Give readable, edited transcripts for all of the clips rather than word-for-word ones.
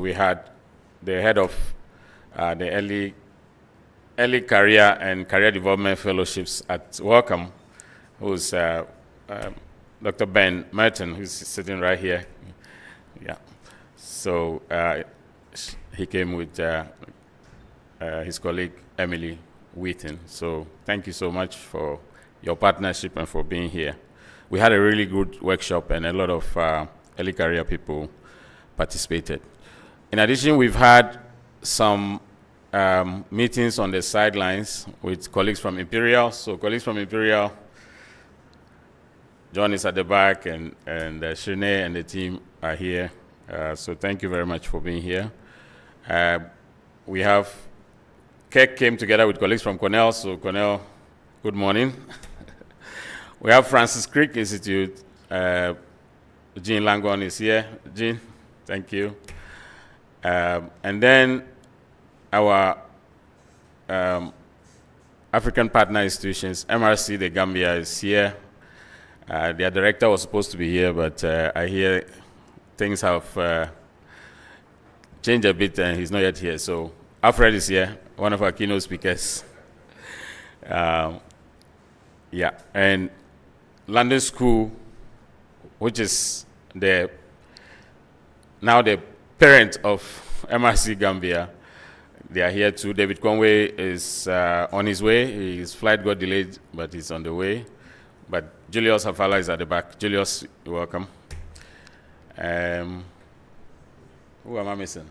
We had the head of the early career and career development fellowships at Welcome, who's Dr. Ben Merton, who's sitting right here. Yeah. So he came with his colleague Emily Wheaton. So thank you so much for your partnership and for being here. We had a really good workshop and a lot of early career people participated. In addition, we've had some meetings on the sidelines with colleagues from Imperial. So colleagues from Imperial, John is at the back, and Shirne and the team are here. So thank you very much for being here. We have, Keck came together with colleagues from Cornell. So Cornell, good morning. We have Francis Crick Institute. Jean Langon is here. Jean, thank you. And then our African partner institutions, MRC, the Gambia, is here. Their director was supposed to be here, but I hear things have changed a bit and he's not yet here. So Alfred is here, one of our keynote speakers. Yeah, and London School, which is now the parent of MRC Gambia, they are here too. David Conway is on his way. His flight got delayed, but he's on the way. But Julius Hafala is at the back. Julius, you're welcome. Who am I missing?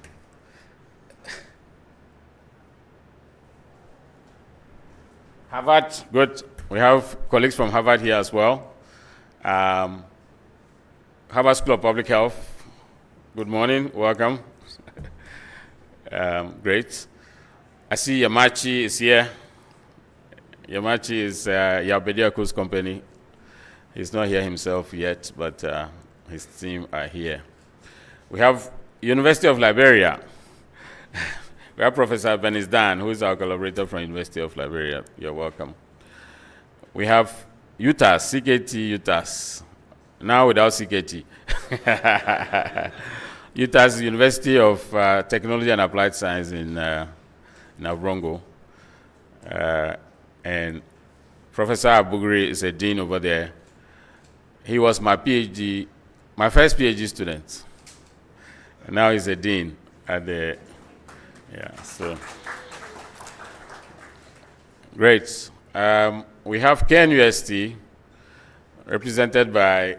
Harvard, good. We have colleagues from Harvard here as well. Harvard School of Public Health, good morning, welcome. Great. I see Yamachi is here. Yamachi is Yabediako's company. He's not here himself yet, but his team are here. We have University of Liberia. We have Professor Benis Dan, who is our collaborator from University of Liberia. You're welcome. We have UTAS, CKT UTAS. Now without CKT. UTAS, University of Technology and Applied Science in Navrongo. And Professor Abugri is a dean over there. He was my PhD, my first PhD student. And now he's a dean at the, yeah, so. Great. We have KNUST, represented by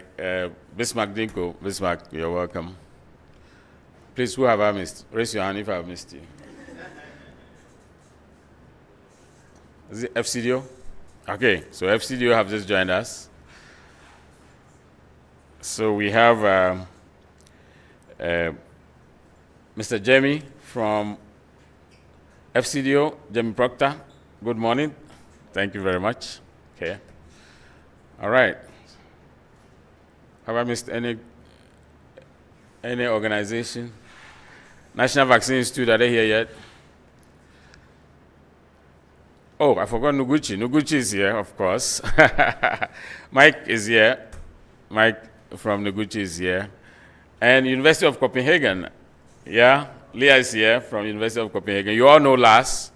Bismarck Dinko. Bismarck, you're welcome. Please, who have I missed? Raise your hand if I've missed you. Is it FCDO? Okay, so FCDO have just joined us. So we have Mr. Jamie from FCDO, Jamie Proctor. Good morning. Thank you very much. Okay. All right. Have I missed any organization? National Vaccine Institute, are they here yet? Oh, I forgot Noguchi. Noguchi is here, of course. Mike is here. Mike from Noguchi is here. And University of Copenhagen. Yeah, Leah is here from University of Copenhagen. You all know Lars.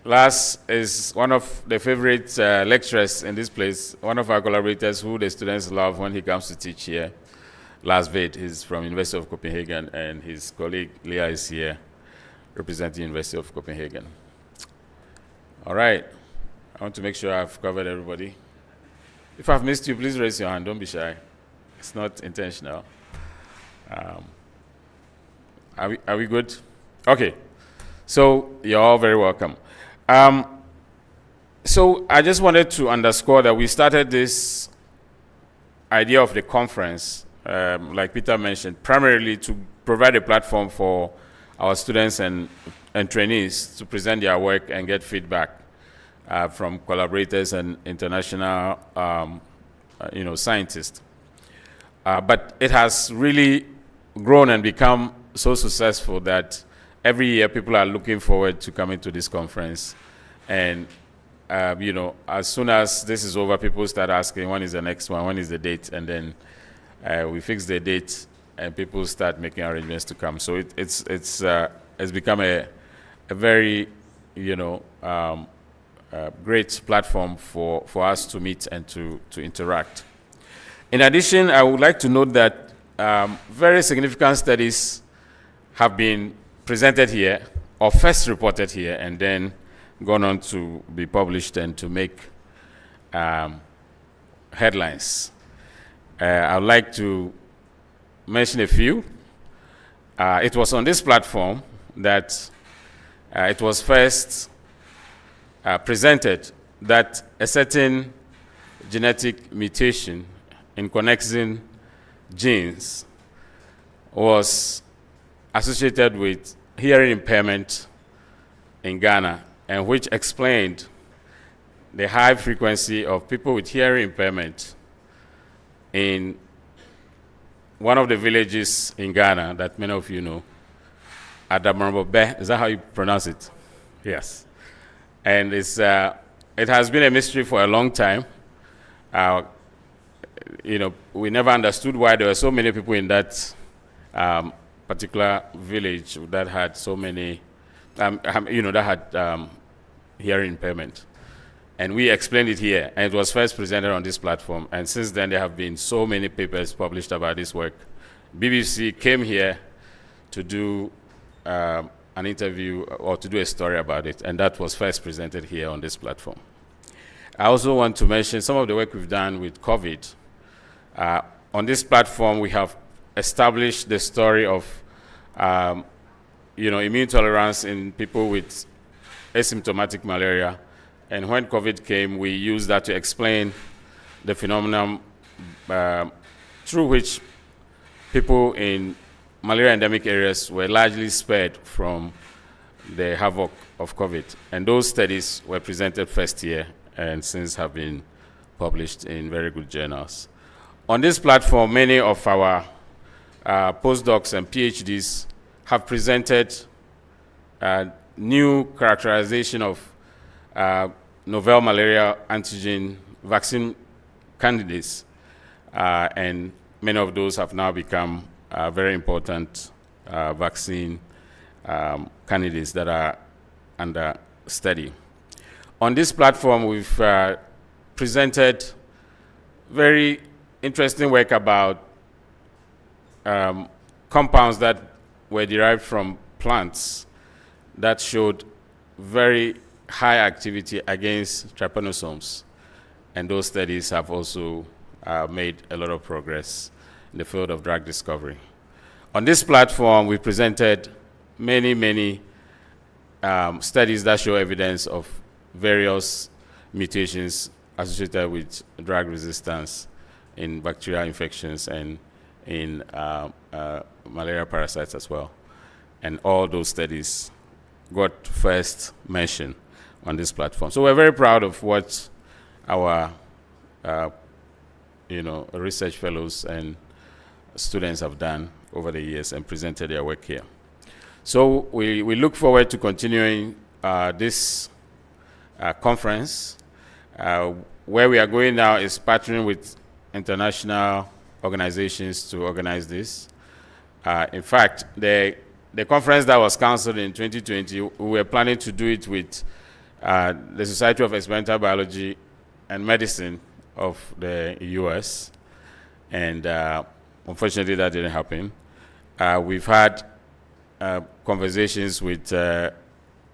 Lars is one of the favorite lecturers in this place, one of our collaborators who the students love when he comes to teach here. Lars Veit is from University of Copenhagen, and his colleague Leah is here representing University of Copenhagen. All right, I want to make sure I've covered everybody. If I've missed you, please raise your hand, don't be shy. It's not intentional. Are we good? Okay, so you're all very welcome. So I just wanted to underscore that we started this idea of the conference, like Peter mentioned, primarily to provide a platform for our students and trainees to present their work and get feedback from collaborators and international scientists. But it has really grown and become so successful that every year people are looking forward to coming to this conference. And as soon as this is over, people start asking, when is the next one, when is the date? And then we fix the date and people start making arrangements to come. So it's become a very, great platform for us to meet and to interact. In addition, I would like to note that very significant studies have been presented here, or first reported here, and then gone on to be published and to make headlines. I would like to mention a few. It was on this platform that it was first presented that a certain genetic mutation in connexin genes was associated with hearing impairment in Ghana, and which explained the high frequency of people with hearing impairment in one of the villages in Ghana that many of you know, Adamarabobe. Is that how you pronounce it? Yes. And it has been a mystery for a long time. We never understood why there were so many people in that particular village that had so many, that had hearing impairment. And we explained it here, and it was first presented on this platform. And since then, there have been so many papers published about this work. BBC came here to do an interview or to do a story about it, and that was first presented here on this platform. I also want to mention some of the work we've done with COVID. On this platform, we have established the story of immune tolerance in people with asymptomatic malaria. And when COVID came, we used that to explain the phenomenon through which people in malaria endemic areas were largely spared from the havoc of COVID. And those studies were presented first here and since have been published in very good journals. On this platform, many of our postdocs and PhDs have presented new characterization of novel malaria antigen vaccine candidates, and many of those have now become very important vaccine candidates that are under study. On this platform, we've presented very interesting work about compounds that were derived from plants that showed very high activity against trypanosomes. And those studies have also made a lot of progress in the field of drug discovery. On this platform, we presented many studies that show evidence of various mutations associated with drug resistance in bacterial infections and in malaria parasites as well. And all those studies got first mention on this platform. So we're very proud of what our research fellows and students have done over the years and presented their work here. So we look forward to continuing this conference. Where we are going now is partnering with international organizations to organize this. In fact, the conference that was canceled in 2020, we were planning to do it with the Society of Experimental Biology and Medicine of the US, and unfortunately that didn't happen. We've had conversations with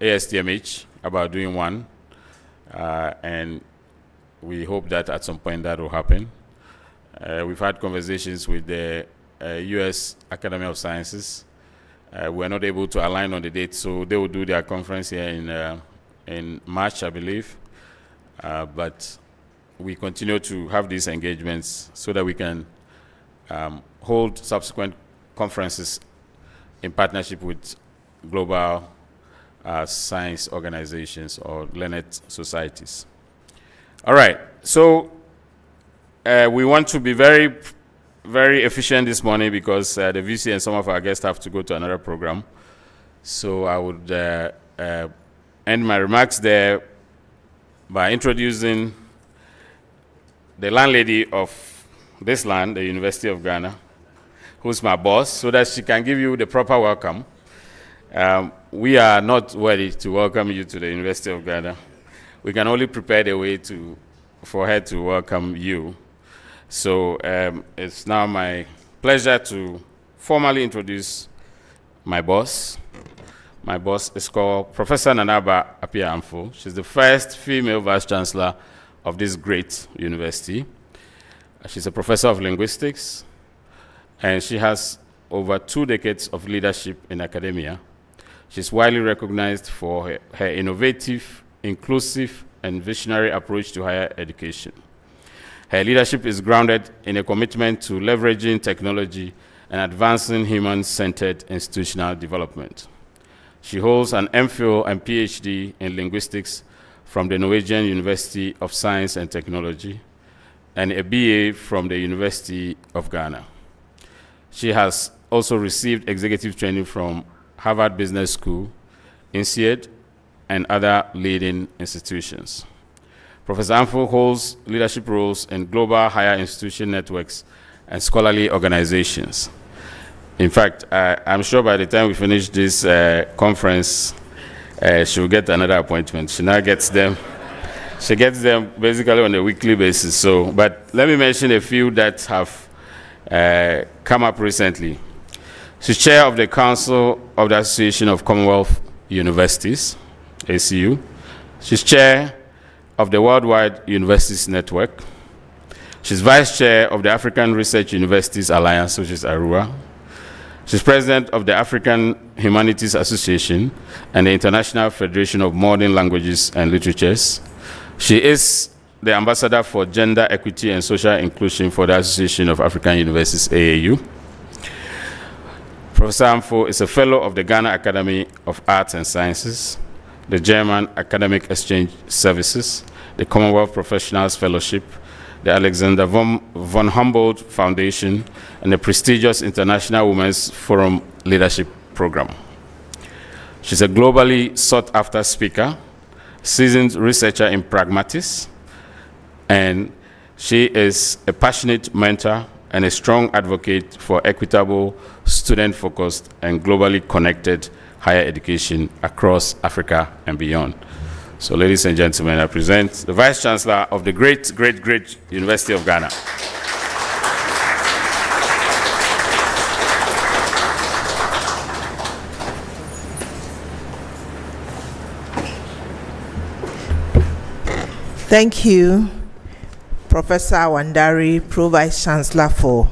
ASTMH about doing one, and we hope that at some point that will happen. We've had conversations with the US Academy of Sciences. We're not able to align on the date, so they will do their conference here in March, I believe. But we continue to have these engagements so that we can hold subsequent conferences in partnership with global science organizations or learned societies. All right, so we want to be very, very efficient this morning because the VC and some of our guests have to go to another program. So I would end my remarks there by introducing the landlady of this land, the University of Ghana, who's my boss, so that she can give you the proper welcome. We are not ready to welcome you to the University of Ghana. We can only prepare the way for her to welcome you. So it's now my pleasure to formally introduce my boss. My boss is called Professor Nanaba Appiah-Amfo. She's the first female vice-chancellor of this great university. She's a professor of linguistics, and she has over 2 decades of leadership in academia. She's widely recognized for her innovative, inclusive, and visionary approach to higher education. Her leadership is grounded in a commitment to leveraging technology and advancing human-centered institutional development. She holds an MPhil and PhD in linguistics from the Norwegian University of Science and Technology and a BA from the University of Ghana. She has also received executive training from Harvard Business School, INSEAD, and other leading institutions. Professor Amfo holds leadership roles in global higher institution networks and scholarly organizations. In fact, I'm sure by the time we finish this conference, she'll get another appointment. She now gets them. She gets them basically on a weekly basis. So, but let me mention a few that have come up recently. She's chair of the Council of the Association of Commonwealth Universities, ACU. She's chair of the Worldwide Universities Network. She's vice chair of the African Research Universities Alliance, which is ARUA. She's president of the African Humanities Association and the International Federation of Modern Languages and Literatures. She is the ambassador for gender equity and social inclusion for the Association of African Universities, AAU. Professor Amfo is a fellow of the Ghana Academy of Arts and Sciences, the German Academic Exchange Services, the Commonwealth Professionals Fellowship, the Alexander von Humboldt Foundation, and the prestigious International Women's Forum Leadership Program. She's a globally sought-after speaker, seasoned researcher in pragmatics, and she is a passionate mentor and a strong advocate for equitable, student-focused, and globally connected higher education across Africa and beyond. So, ladies and gentlemen, I present the Vice Chancellor of the great University of Ghana. Thank you, Professor Wandari, Pro Vice Chancellor for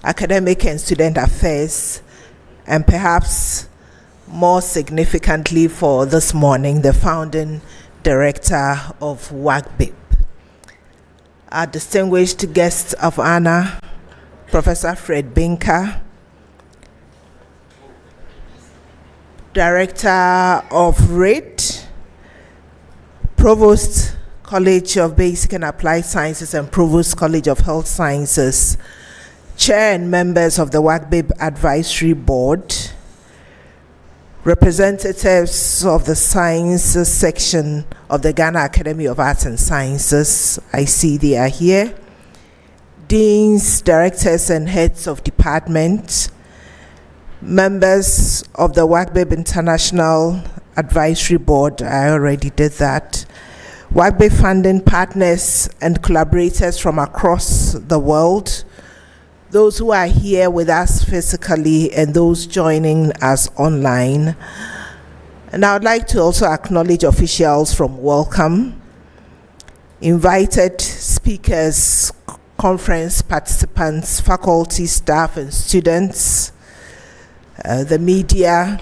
Academic and Student Affairs, and perhaps more significantly for this morning, the founding director of WACBIP. Our distinguished guest of honor, Professor Fred Binka, Director of RIT, Provost College of Basic and Applied Sciences and Provost College of Health Sciences, Chair and members of the WACBIP Advisory Board, representatives of the Sciences section of the Ghana Academy of Arts and Sciences, I see they are here, deans, directors, and heads of departments, members of the WACBIP International Advisory Board, I already did that, WACBIP funding partners and collaborators from across the world, those who are here with us physically and those joining us online. And I would like to also acknowledge officials from Welcome, invited speakers, conference participants, faculty, staff, and students, the media,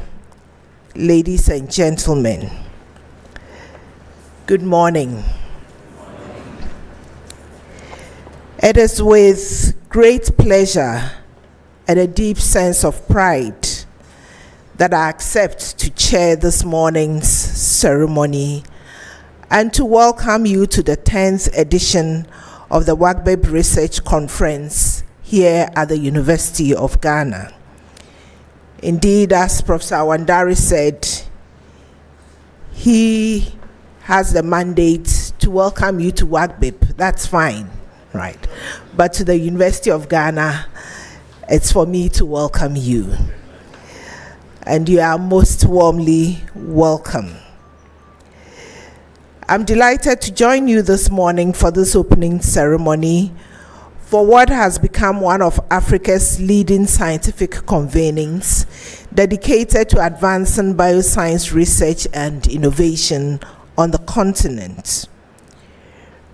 ladies and gentlemen. Good morning. It is with great pleasure and a deep sense of pride that I accept to chair this morning's ceremony and to welcome you to the 10th edition of the WACBIP Research Conference here at the University of Ghana. Indeed, as Professor Wandari said, he has the mandate to welcome you to WACBIP. That's fine. Right, but to the University of Ghana, it's for me to welcome you. And you are most warmly welcome. I'm delighted to join you this morning for this opening ceremony for what has become one of Africa's leading scientific convenings dedicated to advancing bioscience research and innovation on the continent.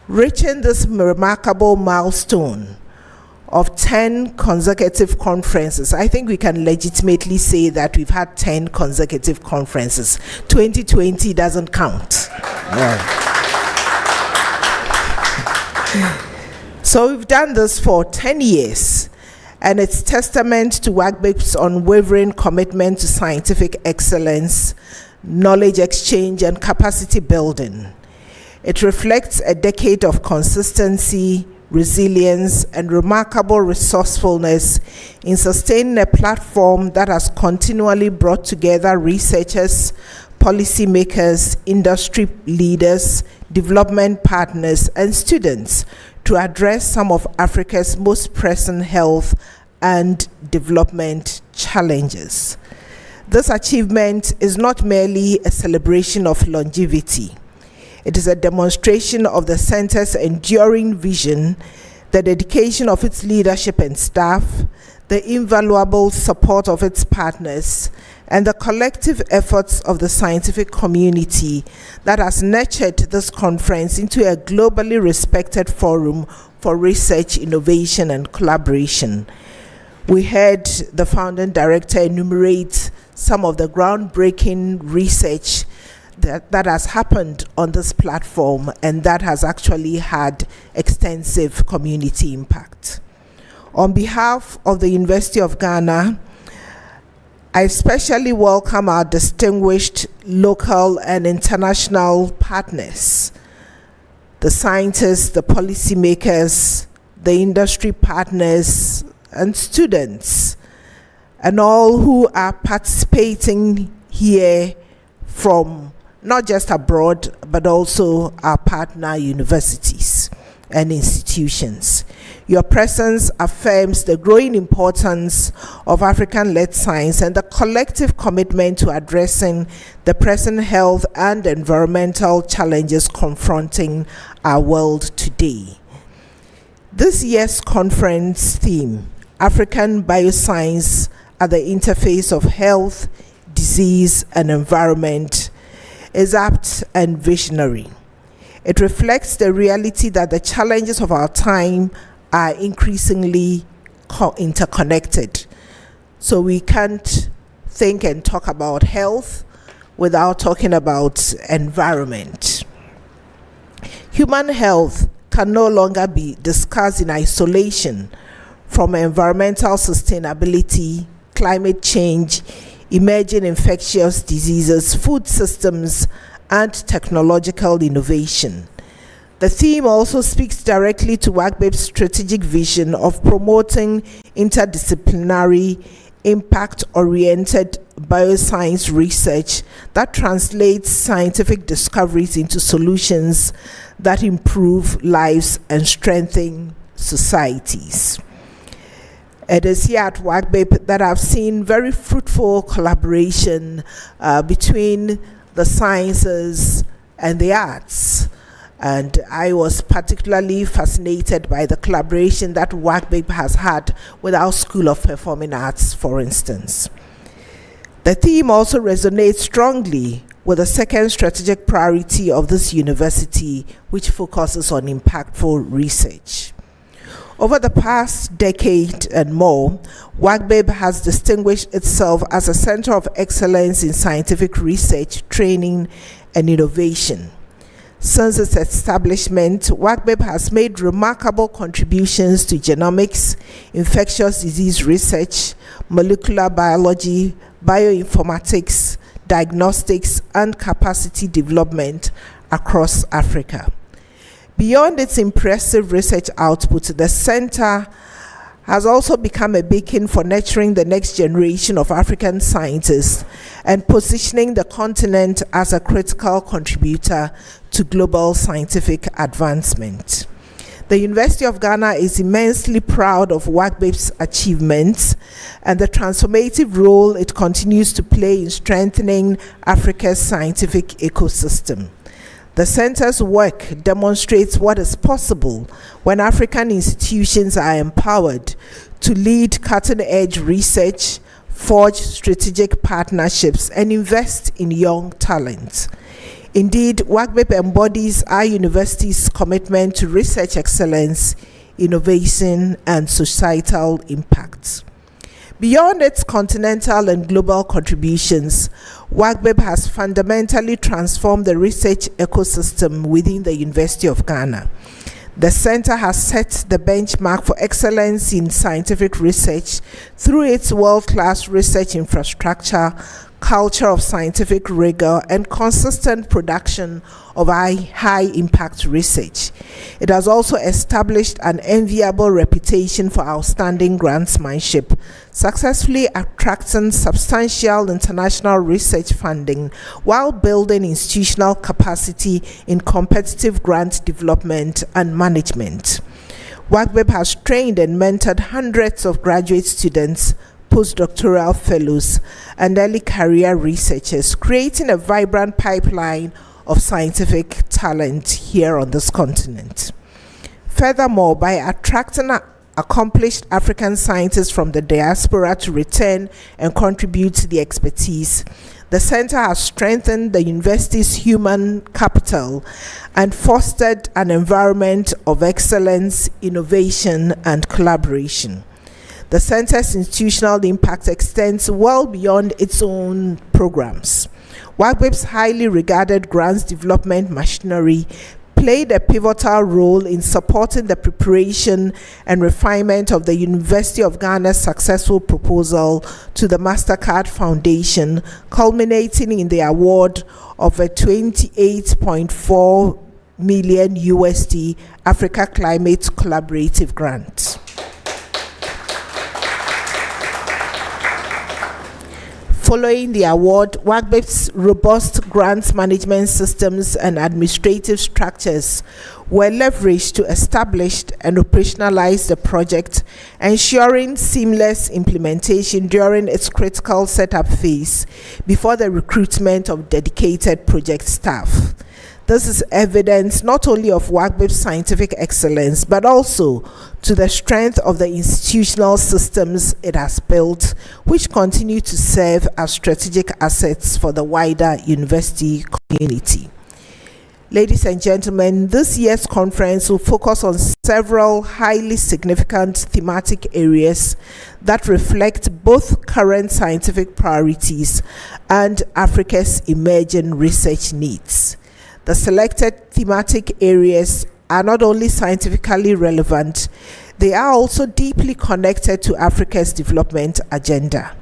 Reaching this remarkable milestone of 10 consecutive conferences, I think we can legitimately say that we've had 10 consecutive conferences. 2020 doesn't count. So we've done this for 10 years, and it's testament to WACBIP's unwavering commitment to scientific excellence, knowledge exchange, and capacity building. It reflects a decade of consistency, resilience, and remarkable resourcefulness in sustaining a platform that has continually brought together researchers, policymakers, industry leaders, development partners, and students to address some of Africa's most pressing health and development challenges. This achievement is not merely a celebration of longevity. It is a demonstration of the center's enduring vision, the dedication of its leadership and staff, the invaluable support of its partners, and the collective efforts of the scientific community that has nurtured this conference into a globally respected forum for research, innovation, and collaboration. We heard the founding director enumerate some of the groundbreaking research that has happened on this platform and that has actually had extensive community impact. On behalf of the University of Ghana, I especially welcome our distinguished local and international partners, the scientists, the policymakers, the industry partners, and students, and all who are participating here from not just abroad, but also our partner universities and institutions. Your presence affirms the growing importance of African-led science and the collective commitment to addressing the present health and environmental challenges confronting our world today. This year's conference theme, African Bioscience at the Interface of Health, Disease, and Environment, is apt and visionary. It reflects the reality that the challenges of our time are increasingly interconnected. So we can't think and talk about health without talking about environment. Human health can no longer be discussed in isolation from environmental sustainability, climate change, emerging infectious diseases, food systems, and technological innovation. The theme also speaks directly to WACBIP's strategic vision of promoting interdisciplinary, impact-oriented bioscience research that translates scientific discoveries into solutions that improve lives and strengthen societies. It is here at WACBIP that I've seen very fruitful collaboration between the sciences and the arts. And I was particularly fascinated by the collaboration that WACBIP has had with our School of Performing Arts, for instance. The theme also resonates strongly with the second strategic priority of this university, which focuses on impactful research. Over the past decade and more, WACBIP has distinguished itself as a center of excellence in scientific research, training, and innovation. Since its establishment, WACBIP has made remarkable contributions to genomics, infectious disease research, molecular biology, bioinformatics, diagnostics, and capacity development across Africa. Beyond its impressive research output, the center has also become a beacon for nurturing the next generation of African scientists and positioning the continent as a critical contributor to global scientific advancement. The University of Ghana is immensely proud of WACBIP's achievements and the transformative role it continues to play in strengthening Africa's scientific ecosystem. The center's work demonstrates what is possible when African institutions are empowered to lead cutting-edge research, forge strategic partnerships, and invest in young talent. Indeed, WACBIP embodies our university's commitment to research excellence, innovation, and societal impact. Beyond its continental and global contributions, WACBIP has fundamentally transformed the research ecosystem within the University of Ghana. The center has set the benchmark for excellence in scientific research through its world-class research infrastructure, culture of scientific rigor, and consistent production of high-impact research. It has also established an enviable reputation for outstanding grantsmanship, successfully attracting substantial international research funding while building institutional capacity in competitive grant development and management. WACBIP has trained and mentored hundreds of graduate students, postdoctoral fellows, and early career researchers, creating a vibrant pipeline of scientific talent here on this continent. Furthermore, by attracting accomplished African scientists from the diaspora to return and contribute to the expertise, the center has strengthened the university's human capital and fostered an environment of excellence, innovation, and collaboration. The center's institutional impact extends well beyond its own programs. WACBIP's highly regarded grants development machinery played a pivotal role in supporting the preparation and refinement of the University of Ghana's successful proposal to the MasterCard Foundation, culminating in the award of a $28.4 million USD Africa Climate Collaborative Grant. Following the award, WACBIP's robust grants management systems and administrative structures were leveraged to establish and operationalize the project, ensuring seamless implementation during its critical setup phase before the recruitment of dedicated project staff. This is evidence not only of WACBIP's scientific excellence, but also to the strength of the institutional systems it has built, which continue to serve as strategic assets for the wider university community. Ladies and gentlemen, this year's conference will focus on several highly significant thematic areas that reflect both current scientific priorities and Africa's emerging research needs. The selected thematic areas are not only scientifically relevant, they are also deeply connected to Africa's development agenda.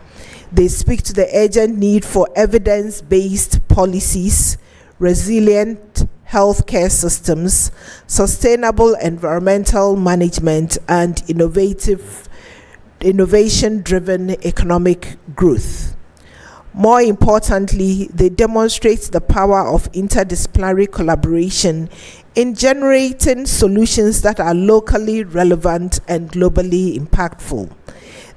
They speak to the urgent need for evidence-based policies, resilient healthcare systems, sustainable environmental management, and innovation-driven economic growth. More importantly, they demonstrate the power of interdisciplinary collaboration in generating solutions that are locally relevant and globally impactful.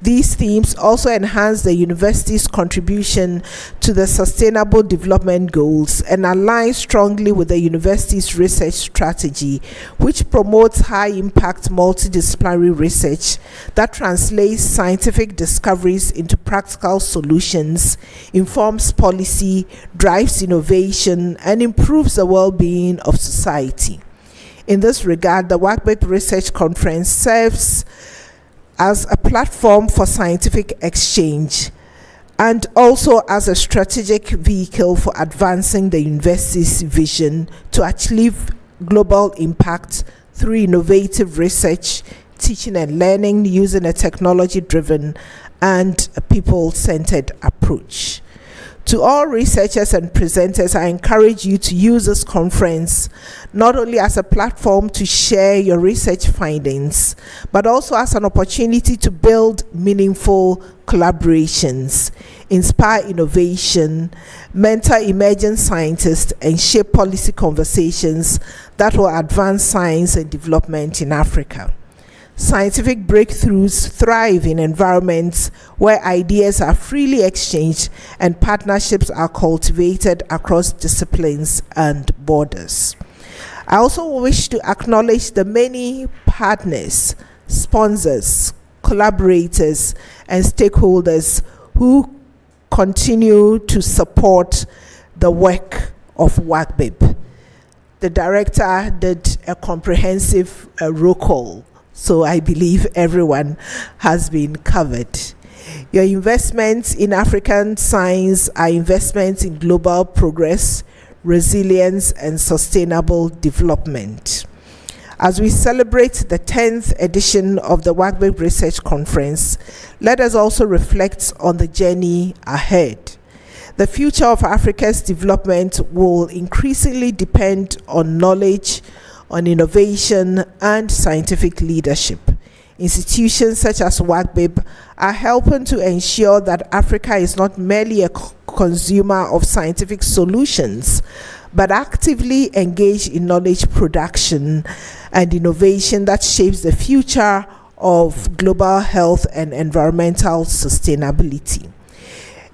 These themes also enhance the university's contribution to the Sustainable Development Goals and align strongly with the university's research strategy, which promotes high-impact multidisciplinary research that translates scientific discoveries into practical solutions, informs policy, drives innovation, and improves the well-being of society. In this regard, the WACBIP Research Conference serves as a platform for scientific exchange and also as a strategic vehicle for advancing the university's vision to achieve global impact through innovative research, teaching and learning using a technology-driven and a people-centered approach. To all researchers and presenters, I encourage you to use this conference not only as a platform to share your research findings, but also as an opportunity to build meaningful collaborations, inspire innovation, mentor emerging scientists, and shape policy conversations that will advance science and development in Africa. Scientific breakthroughs thrive in environments where ideas are freely exchanged and partnerships are cultivated across disciplines and borders. I also wish to acknowledge the many partners, sponsors, collaborators, and stakeholders who continue to support the work of WACBIB. The director did a comprehensive roll call, so I believe everyone has been covered. Your investments in African science are investments in global progress, resilience, and sustainable development. As we celebrate the 10th edition of the WACBIB Research Conference, let us also reflect on the journey ahead. The future of Africa's development will increasingly depend on knowledge, on innovation, and scientific leadership. Institutions such as WACBIB are helping to ensure that Africa is not merely a consumer of scientific solutions, but actively engaged in knowledge production and innovation that shapes the future of global health and environmental sustainability.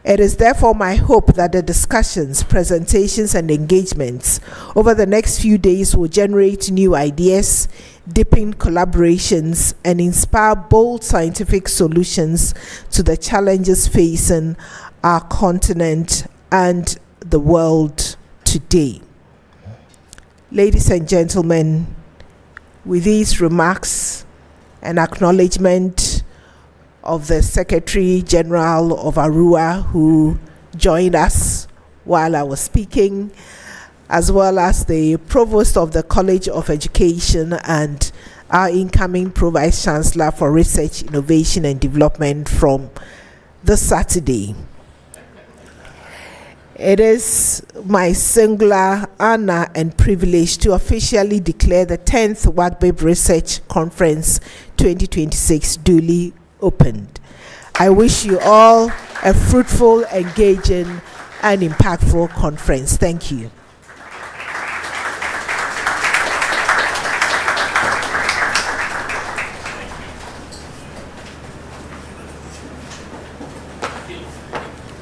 It is therefore my hope that the discussions, presentations, and engagements over the next few days will generate new ideas, deepen collaborations, and inspire bold scientific solutions to the challenges facing our continent and the world today. Ladies and gentlemen, with these remarks and acknowledgement of the Secretary General of ARUA, who joined us while I was speaking, as well as the Provost of the College of Education and our incoming Pro-Vice Chancellor for Research, Innovation and Development from this Saturday. It is my singular honor and privilege to officially declare the 10th WACBIB Research Conference 2026 duly opened. I wish you all a fruitful, engaging, and impactful conference. Thank you.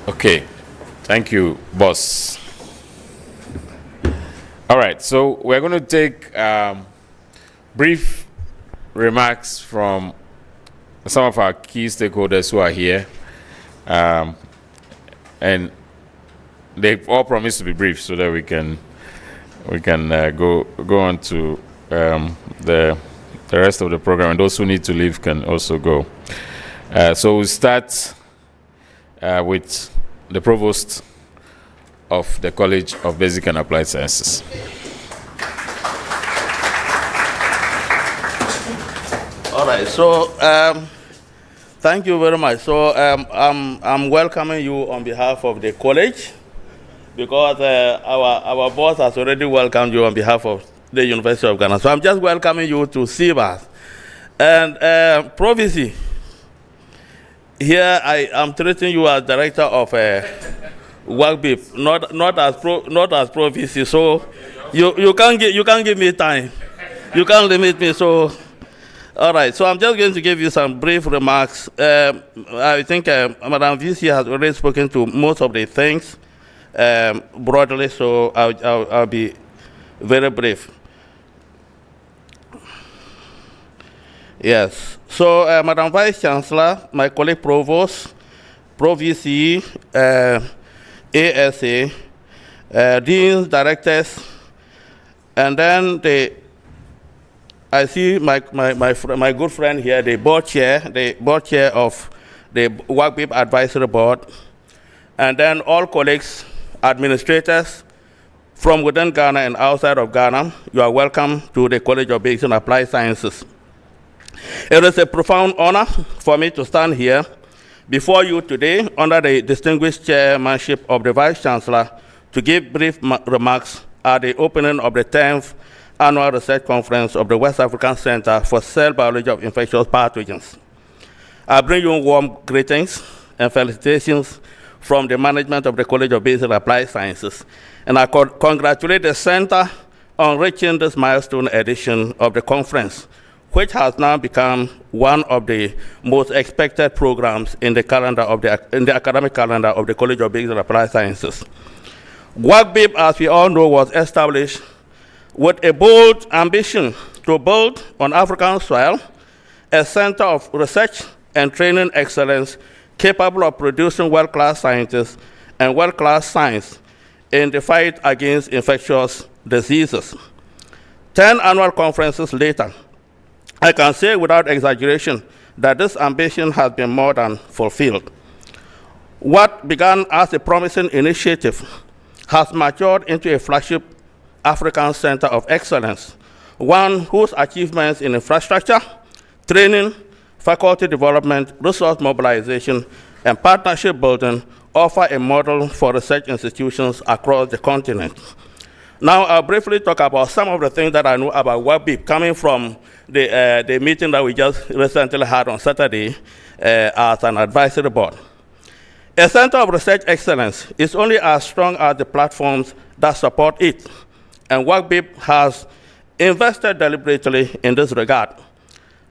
Okay, thank you, boss. All right, so we're going to take brief remarks from some of our key stakeholders who are here, and they all promise to be brief so that we can go on to the rest of the program, and those who need to leave can also go. So we'll start with the Provost of the College of Basic and Applied Sciences. All right, so thank you very much. So I'm welcoming you on behalf of the college, because our boss has already welcomed you on behalf of the University of Ghana. So I'm just welcoming you to CBAS. And Provisy, here I am treating you as director of WACBIB, not as Provisy. So you can't give me time. You can't limit me. So. All right, so I'm just going to give you some brief remarks. I think Madam VC has already spoken to most of the things broadly, so I'll be very brief. Yes, so Madam Vice Chancellor, my colleague Provost, Pro VC, ASA, Deans, Directors, and then I see my good friend here, the board chair of the WACBIB Advisory Board, and then all colleagues, administrators from within Ghana and outside of Ghana. You are welcome to the College of Basic and Applied Sciences. It is a profound honor for me to stand here before you today under the distinguished chairmanship of the Vice Chancellor to give brief remarks at the opening of the 10th Annual Research Conference of the West African Center for Cell Biology of Infectious Pathogens. I bring you warm greetings and felicitations from the management of the College of Basic and Applied Sciences, and I congratulate the Center on reaching this milestone edition of the conference, which has now become one of the most expected programs in the academic calendar of the College of Basic and Applied Sciences. WRC, as we all know, was established with a bold ambition to build on African soil a center of research and training excellence capable of producing world-class scientists and world-class science in the fight against infectious diseases. 10 annual conferences later, I can say without exaggeration that this ambition has been more than fulfilled. What began as a promising initiative has matured into a flagship African Center of Excellence, one whose achievements in infrastructure, training, faculty development, resource mobilization, and partnership building offer a model for research institutions across the continent. Now, I'll briefly talk about some of the things that I know about WRC coming from the meeting that we just recently had on Saturday as an advisory board. A center of research excellence is only as strong as the platforms that support it, and WRC has invested deliberately in this regard.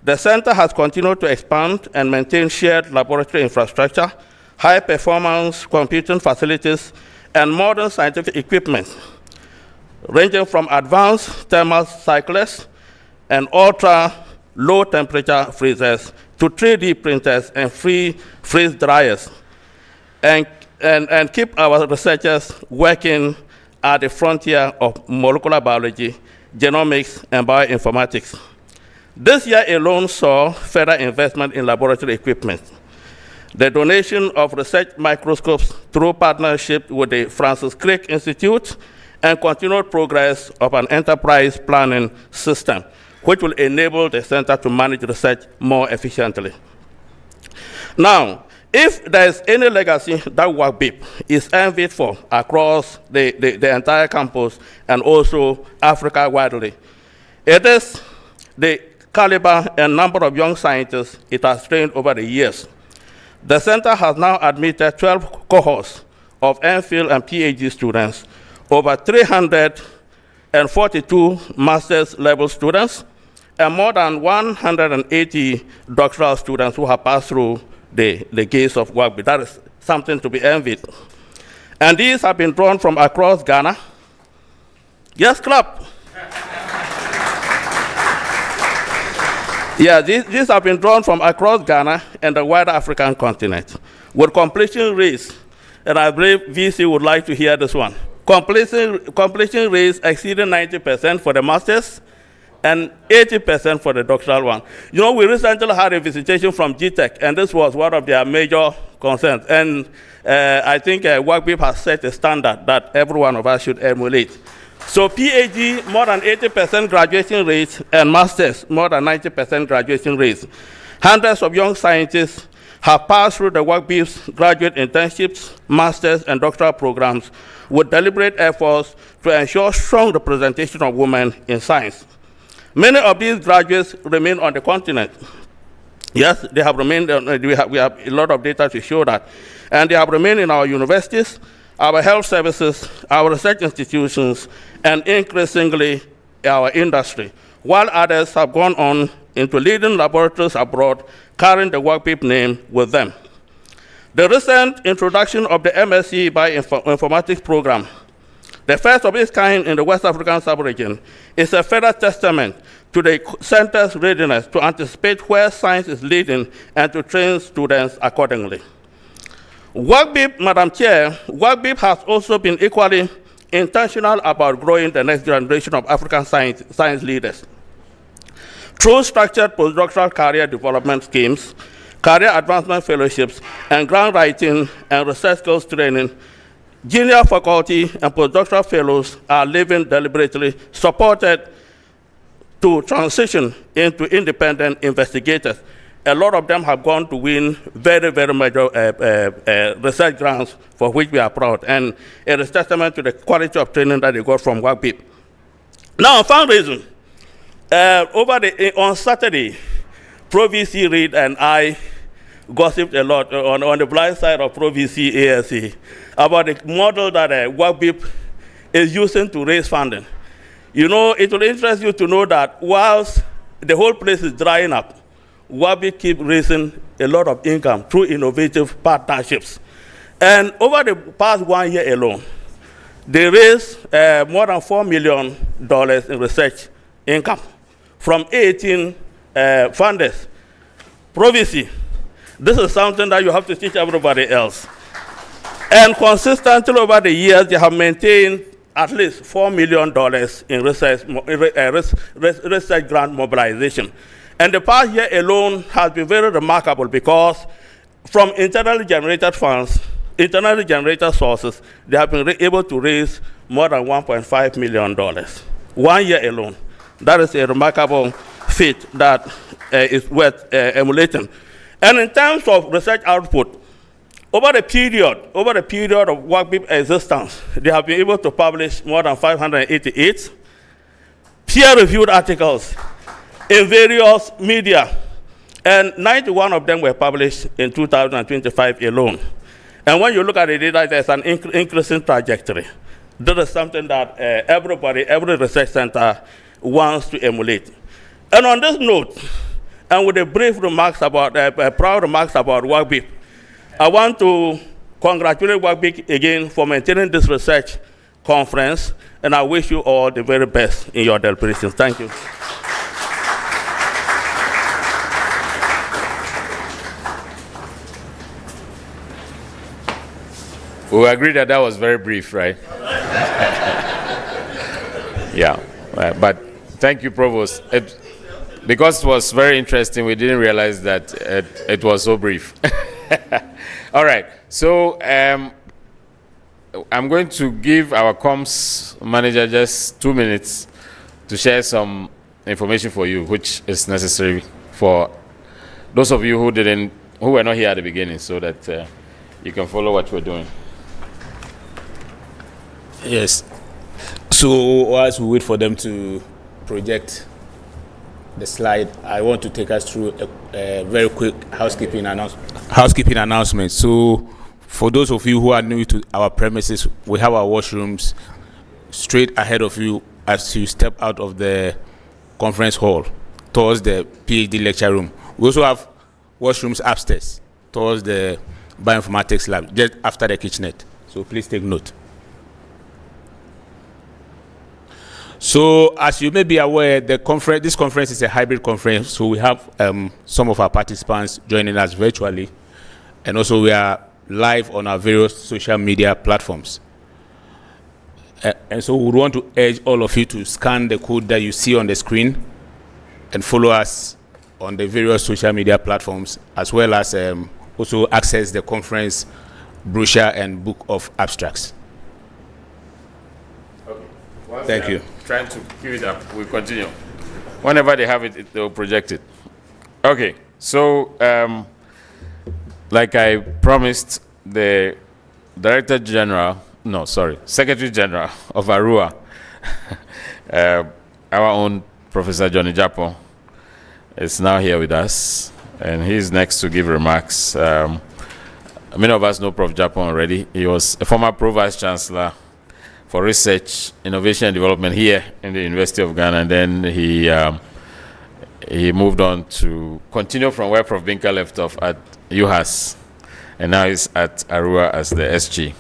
The center has continued to expand and maintain shared laboratory infrastructure, high-performance computing facilities, and modern scientific equipment, ranging from advanced thermal cyclers and ultra-low temperature freezers to 3D printers and free freeze dryers, and keep our researchers working at the frontier of molecular biology, genomics, and bioinformatics. This year alone saw further investment in laboratory equipment. The donation of research microscopes through partnership with the Francis Crick Institute and continued progress of an enterprise planning system, which will enable the center to manage research more efficiently. Now, if there is any legacy that WRC is envied for across the entire campus and also Africa widely, it is the caliber and number of young scientists it has trained over the years. The center has now admitted 12 cohorts of MPhil and PhD students, over 342 master's level students, and more than 180 doctoral students who have passed through the gates of WRC. That is something to be envied. And these have been drawn from across Ghana. Yes, clap. Yeah, these have been drawn from across Ghana and the wider African continent, with completion rates, and I believe VC would like to hear this one. Completion rates exceeding 90% for the masters and 80% for the doctoral one. You know, we recently had a visitation from GTEC, and this was one of their major concerns. And I think WRC has set a standard that every one of us should emulate. So PhD, more than 80% graduation rates, and masters, more than 90% graduation rates. Hundreds of young scientists have passed through the WRC's graduate internships, masters, and doctoral programs with deliberate efforts to ensure strong representation of women in science. Many of these graduates remain on the continent. Yes, they have remained, we have a lot of data to show that. And they have remained in our universities, our health services, our research institutions, and increasingly our industry, while others have gone on into leading laboratories abroad, carrying the WRC name with them. The recent introduction of the MSc Bioinformatics program, the first of its kind in the West African sub-region, is a further testament to the center's readiness to anticipate where science is leading and to train students accordingly. WRC, Madam Chair, WRC has also been equally intentional about growing the next generation of African science leaders. Through structured postdoctoral career development schemes, career advancement fellowships, and grant writing and research skills training, junior faculty and postdoctoral fellows are living deliberately, supported to transition into independent investigators. a lot of them have gone to win very, very major research grants for which we are proud. And it is testament to the quality of training that they got from WACBIP. Now, fundraising. On Saturday, Pro-VC Reid and I gossiped a lot on the blind side of Pro-VC ASA about the model that WACBIP is using to raise funding. You know, it will interest you to know that whilst the whole place is drying up, WACBIP keep raising a lot of income through innovative partnerships. And over the past 1 year alone, they raised more than $4 million in research income from 18 funders. Pro-VC, this is something that you have to teach everybody else. And consistently over the years, they have maintained at least $4 million in research grant mobilization. And the past year alone has been very remarkable because from internally generated funds, internally generated sources, they have been able to raise more than $1.5 million. 1 year alone. That is a remarkable feat that is worth emulating. And in terms of research output, over the period of WACBIP existence, they have been able to publish more than 588 peer-reviewed articles in various media, and 91 of them were published in 2025 alone. And when you look at the data, there's an increasing trajectory. This is something that every research center wants to emulate. And on this note, and with the brief remarks about, proud remarks about WACBIP, I want to congratulate WACBIP again for maintaining this research conference, and I wish you all the very best in your deliberations. Thank you. We agree that was very brief, right? Yeah, but thank you, Provost. Because it was very interesting, we didn't realize that it was so brief. All right, so I'm going to give our comms manager just 2 minutes to share some information for you, which is necessary for those of you who were not here at the beginning, so that you can follow what we're doing. Yes. So as we wait for them to project the slide, I want to take us through a very quick housekeeping announcement. So for those of you who are new to our premises, we have our washrooms straight ahead of you as you step out of the conference hall towards the PhD lecture room. We also have washrooms upstairs towards the bioinformatics lab, just after the kitchenette. So please take note. So as you may be aware, this conference is a hybrid conference, so we have some of our participants joining us virtually, and also we are live on our various social media platforms. And so we want to urge all of you to scan the code that you see on the screen and follow us on the various social media platforms, as well as also access the conference brochure and book of abstracts. Okay. Thank you. Trying to queue it up, we'll continue. Whenever they have it, they'll project it. Okay, so like I promised, the Secretary General of ARUA, our own Professor Johnny Japo, is now here with us, and he's next to give remarks. Many of us know Prof. Japo already. He was a former Pro-Vice Chancellor for Research, Innovation and Development here in the University of Ghana, and then he moved on to continue from where Prof. Binka left off at UHAS, and now he's at ARUA as the SG.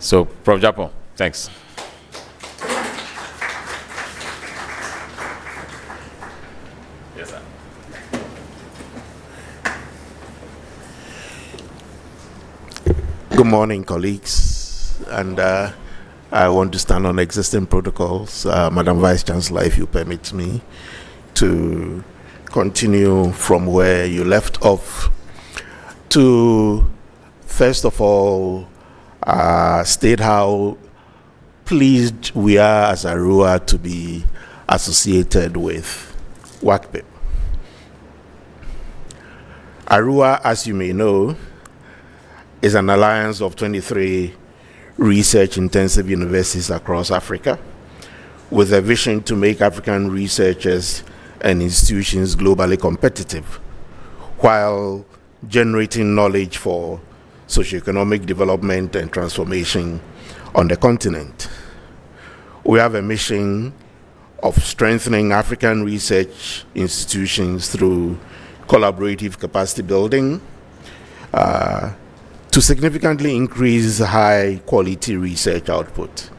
So, Prof. Japo, thanks. Yes, sir. Good morning, colleagues, and I want to stand on existing protocols. Madam Vice Chancellor, if you permit me to continue from where you left off, to first of all state how pleased we are as ARUA to be associated with WACBIP. ARUA, as you may know, is an alliance of 23 research-intensive universities across Africa with a vision to make African researchers and institutions globally competitive while generating knowledge for socioeconomic development and transformation on the continent. We have a mission of strengthening African research institutions through collaborative capacity building to significantly increase high quality research output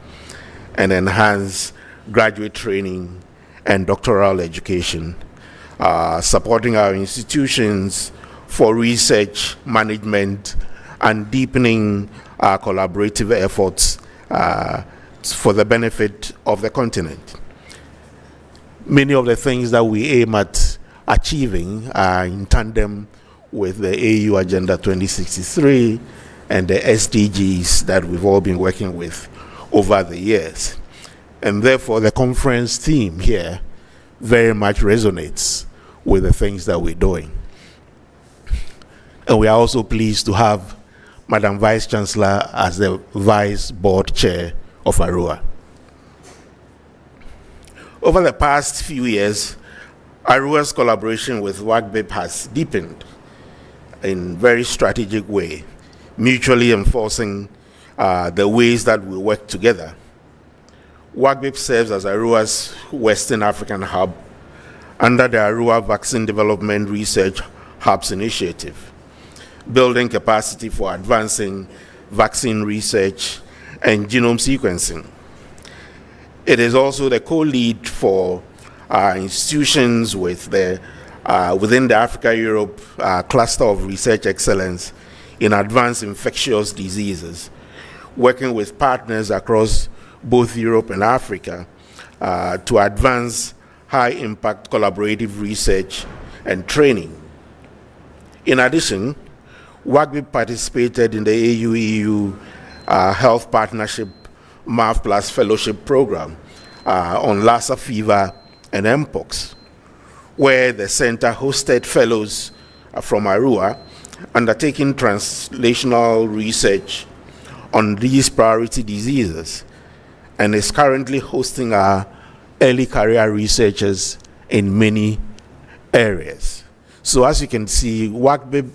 and enhance graduate training and doctoral education, supporting our institutions for research management and deepening our collaborative efforts for the benefit of the continent. Many of the things that we aim at achieving are in tandem with the AU Agenda 2063 and the SDGs that we've all been working with over the years. And therefore, the conference theme here very much resonates with the things that we're doing. And we are also pleased to have Madam Vice Chancellor as the Vice Board Chair of ARUA. Over the past few years, ARUA's collaboration with WACBIP has deepened in very strategic way, mutually enforcing the ways that we work together. WACBIP serves as ARUA's Western African hub under the ARUA Vaccine Development Research Hubs Initiative, building capacity for advancing vaccine research and genome sequencing. It is also the co-lead for institutions with within the Africa-Europe cluster of research excellence in advanced infectious diseases, working with partners across both Europe and Africa to advance high-impact collaborative research and training. In addition, WACBIP participated in the AU-EU Health Partnership MAV Plus Fellowship Program on Lassa fever and Mpox, where the center hosted fellows from ARUA undertaking translational research on these priority diseases, and is currently hosting our early career researchers in many areas. So as you can see, WACBIP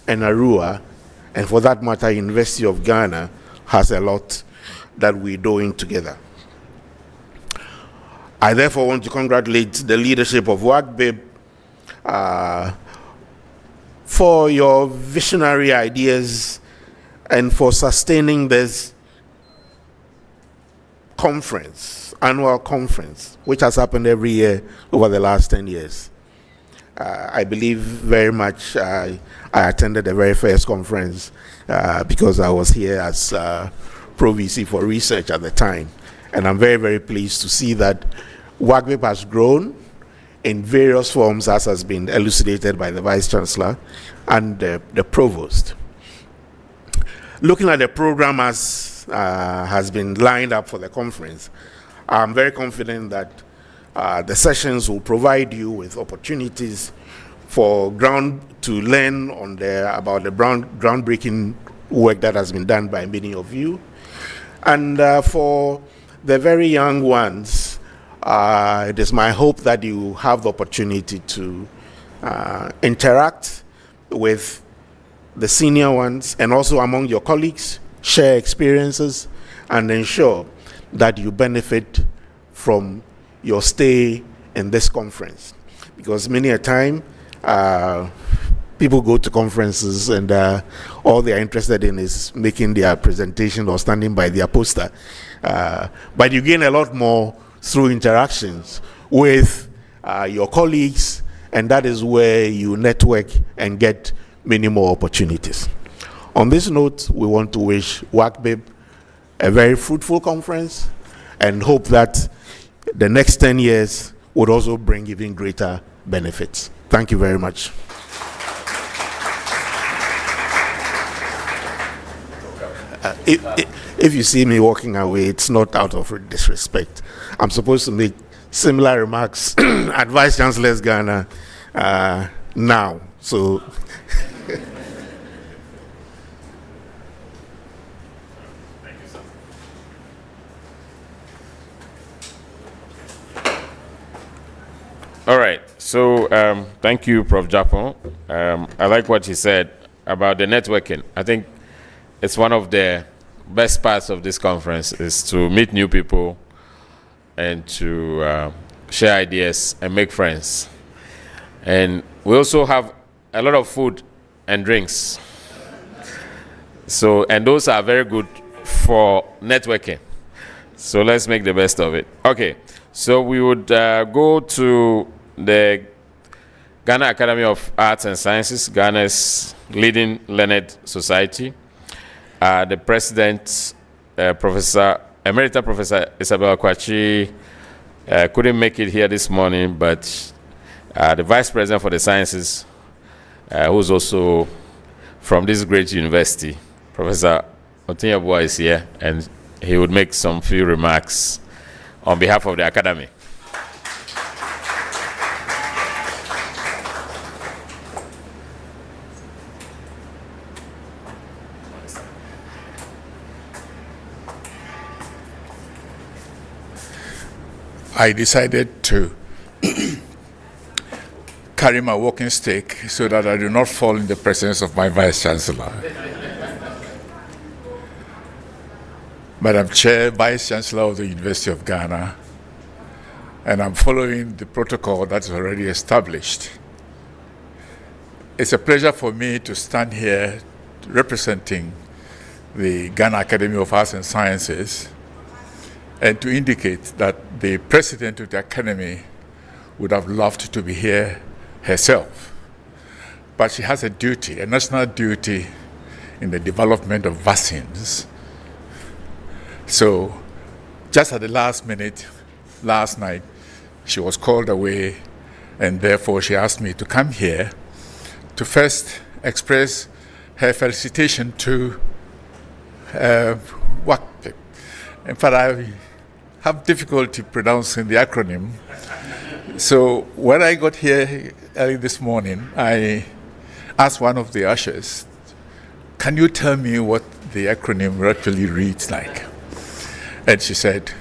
and ARUA, and for that matter, University of Ghana, has a lot that we're doing together. I therefore want to congratulate the leadership of WACBIP for your visionary ideas and for sustaining this conference, annual conference, which has happened every year over the last 10 years. I believe very much I attended the very first conference because I was here as Pro VC for research at the time. And I'm very, very pleased to see that WACBIP has grown in various forms, as has been elucidated by the Vice Chancellor and the Provost. Looking at the program as has been lined up for the conference, I'm very confident that the sessions will provide you with opportunities to learn about the groundbreaking work that has been done by many of you. And for the very young ones, it is my hope that you have the opportunity to interact with the senior ones and also among your colleagues, share experiences, and ensure that you benefit from your stay in this conference. Because many a time, people go to conferences and all they are interested in is making their presentation or standing by their poster. But you gain a lot more through interactions with your colleagues, and that is where you network and get many more opportunities. On this note, we want to wish WACBIP a very fruitful conference and hope that the next 10 years would also bring even greater benefits. Thank you very much. If you see me walking away, it's not out of disrespect. I'm supposed to make similar remarks at Vice Chancellor's Ghana now. So All right. So thank you, Prof. Japon. I like what he said about the networking. I think it's one of the best parts of this conference is to meet new people and to share ideas and make friends. And we also have a lot of food and drinks. So, and those are very good for networking. So let's make the best of it. Okay. So we would go to the Ghana Academy of Arts and Sciences, Ghana's leading learned society. The president, Emerita Professor Isabel Kwachi, couldn't make it here this morning, but the vice president for the sciences, who's also from this great university, Professor Otinyabua, is here, and he would make some few remarks on behalf of the academy. I decided to carry my walking stick so that I do not fall in the presence of my Vice Chancellor. Madam Chair, Vice Chancellor of the University of Ghana, and I'm following the protocol that's already established. It's a pleasure for me to stand here representing the Ghana Academy of Arts and Sciences and to indicate that the president of the academy would have loved to be here herself. But she has a duty, a national duty in the development of vaccines. So just at the last minute, last night, she was called away, and therefore she asked me to come here to first express her felicitation to WACP. In fact, I have difficulty pronouncing the acronym. So when I got here early this morning, I asked one of the ushers, can you tell me what the acronym actually reads like? And she said,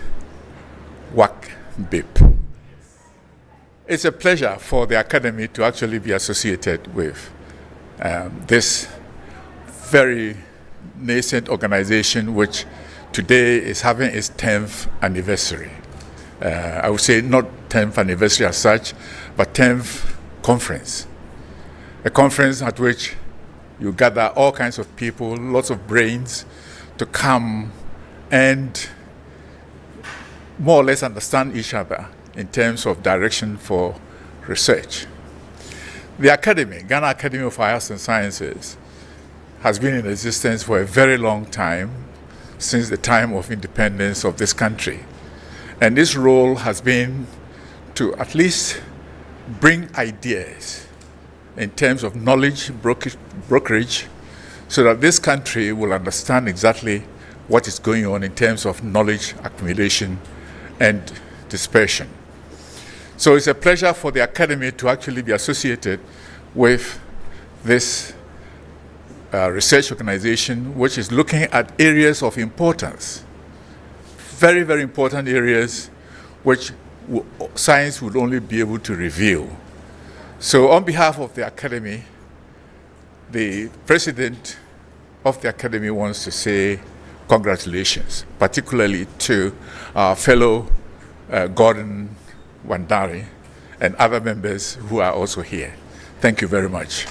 WACBIP. It's a pleasure for the academy to actually be associated with this very nascent organization, which today is having its 10th anniversary. I would say not 10th anniversary as such, but 10th conference. A conference at which you gather all kinds of people, lots of brains, to come and more or less understand each other in terms of direction for research. The Academy, Ghana Academy of Arts and Sciences, has been in existence for a very long time, since the time of independence of this country. And this role has been to at least bring ideas in terms of knowledge brokerage so that this country will understand exactly what is going on in terms of knowledge accumulation and dispersion. So it's a pleasure for the academy to actually be associated with this research organization, which is looking at areas of importance, very, very important areas which science would only be able to reveal. So on behalf of the academy, the president of the academy wants to say congratulations, particularly to our fellow Gordon Wandari and other members who are also here. Thank you very much.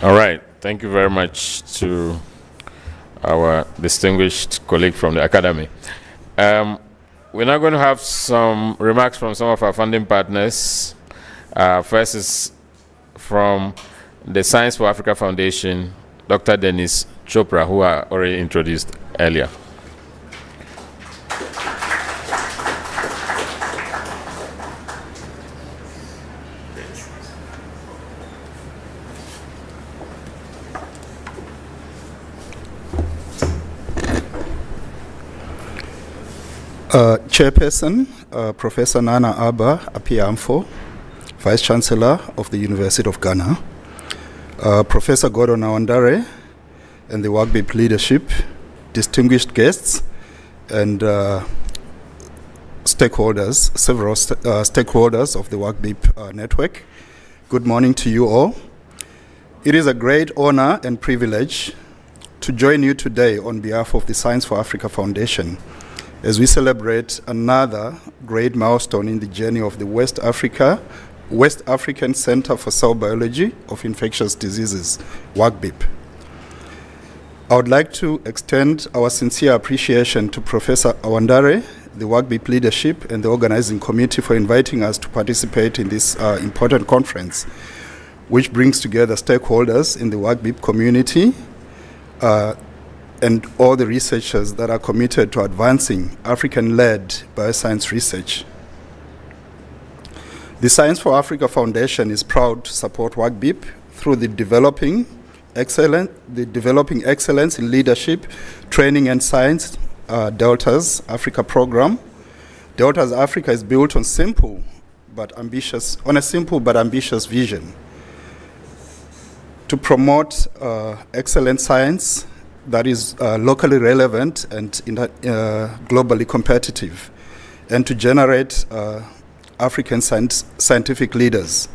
All right. Thank you very much to our distinguished colleague from the academy. We're now going to have some remarks from some of our funding partners. First is from the Science for Africa Foundation, Dr. Dennis Chopra, who I already introduced earlier. Chairperson, Professor Nana Abba Apiamfo, Vice Chancellor of the University of Ghana, Professor Gordon Awandare, and the WACBIP leadership, distinguished guests, and stakeholders, several stakeholders of the WACBIP network. Good morning to you all. It is a great honor and privilege to join you today on behalf of the Science for Africa Foundation as we celebrate another great milestone in the journey of the West African Center for Cell Biology of Infectious Diseases, WACBIP. I would like to extend our sincere appreciation to Professor Awandare, the WACBIP leadership, and the organizing committee for inviting us to participate in this important conference, which brings together stakeholders in the WACBIP community and all the researchers that are committed to advancing African-led bioscience research. The Science for Africa Foundation is proud to support WACBIP through the developing excellence in leadership, training and science, Delta's Africa program. Delta's Africa is built on a simple but ambitious vision to promote excellent science that is locally relevant and globally competitive, and to generate African scientific leaders.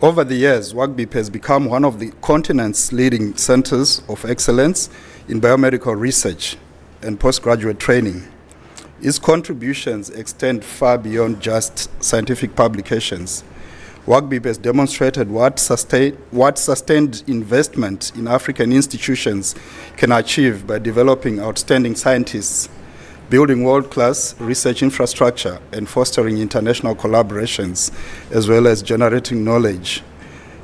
Over the years, WACBIP has become one of the continent's leading centers of excellence in biomedical research and postgraduate training. Its contributions extend far beyond just scientific publications. WACBIP has demonstrated what sustained investment in African institutions can achieve by developing outstanding scientists, building world-class research infrastructure, and fostering international collaborations, as well as generating knowledge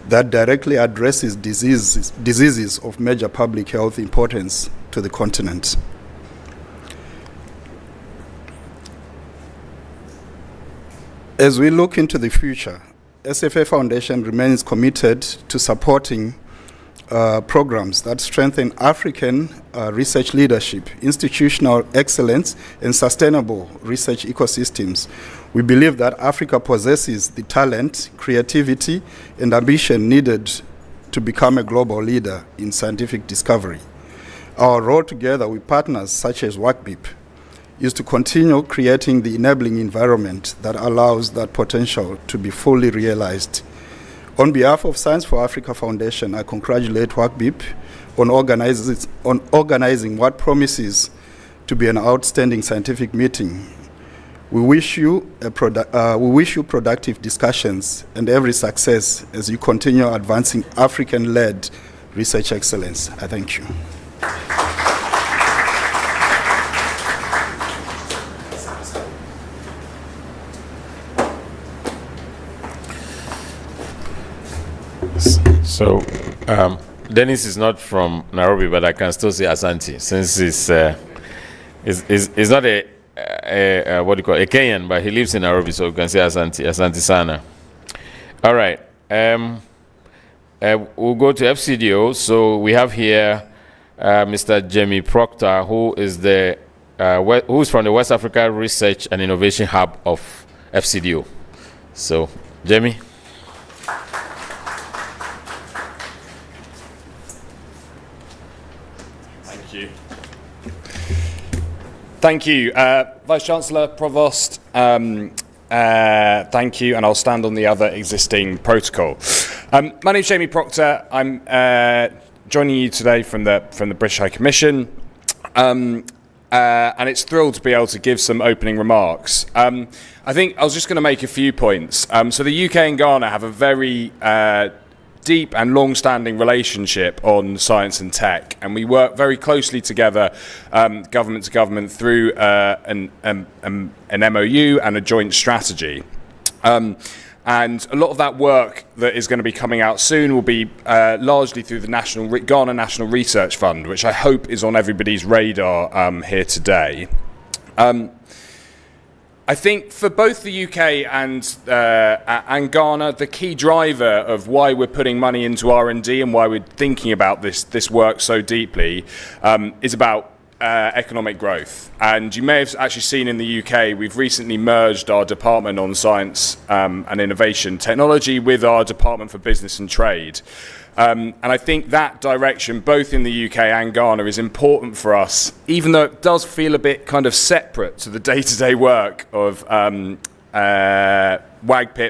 that directly addresses diseases of major public health importance to the continent. As we look into the future, SFA Foundation remains committed to supporting programs that strengthen African research leadership, institutional excellence, and sustainable research ecosystems. We believe that Africa possesses the talent, creativity, and ambition needed to become a global leader in scientific discovery. Our role together with partners such as WACBIP is to continue creating the enabling environment that allows that potential to be fully realized. On behalf of Science for Africa Foundation, I congratulate WACBIP on organizing what promises to be an outstanding scientific meeting. We wish you productive discussions and every success as you continue advancing African-led research excellence. I thank you. So, Dennis is not from Nairobi, but I can still say Asante, since he's not a Kenyan, but he lives in Nairobi, so we can say Asante Sana. All right. We'll go to FCDO. So we have here Mr. Jamie Proctor, who is from the West Africa Research and Innovation Hub of FCDO. So, Jamie. Thank you, Vice Chancellor, Provost. Thank you, and I'll stand on the other existing protocol. My name is Jamie Proctor. I'm joining you today from the British High Commission, and it's thrilled to be able to give some opening remarks. I think I was just going to make a few points. So the UK and Ghana have a very deep and long-standing relationship on science and tech, and we work very closely together, government to government, through an MOU and a joint strategy. And a lot of that work that is going to be coming out soon will be largely through the Ghana National Research Fund, which I hope is on everybody's radar here today. I think for both the UK and Ghana, the key driver of why we're putting money into R&D and why we're thinking about this work so deeply is about economic growth. And you may have actually seen in the UK, we've recently merged our Department on Science and Innovation Technology with our Department for Business and Trade. And I think that direction, both in the UK and Ghana, is important for us, even though it does feel a bit kind of separate to the day-to-day work of WAGPIP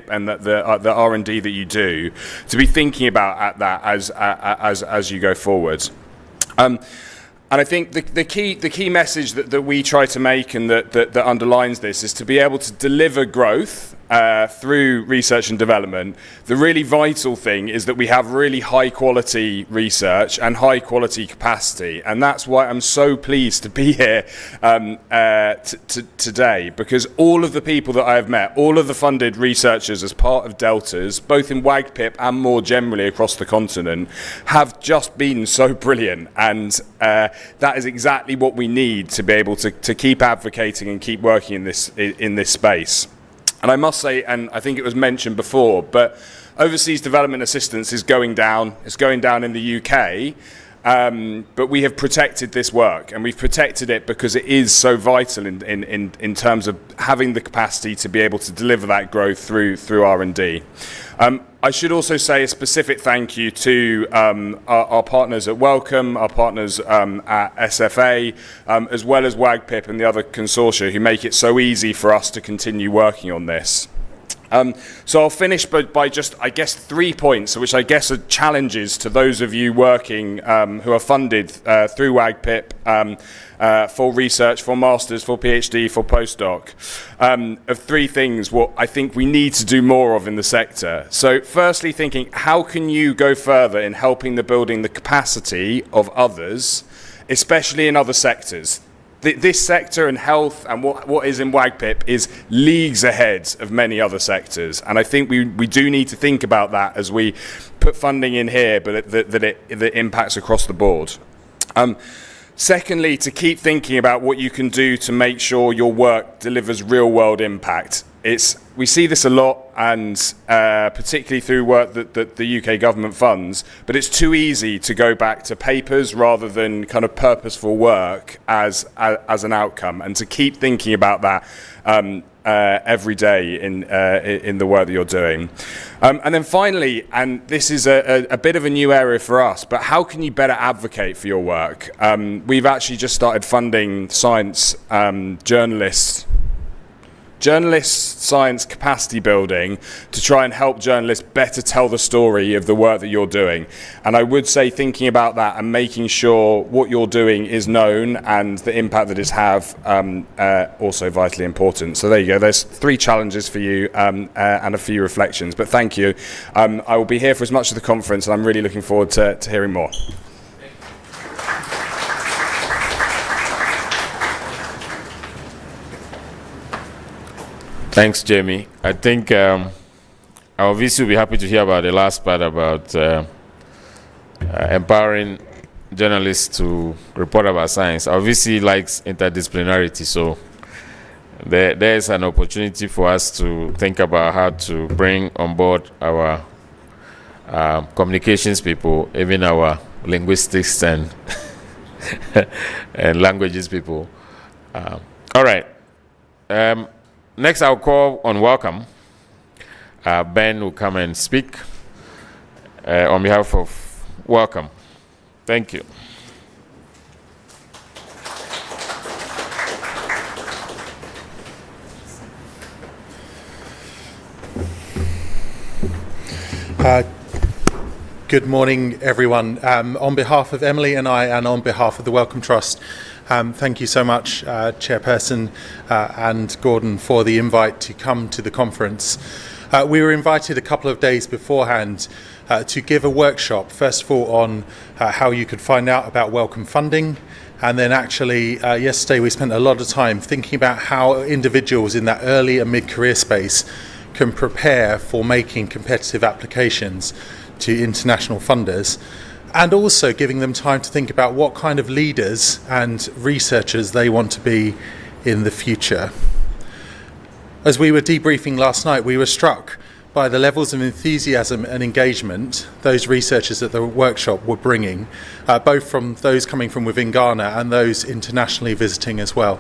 and the R&D that you do, to be thinking about that as you go forward. And I think the key message that we try to make and that underlines this is to be able to deliver growth through research and development. The really vital thing is that we have really high quality research and high quality capacity, and that's why I'm so pleased to be here today, because all of the people that I have met, all of the funded researchers as part of Deltas, both in WAGPIP and more generally across the continent, have just been so brilliant, and that is exactly what we need to be able to keep advocating and keep working in this space. And I must say, and I think it was mentioned before, but overseas development assistance is going down. It's going down in the UK, but we have protected this work, and we've protected it because it is so vital in terms of having the capacity to be able to deliver that growth through R&D. I should also say a specific thank you to our partners at Wellcome, our partners at SFA, as well as WAGPIP and the other consortia who make it so easy for us to continue working on this. So I'll finish by just, I guess, 3 points, which I guess are challenges to those of you working who are funded through WAGPIP for research, for masters, for PhD, for postdoc, of 3 things what I think we need to do more of in the sector. So firstly, thinking, how can you go further in helping building the capacity of others, especially in other sectors? This sector and health and what is in WAGPIP is leagues ahead of many other sectors, and I think we do need to think about that as we put funding in here, but that it impacts across the board. Secondly, to keep thinking about what you can do to make sure your work delivers real-world impact. We see this a lot, and particularly through work that the UK government funds, but it's too easy to go back to papers rather than kind of purposeful work as an outcome, and to keep thinking about that every day in the work that you're doing. And then finally, and this is a bit of a new area for us, but how can you better advocate for your work? We've actually just started funding science journalist science capacity building to try and help journalists better tell the story of the work that you're doing. And I would say thinking about that and making sure what you're doing is known and the impact that it has also vitally important. So there you go. There's 3 challenges for you and a few reflections. But thank you. I will be here for as much of the conference, and I'm really looking forward to hearing more. Thanks, Jamie. I think our VC will be happy to hear about the last part about empowering journalists to report about science. Our VC likes interdisciplinarity, so there's an opportunity for us to think about how to bring on board our communications people, even our linguistics and and languages people. All right. Next, I'll call on Wellcome. Ben will come and speak on behalf of Wellcome. Thank you. Good morning, everyone. On behalf of Emily and I, and on behalf of the Wellcome Trust, thank you so much, Chairperson and Gordon, for the invite to come to the conference. We were invited a couple of days beforehand to give a workshop, first of all on how you could find out about Wellcome funding, and then actually yesterday we spent a lot of time thinking about how individuals in that early and mid-career space can prepare for making competitive applications to international funders, and also giving them time to think about what kind of leaders and researchers they want to be in the future. As we were debriefing last night, we were struck by the levels of enthusiasm and engagement those researchers at the workshop were bringing, both from those coming from within Ghana and those internationally visiting as well.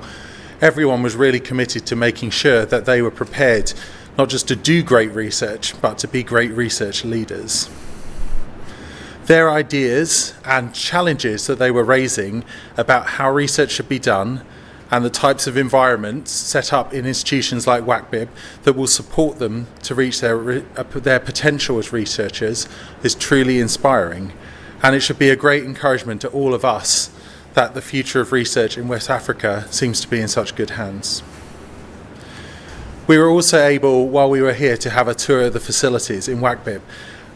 Everyone was really committed to making sure that they were prepared not just to do great research, but to be great research leaders. Their ideas and challenges that they were raising about how research should be done and the types of environments set up in institutions like WACBIB that will support them to reach their potential as researchers is truly inspiring. And it should be a great encouragement to all of us that the future of research in West Africa seems to be in such good hands. We were also able, while we were here, to have a tour of the facilities in WACBIB.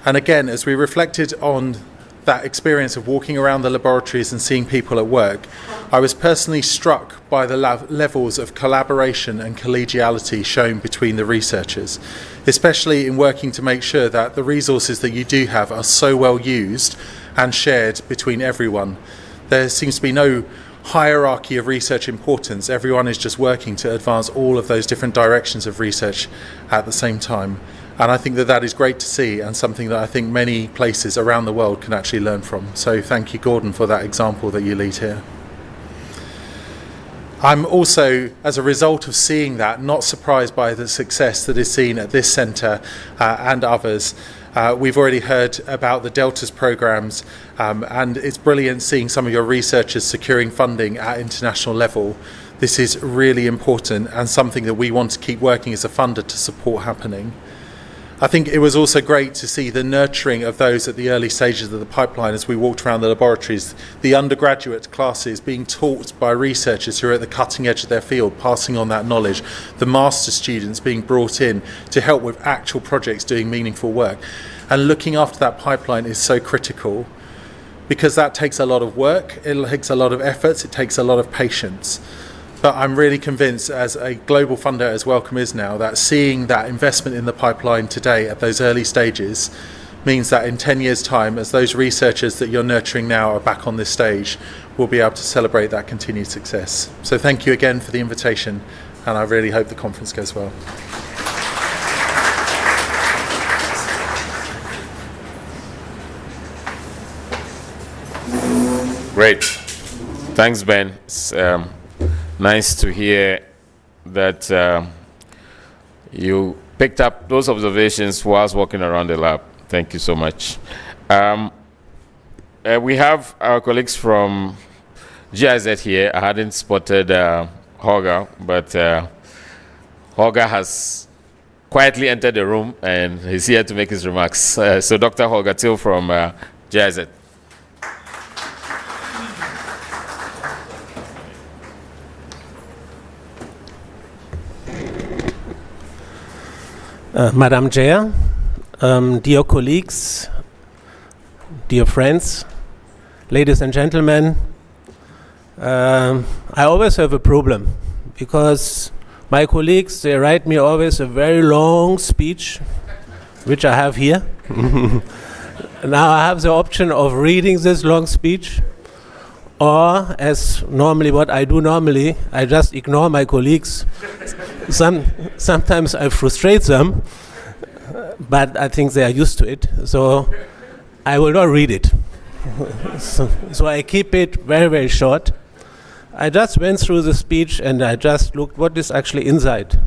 And again, as we reflected on that experience of walking around the laboratories and seeing people at work, I was personally struck by the levels of collaboration and collegiality shown between the researchers, especially in working to make sure that the resources that you do have are so well used and shared between everyone. There seems to be no hierarchy of research importance. Everyone is just working to advance all of those different directions of research at the same time. And I think that that is great to see and something that I think many places around the world can actually learn from. So thank you, Gordon, for that example that you lead here. I'm also, as a result of seeing that, not surprised by the success that is seen at this centre and others. We've already heard about the Deltas programs, and it's brilliant seeing some of your researchers securing funding at international level. This is really important and something that we want to keep working as a funder to support happening. I think it was also great to see the nurturing of those at the early stages of the pipeline as we walked around the laboratories, the undergraduate classes being taught by researchers who are at the cutting edge of their field, passing on that knowledge, the master students being brought in to help with actual projects doing meaningful work. And looking after that pipeline is so critical because that takes a lot of work, it takes a lot of efforts, it takes a lot of patience. But I'm really convinced, as a global funder as Wellcome is now, that seeing that investment in the pipeline today at those early stages means that in 10 years' time, as those researchers that you're nurturing now are back on this stage, we'll be able to celebrate that continued success. So thank you again for the invitation, and I really hope the conference goes well. Great. Thanks, Ben. It's nice to hear that you picked up those observations whilst walking around the lab. Thank you so much. We have our colleagues from GIZ here. I hadn't spotted Holger, but Holger has quietly entered the room and he's here to make his remarks. So Dr. Holger Till from GIZ. Madam Chair, dear colleagues, dear friends, ladies and gentlemen, I always have a problem because my colleagues, they write me always a very long speech, which I have here. Now I have the option of reading this long speech, or as normally what I do normally, I just ignore my colleagues. Sometimes I frustrate them, but I think they are used to it, so I will not read it. So I keep it very, very short. I just went through the speech and I just looked what is actually inside.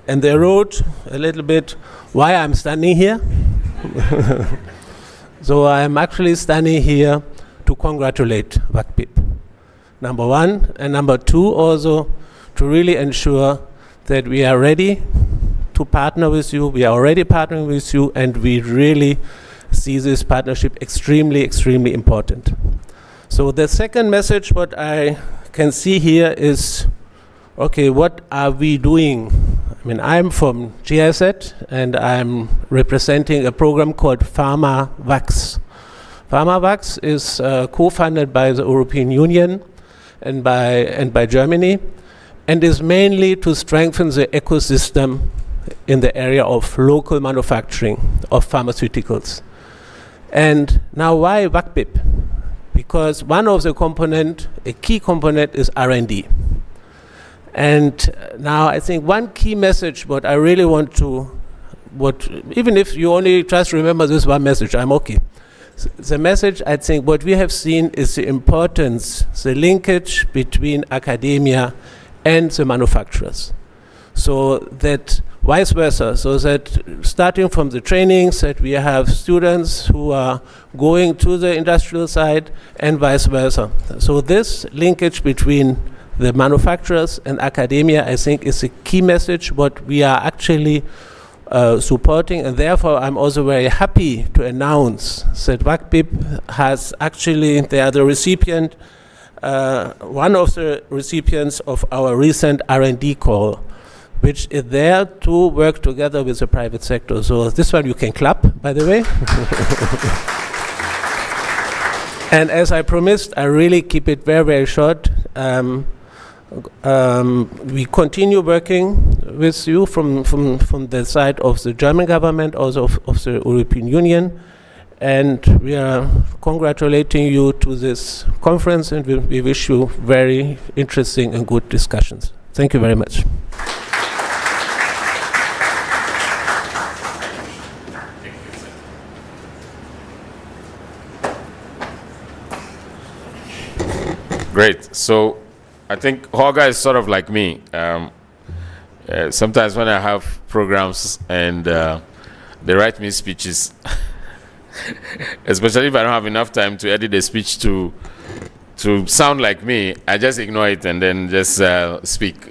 And they wrote a little bit why I'm standing here. So I'm actually standing here to congratulate WACBIB. Number one, and number two also to really ensure that we are ready to partner with you. We are already partnering with you, and we really see this partnership extremely, extremely important. So the second message what I can see here is, okay, what are we doing? I mean, I'm from GIZ, and I'm representing a program called PharmaVax. PharmaVax is co-funded by the European Union and by Germany, and is mainly to strengthen the ecosystem in the area of local manufacturing of pharmaceuticals. And now why WACBIB? Because one of the component, a key component is R&D. And now I think one key message what I really want to even if you only just remember this one message, I'm okay. The message, I think, what we have seen is the importance, the linkage between academia and the manufacturers. So that vice versa, so that starting from the trainings that we have students who are going to the industrial side and vice versa. So this linkage between the manufacturers and academia, I think, is a key message what we are actually supporting, and therefore I'm also very happy to announce that WACBIP has actually, they are the recipient, one of the recipients of our recent R&D call, which is there to work together with the private sector. So this one you can clap, by the way. And as I promised, I really keep it very, very short. We continue working with you from the side of the German government, also of the European Union, and we are congratulating you to this conference, and we wish you very interesting and good discussions. Thank you very much. Great. So I think Holger is sort of like me. Sometimes when I have programs and they write me speeches, especially if I don't have enough time to edit the speech to sound like me, I just ignore it and then just speak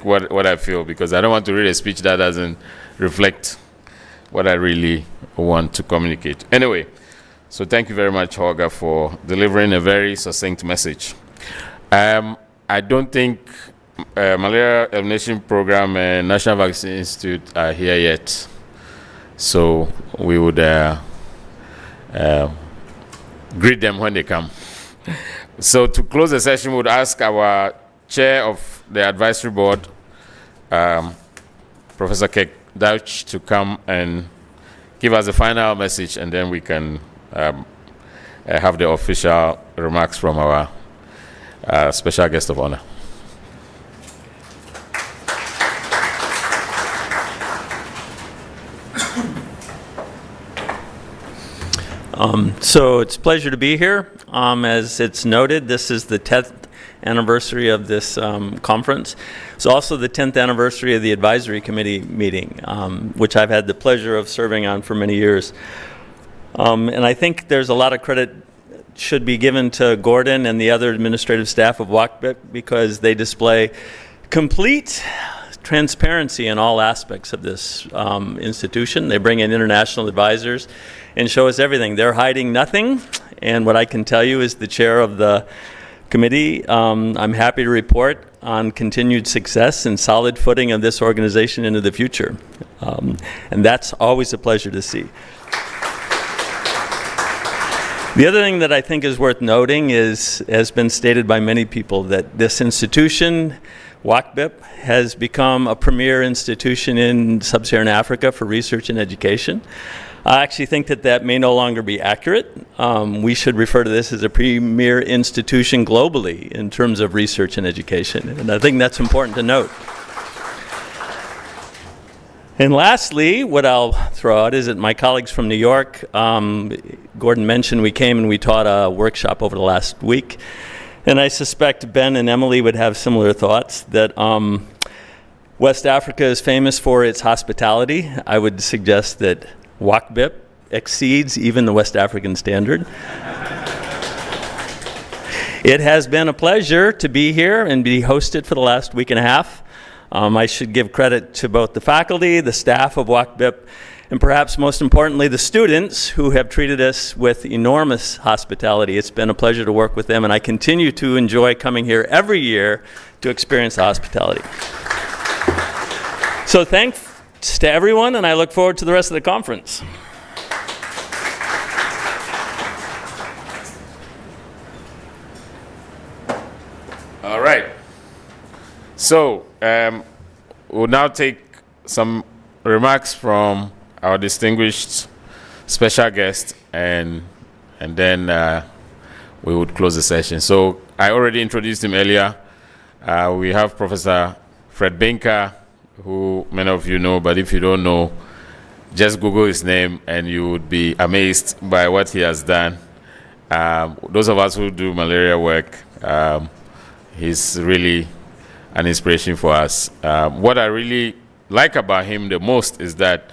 what I feel, because I don't want to read a speech that doesn't reflect what I really want to communicate. Anyway, so thank you very much, Holger, for delivering a very succinct message. I don't think Malaria Elimination Program and National Vaccine Institute are here yet, so we would greet them when they come. So to close the session, we would ask our chair of the advisory board, Professor Kirk Dauch, to come and give us a final message, and then we can have the official remarks from our special guest of honor. So it's a pleasure to be here. As it's noted, this is the 10th anniversary of this conference. It's also the 10th anniversary of the advisory committee meeting, which I've had the pleasure of serving on for many years. And I think there's a lot of credit should be given to Gordon and the other administrative staff of WACBIP, because they display complete transparency in all aspects of this institution. They bring in international advisors and show us everything. They're hiding nothing, and what I can tell you is the chair of the committee, I'm happy to report on continued success and solid footing of this organization into the future. And that's always a pleasure to see. The other thing that I think is worth noting is, has been stated by many people, that this institution, WACBIP, has become a premier institution in sub-Saharan Africa for research and education. I actually think that that may no longer be accurate. We should refer to this as a premier institution globally in terms of research and education, and I think that's important to note. And lastly, what I'll throw out is that my colleagues from New York, Gordon mentioned we came and we taught a workshop over the last week, and I suspect Ben and Emily would have similar thoughts, that West Africa is famous for its hospitality. I would suggest that WACBIP exceeds even the West African standard. It has been a pleasure to be here and be hosted for the last week and a half. I should give credit to both the faculty, the staff of WACBIP, and perhaps most importantly, the students who have treated us with enormous hospitality. It's been a pleasure to work with them, and I continue to enjoy coming here every year to experience the hospitality. So thanks to everyone, and I look forward to the rest of the conference. All right. So we'll now take some remarks from our distinguished special guest, and then we would close the session. So I already introduced him earlier. We have Professor Fred Binker, who many of you know, but if you don't know, just Google his name and you would be amazed by what he has done. Those of us who do malaria work, he's really an inspiration for us. What I really like about him the most is that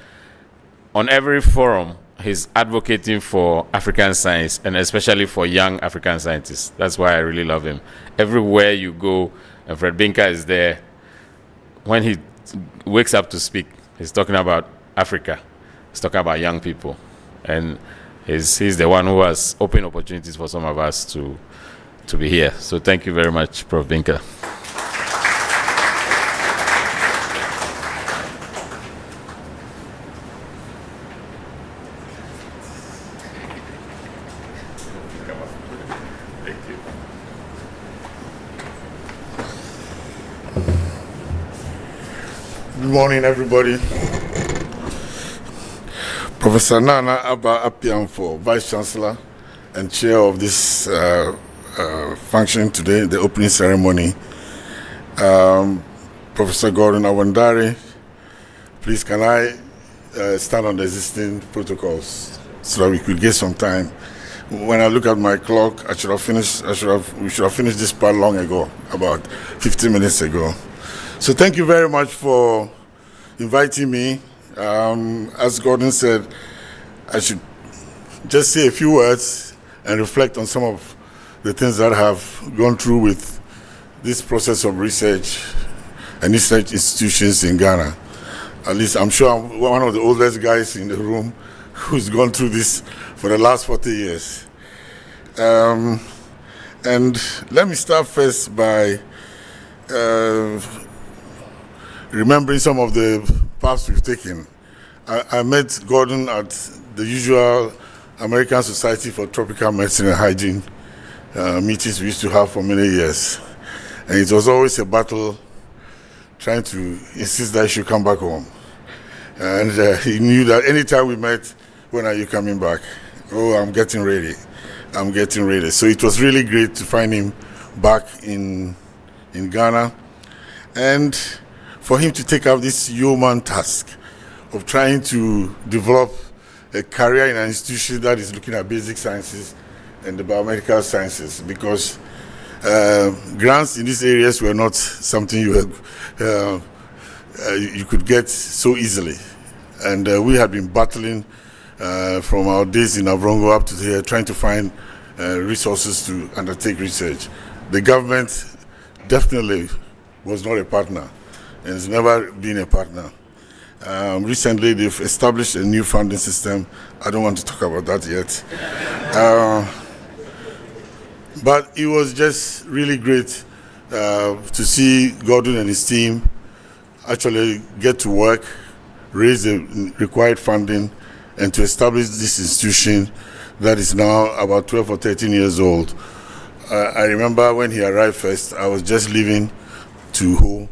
on every forum, he's advocating for African science, and especially for young African scientists. That's why I really love him. Everywhere you go, and Fred Binka is there. When he wakes up to speak, he's talking about Africa. He's talking about young people. And he's the one who has opened opportunities for some of us to be here. So thank you very much, Prof. Binka. Good morning, everybody. Professor Nana Abba Apianfo, Vice Chancellor and Chair of this function today, the opening ceremony. Professor Gordon Awandare, please can I stand on the existing protocols so that we could get some time. When I look at my clock, we should have finished this part long ago, about 15 minutes ago. So thank you very much for inviting me. As Gordon said, I should just say a few words and reflect on some of the things that I have gone through with this process of research and research institutions in Ghana. At least I'm sure I'm one of the oldest guys in the room who's gone through this for the last 40 years. And let me start first by remembering some of the paths we've taken. I met Gordon at the usual American Society for Tropical Medicine and Hygiene meetings we used to have for many years. And it was always a battle trying to insist that I should come back home. And he knew that anytime we met, when are you coming back? Oh, I'm getting ready. I'm getting ready. So it was really great to find him back in Ghana. And for him to take up this yeoman task of trying to develop a career in an institution that is looking at basic sciences and the biomedical sciences, because grants in these areas were not something you could get so easily. And we had been battling from our days in Avrongo up to here, trying to find resources to undertake research. The government definitely was not a partner, and has never been a partner. Recently, they've established a new funding system. I don't want to talk about that yet. But it was just really great to see Gordon and his team actually get to work, raise the required funding, and to establish this institution that is now about 12 or 13 years old. I remember when he arrived first, I was just leaving to Ho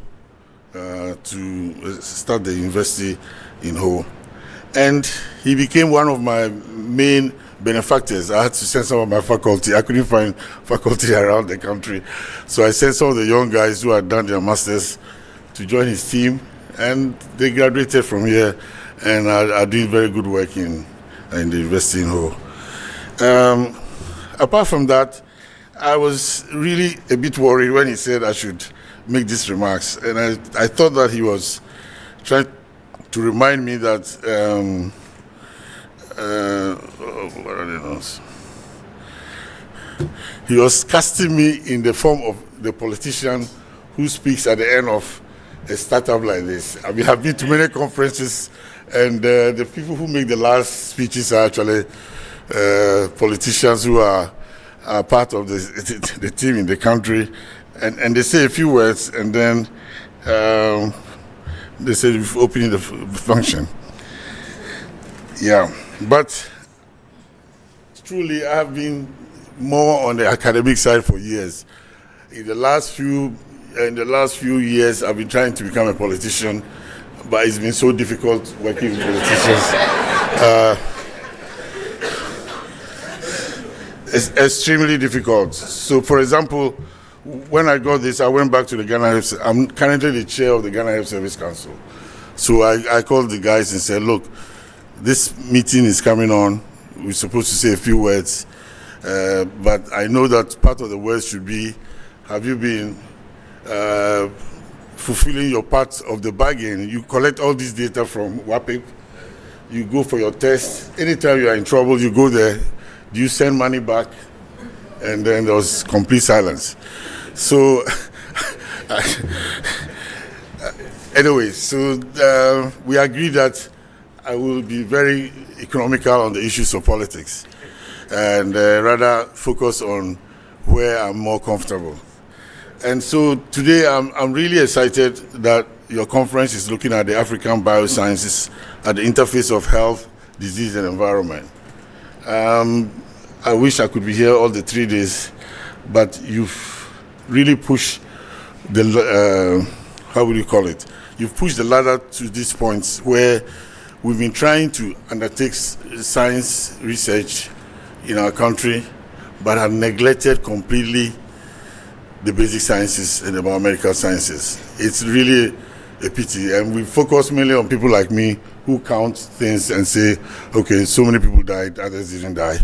to start the university in Ho. And he became one of my main benefactors. I had to send some of my faculty. I couldn't find faculty around the country. So I sent some of the young guys who had done their masters to join his team, and they graduated from here and are doing very good work in the university in Ho. Apart from that, I was really a bit worried when he said I should make these remarks, and I thought that he was trying to remind me that what are the notes? He was casting me in the form of the politician who speaks at the end of a startup like this. I mean, I've been to many conferences, and the people who make the last speeches are actually politicians who are part of the team in the country, and they say a few words, and then they say we're opening the function. Yeah, but truly I have been more on the academic side for years. In the last few years, I've been trying to become a politician, but it's been so difficult working with politicians. It's extremely difficult. So, for example, when I got this, I went back to the Ghana Health. I'm currently the chair of the Ghana Health Service Council. So I called the guys and said, look, this meeting is coming on. We're supposed to say a few words, but I know that part of the words should be, have you been fulfilling your part of the bargain? You collect all this data from WAPIP, you go for your test. Anytime you are in trouble, you go there, do you send money back? And then there was complete silence. So, anyway, so we agreed that I will be very economical on the issues of politics and rather focus on where I'm more comfortable. And so today I'm really excited that your conference is looking at the African biosciences at the interface of health, disease, and environment. I wish I could be here all the 3 days, but you've really pushed the, how would you call it? You've pushed the ladder to this point where we've been trying to undertake science research in our country, but have neglected completely the basic sciences and the biomedical sciences. It's really a pity, and we focus mainly on people like me who count things and say, okay, so many people died, others didn't die,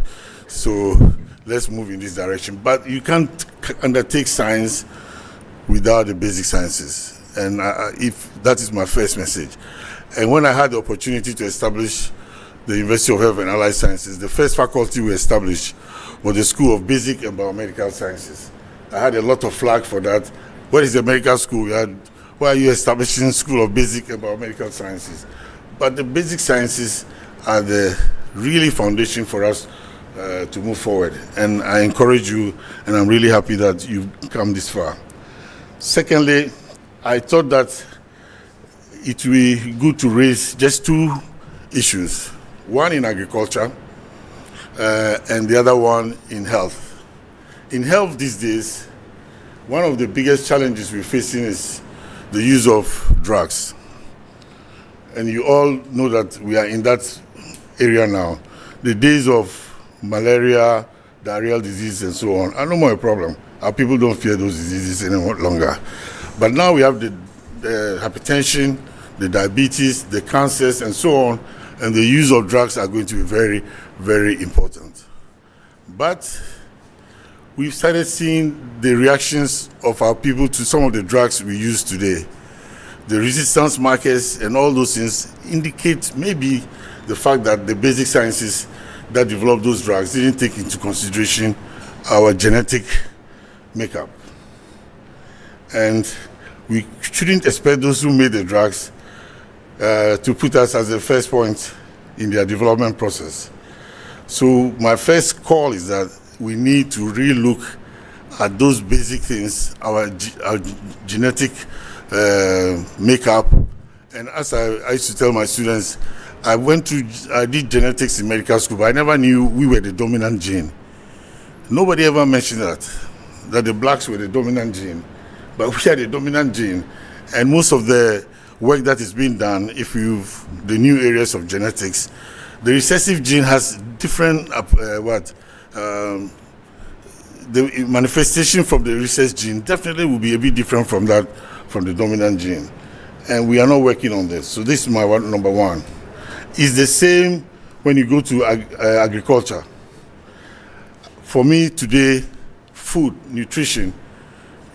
so let's move in this direction. But you can't undertake science without the basic sciences, and if that is my first message. And when I had the opportunity to establish the University of Health and Allied Sciences, the first faculty we established was the School of Basic and Biomedical Sciences. I had a lot of flack for that. What is the medical school? Why are you establishing School of Basic and Biomedical Sciences? But the basic sciences are the really foundation for us to move forward. And I encourage you, and I'm really happy that you've come this far. Secondly, I thought that it would be good to raise just 2 issues. One in agriculture, and the other one in health. In health these days, one of the biggest challenges we're facing is the use of drugs. And you all know that we are in that area now. The days of malaria, diarrheal disease, and so on are no more a problem. Our people don't fear those diseases any longer. But now we have the hypertension, the diabetes, the cancers, and so on, and the use of drugs are going to be very, very important. But we've started seeing the reactions of our people to some of the drugs we use today. The resistance markers and all those things indicate maybe the fact that the basic sciences that developed those drugs didn't take into consideration our genetic makeup. And we shouldn't expect those who made the drugs to put us as the first point in their development process. So my first call is that we need to really look at those basic things, our genetic makeup. And as I used to tell my students, I did genetics in medical school, but I never knew we were the dominant gene. Nobody ever mentioned that the blacks were the dominant gene, but we are the dominant gene. And most of the work that is being done, the new areas of genetics, the recessive gene has different, the manifestation from the recessive gene definitely will be a bit different from the dominant gene. And we are not working on this. So this is my number one. It's the same when you go to agriculture. For me today, food, nutrition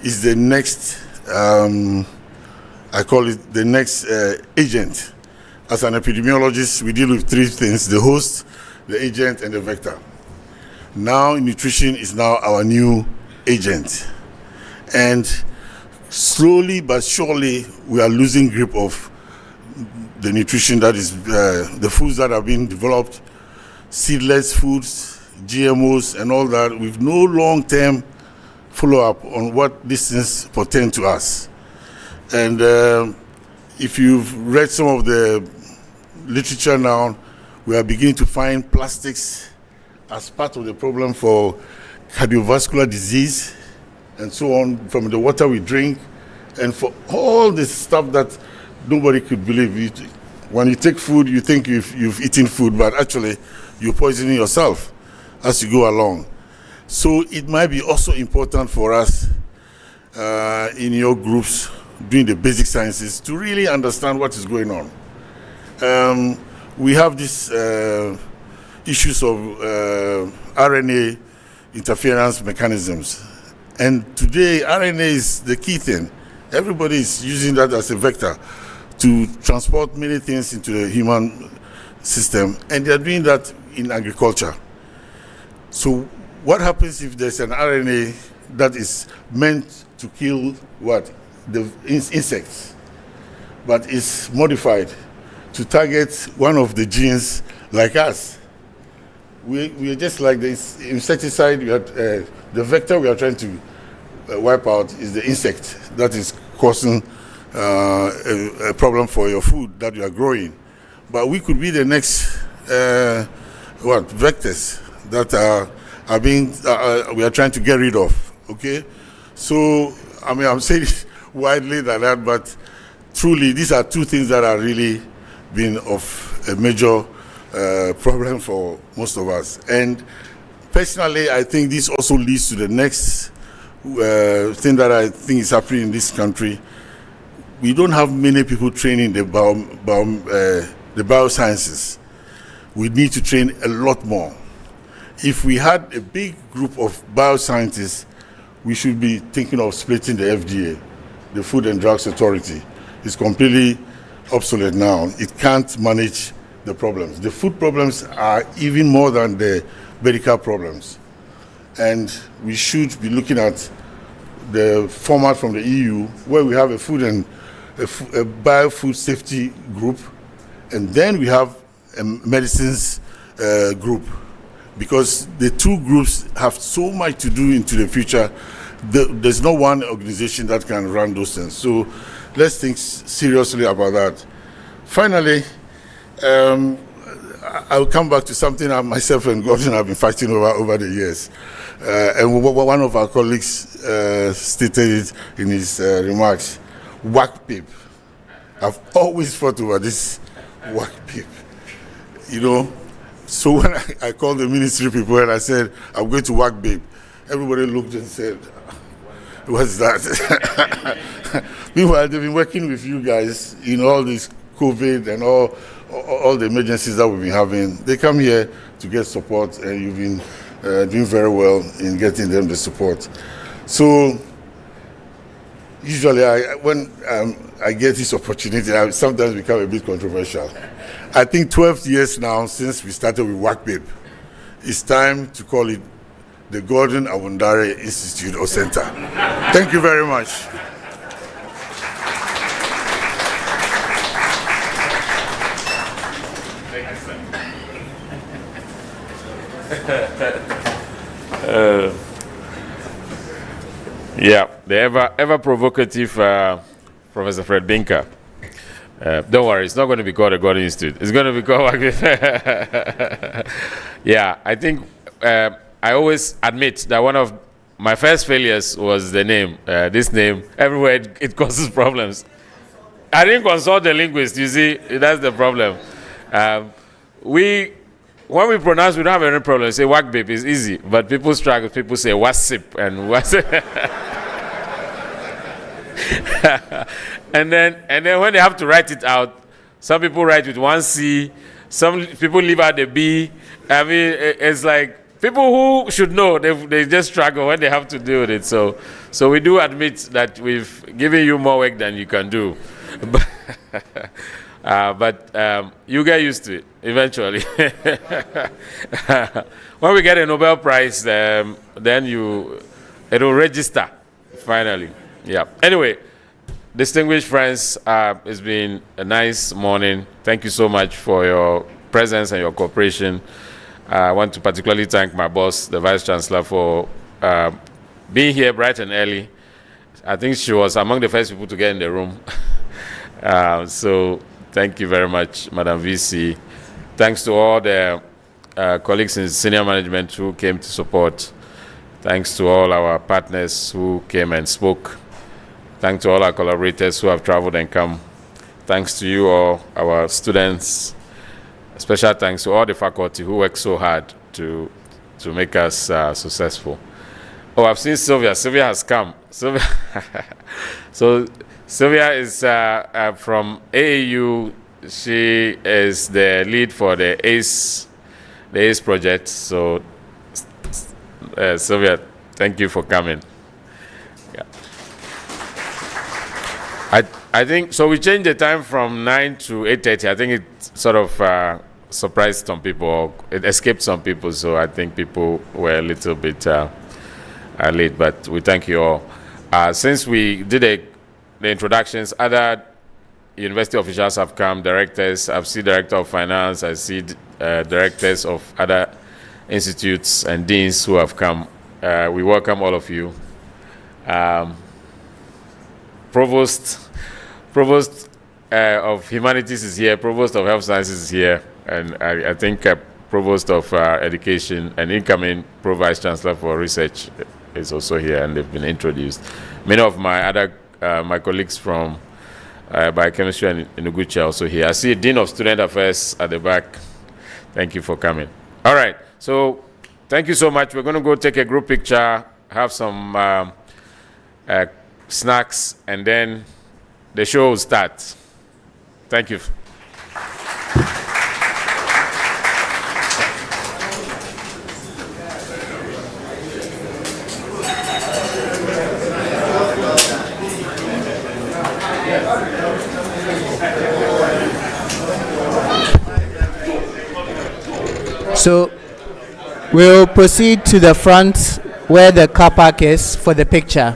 is the next, I call it the next agent. As an epidemiologist, we deal with 3 things: the host, the agent, and the vector. Now nutrition is now our new agent. And slowly but surely, we are losing grip of the nutrition that is, the foods that are being developed, seedless foods, GMOs, and all that, with no long-term follow-up on what these things portend to us. And if you've read some of the literature now, we are beginning to find plastics as part of the problem for cardiovascular disease and so on, from the water we drink, and for all this stuff that nobody could believe. When you take food, you think you've eaten food, but actually you're poisoning yourself as you go along. So it might be also important for us in your groups doing the basic sciences to really understand what is going on. we have these issues of RNA interference mechanisms. And today, RNA is the key thing. Everybody is using that as a vector to transport many things into the human system, and they're doing that in agriculture. So what happens if there's an RNA that is meant to kill what? The insects, but is modified to target one of the genes like us? We are just like this insecticide. The vector we are trying to wipe out is the insect that is causing a problem for your food that you are growing. But we could be the next vectors that are being we are trying to get rid of. Okay, so I mean I'm saying it widely like that, but truly these are two things that are really been of a major problem for most of us. And personally, I think this also leads to the next thing that I think is happening in this country. We don't have many people training the biosciences. We need to train a lot more. If we had a big group of bioscientists, we should be thinking of splitting the FDA, the Food and Drugs Authority. It's completely obsolete now. It can't manage the problems. The food problems are even more than the medical problems. And we should be looking at the format from the EU where we have a food and a biofood safety group, and then we have a medicines group, because the two groups have so much to do into the future. There's no one organization that can run those things. So let's think seriously about that. Finally, I'll come back to something I myself and Gordon have been fighting over the years. And one of our colleagues stated it in his remarks, WACPIP. I've always fought over this WACPIP. You know, so when I called the ministry people and I said, I'm going to WACPIP, everybody looked and said, what's that? Meanwhile, they've been working with you guys in all this COVID and all the emergencies that we've been having. They come here to get support, and you've been doing very well in getting them the support. So usually when I get this opportunity, I sometimes become a bit controversial. I think 12 years now since we started with WACPIP, it's time to call it the Gordon Awundare Institute or Center. Thank you very much. Yeah, the ever provocative Professor Fred Binker. Don't worry, it's not going to be called a Gordon Institute. It's going to be called yeah, I think I always admit that one of my first failures was the name. This name, everywhere it causes problems. I didn't consult the linguist, you see, that's the problem. When we pronounce, we don't have any problem. Say WACPIP is easy, but people struggle. People say WASIP and WASIP. and then when they have to write it out, some people write with one C, some people leave out the B. I mean, it's like people who should know, they just struggle when they have to deal with it. So we do admit that we've given you more work than you can do. But you get used to it eventually. When we get a Nobel Prize, then it'll register finally. Yeah. Anyway, distinguished friends, it's been a nice morning. Thank you so much for your presence and your cooperation. I want to particularly thank my boss, the Vice Chancellor, for being here bright and early. I think she was among the first people to get in the room. So thank you very much, Madam VC. Thanks to all the colleagues in senior management who came to support. Thanks to all our partners who came and spoke. Thanks to all our collaborators who have traveled and come. Thanks to you all, our students. Special thanks to all the faculty who worked so hard to make us successful. Oh, I've seen Sylvia. Sylvia has come. Sylvia. So Sylvia is from AAU She is the lead for the ACE project. So, Sylvia, thank you for coming. Yeah. I think so. We changed the time from 9 to 8:30. I think it sort of surprised some people. Or it escaped some people. So I think people were a little bit late. But we thank you all. Since we did the introductions, other university officials have come. Directors. I've seen director of finance. I see directors of other institutes and deans who have come. We welcome all of you. Provost of Humanities is here, Provost of Health Sciences is here, and I think Provost of Education and incoming Pro Vice Chancellor for Research is also here, and they've been introduced. Many of my other my colleagues from Biochemistry and Inuguchi are also here. I see Dean of Student Affairs at the back. Thank you for coming. All right, so thank you so much. We're going to go take a group picture, have some snacks, and then the show will start. Thank you. So we'll proceed to the front where the car park is for the picture.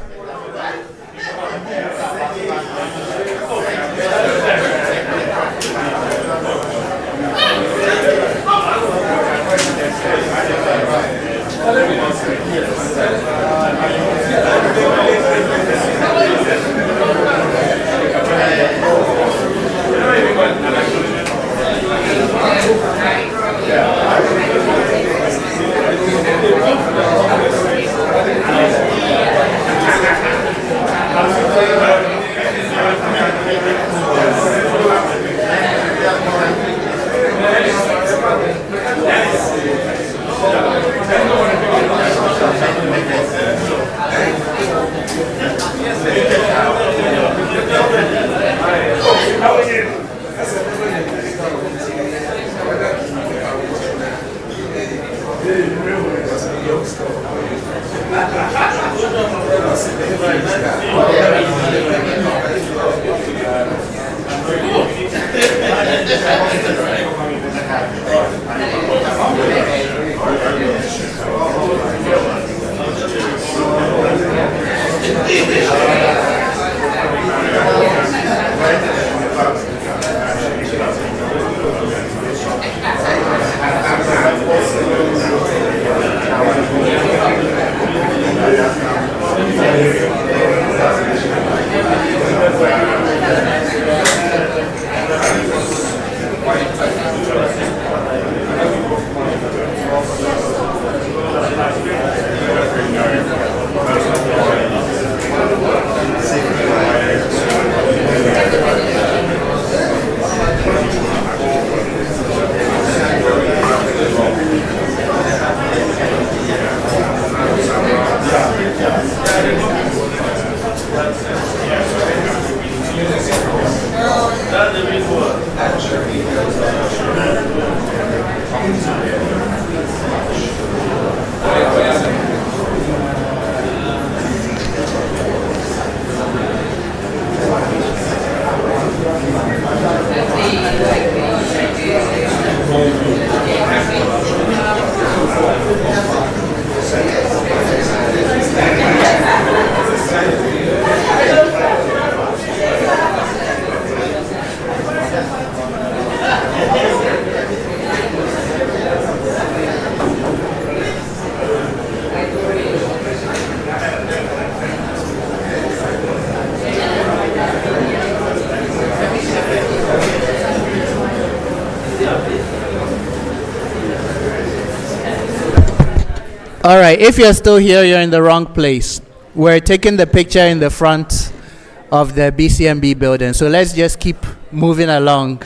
All right, if you're still here, you're in the wrong place. We're taking the picture in the front of the BCMB building, so let's just keep moving along.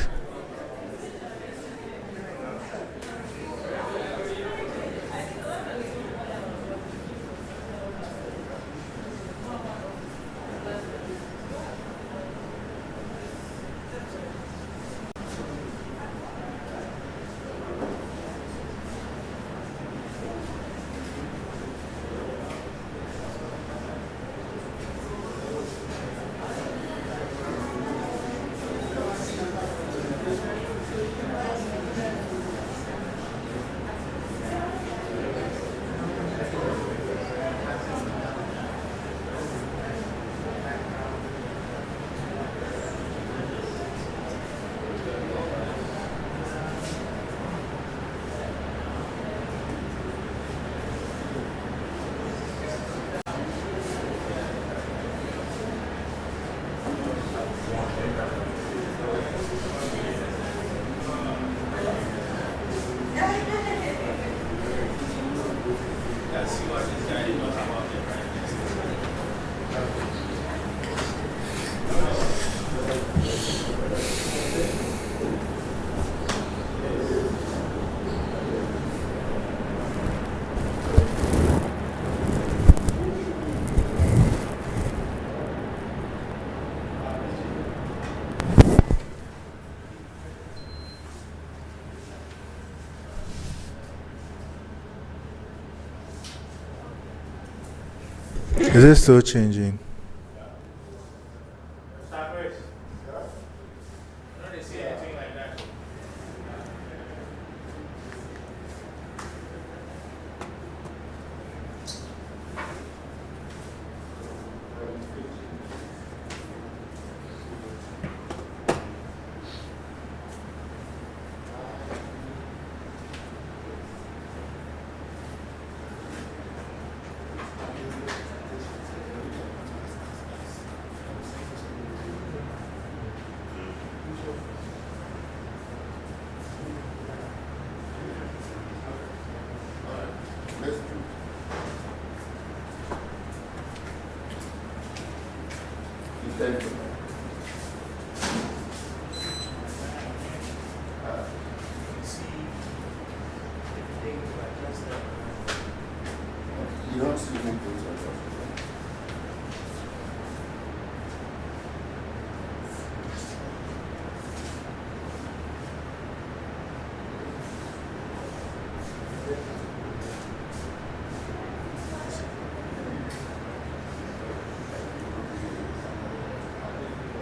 Is it still changing?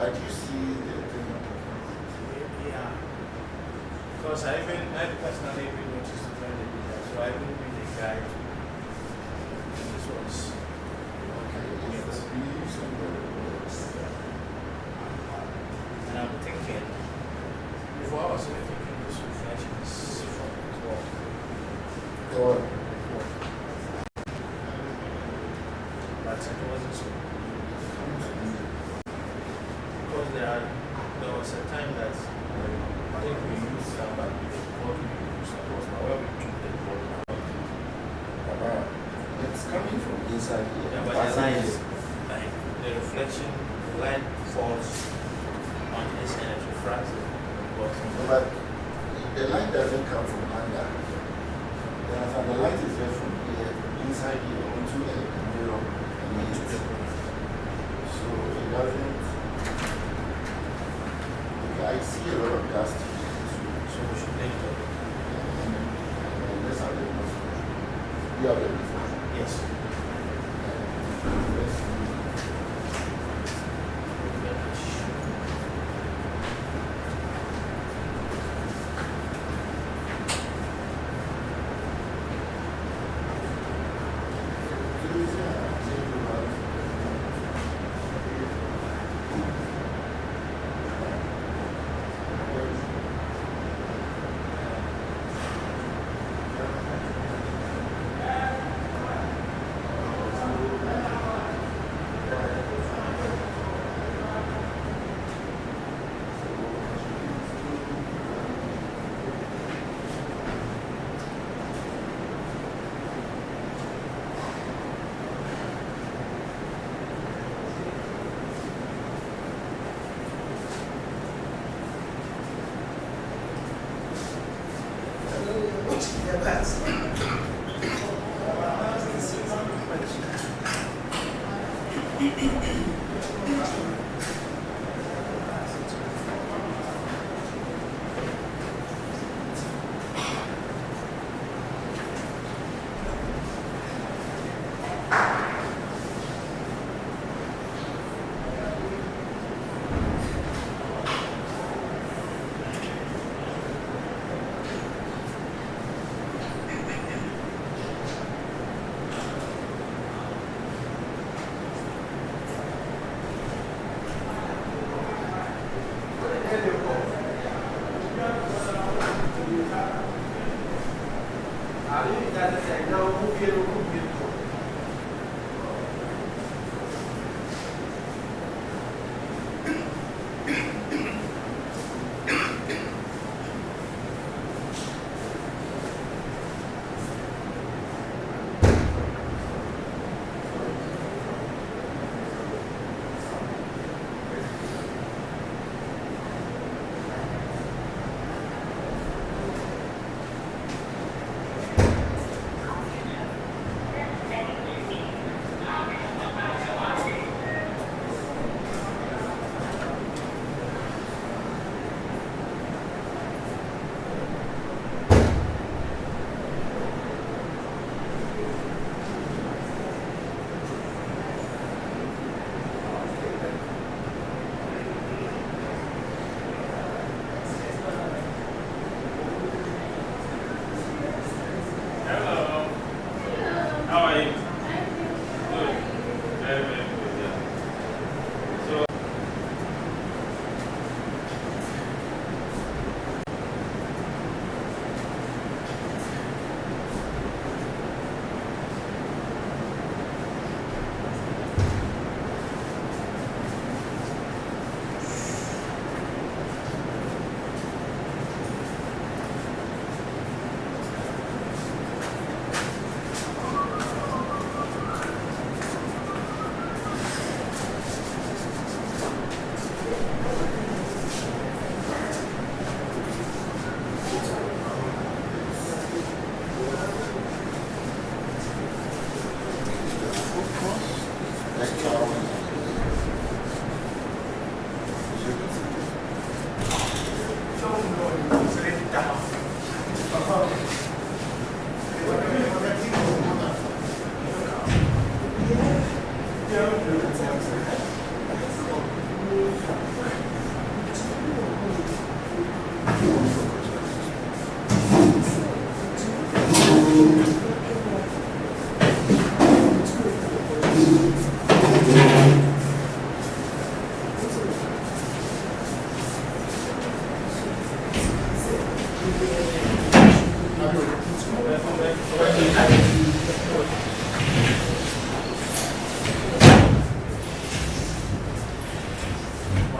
But you see the thing. Yeah. Because I personally even noticed it when they did that, so I even been the guide. This was. Okay, yes. And I'm thinking, before I was even thinking this reflection is from 12. But it wasn't so. Because there was a time that I think we used somebody before we used support, but when we took the board now. It's coming from inside here. Yeah, but the line is like the reflection, the line falls on this and it refracts it. But the light doesn't come from under. The light is there from here, inside here, onto the mirror and into the room. So it doesn't. I see a lot of dust. So we should take it. And let's have it. You have it? Yes.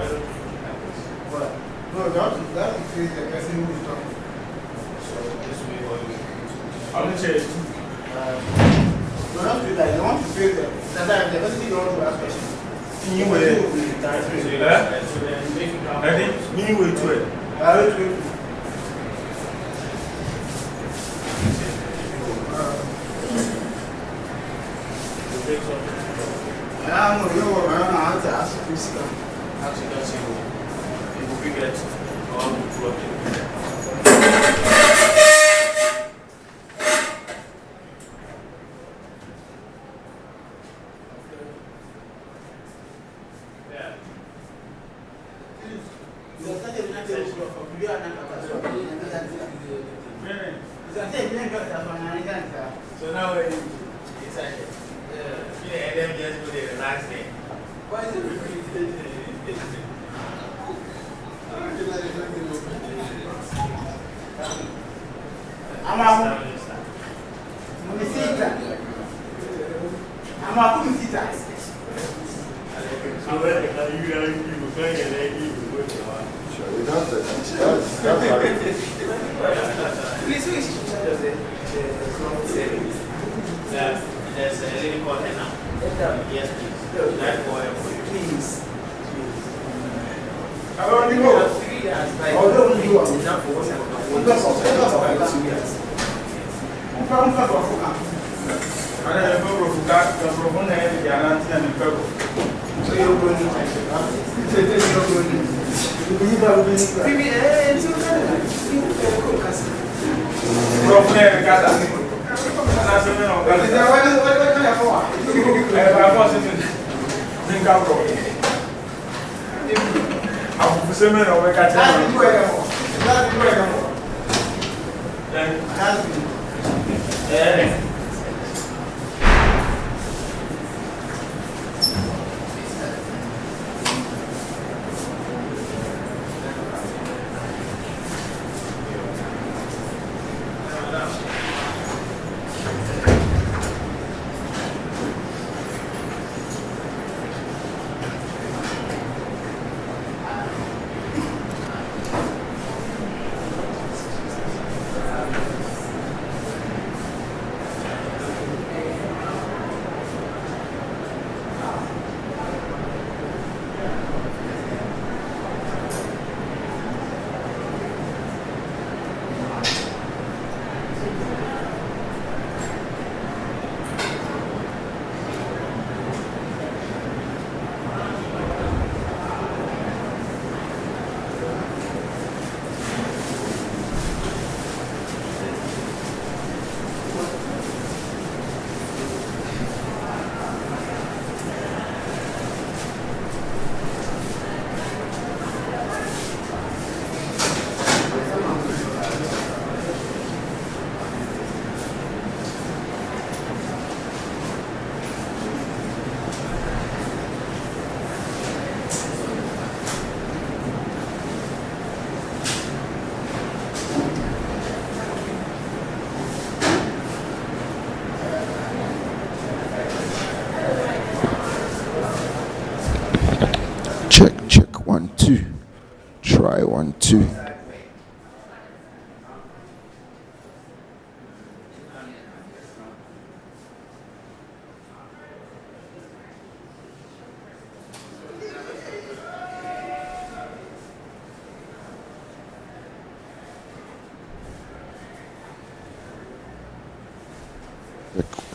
No, that is the person who is talking. So this way, I'm going to say no, not do that. You want to face them. Sometimes the person you want to ask questions. you will. Ready? You will do it. I will do it. I don't know how to ask this. Actually, that's it. It will be get all the project. So now it's like, yeah, and then just go there the last day. Why is it There's a lady called Hannah. Yes, please. That boy, please. I already know. Although you are enough for what's so you're going to Check 1 2. Try 1 2.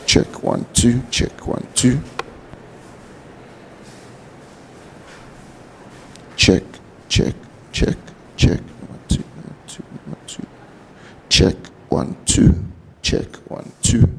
Check 1 2. Check 1 2. Check 1 2 1 2 check 1 2 check 1 2.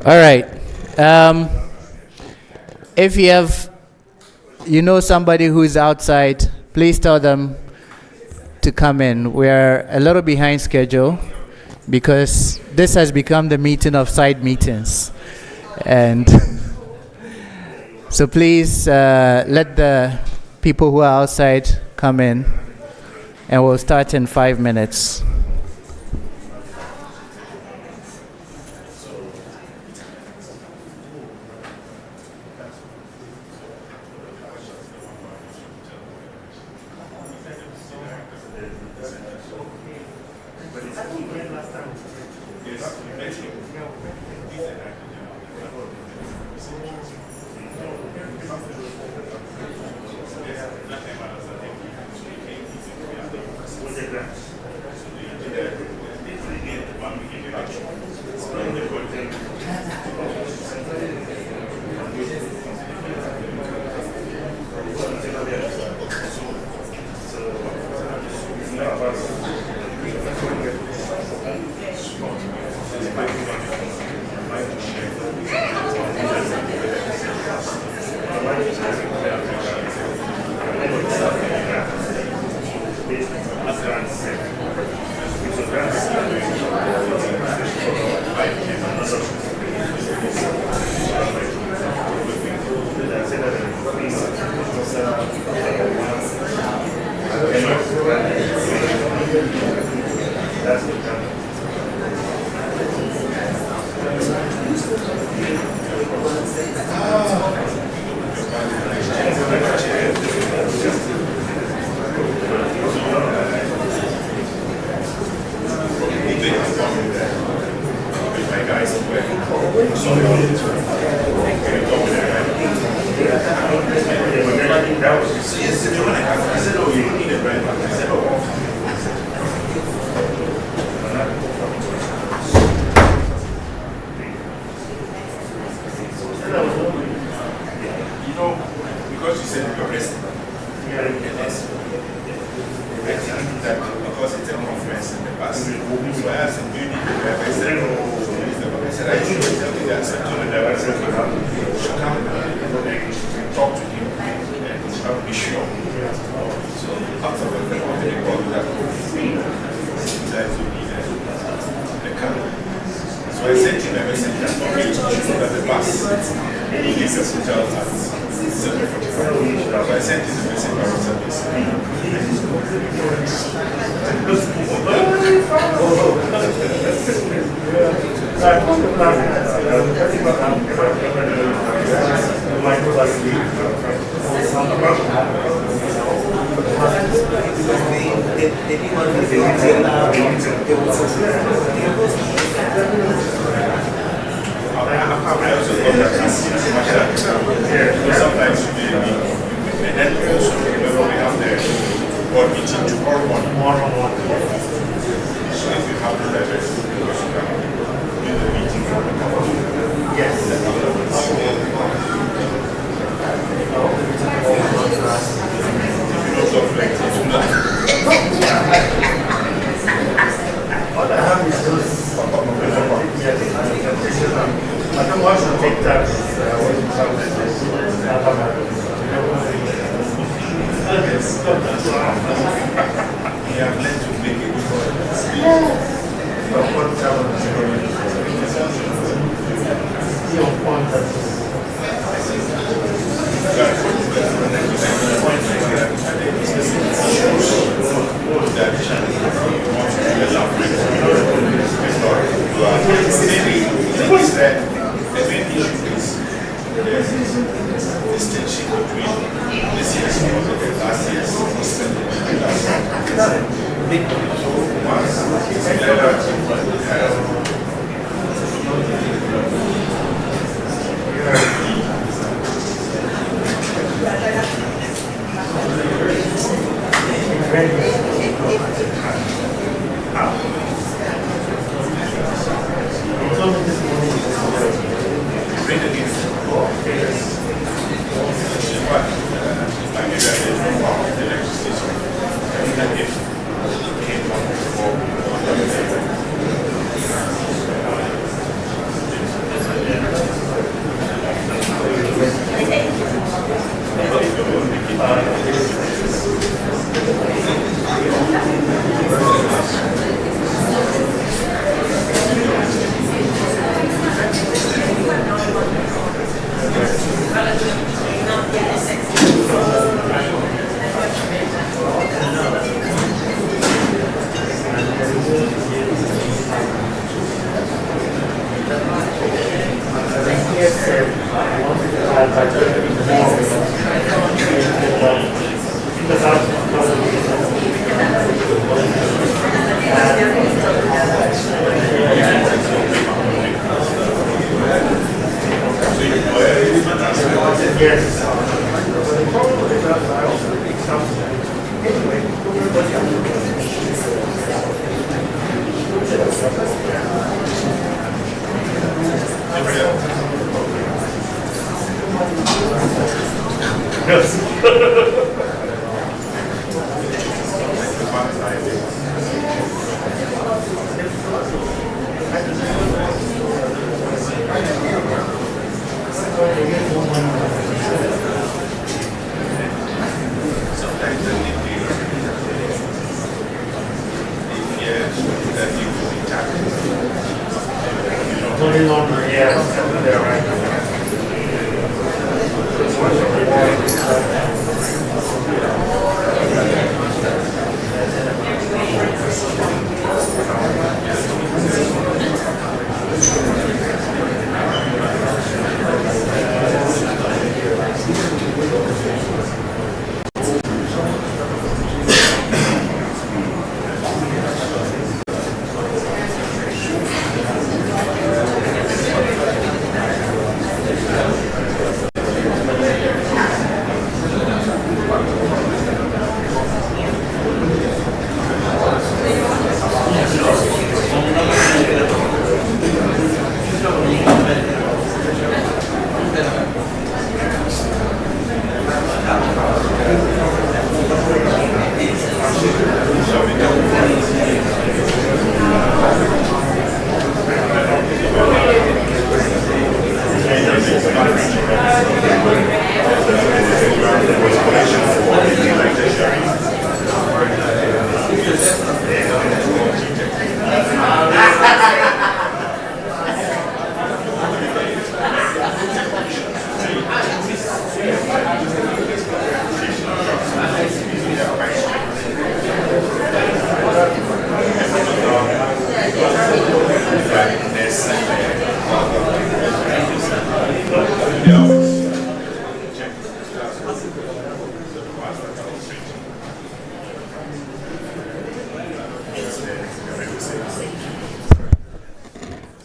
All right. if you know somebody who's outside, please tell them to come in. We're a little behind schedule because this has become the meeting of side meetings. And so please let the people who are outside come in, and we'll start in 5 minutes.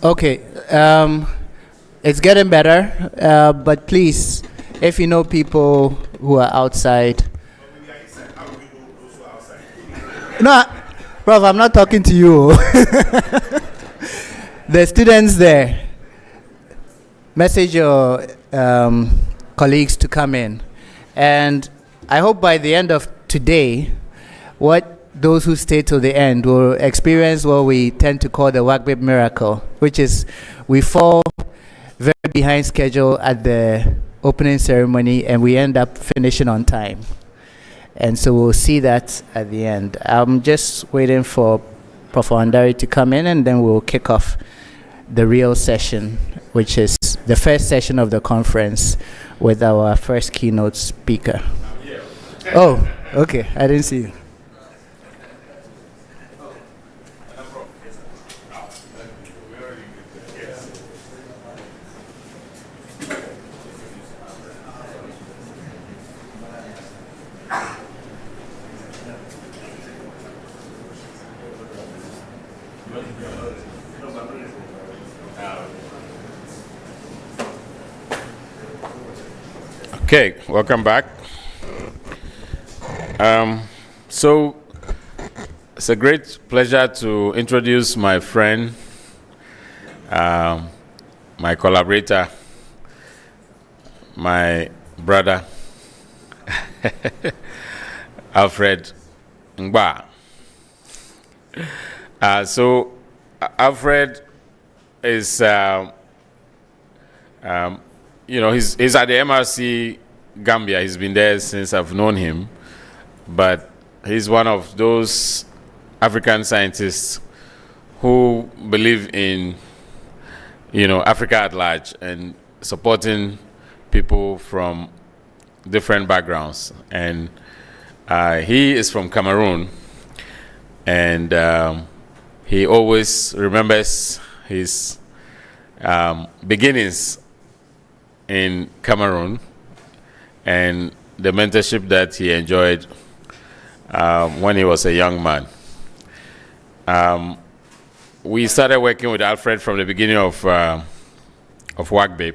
Okay, it's getting better, but please, if you know people who are outside. No, Prof, I'm not talking to you. The students there, message your colleagues to come in. And I hope by the end of today, those who stay till the end will experience what we tend to call the WACBIP miracle, which is we fall very behind schedule at the opening ceremony and we end up finishing on time. And so we'll see that at the end. I'm just waiting for Prof. Wandari to come in and then we'll kick off the real session, which is the first session of the conference with our first keynote speaker. Oh, okay, I didn't see you. Okay, welcome back. So it's a great pleasure to introduce my friend, my collaborator, my brother, Alfred Ngba. So Alfred is, he's at the MRC Gambia. He's been there since I've known him, but he's one of those African scientists who believe in, Africa at large and supporting people from different backgrounds. And he is from Cameroon, and he always remembers his beginnings in Cameroon, and the mentorship that he enjoyed when he was a young man. We started working with Alfred from the beginning of WACBIP.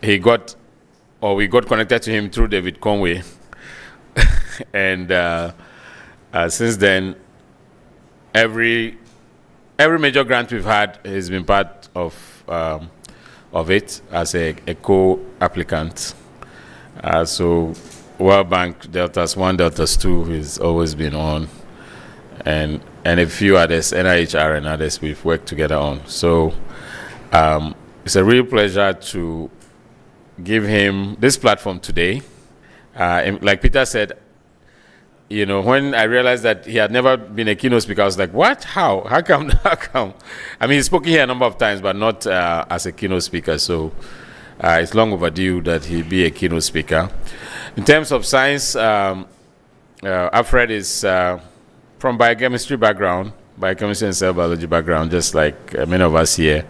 We got connected to him through David Conway, and since then, every major grant we've had, he's been part of it as a co-applicant. So World Bank Deltas 1, Deltas 2 has always been on, and a few others, NIHR and others, we've worked together on. So it's a real pleasure to give him this platform today. Like Peter said, you know, when I realized that he had never been a keynote speaker, I was like, what? How? How come? How come? I mean, he's spoken here a number of times, but not as a keynote speaker. So it's long overdue that he be a keynote speaker. In terms of science, Alfred is from biochemistry background, biochemistry and cell biology background, just like many of us here.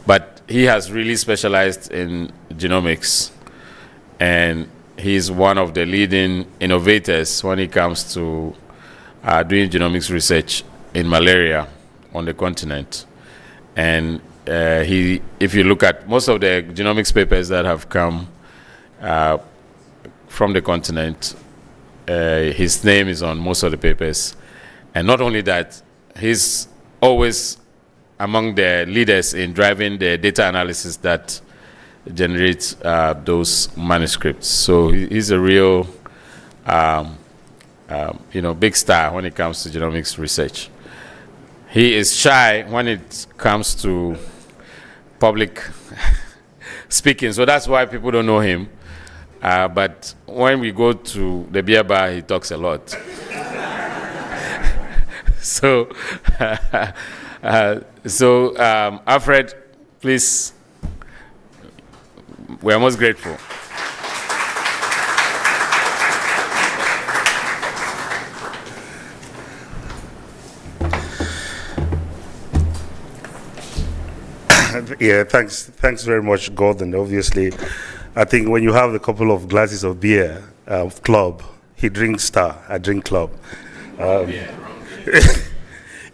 But he has really specialized in genomics, and he's one of the leading innovators when it comes to doing genomics research in malaria on the continent. And if you look at most of the genomics papers that have come from the continent, his name is on most of the papers. And not only that, he's always among the leaders in driving the data analysis that generates those manuscripts. So he's a real, big star when it comes to genomics research. He is shy when it comes to public speaking, so that's why people don't know him. But when we go to the beer bar, he talks a lot. So, Alfred, please, we are most grateful. Yeah, thanks very much, Gordon. Obviously, I think when you have a couple of glasses of beer, club, he drinks Star, I drink Club.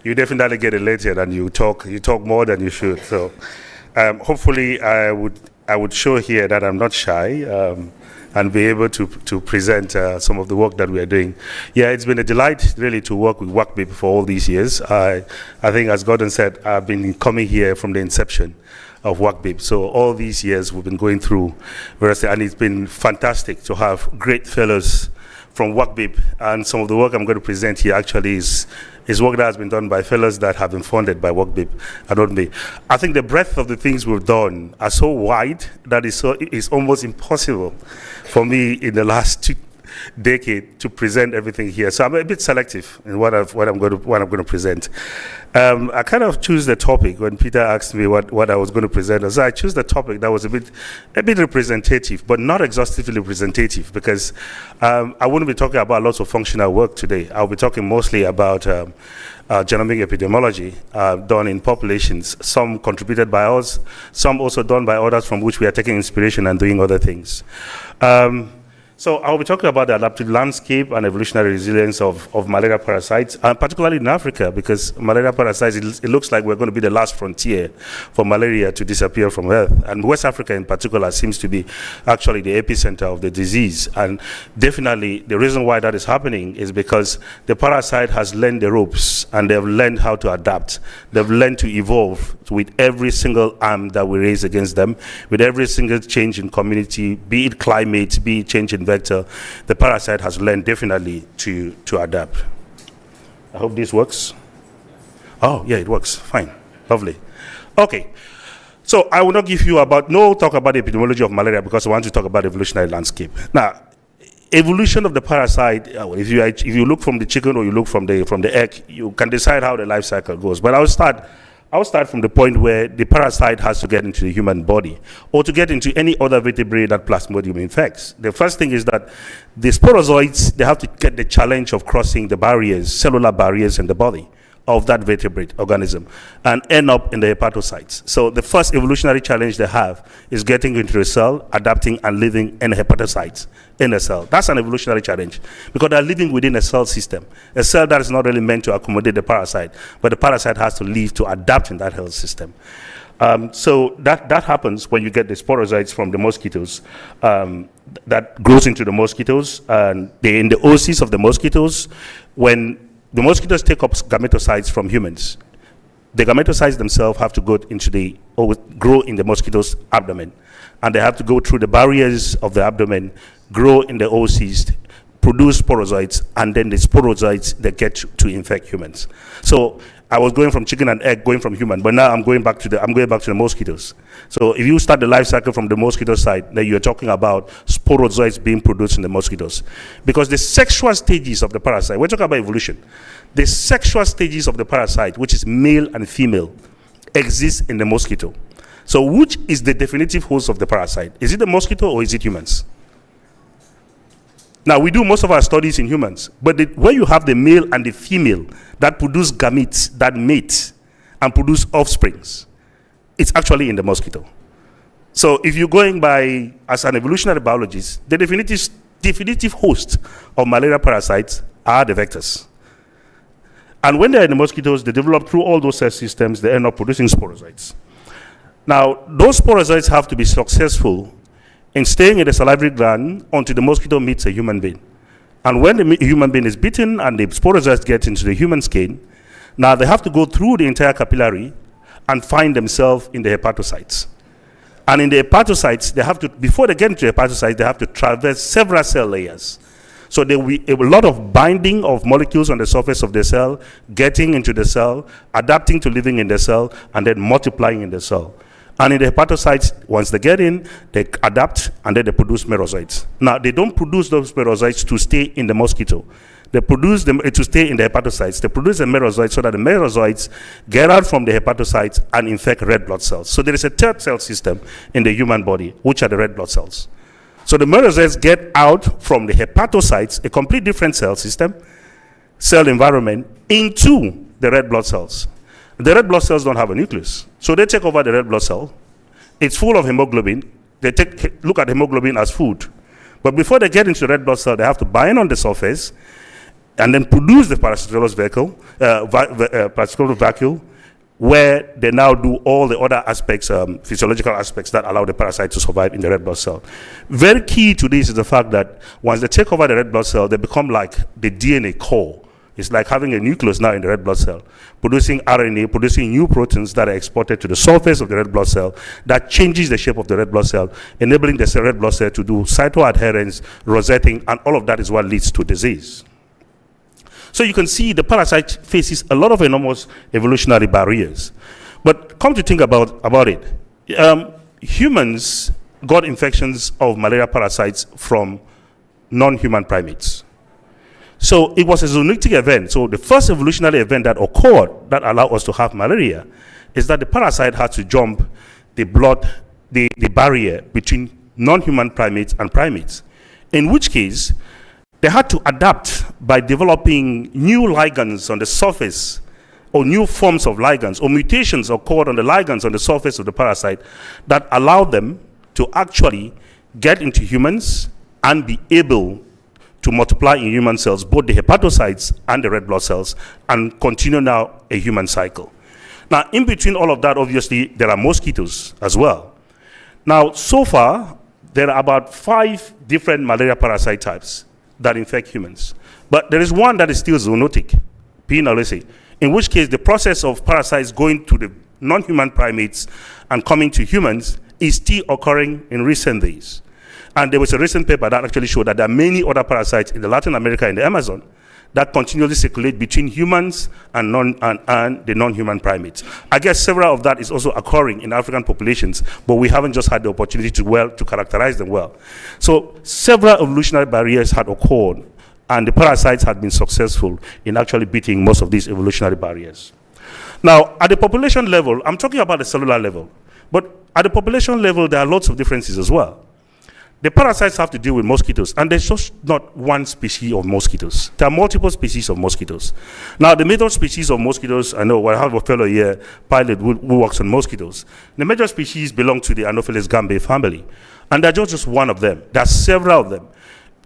You definitely get elated and you talk more than you should. So, hopefully, I would show here that I'm not shy and be able to present some of the work that we are doing. Yeah, it's been a delight really to work with WACBIP for all these years. I think, as Gordon said, I've been coming here from the inception of WACBIP. So all these years we've been going through various, and it's been fantastic to have great fellows from WACBIP. And some of the work I'm going to present here actually is work that has been done by fellows that have been funded by WACBIP and not me. I think the breadth of the things we've done are so wide that it's almost impossible for me in the last decade to present everything here. So I'm a bit selective in what I'm going to present. I kind of choose the topic when Peter asked me what I was going to present. So I choose the topic that was a bit representative, but not exhaustively representative, because I wouldn't be talking about lots of functional work today. I'll be talking mostly about genomic epidemiology done in populations, some contributed by us, some also done by others from which we are taking inspiration and doing other things. So I'll be talking about the adaptive landscape and evolutionary resilience of malaria parasites, and particularly in Africa, because malaria parasites, it looks like we're going to be the last frontier for malaria to disappear from Earth. And West Africa in particular seems to be actually the epicenter of the disease. And definitely the reason why that is happening is because the parasite has learned the ropes and they've learned how to adapt. They've learned to evolve with every single arm that we raise against them, with every single change in community, be it climate, be it change in vector, the parasite has learned definitely to adapt. I hope this works. Oh, yeah, it works. Fine. Lovely. Okay. So I will not talk about the epidemiology of malaria, because I want to talk about evolutionary landscape. Now, evolution of the parasite, if you look from the chicken or you look from the egg, you can decide how the life cycle goes. But I'll start from the point where the parasite has to get into the human body or to get into any other vertebrate that Plasmodium infects. The first thing is that the sporozoites, they have to get the challenge of crossing the barriers, cellular barriers in the body of that vertebrate organism and end up in the hepatocytes. So the first evolutionary challenge they have is getting into the cell, adapting and living in hepatocytes in the cell. That's an evolutionary challenge because they're living within a cell system, a cell that is not really meant to accommodate the parasite, but the parasite has to live to adapt in that health system. So that happens when you get the sporozoites from the mosquitoes that grows into the mosquitoes, and they're in the oocysts of the mosquitoes. When the mosquitoes take up gametocytes from humans, the gametocytes themselves have to grow in the mosquito's abdomen, and they have to go through the barriers of the abdomen, grow in the oocysts, produce sporozoites, and then the sporozoites they get to infect humans. So I was going from chicken and egg, going from human, but now I'm going back to the mosquitoes. So if you start the life cycle from the mosquito side, then you're talking about sporozoites being produced in the mosquitoes. Because the sexual stages of the parasite, we're talking about evolution, the sexual stages of the parasite, which is male and female, exist in the mosquito. So which is the definitive host of the parasite? Is it the mosquito or is it humans? Now, we do most of our studies in humans, but when you have the male and the female that produce gametes, that mate, and produce offsprings, it's actually in the mosquito. So if you're going by, as an evolutionary biologist, the definitive host of malaria parasites are the vectors. And when they're in the mosquitoes, they develop through all those cell systems, they end up producing sporozoites. Now, those sporozoites have to be successful in staying in the salivary gland until the mosquito meets a human being. And when the human being is bitten and the sporozoites get into the human skin, now they have to go through the entire capillary and find themselves in the hepatocytes. And in the hepatocytes, they have to, before they get into the hepatocytes, they have to traverse several cell layers. So there will be a lot of binding of molecules on the surface of the cell, getting into the cell, adapting to living in the cell, and then multiplying in the cell. And in the hepatocytes, once they get in, they adapt, and then they produce merozoites. Now, they don't produce those merozoites to stay in the mosquito. They produce them to stay in the hepatocytes. They produce the merozoites so that the merozoites get out from the hepatocytes and infect red blood cells. So there is a third cell system in the human body, which are the red blood cells. So the merozoites get out from the hepatocytes, a complete different cell system, cell environment, into the red blood cells. The red blood cells don't have a nucleus. So they take over the red blood cell. It's full of hemoglobin. They look at hemoglobin as food. But before they get into the red blood cell, they have to bind on the surface and then produce the parasitolous vacuole, where they now do all the other aspects, physiological aspects that allow the parasite to survive in the red blood cell. Very key to this is the fact that once they take over the red blood cell, they become like the DNA core. It's like having a nucleus now in the red blood cell, producing RNA, producing new proteins that are exported to the surface of the red blood cell that changes the shape of the red blood cell, enabling the red blood cell to do cytoadherence, rosetting, and all of that is what leads to disease. So you can see the parasite faces a lot of enormous evolutionary barriers. But come to think about it, humans got infections of malaria parasites from non-human primates. So it was a zoonotic event. So the first evolutionary event that occurred that allowed us to have malaria is that the parasite had to jump the barrier between non-human primates and primates, in which case they had to adapt by developing new ligands on the surface, or new forms of ligands, or mutations occurred on the ligands on the surface of the parasite that allowed them to actually get into humans and be able to multiply in human cells, both the hepatocytes and the red blood cells, and continue now a human cycle. Now, in between all of that, obviously, there are mosquitoes as well. Now, so far, there are about 5 different malaria parasite types that infect humans. But there is one that is still zoonotic, P. knowlesi, in which case the process of parasites going to the non-human primates and coming to humans is still occurring in recent days. And there was a recent paper that actually showed that there are many other parasites in the Latin America and the Amazon that continually circulate between humans and the non-human primates. I guess several of that is also occurring in African populations, but we haven't just had the opportunity to characterize them well. So several evolutionary barriers had occurred, and the parasites had been successful in actually beating most of these evolutionary barriers. Now, at the population level, I'm talking about the cellular level, but at the population level, there are lots of differences as well. The parasites have to deal with mosquitoes, and there's just not one species of mosquitoes. There are multiple species of mosquitoes. Now, the major species of mosquitoes, I know I have a fellow here, pilot, who works on mosquitoes. The major species belong to the Anopheles gambae family, and they're just one of them. There are several of them.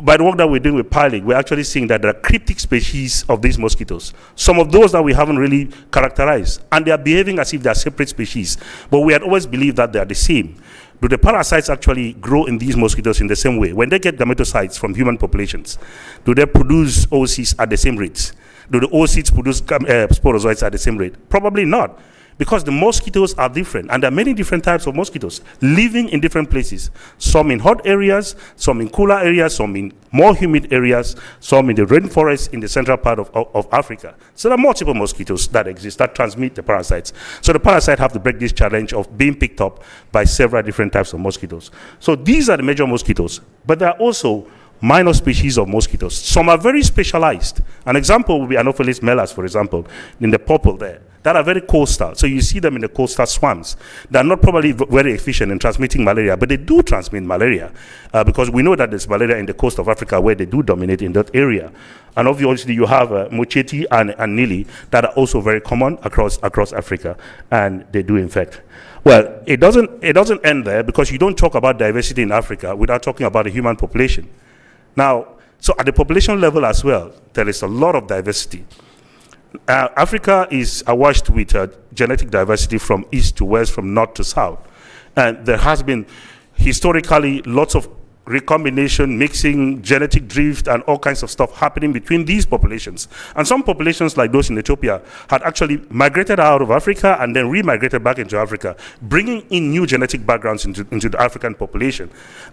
By the work that we're doing with pilot, we're actually seeing that there are cryptic species of these mosquitoes. Some of those that we haven't really characterized, and they are behaving as if they are separate species, but we had always believed that they are the same. Do the parasites actually grow in these mosquitoes in the same way? When they get gametocytes from human populations, do they produce oocysts at the same rates? Do the oocysts produce sporozoites at the same rate? Probably not, because the mosquitoes are different, and there are many different types of mosquitoes living in different places. Some in hot areas, some in cooler areas, some in more humid areas, some in the rainforest in the central part of Africa. So there are multiple mosquitoes that exist that transmit the parasites. So the parasites have to break this challenge of being picked up by several different types of mosquitoes. So these are the major mosquitoes, but there are also minor species of mosquitoes. Some are very specialized. An example would be Anopheles mellas, for example, in the purple there, that are very coastal. So you see them in the coastal swamps. They're not probably very efficient in transmitting malaria, but they do transmit malaria because we know that there's malaria in the coast of Africa where they do dominate in that area. And obviously you have Mocheti and Nili that are also very common across Africa, and they do infect. Well, it doesn't end there, because you don't talk about diversity in Africa without talking about the human population. Now, so at the population level as well, there is a lot of diversity. Africa is awash with genetic diversity from east to west, from north to south. And there has been historically lots of recombination, mixing, genetic drift, and all kinds of stuff happening between these populations. And some populations, like those in Ethiopia, had actually migrated out of Africa and then re-migrated back into Africa, bringing in new genetic backgrounds into the African population.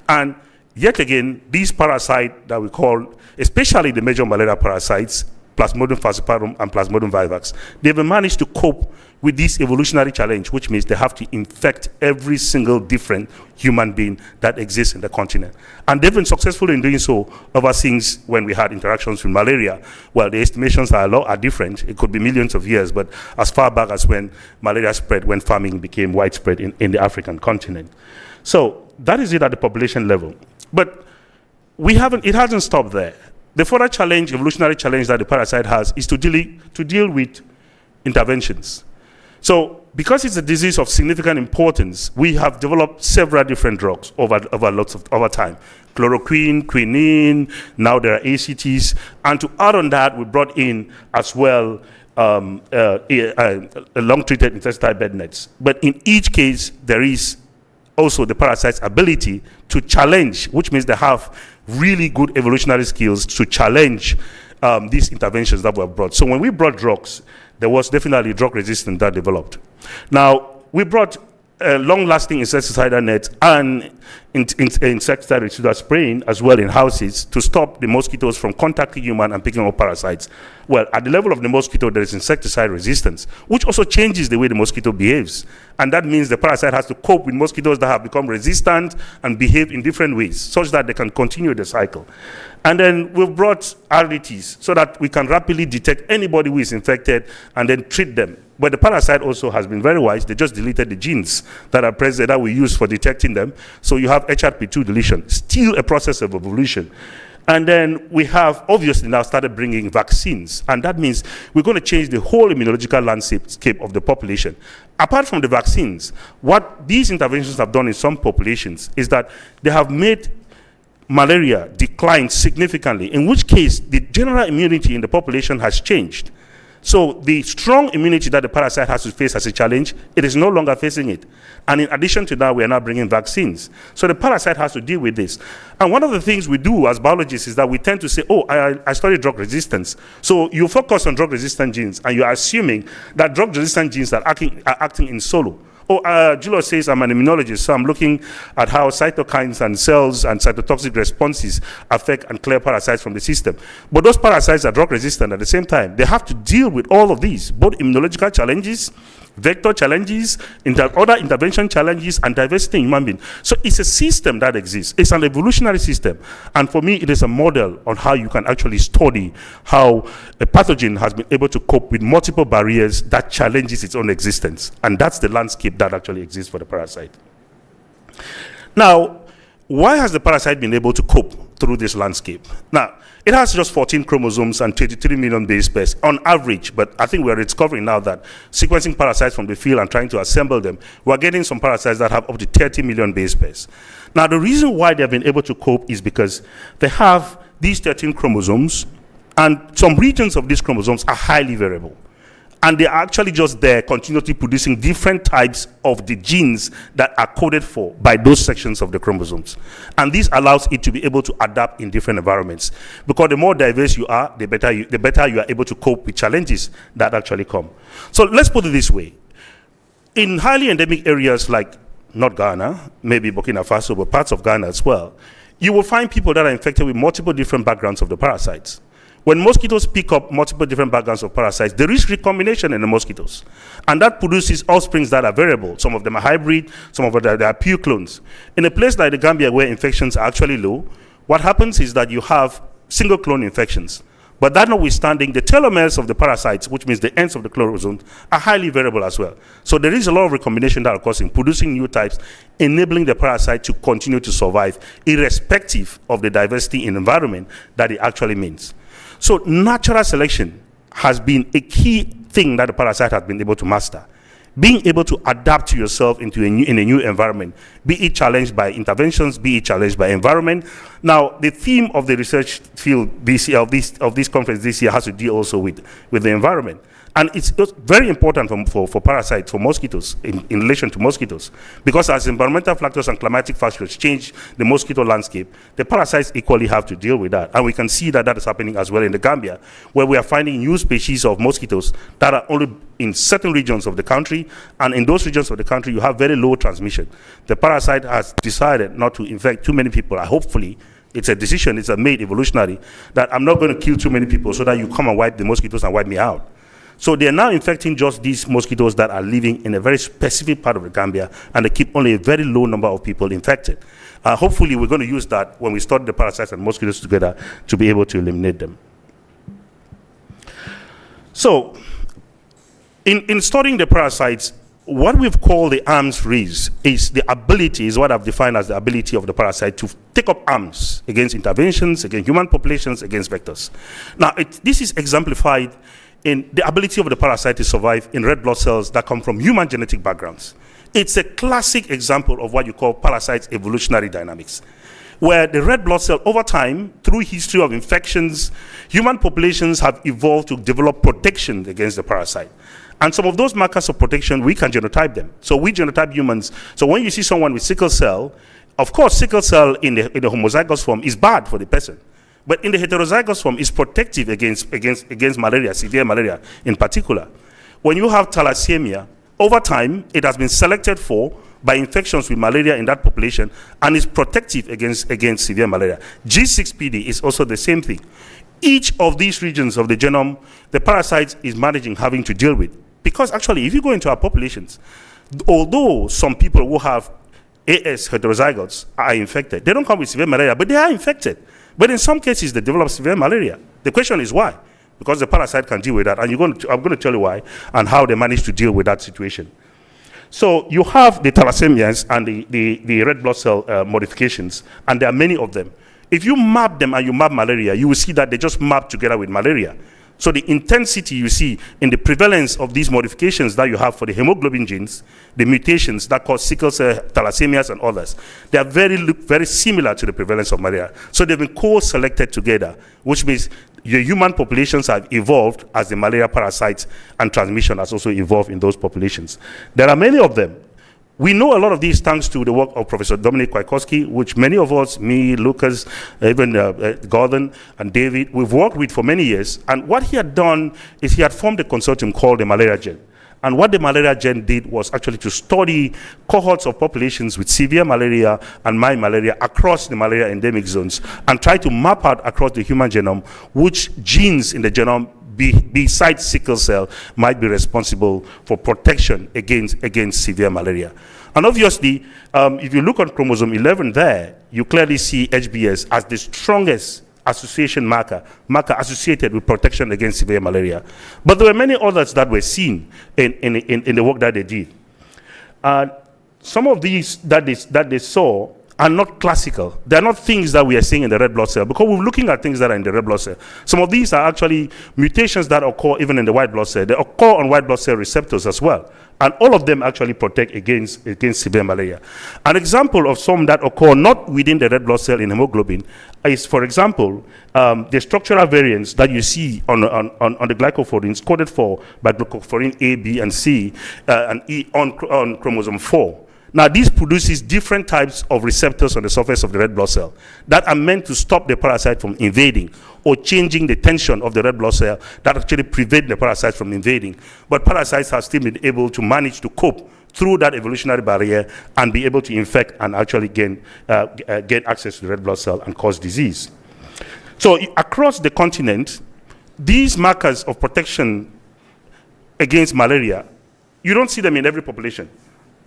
And yet again, these parasites that we call, especially the major malaria parasites, Plasmodium falciparum and Plasmodium vivax, they've managed to cope with this evolutionary challenge, which means they have to infect every single different human being that exists in the continent. And they've been successful in doing so ever since when we had interactions with malaria. Well, the estimations are different. It could be millions of years, but as far back as when malaria spread, when farming became widespread in the African continent. So that is it at the population level. But it hasn't stopped there. The further challenge, evolutionary challenge that the parasite has is to deal with interventions. So because it's a disease of significant importance, we have developed several different drugs over time. Chloroquine, quinine, now there are ACTs, and to add on that, we brought in as well long-treated insecticide bed nets. But in each case, there is also the parasite's ability to challenge, which means they have really good evolutionary skills to challenge these interventions that were brought. So when we brought drugs, there was definitely drug resistance that developed. Now, we brought long-lasting insecticidal nets and insecticide residual spraying as well in houses to stop the mosquitoes from contacting human and picking up parasites. Well, at the level of the mosquito, there is insecticide resistance, which also changes the way the mosquito behaves. And that means the parasite has to cope with mosquitoes that have become resistant and behave in different ways, such that they can continue the cycle. And then we've brought RDTs so that we can rapidly detect anybody who is infected and then treat them. But the parasite also has been very wise. They just deleted the genes that are present that we use for detecting them. So you have HRP2 deletion, still a process of evolution. And then we have obviously now started bringing vaccines. And that means we're going to change the whole immunological landscape of the population. Apart from the vaccines, what these interventions have done in some populations is that they have made malaria decline significantly, in which case the general immunity in the population has changed. So the strong immunity that the parasite has to face as a challenge, it is no longer facing it. And in addition to that, we are now bringing vaccines. So the parasite has to deal with this. And one of the things we do as biologists is that we tend to say, oh, I study drug resistance. So you focus on drug-resistant genes, and you are assuming that drug-resistant genes are acting in solo. Julius says I'm an immunologist, so I'm looking at how cytokines and cells and cytotoxic responses affect and clear parasites from the system. But those parasites are drug resistant at the same time. They have to deal with all of these, both immunological challenges, vector challenges, other intervention challenges, and diversity in human beings. So it's a system that exists. It's an evolutionary system. And for me, it is a model on how you can actually study how a pathogen has been able to cope with multiple barriers that challenges its own existence. And that's the landscape that actually exists for the parasite. Now, why has the parasite been able to cope through this landscape? Now, it has just 14 chromosomes and 23 million base pairs on average, but I think we are discovering now that sequencing parasites from the field and trying to assemble them, we're getting some parasites that have up to 30 million base pairs. Now, the reason why they've been able to cope is because they have these 13 chromosomes, and some regions of these chromosomes are highly variable. And they are actually just there continuously producing different types of the genes that are coded for by those sections of the chromosomes. And this allows it to be able to adapt in different environments. Because the more diverse you are, the better you are able to cope with challenges that actually come. So let's put it this way. In highly endemic areas like not Ghana, maybe Burkina Faso, but parts of Ghana as well, you will find people that are infected with multiple different backgrounds of the parasites. When mosquitoes pick up multiple different backgrounds of parasites, there is recombination in the mosquitoes. And that produces offsprings that are variable. Some of them are hybrid, some of them are pure clones. In a place like the Gambia where infections are actually low, what happens is that you have single clone infections. But that notwithstanding, the telomeres of the parasites, which means the ends of the chromosomes, are highly variable as well. So there is a lot of recombination that occurs in producing new types, enabling the parasite to continue to survive, irrespective of the diversity in environment that it actually means. So natural selection has been a key thing that the parasite has been able to master. Being able to adapt to yourself in a new environment, be it challenged by interventions, be it challenged by environment. Now, the theme of the research field this year, of this conference this year, has to deal also with the environment. And it's very important for parasites, for mosquitoes, in relation to mosquitoes. Because as environmental factors and climatic factors change the mosquito landscape, the parasites equally have to deal with that. And we can see that is happening as well in the Gambia, where we are finding new species of mosquitoes that are only in certain regions of the country. And in those regions of the country, you have very low transmission. The parasite has decided not to infect too many people. Hopefully, it's a decision, it's a made evolutionary, that I'm not going to kill too many people so that you come and wipe the mosquitoes and wipe me out. So they're now infecting just these mosquitoes that are living in a very specific part of the Gambia, and they keep only a very low number of people infected. Hopefully, we're going to use that when we study the parasites and mosquitoes together to be able to eliminate them. So, in studying the parasites, what we've called the arms race is what I've defined as the ability of the parasite to take up arms against interventions, against human populations, against vectors. Now, this is exemplified in the ability of the parasite to survive in red blood cells that come from human genetic backgrounds. It's a classic example of what you call parasite evolutionary dynamics, where the red blood cell, over time, through history of infections, human populations have evolved to develop protection against the parasite. And some of those markers of protection, we can genotype them. So we genotype humans. So when you see someone with sickle cell, of course, sickle cell in the homozygous form is bad for the person. But in the heterozygous form, it's protective against malaria, severe malaria in particular. When you have thalassemia, over time, it has been selected for by infections with malaria in that population and is protective against severe malaria. G6PD is also the same thing. Each of these regions of the genome, the parasite is managing having to deal with. Because actually, if you go into our populations, although some people who have AS heterozygotes are infected, they don't come with severe malaria, but they are infected. But in some cases, they develop severe malaria. The question is why? Because the parasite can deal with that. And I'm going to tell you why and how they manage to deal with that situation. So you have the thalassemias and the red blood cell modifications, and there are many of them. If you map them and you map malaria, you will see that they just map together with malaria. So the intensity you see in the prevalence of these modifications that you have for the hemoglobin genes, the mutations that cause sickle cell, thalassemias, and others, they are very similar to the prevalence of malaria. So they've been co-selected together, which means the human populations have evolved as the malaria parasites, and transmission has also evolved in those populations. There are many of them. We know a lot of these thanks to the work of Professor Dominic Kwiatkowski, which many of us, me, Lucas, even Gordon and David, we've worked with for many years. And what he had done is he had formed a consortium called the Malaria Gen. And what the Malaria Gen did was actually to study cohorts of populations with severe malaria and mild malaria across the malaria endemic zones and try to map out across the human genome which genes in the genome besides sickle cell might be responsible for protection against severe malaria. And obviously, if you look on chromosome 11 there, you clearly see HBS as the strongest association marker associated with protection against severe malaria. But there were many others that were seen in the work that they did. Some of these that they saw are not classical. They are not things that we are seeing in the red blood cell, because we're looking at things that are in the red blood cell. Some of these are actually mutations that occur even in the white blood cell. They occur on white blood cell receptors as well. And all of them actually protect against severe malaria. An example of some that occur not within the red blood cell in hemoglobin is, for example, the structural variants that you see on the glycophorines coded for by glycophorin A, B, and C, and E on chromosome 4. Now, this produces different types of receptors on the surface of the red blood cell that are meant to stop the parasite from invading or changing the tension of the red blood cell that actually prevent the parasites from invading. But parasites have still been able to manage to cope through that evolutionary barrier and be able to infect and actually gain access to the red blood cell and cause disease. So across the continent, these markers of protection against malaria, you don't see them in every population.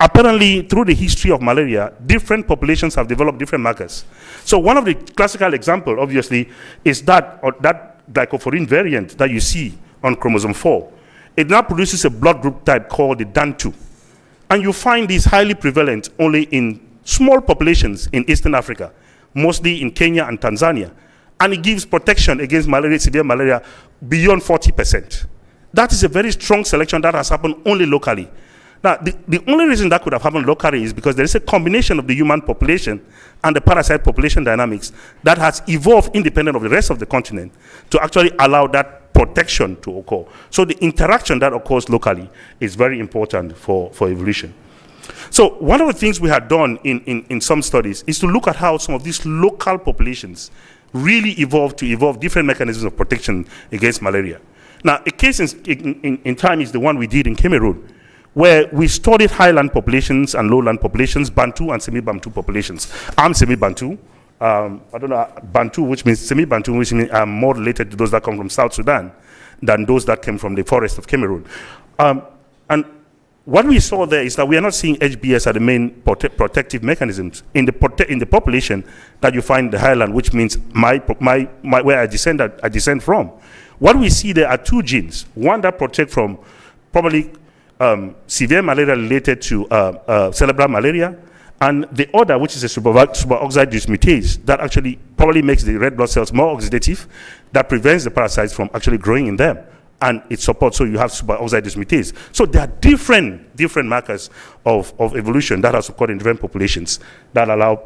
Apparently, through the history of malaria, different populations have developed different markers. So one of the classical examples, obviously, is that glycophorin variant that you see on chromosome 4. It now produces a blood group type called the DAN2. And you find this highly prevalent only in small populations in Eastern Africa, mostly in Kenya and Tanzania. And it gives protection against malaria, severe malaria, beyond 40%. That is a very strong selection that has happened only locally. Now, the only reason that could have happened locally is because there is a combination of the human population and the parasite population dynamics that has evolved independent of the rest of the continent to actually allow that protection to occur. So the interaction that occurs locally is very important for evolution. So one of the things we had done in some studies is to look at how some of these local populations really evolved different mechanisms of protection against malaria. Now, a case in time is the one we did in Cameroon, where we studied highland populations and lowland populations, Bantu and semi-Bantu populations. I'm semi-Bantu. I don't know, Bantu, which means semi-Bantu, which means I'm more related to those that come from South Sudan than those that came from the forest of Cameroon. And what we saw there is that we are not seeing HBS as the main protective mechanisms in the population that you find in the highland, which means where I descend from. What we see there are two genes, one that protect from probably severe malaria related to cerebral malaria, and the other, which is a superoxide dismutase, that actually probably makes the red blood cells more oxidative, that prevents the parasites from actually growing in them, and it supports, so you have superoxide dismutase. So there are different markers of evolution that has occurred in different populations that allow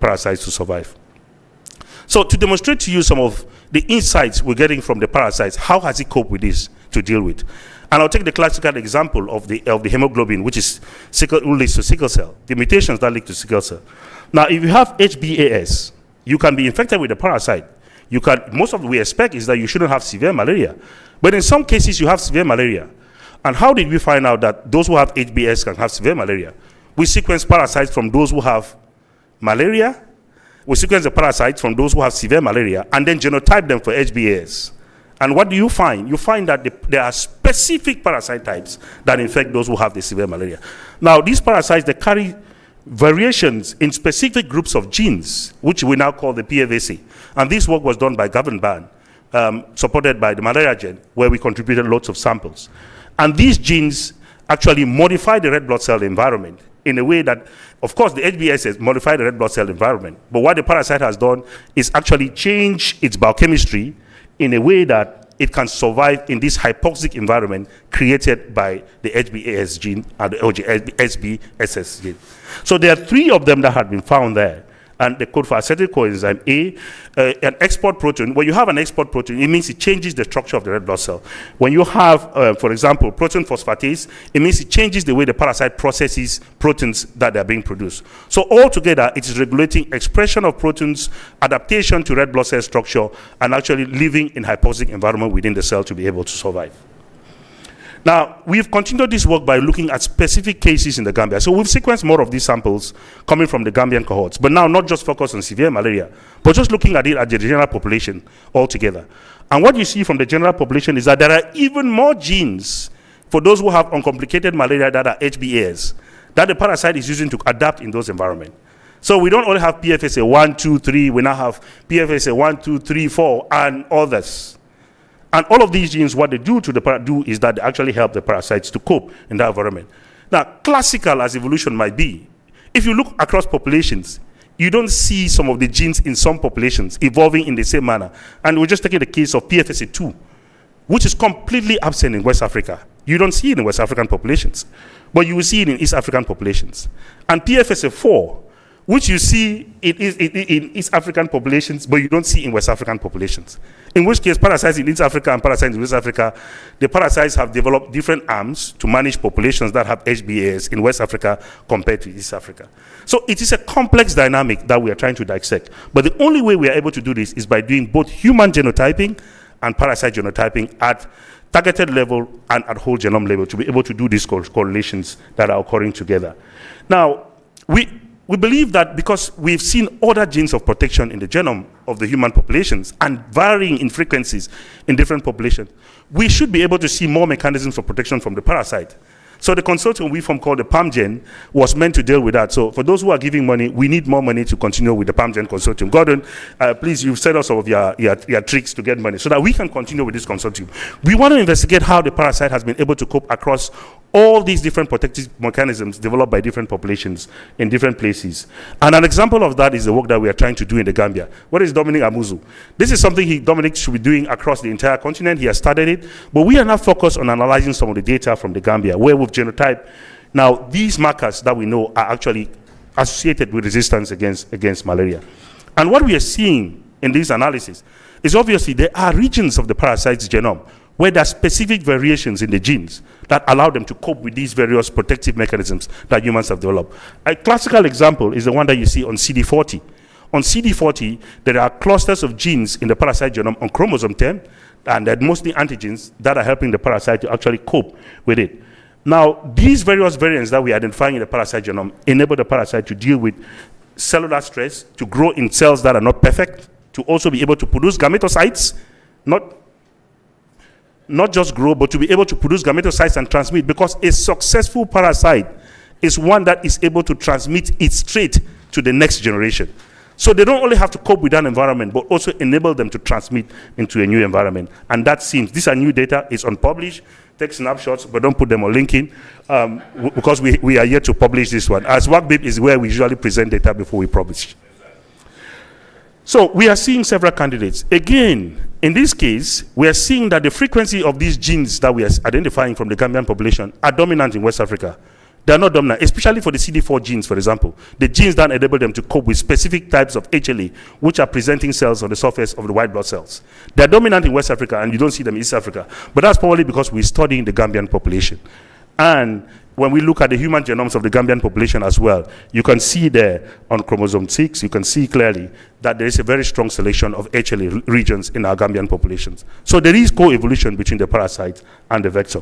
parasites to survive. So to demonstrate to you some of the insights we're getting from the parasites, how has it coped with this to deal with? And I'll take the classical example of the hemoglobin, which is leads to sickle cell, the mutations that lead to sickle cell. Now, if you have HBAS, you can be infected with the parasite. Most of what we expect is that you shouldn't have severe malaria. But in some cases, you have severe malaria. And how did we find out that those who have HBAS can have severe malaria? We sequence parasites from those who have malaria. We sequence the parasites from those who have severe malaria, and then genotype them for HBAS. And what do you find? You find that there are specific parasite types that infect those who have the severe malaria. Now, these parasites, they carry variations in specific groups of genes, which we now call the PFAC. And this work was done by Gavin Ban, supported by the malaria gen, where we contributed lots of samples. And these genes actually modify the red blood cell environment in a way that, of course, the HBS has modified the red blood cell environment. But what the parasite has done is actually change its biochemistry in a way that it can survive in this hypoxic environment created by the HBAS gene and the SBSS gene. So there are three of them that have been found there. And they code for acetyl coenzyme A, an export protein. When you have an export protein, it means it changes the structure of the red blood cell. When you have, for example, protein phosphatase, it means it changes the way the parasite processes proteins that are being produced. So altogether, it is regulating expression of proteins, adaptation to red blood cell structure, and actually living in hypoxic environment within the cell to be able to survive. Now, we've continued this work by looking at specific cases in the Gambia. So we've sequenced more of these samples coming from the Gambian cohorts, but now not just focused on severe malaria, but just looking at it at the general population altogether. And what you see from the general population is that there are even more genes for those who have uncomplicated malaria that are HBAs, that the parasite is using to adapt in those environments. So we don't only have PFSA 1, 2, 3, we now have PFSA 1, 2, 3, 4, and others. And all of these genes, what they do is that they actually help the parasites to cope in that environment. Now, classical as evolution might be, if you look across populations, you don't see some of the genes in some populations evolving in the same manner. And we're just taking the case of PFSA2, which is completely absent in West Africa. You don't see it in West African populations, but you will see it in East African populations. And PFSA4, which you see in East African populations, but you don't see in West African populations. In which case, parasites in East Africa and parasites in West Africa, the parasites have developed different arms to manage populations that have HBAs in West Africa compared to East Africa. So it is a complex dynamic that we are trying to dissect. But the only way we are able to do this is by doing both human genotyping and parasite genotyping at targeted level and at whole genome level to be able to do these correlations that are occurring together. Now, we believe that because we've seen other genes of protection in the genome of the human populations and varying in frequencies in different populations, we should be able to see more mechanisms of protection from the parasite. So the consortium we formed called the PAMGen was meant to deal with that. So for those who are giving money, we need more money to continue with the PAMGen consortium. Gordon, please, you've set us some of your tricks to get money so that we can continue with this consortium. We want to investigate how the parasite has been able to cope across all these different protective mechanisms developed by different populations in different places. And an example of that is the work that we are trying to do in the Gambia. What is Dominic Amuzu? This is something Dominic should be doing across the entire continent. He has started it, but we are now focused on analyzing some of the data from the Gambia, where we've genotyped. Now, these markers that we know are actually associated with resistance against malaria. And what we are seeing in this analysis is obviously there are regions of the parasite's genome where there are specific variations in the genes that allow them to cope with these various protective mechanisms that humans have developed. A classical example is the one that you see on CD40. On CD40, there are clusters of genes in the parasite genome on chromosome 10, and they're mostly antigens that are helping the parasite to actually cope with it. Now, these various variants that we are identifying in the parasite genome enable the parasite to deal with cellular stress, to grow in cells that are not perfect, to also be able to produce gametocytes, not just grow, but to be able to produce gametocytes and transmit, because a successful parasite is one that is able to transmit its trait to the next generation. So they don't only have to cope with that environment, but also enable them to transmit into a new environment. And that seems, these are new data, it's unpublished, take snapshots, but don't put them on LinkedIn, because we are yet to publish this one. As WACBIP is where we usually present data before we publish. So we are seeing several candidates. Again, in this case, we are seeing that the frequency of these genes that we are identifying from the Gambian population are dominant in West Africa. They are not dominant, especially for the CD4 genes, for example. The genes that enable them to cope with specific types of HLA, which are presenting cells on the surface of the white blood cells. They are dominant in West Africa, and you don't see them in East Africa. But that's probably because we're studying the Gambian population. And when we look at the human genomes of the Gambian population as well, you can see there on chromosome 6, you can see clearly that there is a very strong selection of HLA regions in our Gambian populations. So there is co-evolution between the parasite and the vector.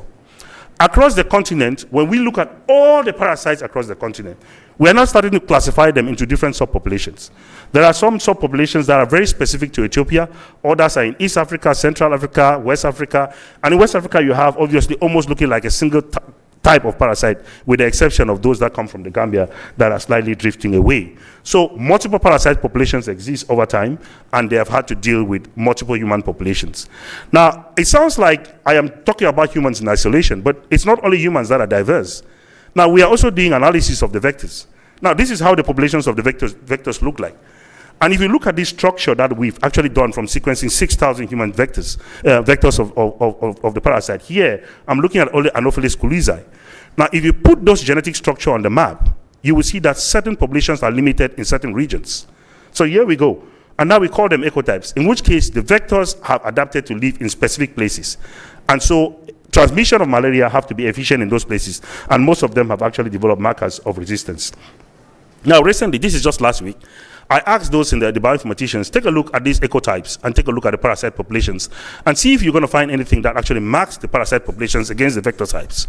Across the continent, when we look at all the parasites across the continent, we are now starting to classify them into different subpopulations. There are some subpopulations that are very specific to Ethiopia, others are in East Africa, Central Africa, West Africa, and in West Africa you have obviously almost looking like a single type of parasite, with the exception of those that come from the Gambia that are slightly drifting away. So multiple parasite populations exist over time, and they have had to deal with multiple human populations. Now, it sounds like I am talking about humans in isolation, but it's not only humans that are diverse. Now, we are also doing analysis of the vectors. Now, this is how the populations of the vectors look like. And if you look at this structure that we've actually done from sequencing 6,000 human vectors of the parasite, here I'm looking at only Anopheles coolizei. Now, if you put those genetic structure on the map, you will see that certain populations are limited in certain regions. So here we go. And now we call them ecotypes, in which case the vectors have adapted to live in specific places. And so transmission of malaria have to be efficient in those places. And most of them have actually developed markers of resistance. Now, recently, this is just last week, I asked those in the bioinformaticians, take a look at these ecotypes and take a look at the parasite populations and see if you're going to find anything that actually marks the parasite populations against the vector types.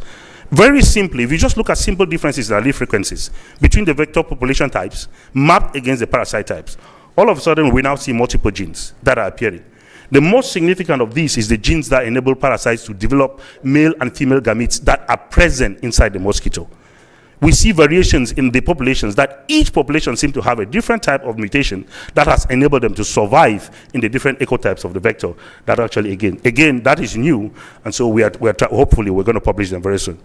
Very simply, if you just look at simple differences in allele frequencies between the vector population types mapped against the parasite types, all of a sudden we now see multiple genes that are appearing. The most significant of these is the genes that enable parasites to develop male and female gametes that are present inside the mosquito. We see variations in the populations that each population seems to have a different type of mutation that has enabled them to survive in the different ecotypes of the vector. That actually, again, that is new, and so hopefully we're going to publish them very soon.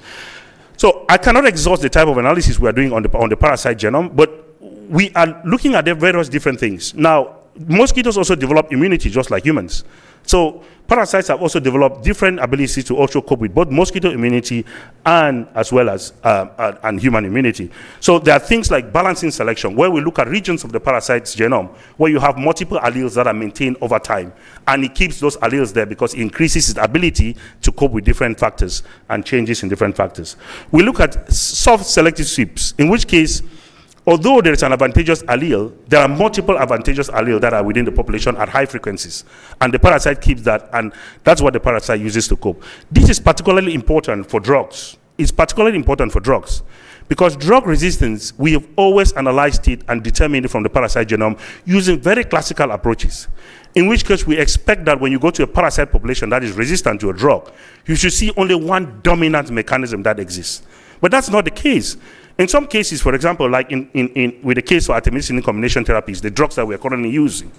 So I cannot exhaust the type of analysis we are doing on the parasite genome, but we are looking at the various different things. Now, mosquitoes also develop immunity just like humans. So parasites have also developed different abilities to also cope with both mosquito immunity and as well as and human immunity. So there are things like balancing selection, where we look at regions of the parasite's genome where you have multiple alleles that are maintained over time, and it keeps those alleles there because it increases its ability to cope with different factors and changes in different factors. We look at soft selective sweeps, in which case, although there is an advantageous allele, there are multiple advantageous alleles that are within the population at high frequencies. And the parasite keeps that, and that's what the parasite uses to cope. This is particularly important for drugs. It's particularly important for drugs because drug resistance, we have always analyzed it and determined it from the parasite genome using very classical approaches. In which case, we expect that when you go to a parasite population that is resistant to a drug, you should see only one dominant mechanism that exists. But that's not the case. In some cases, for example, like with the case for artemisinin combination therapies, the drugs that we're currently using,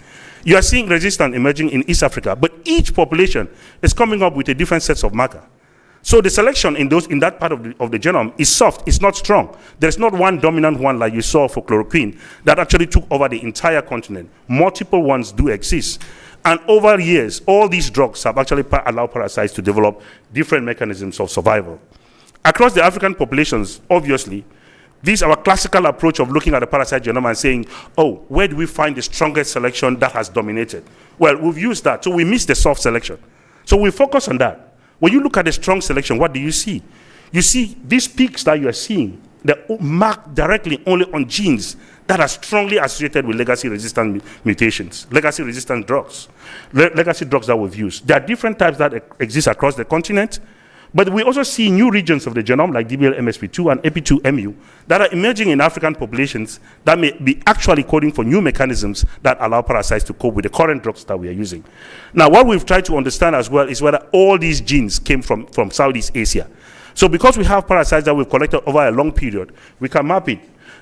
you are seeing resistance emerging in East Africa, but each population is coming up with a different set of marker. So the selection in that part of the genome is soft, it's not strong. There's not one dominant one like you saw for chloroquine that actually took over the entire continent. Multiple ones do exist. And over years, all these drugs have actually allowed parasites to develop different mechanisms of survival. Across the African populations, obviously, this is our classical approach of looking at the parasite genome and saying, oh, where do we find the strongest selection that has dominated? Well, we've used that, so we missed the soft selection. So we focus on that. When you look at the strong selection, what do you see? You see these peaks that you are seeing, they're marked directly only on genes that are strongly associated with legacy-resistant mutations, legacy-resistant drugs, legacy drugs that we've used. There are different types that exist across the continent. But we also see new regions of the genome like DBL MSP2 and AP2MU that are emerging in African populations that may be actually coding for new mechanisms that allow parasites to cope with the current drugs that we are using. Now, what we've tried to understand as well is whether all these genes came from Southeast Asia. So because we have parasites that we've collected over a long period, we can map it.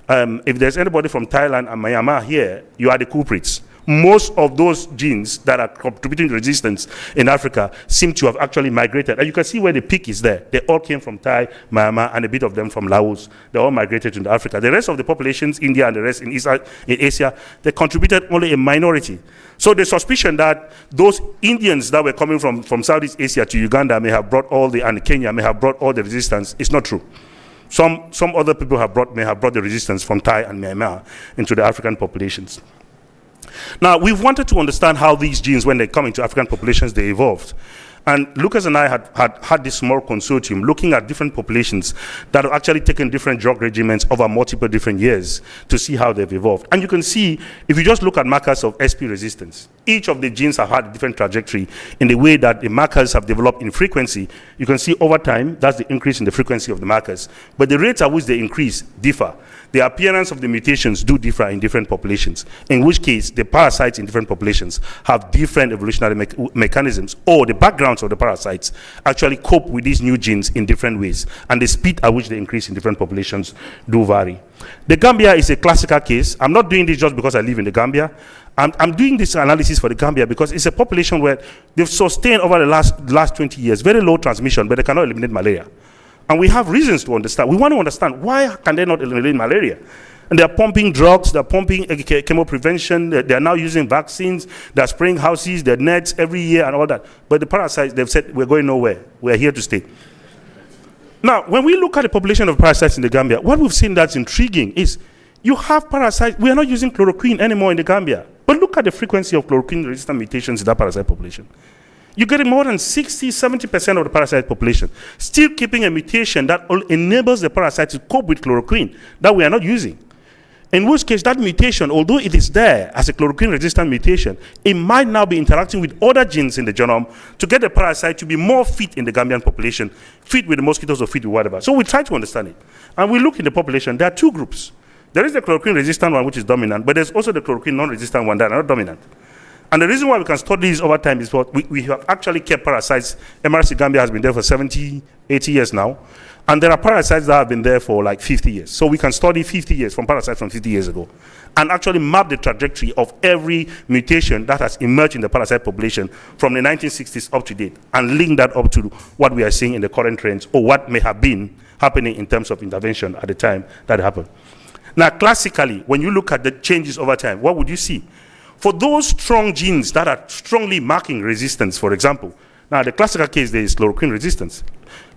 If there's anybody from Thailand and Myanmar here, you are the culprits. Most of those genes that are contributing to resistance in Africa seem to have actually migrated. And you can see where the peak is there. They all came from Thai, Myanmar, and a bit of them from Laos. They all migrated into Africa. The rest of the populations, India and the rest in Asia, they contributed only a minority. So the suspicion that those Indians that were coming from Southeast Asia to Uganda and Kenya may have brought all the resistance is not true. Some other people may have brought the resistance from Thai and Myanmar into the African populations. Now, we've wanted to understand how these genes, when they come into African populations, they evolved. And Lucas and I had this small consortium looking at different populations that have actually taken different drug regimens over multiple different years to see how they've evolved. And you can see, if you just look at markers of SP resistance, each of the genes have had a different trajectory in the way that the markers have developed in frequency. You can see over time, that's the increase in the frequency of the markers. But the rates at which they increase differ. The appearance of the mutations do differ in different populations, in which case the parasites in different populations have different evolutionary mechanisms, or the backgrounds of the parasites actually cope with these new genes in different ways, and the speed at which they increase in different populations do vary. The Gambia is a classical case. I'm not doing this just because I live in the Gambia. I'm doing this analysis for the Gambia because it's a population where they've sustained over the last 20 years very low transmission, but they cannot eliminate malaria. And we have reasons to understand. We want to understand why can they not eliminate malaria? And they're pumping drugs, they're pumping chemo prevention, they're now using vaccines, they're spraying houses, they're nets every year and all that. But the parasites, they've said, we're going nowhere. We're here to stay. Now, when we look at the population of parasites in the Gambia, what we've seen that's intriguing is you have parasites. We are not using chloroquine anymore in the Gambia. But look at the frequency of chloroquine-resistant mutations in that parasite population. You're getting more than 60-70% of the parasite population still keeping a mutation that enables the parasite to cope with chloroquine that we are not using. In which case, that mutation, although it is there as a chloroquine-resistant mutation, it might now be interacting with other genes in the genome to get the parasite to be more fit in the Gambian population, fit with the mosquitoes or fit with whatever. So we try to understand it. And we look in the population, there are two groups. There is the chloroquine-resistant one, which is dominant, but there's also the chloroquine non-resistant one that are not dominant. And the reason why we can study this over time is what we have actually kept parasites. MRC Gambia has been there for 70, 80 years now. And there are parasites that have been there for like 50 years. So we can study 50 years from parasites from 50 years ago and actually map the trajectory of every mutation that has emerged in the parasite population from the 1960s up to date and link that up to what we are seeing in the current trends or what may have been happening in terms of intervention at the time that happened. Now, classically, when you look at the changes over time, what would you see? For those strong genes that are strongly marking resistance, for example, now the classical case there is chloroquine resistance.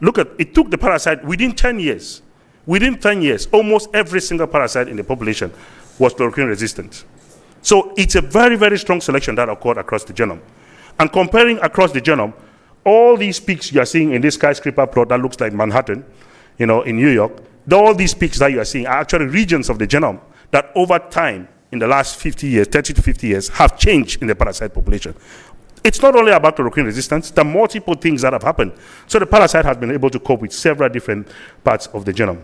Look at, it took the parasite within 10 years. Within 10 years, almost every single parasite in the population was chloroquine resistant. So it's a very, very strong selection that occurred across the genome. And comparing across the genome, all these peaks you are seeing in this skyscraper plot that looks like Manhattan, in New York, all these peaks that you are seeing are actually regions of the genome that over time, in the last 50 years, 30 to 50 years, have changed in the parasite population. It's not only about chloroquine resistance, there are multiple things that have happened. So the parasite has been able to cope with several different parts of the genome.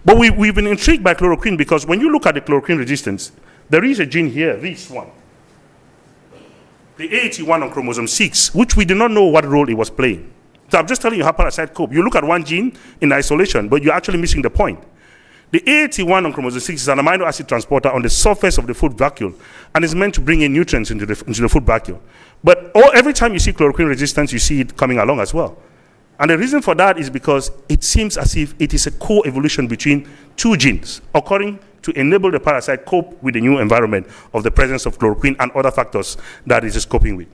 But we've been intrigued by chloroquine because when you look at the chloroquine resistance, there is a gene here, this one, the AAT1 on chromosome 6, which we do not know what role it was playing. So I'm just telling you how parasite cope. You look at one gene in isolation, but you're actually missing the point. The AAT1 on chromosome 6 is an amino acid transporter on the surface of the food vacuole and is meant to bring in nutrients into the food vacuole. But every time you see chloroquine resistance, you see it coming along as well. And the reason for that is because it seems as if it is a co-evolution between two genes occurring to enable the parasite cope with the new environment of the presence of chloroquine and other factors that it is coping with.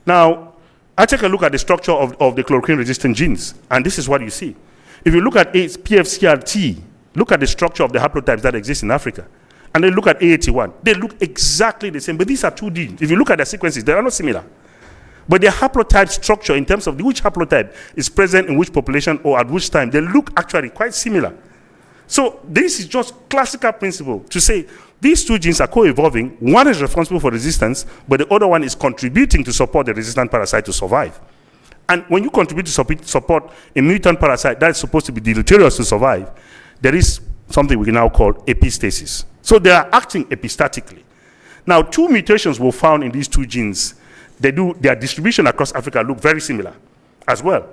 Now, I take a look at the structure of the chloroquine-resistant genes, and this is what you see. If you look at PFCRT, look at the structure of the haplotypes that exist in Africa, and then look at AAT1. They look exactly the same, but these are two genes. If you look at their sequences, they are not similar. But their haplotype structure, in terms of which haplotype is present in which population or at which time, they look actually quite similar. So this is just classical principle to say these two genes are co-evolving. One is responsible for resistance, but the other one is contributing to support the resistant parasite to survive. And when you contribute to support a mutant parasite that is supposed to be deleterious to survive, there is something we can now call epistasis. So they are acting epistatically. Now, two mutations were found in these two genes. Their distribution across Africa look very similar as well.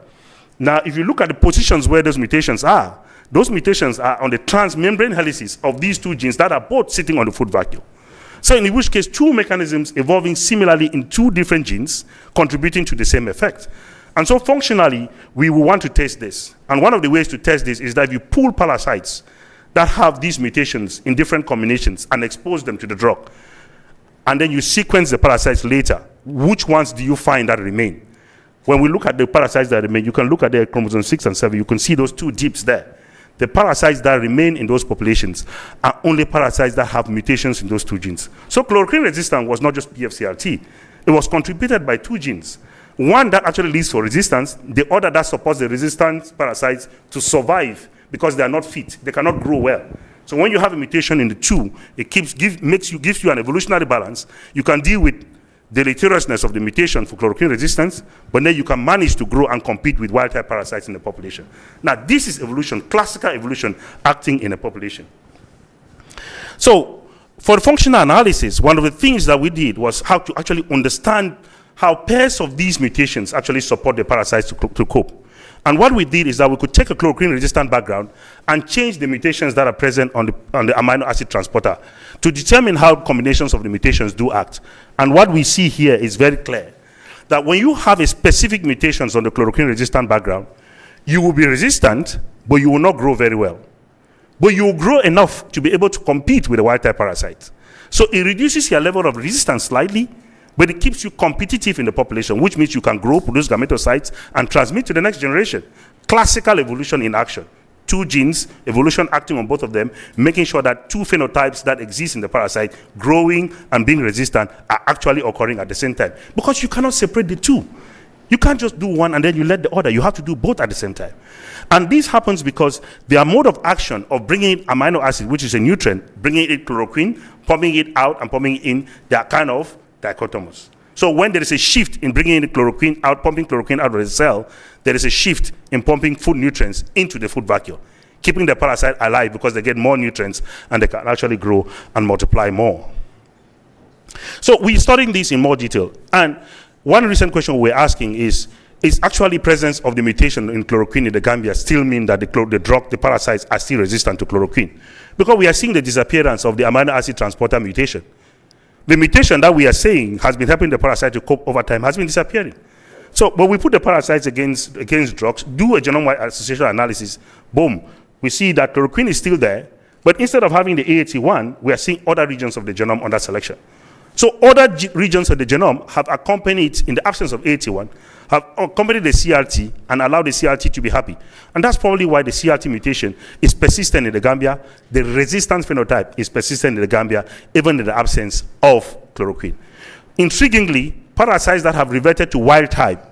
Now, if you look at the positions where those mutations are on the transmembrane helices of these two genes that are both sitting on the food vacuole. So in which case, two mechanisms evolving similarly in two different genes contributing to the same effect. And so functionally, we will want to test this. And one of the ways to test this is that if you pool parasites that have these mutations in different combinations and expose them to the drug, and then you sequence the parasites later, which ones do you find that remain? When we look at the parasites that remain, you can look at their chromosome 6 and 7, you can see those two dips there. The parasites that remain in those populations are only parasites that have mutations in those two genes. So chloroquine resistance was not just PFCRT. It was contributed by two genes. One that actually leads for resistance, the other that supports the resistant parasites to survive because they are not fit. They cannot grow well. So when you have a mutation in the two, it gives you an evolutionary balance. You can deal with the deleteriousness of the mutation for chloroquine resistance, but then you can manage to grow and compete with wild-type parasites in the population. Now, this is evolution, classical evolution acting in a population. So, for the functional analysis, one of the things that we did was how to actually understand how pairs of these mutations actually support the parasites to cope. And what we did is that we could take a chloroquine-resistant background and change the mutations that are present on the amino acid transporter to determine how combinations of the mutations do act. And what we see here is very clear, that when you have a specific mutations on the chloroquine-resistant background, you will be resistant, but you will not grow very well. But you will grow enough to be able to compete with the wild-type parasite. So it reduces your level of resistance slightly, but it keeps you competitive in the population, which means you can grow, produce gametocytes, and transmit to the next generation. Classical evolution in action. Two genes, evolution acting on both of them, making sure that two phenotypes that exist in the parasite, growing and being resistant, are actually occurring at the same time. Because you cannot separate the two. You can't just do one and then you let the other. You have to do both at the same time. And this happens because their mode of action of bringing in amino acid, which is a nutrient, bringing in chloroquine, pumping it out and pumping it in, they are kind of dichotomous. So when there is a shift in bringing in the chloroquine out, pumping chloroquine out of the cell, there is a shift in pumping food nutrients into the food vacuole, keeping the parasite alive because they get more nutrients and they can actually grow and multiply more. So we're studying this in more detail. And one recent question we're asking is actually presence of the mutation in chloroquine in the Gambia still mean that the parasites are still resistant to chloroquine? Because we are seeing the disappearance of the amino acid transporter mutation. The mutation that we are saying has been helping the parasite to cope over time has been disappearing. So when we put the parasites against drugs, do a genome-wide association analysis, boom, we see that chloroquine is still there, But instead of having the AAT1, we are seeing other regions of the genome under selection. So other regions of the genome have accompanied, in the absence of AAT1, have accompanied the CRT and allowed the CRT to be happy. And that's probably why the CRT mutation is persistent in the Gambia. The resistance phenotype is persistent in the Gambia, even in the absence of chloroquine. Intriguingly, parasites that have reverted to wild type,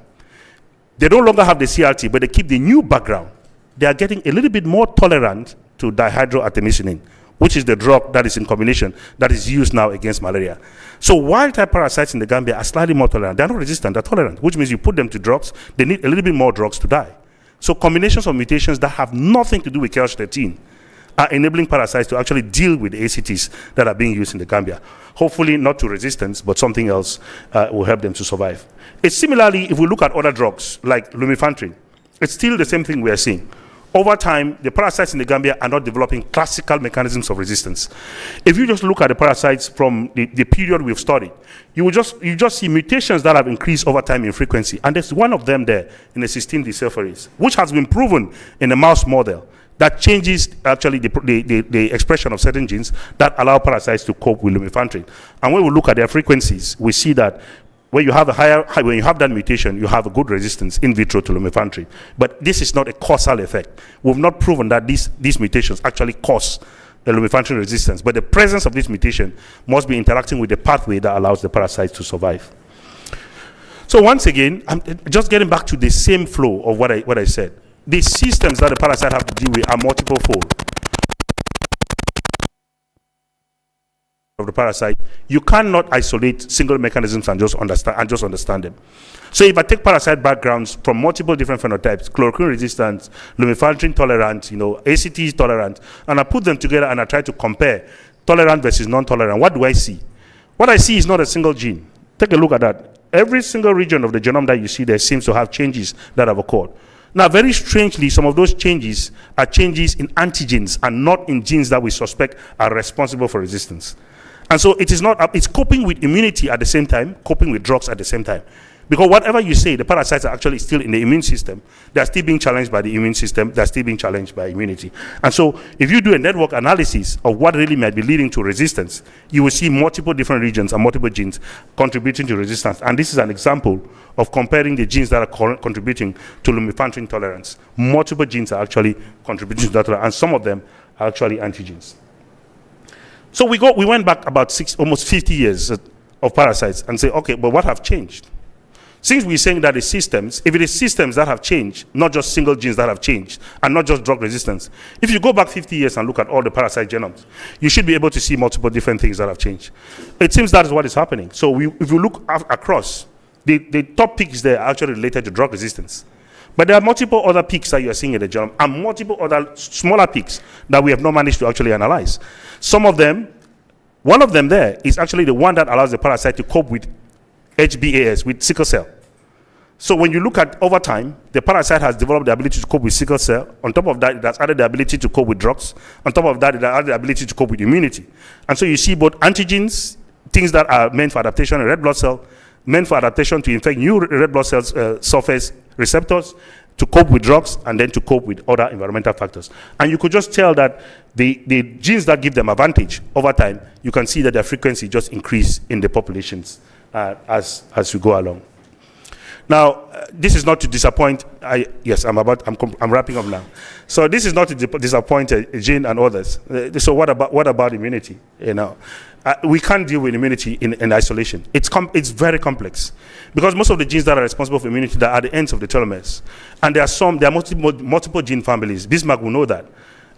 they no longer have the CRT, but they keep the new background. They are getting a little bit more tolerant to dihydroartemisinin, which is the drug that is in combination that is used now against malaria. So wild type parasites in the Gambia are slightly more tolerant. They're not resistant, they're tolerant, which means you put them to drugs, they need a little bit more drugs to die. So combinations of mutations that have nothing to do with KRAS 13 are enabling parasites to actually deal with the ACTs that are being used in the Gambia. Hopefully not to resistance, but something else will help them to survive. It's similarly, if we look at other drugs like lumefantrine, it's still the same thing we are seeing. Over time, the parasites in the Gambia are not developing classical mechanisms of resistance. If you just look at the parasites from the period we've studied, you just see mutations that have increased over time in frequency. And there's one of them there in the cysteine desulforase, which has been proven in a mouse model that changes actually the expression of certain genes that allow parasites to cope with lumefantrine. And when we look at their frequencies, we see that when you have when you have that mutation, you have a good resistance in vitro to lumefantrine. But this is not a causal effect. We've not proven that these mutations actually cause the lumefantrine resistance. But the presence of this mutation must be interacting with the pathway that allows the parasites to survive. So once again, I'm just getting back to the same flow of what I said. The systems that the parasite have to deal with are multiple fold. Of the parasite, you cannot isolate single mechanisms and just understand them. So if I take parasite backgrounds from multiple different phenotypes, chloroquine resistant, lumefantrine tolerant, ACT tolerant, and I put them together and I try to compare tolerant versus non-tolerant, what do I see? What I see is not a single gene. Take a look at that. Every single region of the genome that you see there seems to have changes that have occurred. Now, very strangely, some of those changes are changes in antigens and not in genes that we suspect are responsible for resistance. And so it's coping with immunity at the same time, coping with drugs at the same time. Because whatever you say, the parasites are actually still in the immune system. They're still being challenged by the immune system. They're still being challenged by immunity. And so if you do a network analysis of what really might be leading to resistance, you will see multiple different regions and multiple genes contributing to resistance. And this is an example of comparing the genes that are contributing to lumefantrine tolerance. Multiple genes are actually contributing to that, and some of them are actually antigens. So we went back about almost 50 years of parasites and say, okay, but what have changed? Since we're saying that the systems, if it is systems that have changed, not just single genes that have changed, and not just drug resistance, if you go back 50 years and look at all the parasite genomes, you should be able to see multiple different things that have changed. It seems that is what is happening. So if you look across, the top peaks there are actually related to drug resistance. But there are multiple other peaks that you are seeing in the genome, and multiple other smaller peaks that we have not managed to actually analyze. Some of them, one of them there is actually the one that allows the parasite to cope with HBAS, with sickle cell. So when you look at over time, the parasite has developed the ability to cope with sickle cell. On top of that, it has added the ability to cope with drugs. On top of that, it has added the ability to cope with immunity. And so you see both antigens, things that are meant for adaptation in red blood cell, meant for adaptation to infect new red blood cells surface receptors, to cope with drugs, and then to cope with other environmental factors. And you could just tell that the genes that give them advantage over time, you can see that their frequency just increase in the populations as you go along. Now, this is not to disappoint. I'm wrapping up now. So this is not to disappoint Jane and others. So what about immunity? We can't deal with immunity in isolation. It's very complex because most of the genes that are responsible for immunity are at the ends of the telomeres, and there are multiple gene families. Bismarck will know that.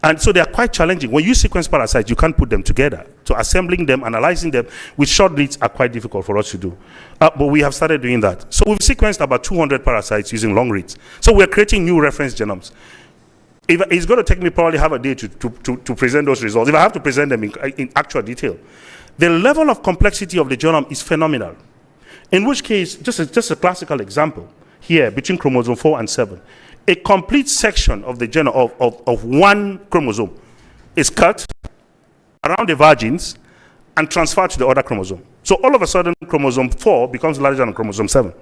And so they are quite challenging. When you sequence parasites, you can't put them together. So assembling them, analyzing them with short reads are quite difficult for us to do. But we have started doing that. So we've sequenced about 200 parasites using long reads. So we're creating new reference genomes. It's going to take me probably half a day to present those results, if I have to present them in actual detail. The level of complexity of the genome is phenomenal. In which case, just a classical example here, between chromosome 4 and 7, a complete section of the genome of one chromosome is cut around the virgins and transferred to the other chromosome. So all of a sudden, chromosome 4 becomes larger than chromosome 7.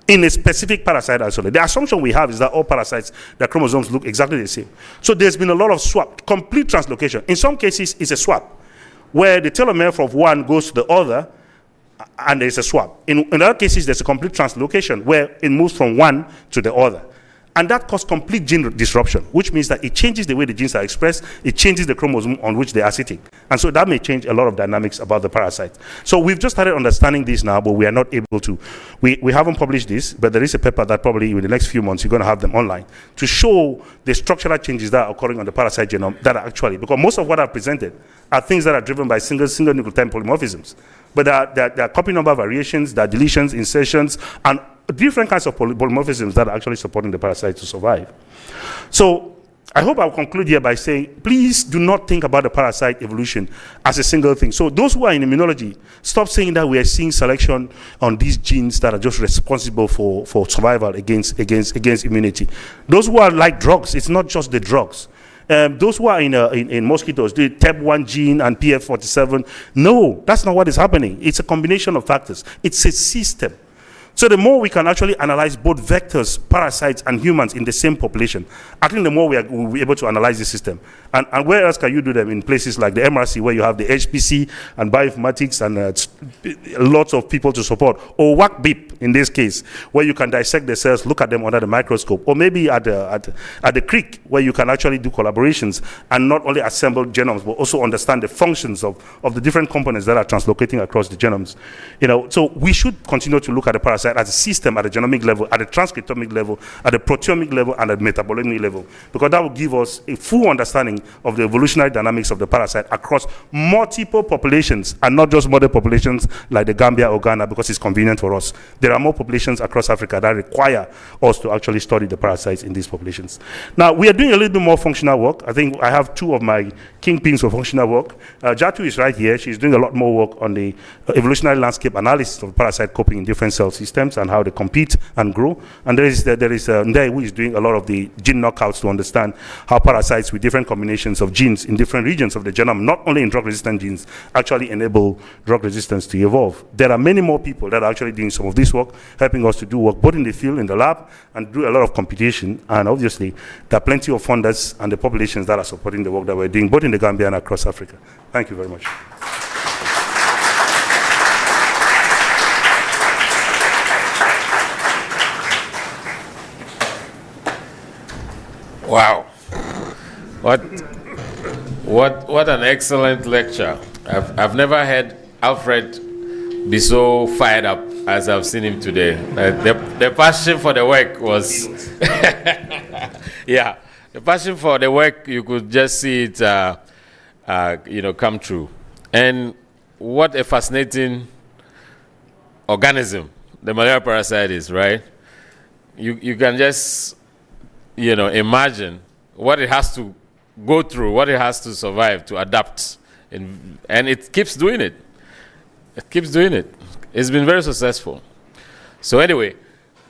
in a specific parasite isolate. The assumption we have is that all parasites, their chromosomes look exactly the same. So there's been a lot of swap, complete translocation. In some cases, it's a swap, where the telomere from one goes to the other, and there's a swap. In other cases, there's a complete translocation, where it moves from one to the other. And that causes complete gene disruption, which means that it changes the way the genes are expressed, it changes the chromosome on which they are sitting. And so that may change a lot of dynamics about the parasite. So we've just started understanding this now, but we are not able to. We haven't published this, but there is a paper that probably in the next few months you're going to have them online to show the structural changes that are occurring on the parasite genome that are actually, because most of what I've presented are things that are driven by single nucleotide polymorphisms. But there are copy number variations, there are deletions, insertions, and different kinds of polymorphisms that are actually supporting the parasite to survive. So I hope I'll conclude here by saying, please do not think about the parasite evolution as a single thing. So those who are in immunology, stop saying that we are seeing selection on these genes that are just responsible for survival against immunity. Those who are like drugs, it's not just the drugs. Those who are in mosquitoes, the TEP1 gene and PF47, no, that's not what is happening. It's a combination of factors. It's a system. So the more we can actually analyze both vectors, parasites, and humans in the same population, I think the more we'll be able to analyze the system. And where else can you do them? In places like the MRC, where you have the HPC and bioinformatics and lots of people to support, or WAC-BIP in this case, where you can dissect the cells, look at them under the microscope, or maybe at the CRIC, where you can actually do collaborations and not only assemble genomes, but also understand the functions of the different components that are translocating across the genomes. So we should continue to look at the parasite as a system at the genomic level, at the transcriptomic level, at the proteomic level, and at the metabolomic level, because that will give us a full understanding of the evolutionary dynamics of the parasite across multiple populations, and not just model populations like the Gambia or Ghana, because it's convenient for us. There are more populations across Africa that require us to actually study the parasites in these populations. Now, we are doing a little bit more functional work. I think I have two of my kingpins for functional work. Jatu is right here. She's doing a lot more work on the evolutionary landscape analysis of parasite coping in different cell systems and how they compete and grow. And there is Ndai, who is doing a lot of the gene knockouts to understand how parasites with different combinations of genes in different regions of the genome, not only in drug-resistant genes, actually enable drug resistance to evolve. There are many more people that are actually doing some of this work, helping us to do work both in the field, in the lab, and do a lot of computation. And obviously, there are plenty of funders and the populations that are supporting the work that we're doing, both in the Gambia and across Africa. Thank you very much. Wow. What an excellent lecture. I've never heard Alfred be so fired up as I've seen him today. The passion for the work was yeah, the passion for the work, you could just see it come true. And what a fascinating organism the malaria parasite is, right? You can just imagine what it has to go through, what it has to survive, to adapt. And it keeps doing it. It keeps doing it. It's been very successful. So anyway,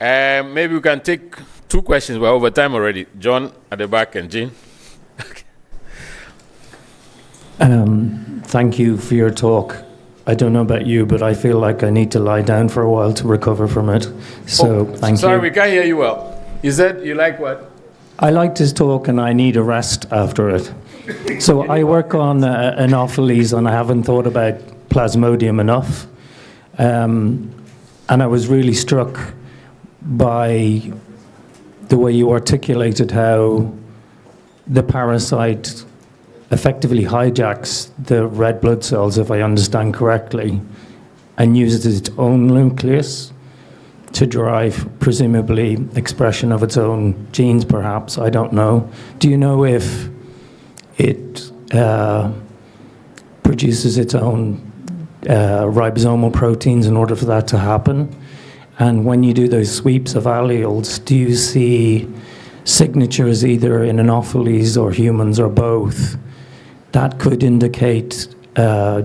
maybe we can take two questions. We're over time already. John at the back and Jean. Thank you for your talk. I don't know about you, but I feel like I need to lie down for a while to recover from it. So thank you. Sorry, we can't hear you well. You said you like what? I liked his talk and I need a rest after it. So I work on Anopheles and I haven't thought about Plasmodium enough. And I was really struck by the way you articulated how the parasite effectively hijacks the red blood cells, if I understand correctly, and uses its own nucleus to drive, presumably, expression of its own genes, perhaps. I don't know. Do you know if it produces its own ribosomal proteins in order for that to happen? And when you do those sweeps of alleles, do you see signatures either in Anopheles or humans or both that could indicate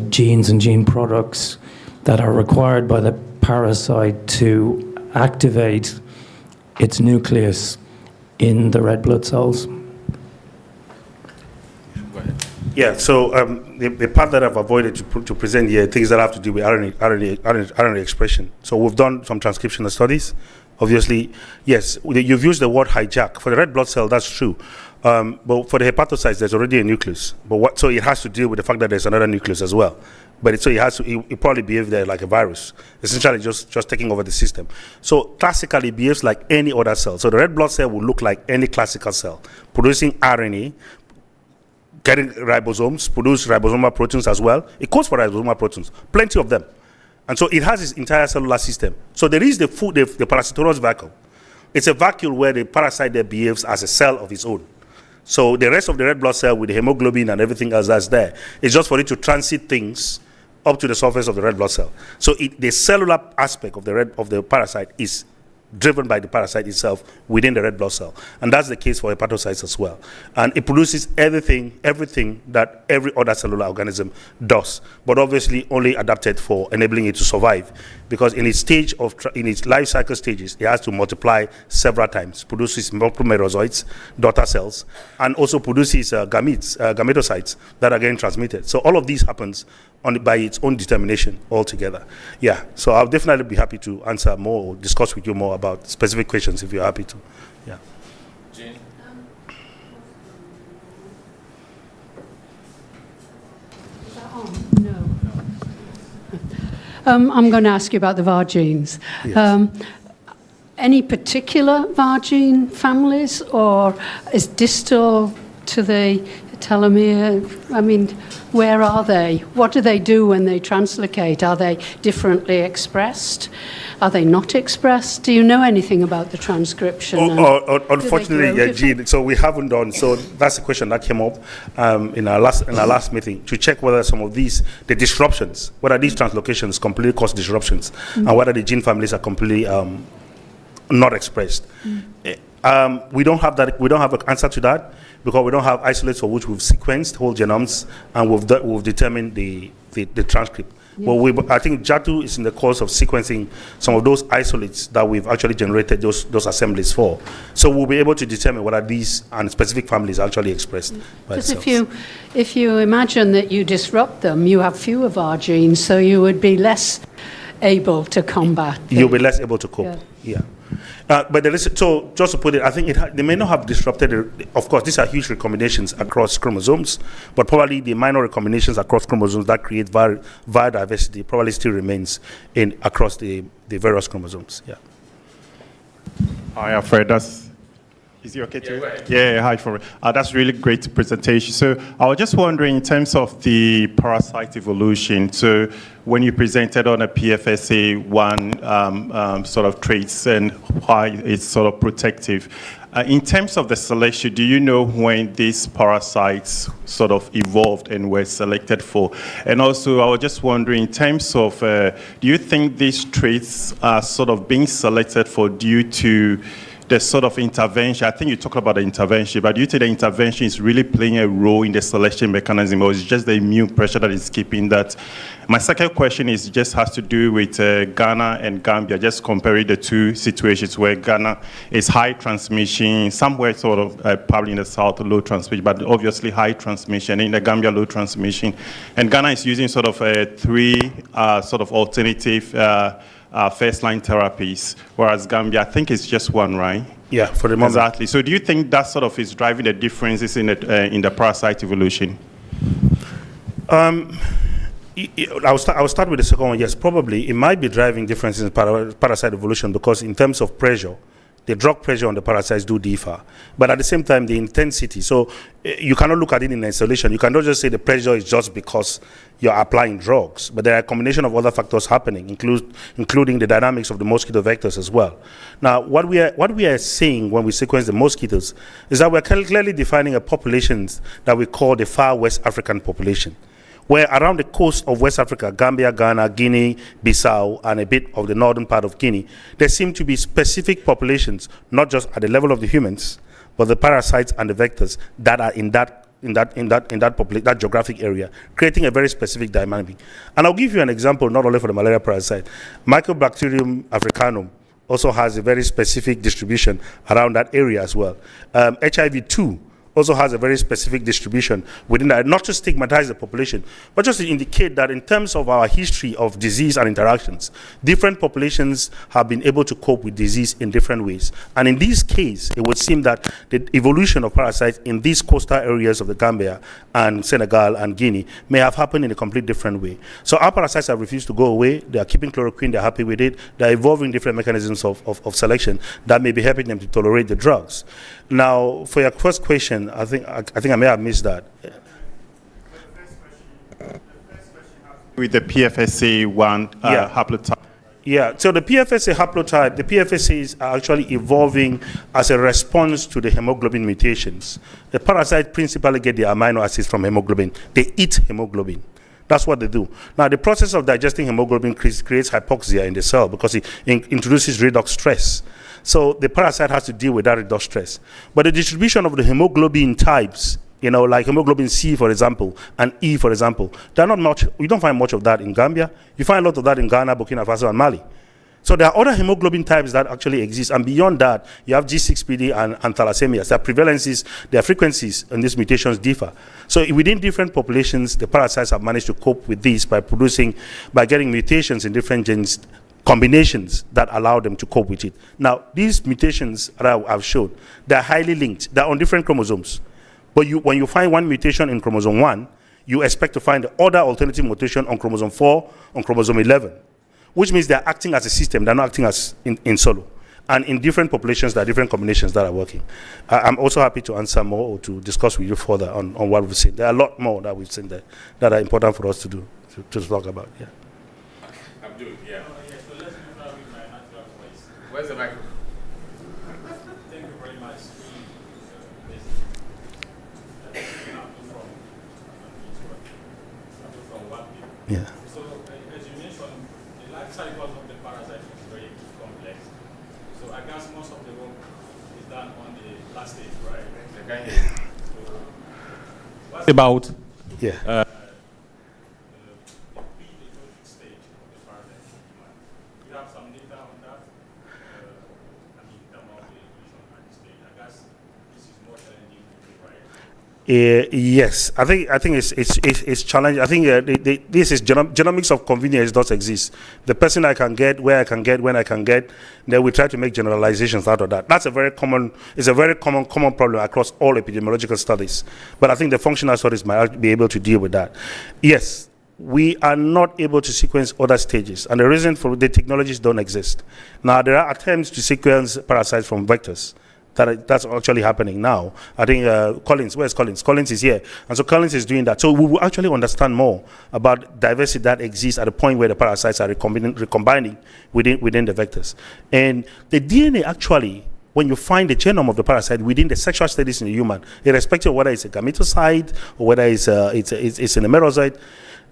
genes and gene products that are required by the parasite to activate its nucleus in the red blood cells? Yeah, so the part that I've avoided to present here, things that have to do with RNA expression. So we've done some transcriptional studies Obviously, yes, you've used the word hijack. For the red blood cell, that's true. But for the hepatocytes, there's already a nucleus. But so it has to deal with the fact that there's another nucleus as well. But it probably behaves there like a virus, essentially just taking over the system. So classically, it behaves like any other cell. So the red blood cell will look like any classical cell, producing RNA, getting ribosomes, produce ribosomal proteins as well. It codes for ribosomal proteins, plenty of them. And so it has its entire cellular system. So there is the parasitoros vacuole. It's a vacuole where the parasite there behaves as a cell of its own. So the rest of the red blood cell with the hemoglobin and everything else that's there is just for it to transit things up to the surface of the red blood cell. So the cellular aspect of the parasite is driven by the parasite itself within the red blood cell. And that's the case for hepatocytes as well. And it produces everything that every other cellular organism does, but obviously only adapted for enabling it to survive. Because in its life cycle stages, it has to multiply several times, produces multiple merozoites, daughter cells, and also produces gametocytes that are getting transmitted. So all of these happens by its own determination altogether. Yeah, so I'll definitely be happy to answer more or discuss with you more about specific questions if you're happy to. Yeah. Jean? I'm going to ask you about the VAR genes. Yes. Any particular VAR gene families, or is distal to the telomere? I mean, where are they? What do they do when they translocate? Are they differently expressed? Are they not expressed? Do you know anything about the transcription? Unfortunately, Jean, so we haven't done. So that's a question that came up in our last meeting to check whether some of the disruptions, whether these translocations completely cause disruptions, and whether the gene families are completely not expressed. We don't have that. We don't have an answer to that because we don't have isolates for which we've sequenced whole genomes and we've determined the transcript. Yes. Well, I think JATU is in the course of sequencing some of those isolates that we've actually generated those assemblies for. So we'll be able to determine whether these and specific families are actually expressed. Because if you imagine that you disrupt them, you have fewer VAR genes, so you would be less able to combat. You'll be less able to cope. Yeah. But so just to put it, I think they may not have disrupted. Of course, these are huge recombinations across chromosomes, but probably the minor recombinations across chromosomes that create var diversity probably still remains across the various chromosomes. Yeah. Hi, Alfred. Is it okay to? Yeah, hi, Fred. That's really great presentation. So I was just wondering, in terms of the parasite evolution, so when you presented on a PFSA1 sort of traits and why it's sort of protective, in terms of the selection, do you know when these parasites sort of evolved and were selected for? And also, I was just wondering, in terms of, do you think these traits are sort of being selected for due to the sort of intervention? I think you talked about the intervention, but do you think the intervention is really playing a role in the selection mechanism, or is it just the immune pressure that is keeping that? My second question has to do with Ghana and Gambia, just comparing the two situations where Ghana is high transmission, somewhere sort of probably in the south low transmission, but obviously high transmission, in the Gambia low transmission. And Ghana is using sort of three sort of alternative first-line therapies, whereas Gambia, I think it's just one, right? Yeah, for the moment. Exactly. So do you think that sort of is driving the differences in the parasite evolution? I'll start with the second one. Yes, probably. It might be driving differences in parasite evolution because in terms of pressure, the drug pressure on the parasites do differ. But at the same time, the intensity. So you cannot look at it in isolation. You cannot just say the pressure is just because you're applying drugs. But there are a combination of other factors happening, including the dynamics of the mosquito vectors as well. Now, what we are seeing when we sequence the mosquitoes is that we're clearly defining a population that we call the far West African population, where around the coast of West Africa, Gambia, Ghana, Guinea, Bissau, and a bit of the northern part of Guinea, there seem to be specific populations, not just at the level of the humans, but the parasites and the vectors that are in that geographic area, creating a very specific dynamic. And I'll give you an example, not only for the malaria parasite. Mycobacterium africanum also has a very specific distribution around that area as well. HIV-2 also has a very specific distribution within that, not to stigmatize the population, but just to indicate that in terms of our history of disease and interactions, different populations have been able to cope with disease in different ways. And in this case, it would seem that the evolution of parasites in these coastal areas of the Gambia and Senegal and Guinea may have happened in a complete different way. So our parasites have refused to go away. They are keeping chloroquine. They're happy with it. They're evolving different mechanisms of selection that may be helping them to tolerate the drugs. Now, for your first question, I think I may have missed that. With the PFSA1 haplotype. Yeah, so the PFSA haplotype, the PFSAs are actually evolving as a response to the hemoglobin mutations. The parasite principally get the amino acids from hemoglobin. They eat hemoglobin. That's what they do. Now, the process of digesting hemoglobin creates hypoxia in the cell because it introduces redox stress. So the parasite has to deal with that redox stress. But the distribution of the hemoglobin types, like hemoglobin C, for example, and E, for example, they're not much. We don't find much of that in Gambia. You find a lot of that in Ghana, Burkina Faso, and Mali. So there are other hemoglobin types that actually exist, and beyond that, you have G6PD and thalassemias. Their prevalences, their frequencies, and these mutations differ. So within different populations, the parasites have managed to cope with these by getting mutations in different genes, combinations that allow them to cope with it. Now, these mutations that I've shown, they're highly linked. They're on different chromosomes. But when you find one mutation in chromosome 1, you expect to find the other alternative mutation on chromosome 4, on chromosome 11. Which means they're acting as a system, they're not acting as in solo. And in different populations, there are different combinations that are working. I'm also happy to answer more or to discuss with you further on what we've seen. There are a lot more that we've seen there that are important for us to do, to talk about. Yeah. Abdul, yeah. Where's the microphone? Thank you very much. Yeah. So, as you mentioned, the life cycles of the parasite is very complex. So, I guess most of the work is done on the last stage, right? So, what's about the pre-ecologic stage of the parasite in human? You have some data on that? In terms of the evolution at this stage. I guess this is more challenging to do, right? Yes, I think it's challenging. I think this is genomics of convenience does exist. The person I can get, where I can get, when I can get, then we try to make generalizations out of that. That's a very common problem across all epidemiological studies. But I think the functional studies might be able to deal with that. Yes, we are not able to sequence other stages, and the reason for the technologies don't exist. Now, there are attempts to sequence parasites from vectors. That's actually happening now. I think Collins, where's Collins? Collins is here. And so Collins is doing that. So we will actually understand more about diversity that exists at the point where the parasites are recombining within the vectors. And the DNA actually, when you find the genome of the parasite within the sexual status in the human, irrespective of whether it's a gametocyte or whether it's an emerocyte,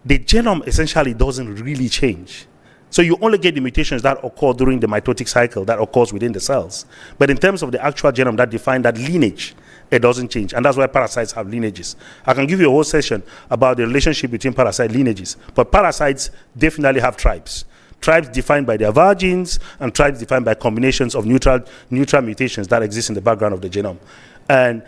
the genome essentially doesn't really change. So you only get the mutations that occur during the mitotic cycle that occurs within the cells. But in terms of the actual genome that defines that lineage, it doesn't change. And that's why parasites have lineages. I can give you a whole session about the relationship between parasite lineages. But parasites definitely have tribes. Tribes defined by their virgins and tribes defined by combinations of neutral mutations that exist in the background of the genome. And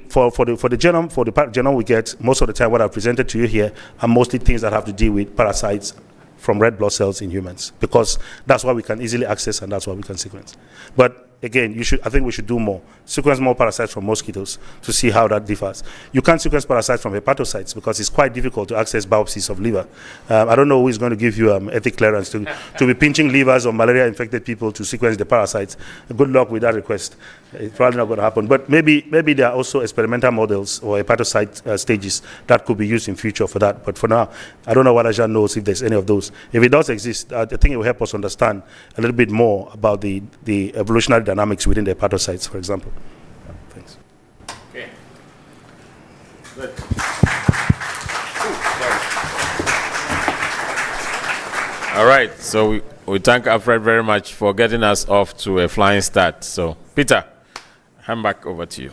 for the genome we get, most of the time what I've presented to you here are mostly things that have to do with parasites from red blood cells in humans, because that's what we can easily access and that's what we can sequence. But again, I think we should do more. Sequence more parasites from mosquitoes to see how that differs. You can't sequence parasites from hepatocytes because it's quite difficult to access biopsies of liver. I don't know who is going to give you ethic clearance to be pinching livers of malaria-infected people to sequence the parasites. Good luck with that request. It's probably not going to happen. But maybe there are also experimental models or hepatocyte stages that could be used in future for that. But for now, I don't know what Ajan knows if there's any of those. If it does exist, I think it will help us understand a little bit more about the evolutionary dynamics within the hepatocytes, for example. Thanks. Okay. Good. All right. So we thank Alfred very much for getting us off to a flying start. So, Peter, hand back over to you.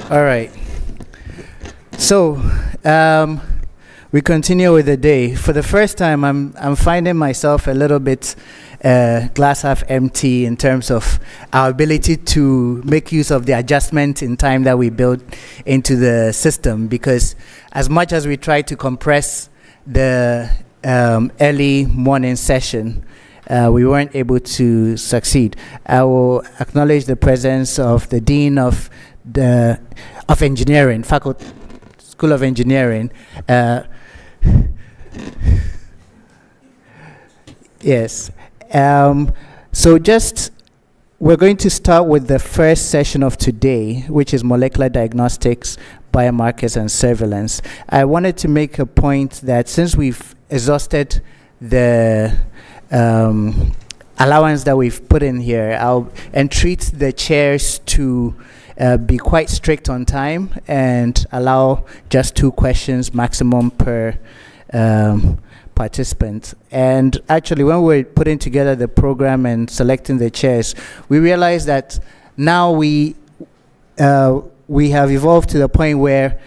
All right. So, we continue with the day. For the first time, I'm finding myself a little bit glass half empty in terms of our ability to make use of the adjustment in time that we built into the system, because as much as we try to compress the early morning session, we weren't able to succeed. I will acknowledge the presence of the Dean of Engineering, School of Engineering. Yes. So we're going to start with the first session of today, which is molecular diagnostics, biomarkers, and surveillance. I wanted to make a point that since we've exhausted the allowance that we've put in here, I'll entreat the chairs to be quite strict on time and allow just 2 questions maximum per participant. And actually, when we were putting together the program and selecting the chairs, we realized that now we have evolved to the point where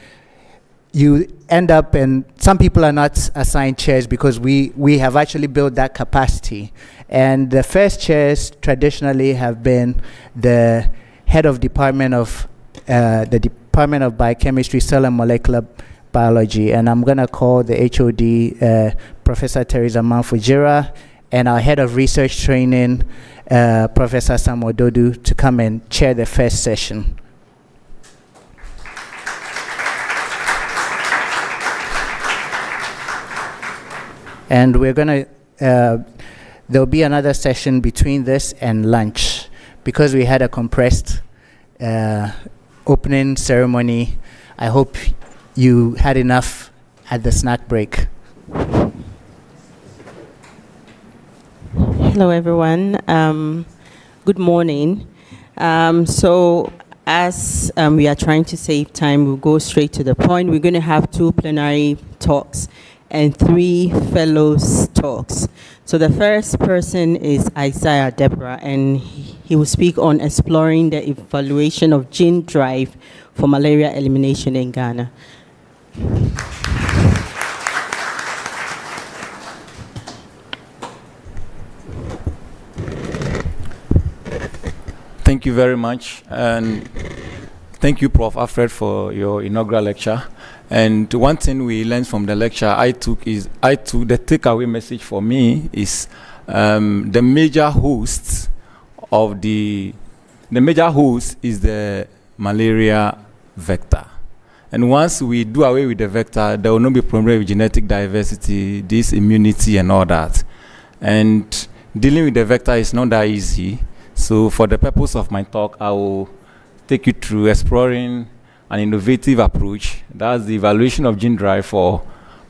you end up, and some people are not assigned chairs because we have actually built that capacity. And the first chairs traditionally have been the head of Department of Biochemistry, Cell and Molecular Biology, and I'm going to call the HOD Professor Teresa Manfujira, and our head of research training, Professor Samuel Dodu, to come and chair the first session. And we're going to, there'll be another session between this and lunch. Because we had a compressed opening ceremony, I hope you had enough at the snack break. Hello, everyone. Good morning. So as we are trying to save time, we'll go straight to the point. We're going to have 2 plenary talks and 3 fellows talks. So the first person is Isaiah Deborah, and he will speak on exploring the evaluation of gene drive for malaria elimination in Ghana. Thank you very much, and thank you, Prof. Alfred, for your inaugural lecture. And one thing we learned from the lecture the takeaway message for me is the major host is the malaria vector. And once we do away with the vector, there will not be problem with genetic diversity, this immunity and all that. And dealing with the vector is not that easy. So for the purpose of my talk, I will take you through exploring an innovative approach. That's the evaluation of gene drive for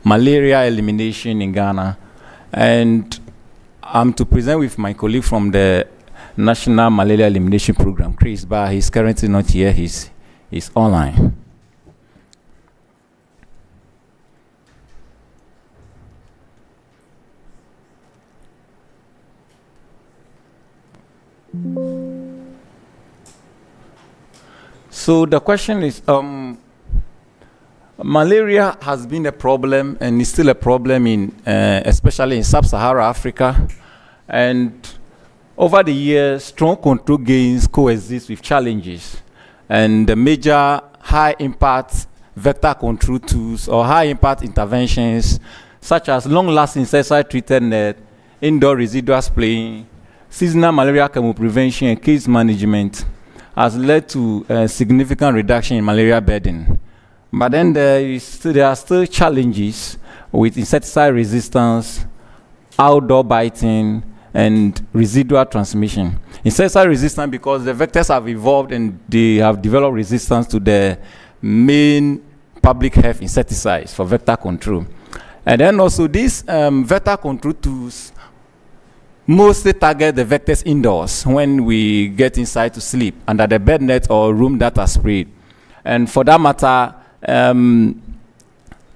malaria elimination in Ghana. And I'm to present with my colleague from the National Malaria Elimination Program, Chris, but he's currently not here. He's online. So the question is, malaria has been a problem and is still a problem in, especially in sub-Saharan Africa. And over the years, strong control gains coexist with challenges. And the major high-impact vector control tools or high-impact interventions, such as long-lasting insecticide-treated net, indoor residual spraying, seasonal malaria chemoprevention, and case management, has led to a significant reduction in malaria burden. But then there are still challenges with insecticide resistance, outdoor biting, and residual transmission. Insecticide resistance because the vectors have evolved and they have developed resistance to the main public health insecticides for vector control. And then also these vector control tools mostly target the vectors indoors when we get inside to sleep under the bed net or room that are sprayed. And for that matter,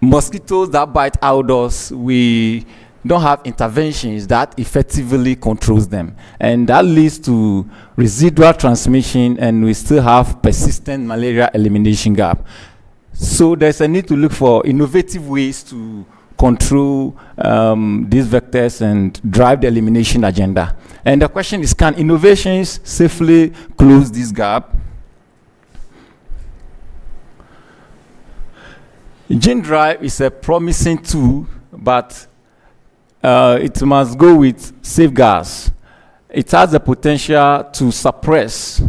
mosquitoes that bite outdoors, we don't have interventions that effectively controls them. And that leads to residual transmission, and we still have persistent malaria elimination gap. So there's a need to look for innovative ways to control these vectors and drive the elimination agenda. And the question is, can innovations safely close this gap? Gene drive is a promising tool, but it must go with safeguards. It has the potential to suppress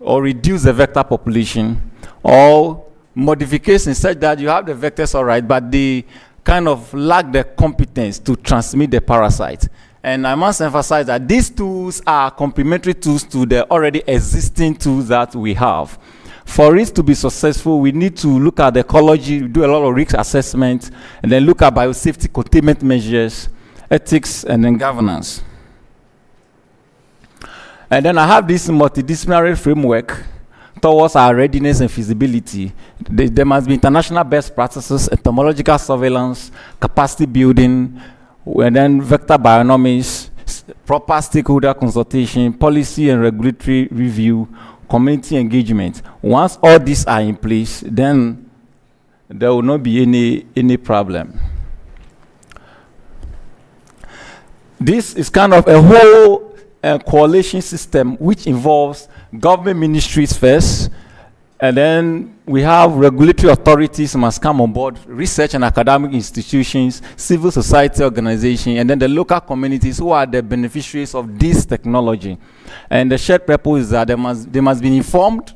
or reduce the vector population, or modifications such that you have the vectors all right, but they kind of lack the competence to transmit the parasite. And I must emphasize that these tools are complementary tools to the already existing tools that we have. For it to be successful, we need to look at the ecology, do a lot of risk assessment, and then look at biosafety containment measures, ethics, and then governance. And then I have this multidisciplinary framework towards our readiness and feasibility. There must be international best practices, entomological surveillance, capacity building, and then vector bionomics, proper stakeholder consultation, policy and regulatory review, community engagement. Once all these are in place, then there will not be any problem. This is kind of a whole coalition system which involves government ministries first, and then we have regulatory authorities must come on board, research and academic institutions, civil society organizations, and then the local communities who are the beneficiaries of this technology. And the shared purpose is that they must be informed,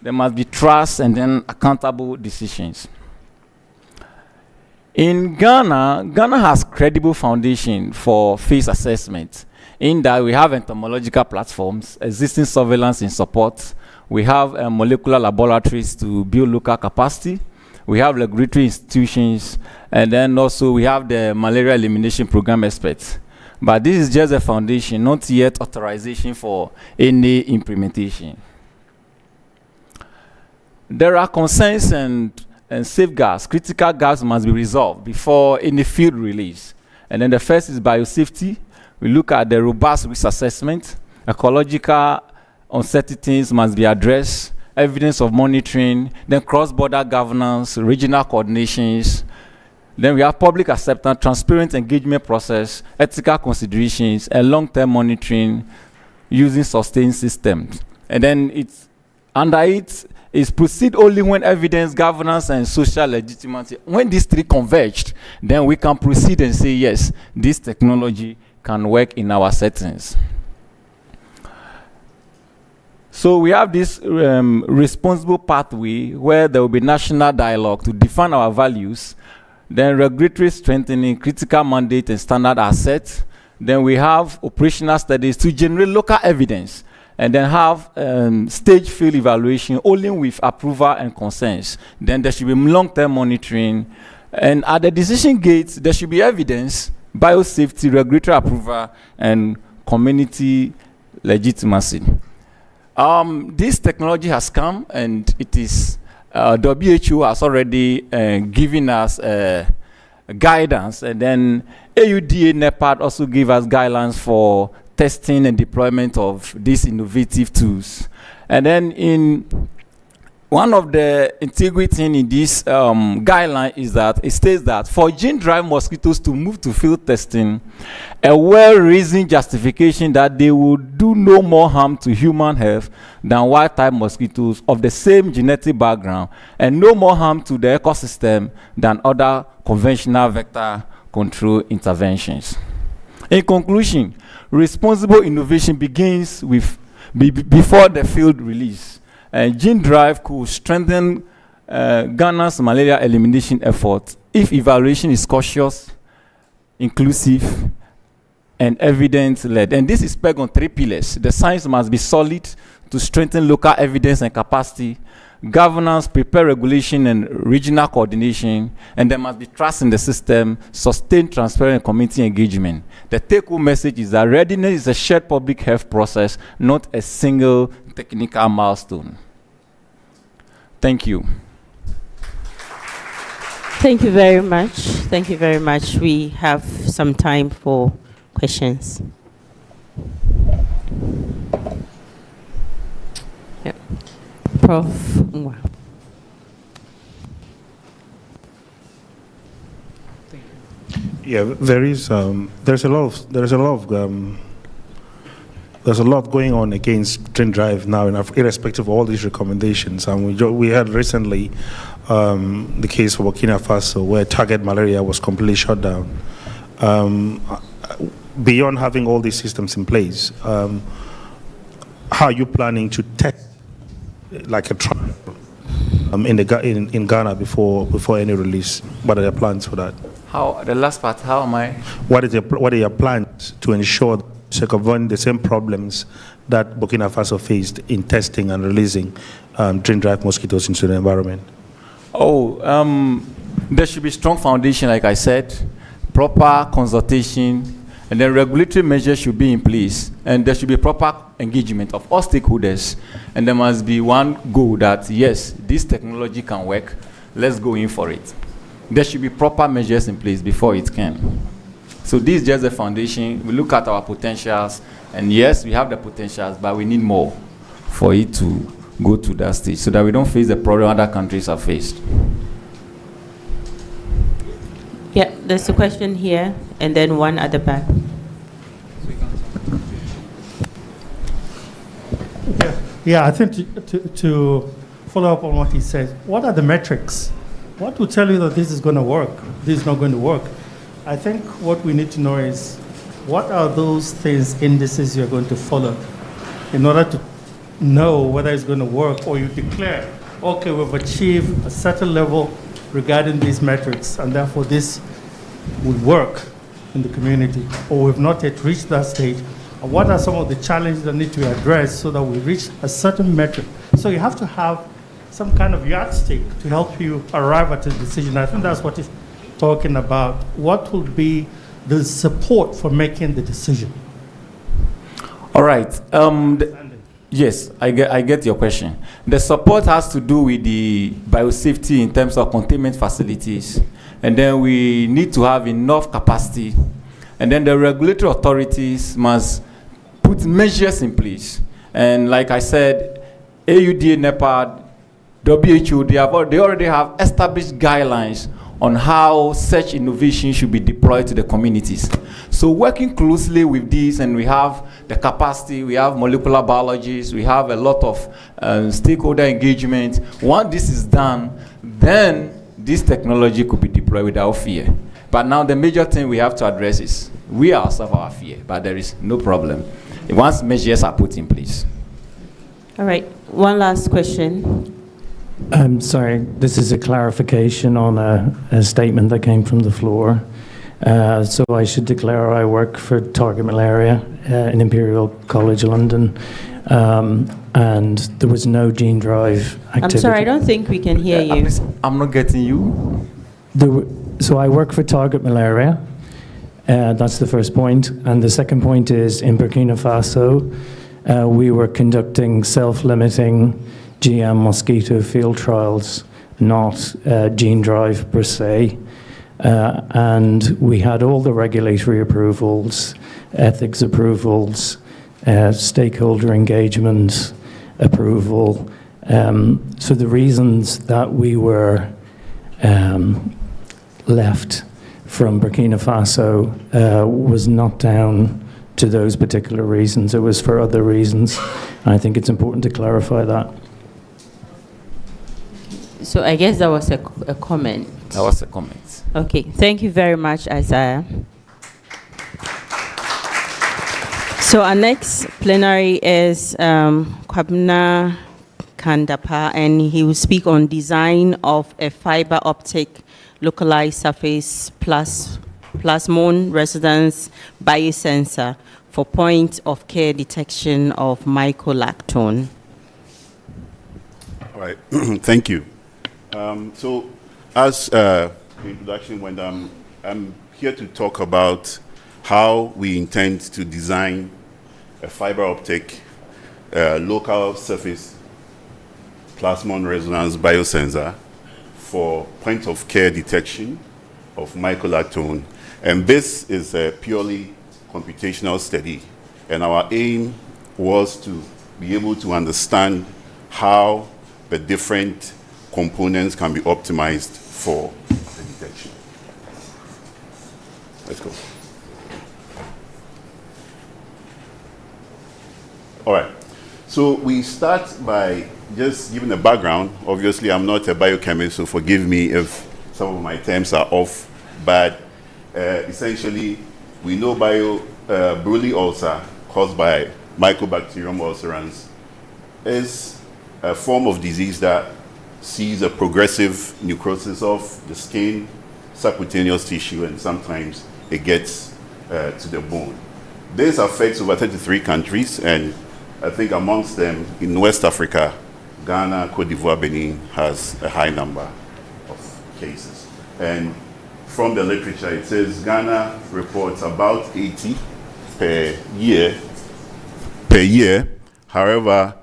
there must be trust, and then accountable decisions. In Ghana, Ghana has credible foundation for phase assessment, in that we have entomological platforms, existing surveillance in support, we have molecular laboratories to build local capacity, we have regulatory institutions, and then also we have the malaria elimination program experts. But this is just a foundation, not yet authorization for any implementation. There are concerns and safeguards. Critical gaps must be resolved before any field release. And then the first is biosafety. We look at the robust risk assessment. Ecological uncertainties must be addressed. Evidence of monitoring. Then cross-border governance, regional coordinations. Then we have public acceptance, transparent engagement process, ethical considerations, and long-term monitoring using sustained systems. And then under it is proceed only when evidence, governance, and social legitimacy. When these three converged, then we can proceed and say, yes, this technology can work in our settings. So we have this responsible pathway where there will be national dialogue to define our values, then regulatory strengthening, critical mandate and standard assets. Then we have operational studies to generate local evidence, and then have stage field evaluation only with approval and consents. Then there should be long-term monitoring, and at the decision gates, there should be evidence, biosafety, regulatory approval, and community legitimacy. This technology has come, and it is WHO has already given us guidance, and then AUDA NEPAD also gave us guidelines for testing and deployment of these innovative tools. And then in one of the integrity in this guideline is that it states that for gene-drive mosquitoes to move to field testing, a well-reasoned justification that they will do no more harm to human health than wild-type mosquitoes of the same genetic background, and no more harm to the ecosystem than other conventional vector control interventions. In conclusion, responsible innovation begins with before the field release. Gene drive could strengthen Ghana's malaria elimination effort if evaluation is cautious, inclusive, and evidence-led. And this is pegged on 3 pillars. The science must be solid to strengthen local evidence and capacity, governance, prepare regulation and regional coordination, and there must be trust in the system, sustained transparent community engagement. The take-home message is that readiness is a shared public health process, not a single technical milestone. Thank you. Thank you very much. Thank you very much. We have some time for questions. Yeah. Prof. Ngwa. Yeah, there's a lot going on against drink drive now, irrespective of all these recommendations. And we had recently the case for Burkina Faso where target malaria was completely shut down. Beyond having all these systems in place, how are you planning to test like a trial in Ghana before any release? What are your plans for that? How the last part? How am I? What are your plans to ensure circumvent the same problems that Burkina Faso faced in testing and releasing drink drive mosquitoes into the environment? There should be strong foundation, like I said, proper consultation, and then regulatory measures should be in place, and there should be proper engagement of all stakeholders, and there must be one goal that yes, this technology can work, let's go in for it. There should be proper measures in place before it can. So this is just the foundation. We look at our potentials, and yes, we have the potentials, but we need more for it to go to that stage so that we don't face the problem other countries have faced. Yeah, there's a question here, and then one at the back. Yeah, I think to follow up on what he says, what are the metrics? What will tell you that this is going to work, this is not going to work? I think what we need to know is what are those things, indices you're going to follow in order to know whether it's going to work, or you declare, okay, we've achieved a certain level regarding these metrics, and therefore this would work in the community, or we've not yet reached that stage. And what are some of the challenges that need to be addressed so that we reach a certain metric? So you have to have some kind of yardstick to help you arrive at a decision. I think that's what he's talking about. What will be the support for making the decision? All right. Yes, I get your question. The support has to do with the biosafety in terms of containment facilities. And then we need to have enough capacity. And then the regulatory authorities must put measures in place. And like I said, AUDA, NEPAD, WHO, they already have established guidelines on how such innovation should be deployed to the communities. So working closely with these, and we have the capacity, we have molecular biologists, we have a lot of stakeholder engagement. Once this is done, then this technology could be deployed without fear. But now the major thing we have to address is we ourselves our fear, but there is no problem once measures are put in place. All right, one last question. I'm sorry, this is a clarification on a statement that came from the floor. So I should declare I work for Target Malaria in Imperial College London, and there was no gene drive activity. I'm sorry, I don't think we can hear you. I'm not getting you. So I work for Target Malaria. That's the first point. And the second point is in Burkina Faso, we were conducting self-limiting GM mosquito field trials, not gene drive per se. And we had all the regulatory approvals, ethics approvals, stakeholder engagement approval. So the reasons that we were left from Burkina Faso was not down to those particular reasons. It was for other reasons. And I think it's important to clarify that. So I guess that was a comment. That was a comment. Okay, thank you very much, Isaiah. So our next plenary is Kwabena Kandapa, and he will speak on design of a fiber optic localized surface plasmon resonance biosensor for point of care detection of mycolactone. All right, thank you. So as the introduction went, I'm here to talk about how we intend to design a fiber optic local surface plasmon resonance biosensor for point of care detection of mycolactone. And this is a purely computational study. And our aim was to be able to understand how the different components can be optimized for the detection. Let's go. All right. So we start by just giving a background. Obviously, I'm not a biochemist, so forgive me if some of my terms are off. But essentially, we know Bruley ulcer caused by Mycobacterium ulcerans is a form of disease that sees a progressive necrosis of the skin, subcutaneous tissue, and sometimes it gets to the bone. This affects over 33 countries, and I think amongst them, in West Africa, Ghana, Cote d'Ivoire, Benin has a high number of cases. And from the literature, it says Ghana reports about 80 per year. However,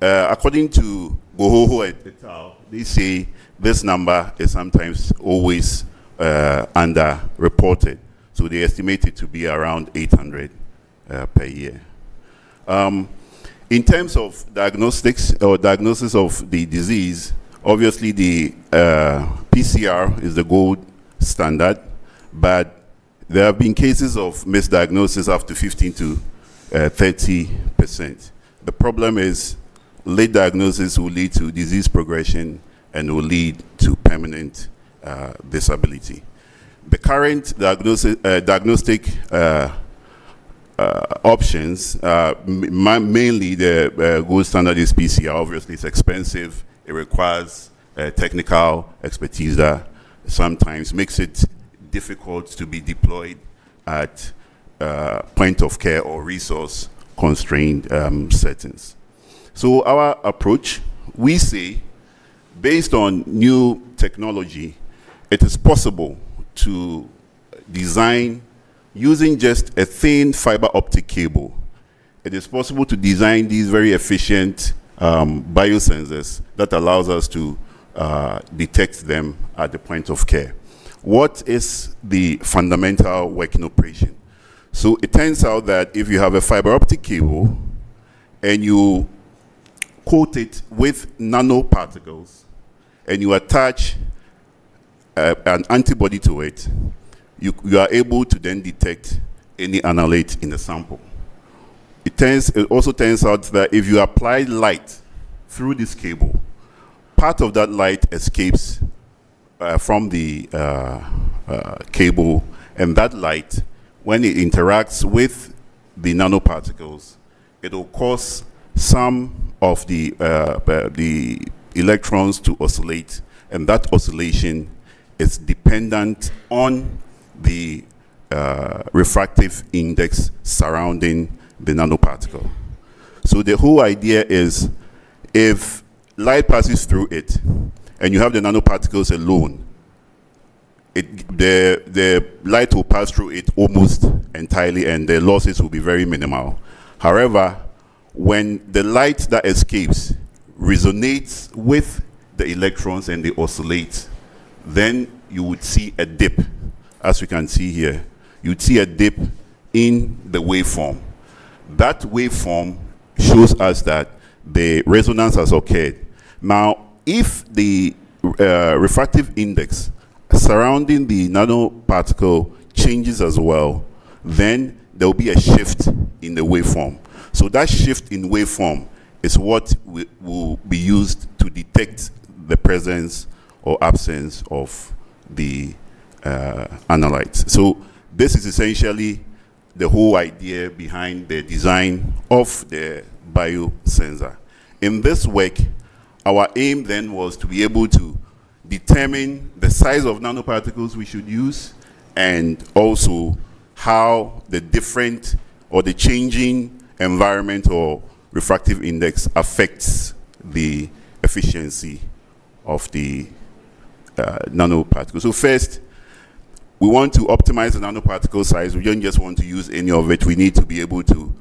according to Gohoho et al., they say this number is sometimes always underreported. So they estimate it to be around 800 per year. In terms of diagnostics or diagnosis of the disease, obviously the PCR is the gold standard, but there have been cases of misdiagnosis up to 15 to 30%. The problem is late diagnosis will lead to disease progression and will lead to permanent disability. The current diagnostic options, mainly the gold standard is PCR. Obviously, it's expensive. It requires technical expertise that sometimes makes it difficult to be deployed at point of care or resource constrained settings. So our approach, we say, based on new technology, it is possible to design using just a thin fiber optic cable. It is possible to design these very efficient biosensors that allows us to detect them at the point of care. What is the fundamental working operation? So it turns out that if you have a fiber optic cable and you coat it with nanoparticles and you attach an antibody to it, you are able to then detect any analyte in the sample. It also turns out that if you apply light through this cable, part of that light escapes from the cable, and that light, when it interacts with the nanoparticles, it will cause some of the electrons to oscillate, and that oscillation is dependent on the refractive index surrounding the nanoparticle. So the whole idea is, if light passes through it and you have the nanoparticles alone, the light will pass through it almost entirely and the losses will be very minimal. However, when the light that escapes resonates with the electrons and they oscillate, then you would see a dip. As you can see here, you'd see a dip in the waveform. That waveform shows us that the resonance has occurred. Now, if the refractive index surrounding the nanoparticle changes as well, then there will be a shift in the waveform. So that shift in waveform is what will be used to detect the presence or absence of the analytes. So this is essentially the whole idea behind the design of the biosensor. In this work, our aim then was to be able to determine the size of nanoparticles we should use, and also how the different or the changing environment or refractive index affects the efficiency of the nanoparticles. So first, we want to optimize the nanoparticle size. We don't just want to use any of it. We need to be able to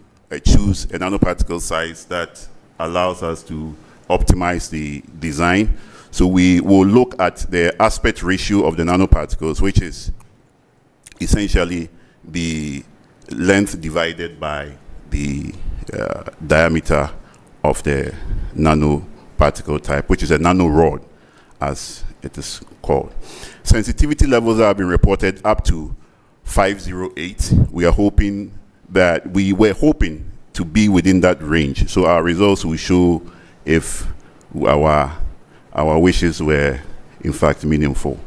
choose a nanoparticle size that allows us to optimize the design. So we will look at the aspect ratio of the nanoparticles, which is essentially the length divided by the diameter of the nanoparticle type, which is a nanorod, as it is called. Sensitivity levels have been reported up to 508. We are hoping that we were hoping to be within that range. So our results will show if our wishes were in fact meaningful.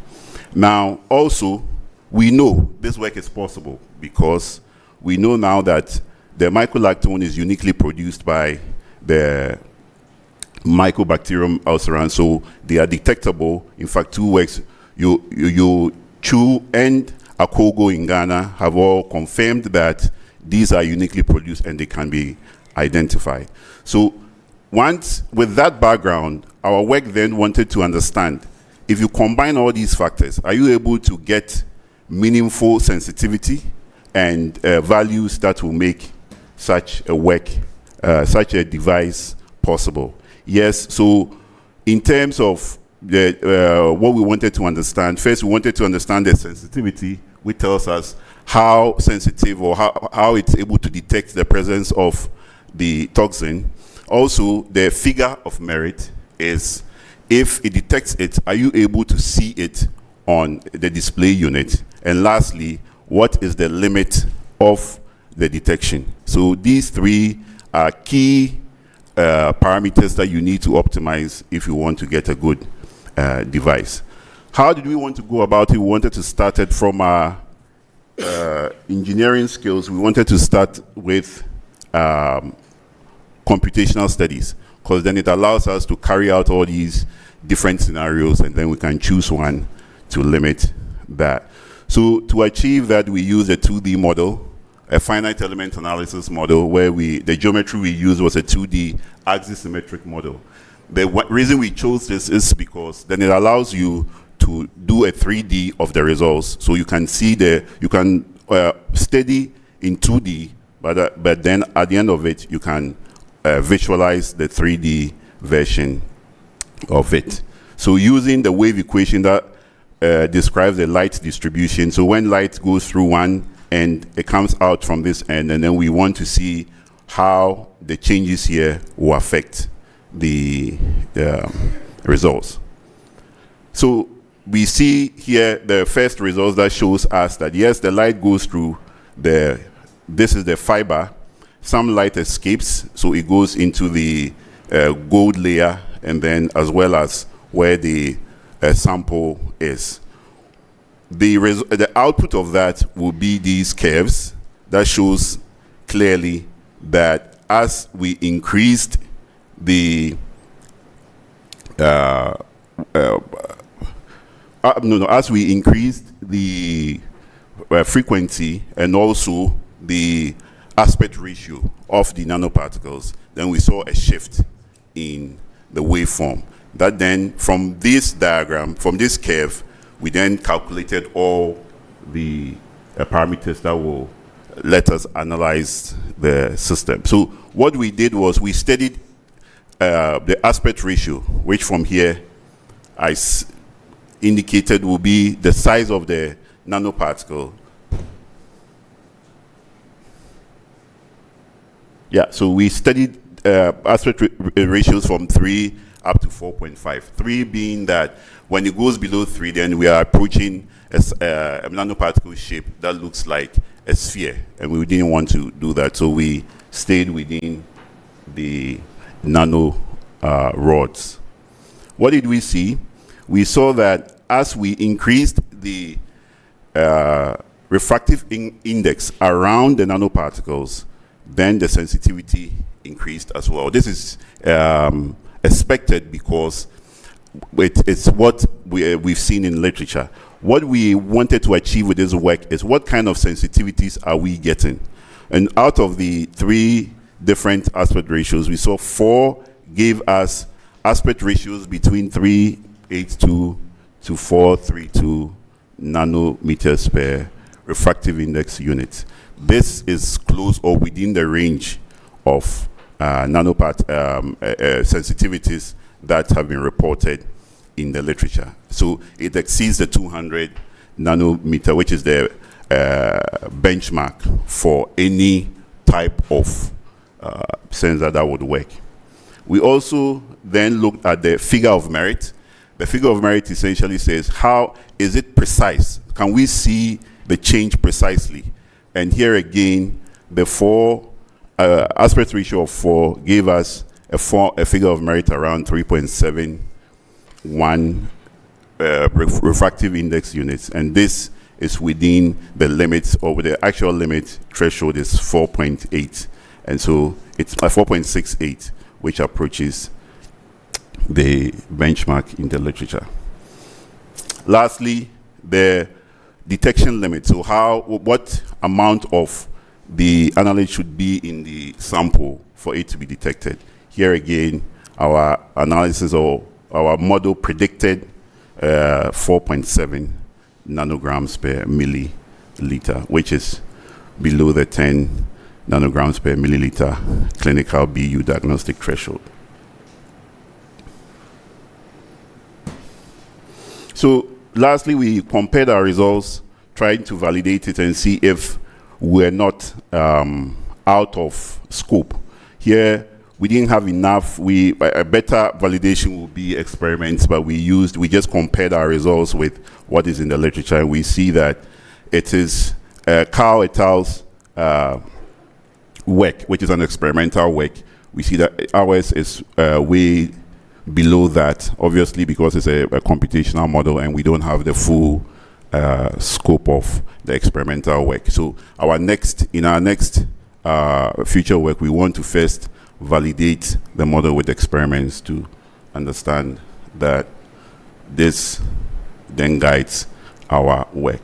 Now, also, we know this work is possible because we know now that the microlactone is uniquely produced by the Mycobacterium ulcerans, so they are detectable. In fact, two works, you Chu and Akogo in Ghana have all confirmed that these are uniquely produced and they can be identified. So once with that background, our work then wanted to understand, if you combine all these factors, are you able to get meaningful sensitivity and values that will make such a work, such a device possible? Yes, so in terms of what we wanted to understand, first we wanted to understand the sensitivity, which tells us how sensitive or how it's able to detect the presence of the toxin. Also, the figure of merit is, if it detects it, are you able to see it on the display unit? And lastly, what is the limit of the detection? So these three are key parameters that you need to optimize if you want to get a good device. How did we want to go about it? We wanted to start it from our engineering skills. We wanted to start with computational studies, because then it allows us to carry out all these different scenarios, and then we can choose one to limit that. So to achieve that, we use a 2D model, a finite element analysis model, where the geometry we used was a 2D axisymmetric model. The reason we chose this is because then it allows you to do a 3D of the results, so you can see you can study in 2D, but then at the end of it, you can visualize the 3D version of it. So using the wave equation that describes the light distribution, so when light goes through one end, it comes out from this end, and then we want to see how the changes here will affect the results. So we see here the first results that shows us that yes, the light goes through this is the fiber. Some light escapes, so it goes into the gold layer, and then as well as where the sample is. The output of that will be these curves that shows clearly that as we increased the as we increased the frequency and also the aspect ratio of the nanoparticles, then we saw a shift in the waveform. That then, from this diagram, from this curve, we then calculated all the parameters that will let us analyze the system. So what we did was we studied the aspect ratio, which from here I indicated will be the size of the nanoparticle. Yeah, so we studied aspect ratios from 3 up to 4.5. 3 being that when it goes below 3, then we are approaching a nanoparticle shape that looks like a sphere, and we didn't want to do that, so we stayed within the nano rods. What did we see? We saw that as we increased the refractive index around the nanoparticles, then the sensitivity increased as well. This is expected because it's what we've seen in literature. What we wanted to achieve with this work is what kind of sensitivities are we getting? And out of the 3 different aspect ratios, we saw 4 gave us aspect ratios between 382 to 432 nanometers per refractive index unit. This is close or within the range of sensitivities that have been reported in the literature. So it exceeds the 200 nanometer, which is the benchmark for any type of sensor that would work. We also then looked at the figure of merit. The figure of merit essentially says, how is it precise? Can we see the change precisely. And here again, the aspect ratio of 4 gave us a figure of merit around 3.71 refractive index units, and this is within the limits, or the actual limit threshold is 4.8, and so it's 4.68, which approaches the benchmark in the literature. Lastly, the detection limit. So what amount of the analyte should be in the sample for it to be detected. Here again, our analysis or our model predicted 4.7 nanograms per milliliter, which is below the 10 nanograms per milliliter clinical BU diagnostic threshold. So lastly, we compared our results, trying to validate it and see if we're not out of scope. Here, we didn't have enough. A better validation would be experiments, but we just compared our results with what is in the literature, and we see that it is Carl et al.'s work, which is an experimental work. We see that ours is way below that, obviously because it's a computational model and we don't have the full scope of the experimental work. So in our next future work, we want to first validate the model with experiments to understand that this then guides our work.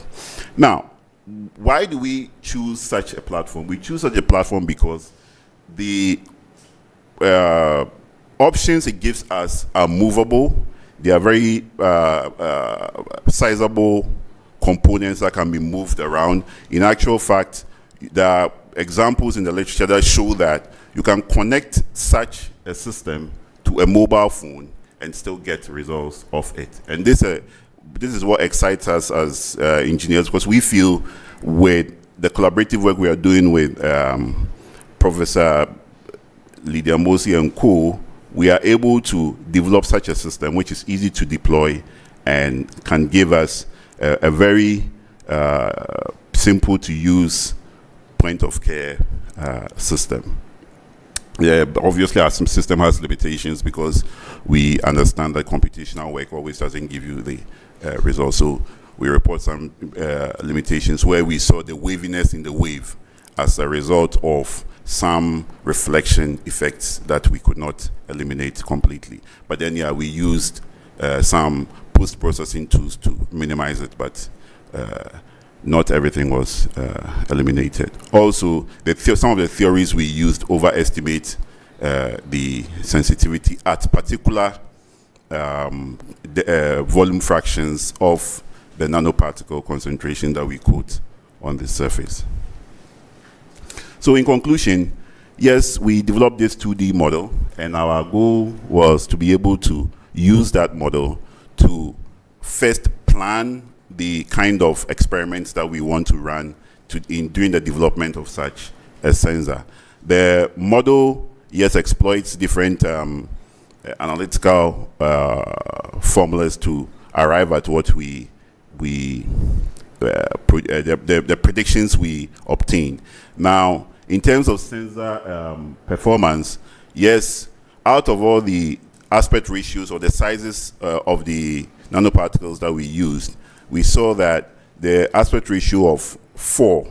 Now, why do we choose such a platform? We choose such a platform because the options it gives us are movable. They are very sizable components that can be moved around. In actual fact, there are examples in the literature that show that you can connect such a system to a mobile phone and still get results of it. And this is what excites us as engineers, because we feel with the collaborative work we are doing with Professor Lydia Mosi and co, we are able to develop such a system which is easy to deploy and can give us a very simple to use point of care system. Yeah, obviously our system has limitations because we understand that computational work always doesn't give you the results. So we report some limitations where we saw the waviness in the wave as a result of some reflection effects that we could not eliminate completely. But then, yeah, we used some post-processing tools to minimize it, but not everything was eliminated. Also, some of the theories we used overestimate the sensitivity at particular volume fractions of the nanoparticle concentration that we quote on the surface. So in conclusion, yes, we developed this 2D model, and our goal was to be able to use that model to first plan the kind of experiments that we want to run during the development of such a sensor. The model, yes, exploits different analytical formulas to arrive at what the predictions we obtain. Now, in terms of sensor performance, yes, out of all the aspect ratios or the sizes of the nanoparticles that we used, we saw that the aspect ratio of 4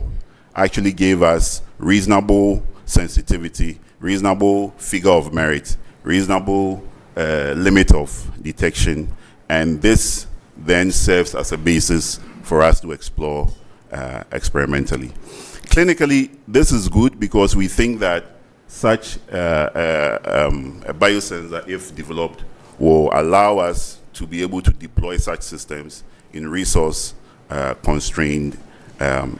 actually gave us reasonable sensitivity, reasonable figure of merit, reasonable limit of detection, and this then serves as a basis for us to explore experimentally. Clinically, this is good because we think that such a biosensor, if developed, will allow us to be able to deploy such systems in resource-constrained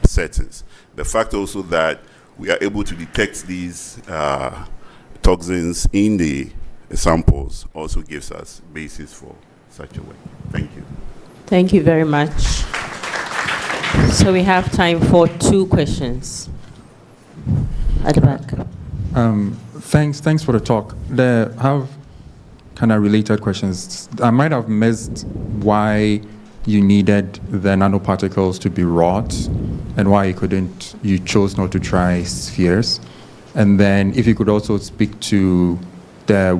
settings. The fact also that we are able to detect these toxins in the samples also gives us basis for such a work. Thank you. Thank you very much. So we have time for 2 questions. At the back. Thanks for the talk. I have kind of related questions. I might have missed why you needed the nanoparticles to be wrought and why you chose not to try spheres. And then if you could also speak to the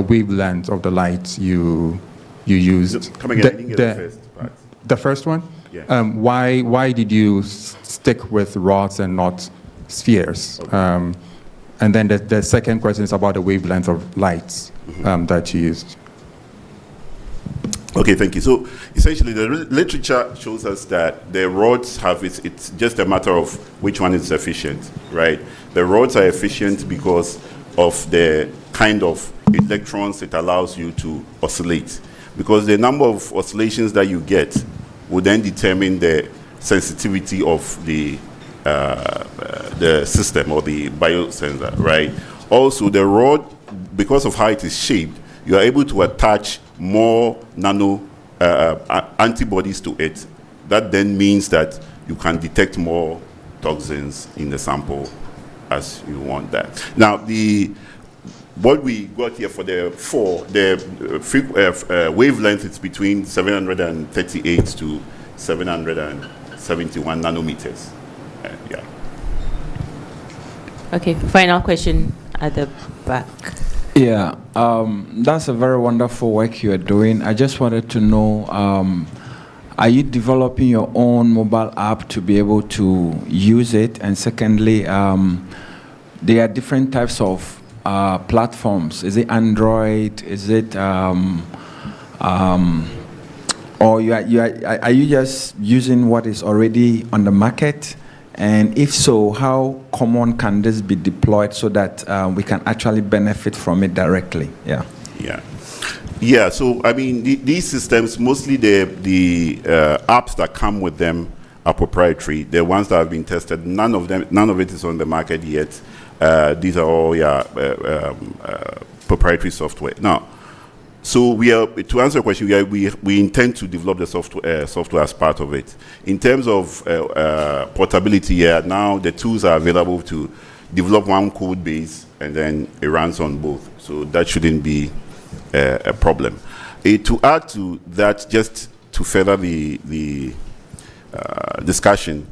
wavelength of the light you used. Come again, I didn't get the first part. The first one? Yeah. Why did you stick with rods and not spheres? Okay. And then the second question is about the wavelength of lights that you used. Okay, thank you. So essentially, the literature shows us that the rods have it's just a matter of which one is efficient, right? The rods are efficient because of the kind of electrons it allows you to oscillate, because the number of oscillations that you get will then determine the sensitivity of the system or the biosensor, right? Also, the rod, because of how it is shaped, you are able to attach more nano antibodies to it. That then means that you can detect more toxins in the sample as you want that. Now, what we got here for the wavelength, it's between 738 to 771 nanometers. Yeah. Okay, final question at the back. Yeah, that's a very wonderful work you are doing. I just wanted to know, are you developing your own mobile app to be able to use it? And secondly, there are different types of platforms. Is it Android? Is it, or are you just using what is already on the market? And if so, how common can this be deployed so that we can actually benefit from it directly? Yeah. Yeah. So I mean, these systems, mostly the apps that come with them are proprietary. The ones that have been tested, none of it is on the market yet. These are all proprietary software. Now, so to answer your question, we intend to develop the software as part of it. In terms of portability, now the tools are available to develop one code base and then it runs on both. So that shouldn't be a problem. To add to that, just to further the discussion,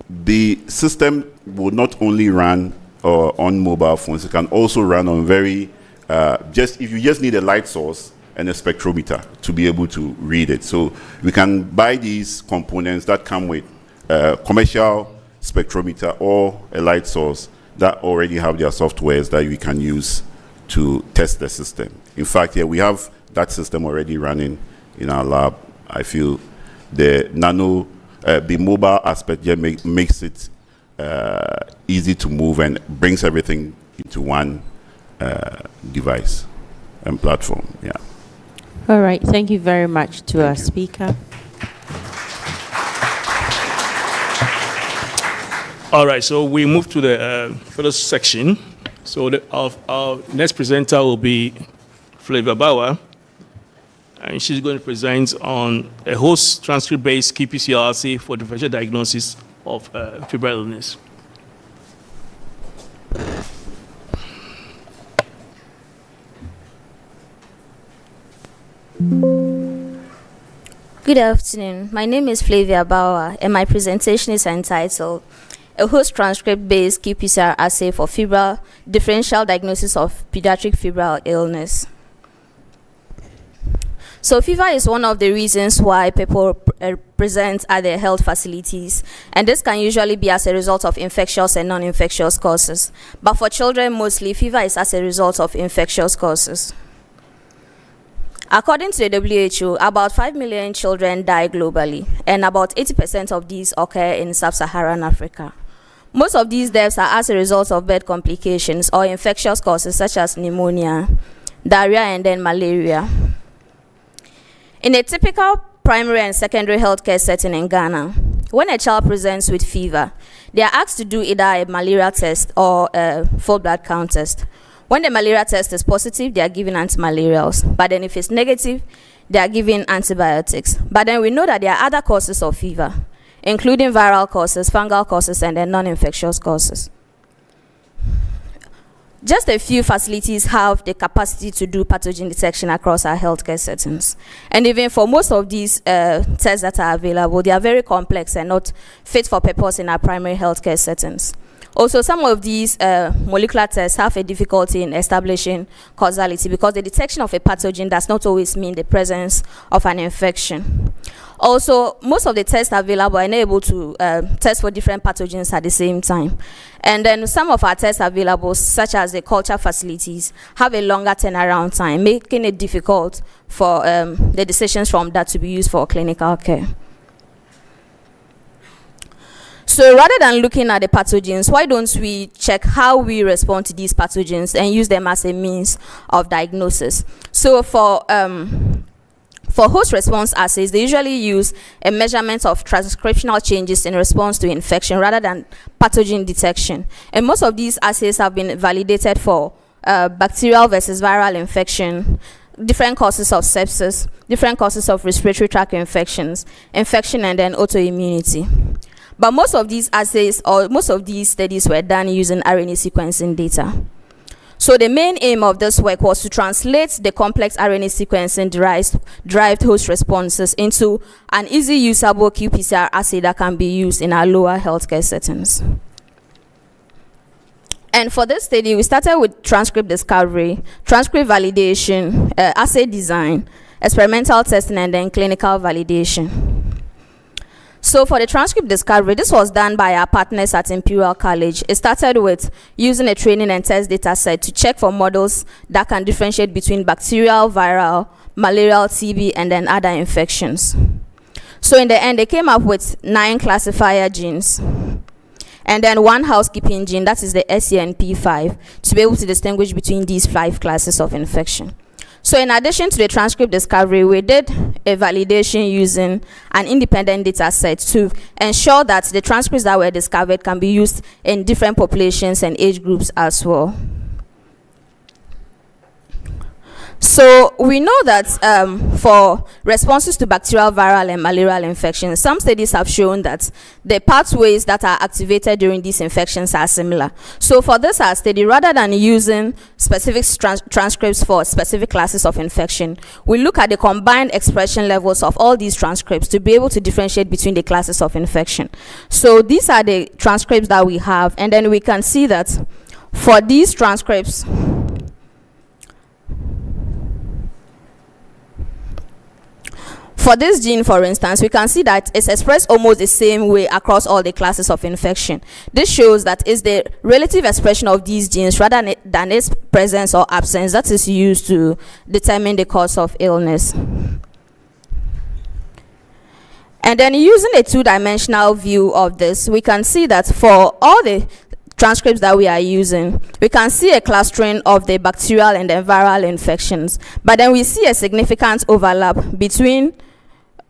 the system will not only run on mobile phones, it can also run on if you just need a light source and a spectrometer to be able to read it. So we can buy these components that come with a commercial spectrometer or a light source that already have their softwares that we can use to test the system. In fact, we have that system already running in our lab. I feel the mobile aspect makes it easy to move and brings everything into one device and platform. Yeah. All right. Thank you very much to our speaker. All right. So we move to the first section. So our next presenter will be Flavia Bauer, and she's going to present on a host transcript-based qPCR assay for differential diagnosis of febrile illness. Good afternoon. My name is Flavia Bauer, and my presentation is entitled A Host Transcript-Based qPCR Assay for Febrile Differential Diagnosis of Pediatric Febrile Illness. So fever is one of the reasons why people present at their health facilities, and this can usually be as a result of infectious and non-infectious causes. But for children mostly, fever is as a result of infectious causes. According to the WHO, about 5 million children die globally, and about 80% of these occur in sub-Saharan Africa. Most of these deaths are as a result of birth complications or infectious causes such as pneumonia, diarrhea, and then malaria. In a typical primary and secondary healthcare setting in Ghana, when a child presents with fever, they are asked to do either a malaria test or a full blood count test. When the malaria test is positive, they are given antimalarials. But then if it's negative, they are given antibiotics. But then we know that there are other causes of fever, including viral causes, fungal causes, and then non-infectious causes. just a few facilities have the capacity to do pathogen detection across our healthcare settings. And even for most of these tests that are available, they are very complex and not fit for purpose in our primary healthcare settings. Also, some of these molecular tests have a difficulty in establishing causality because the detection of a pathogen does not always mean the presence of an infection. Also, most of the tests available are unable to test for different pathogens at the same time. And then some of our tests available, such as the culture facilities, have a longer turnaround time, making it difficult for the decisions from that to be used for clinical care. So rather than looking at the pathogens, why don't we check how we respond to these pathogens and use them as a means of diagnosis? So for host response assays, they usually use a measurement of transcriptional changes in response to infection rather than pathogen detection. And most of these assays have been validated for bacterial versus viral infection, different causes of sepsis, different causes of respiratory tract infections, infection, and then autoimmunity. But most of these assays or most of these studies were done using RNA sequencing data. So the main aim of this work was to translate the complex RNA sequencing derived host responses into an easy usable qPCR assay that can be used in our lower healthcare settings. And for this study, we started with transcript discovery, transcript validation, assay design, experimental testing, and then clinical validation. So for the transcript discovery, this was done by our partners at Imperial College. It started with using a training and test data set to check for models that can differentiate between bacterial, viral, malarial, TB, and then other infections. So in the end, they came up with 9 classifier genes, and then 1 housekeeping gene, that is the SCNP5, to be able to distinguish between these 5 classes of infection. So in addition to the transcript discovery, we did a validation using an independent data set to ensure that the transcripts that were discovered can be used in different populations and age groups as well. So we know that for responses to bacterial, viral, and malarial infections, some studies have shown that the pathways that are activated during these infections are similar. So for this study, rather than using specific transcripts for specific classes of infection, we look at the combined expression levels of all these transcripts to be able to differentiate between the classes of infection. So these are the transcripts that we have, and then we can see that for these transcripts, for this gene, for instance, we can see that it's expressed almost the same way across all the classes of infection. This shows that it's the relative expression of these genes rather than its presence or absence that is used to determine the cause of illness. And then using a 2-dimensional view of this, we can see that for all the transcripts that we are using, we can see a clustering of the bacterial and the viral infections. But then we see a significant overlap between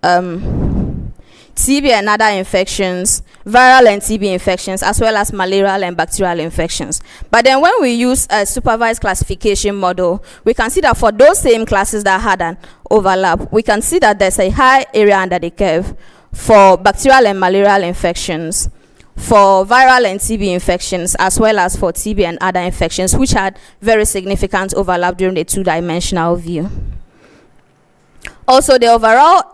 TB and other infections, viral and TB infections, as well as malarial and bacterial infections. But then when we use a supervised classification model, we can see that for those same classes that had an overlap, we can see that there's a high area under the curve for bacterial and malarial infections, for viral and TB infections, as well as for TB and other infections, which had very significant overlap during the 2-dimensional view. Also, the overall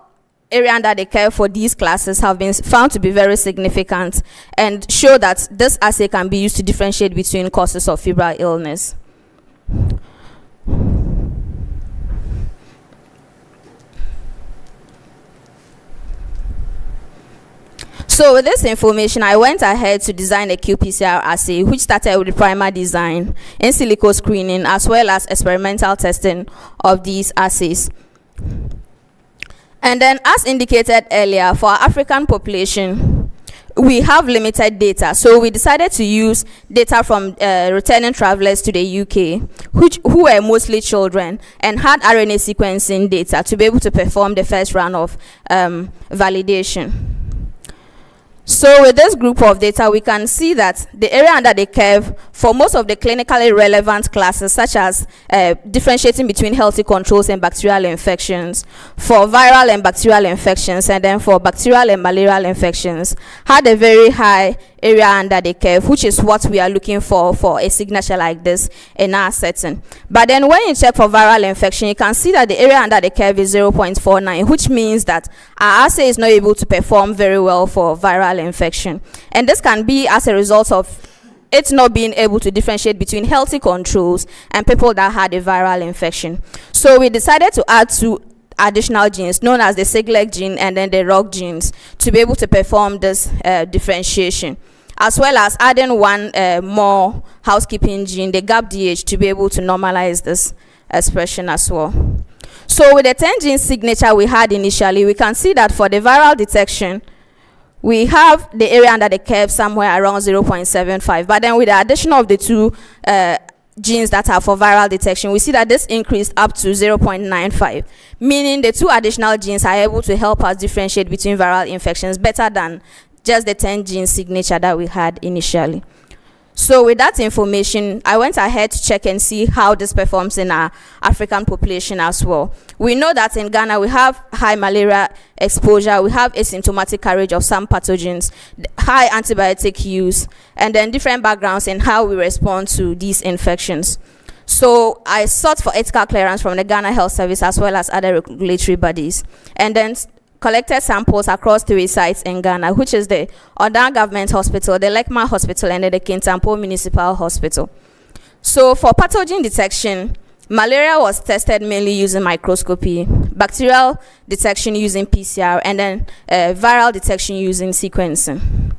area under the curve for these classes have been found to be very significant and show that this assay can be used to differentiate between causes of febrile illness. So with this information, I went ahead to design a qPCR assay, which started with the primer design, in silico screening, as well as experimental testing of these assays. And then, as indicated earlier, for our African population, we have limited data. So we decided to use data from returning travelers to the UK, who were mostly children, and had RNA sequencing data to be able to perform the first round of validation. So with this group of data, we can see that the area under the curve for most of the clinically relevant classes, such as differentiating between healthy controls and bacterial infections, for viral and bacterial infections, and then for bacterial and malarial infections, had a very high area under the curve, which is what we are looking for a signature like this in our setting. But then when you check for viral infection, you can see that the area under the curve is 0.49, which means that our assay is not able to perform very well for viral infection. And this can be as a result of it's not being able to differentiate between healthy controls and people that had a viral infection. So we decided to add 2 additional genes known as the Siglec gene and then the ROC genes to be able to perform this differentiation, as well as adding 1 more housekeeping gene, the GAPDH, to be able to normalize this expression as well. So with the 10 gene signature we had initially, we can see that for the viral detection, we have the area under the curve somewhere around 0.75, but then with the addition of the 2 genes that are for viral detection, we see that this increased up to 0.95, meaning the 2 additional genes are able to help us differentiate between viral infections better than just the 10 gene signature that we had initially. So with that information, I went ahead to check and see how this performs in our African population as well. We know that in Ghana, we have high malaria exposure, we have asymptomatic carriage of some pathogens, high antibiotic use, and then different backgrounds in how we respond to these infections. So I sought for ethical clearance from the Ghana Health Service as well as other regulatory bodies, and then collected samples across 3 sites in Ghana, which is the Odan Government Hospital, the Lekma Hospital, and the Kintampo Municipal Hospital. So for pathogen detection, malaria was tested mainly using microscopy, bacterial detection using PCR, and then viral detection using sequencing.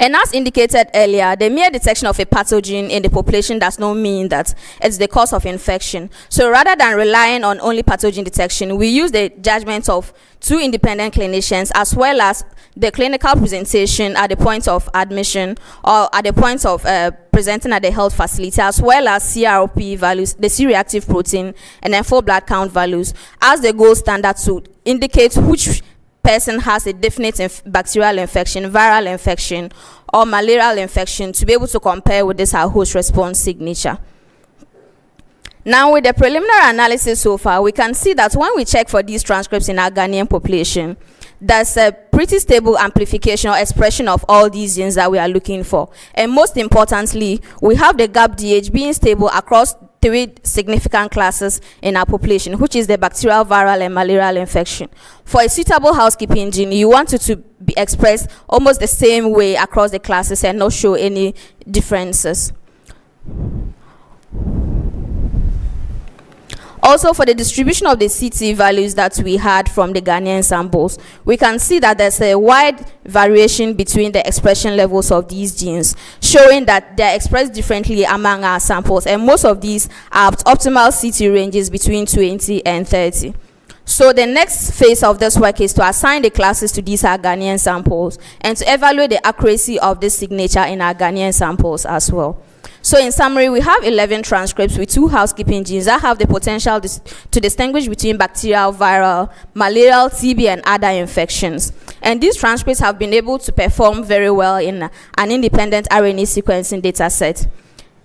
And as indicated earlier, the mere detection of a pathogen in the population does not mean that it's the cause of infection. So rather than relying on only pathogen detection, we use the judgment of 2 independent clinicians as well as the clinical presentation at the point of admission or at the point of presenting at the health facility, as well as CRP values, the C-reactive protein, and then full blood count values as the gold standard to indicate which person has a definite bacterial infection, viral infection, or malarial infection, to be able to compare with this our host response signature. Now, with the preliminary analysis so far, we can see that when we check for these transcripts in our Ghanaian population, there's a pretty stable amplification or expression of all these genes that we are looking for. And most importantly, we have the GAPDH being stable across 3 significant classes in our population, which is the bacterial, viral, and malarial infection. For a suitable housekeeping gene, you want it to be expressed almost the same way across the classes and not show any differences. Also, for the distribution of the CT values that we had from the Ghanaian samples, we can see that there's a wide variation between the expression levels of these genes, showing that they're expressed differently among our samples, and most of these are optimal CT ranges between 20 and 30. So the next phase of this work is to assign the classes to these our Ghanaian samples and to evaluate the accuracy of this signature in our Ghanaian samples as well. So in summary, we have 11 transcripts with 2 housekeeping genes that have the potential to distinguish between bacterial, viral, malarial, TB, and other infections. And these transcripts have been able to perform very well in an independent RNA sequencing data set.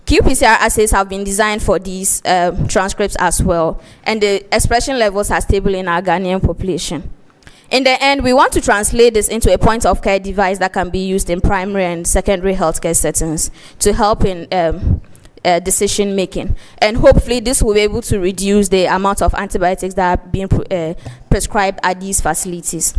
qPCR assays have been designed for these transcripts as well, and the expression levels are stable in our Ghanaian population. In the end, we want to translate this into a point-of-care device that can be used in primary and secondary healthcare settings to help in decision making. And hopefully this will be able to reduce the amount of antibiotics that are being prescribed at these facilities.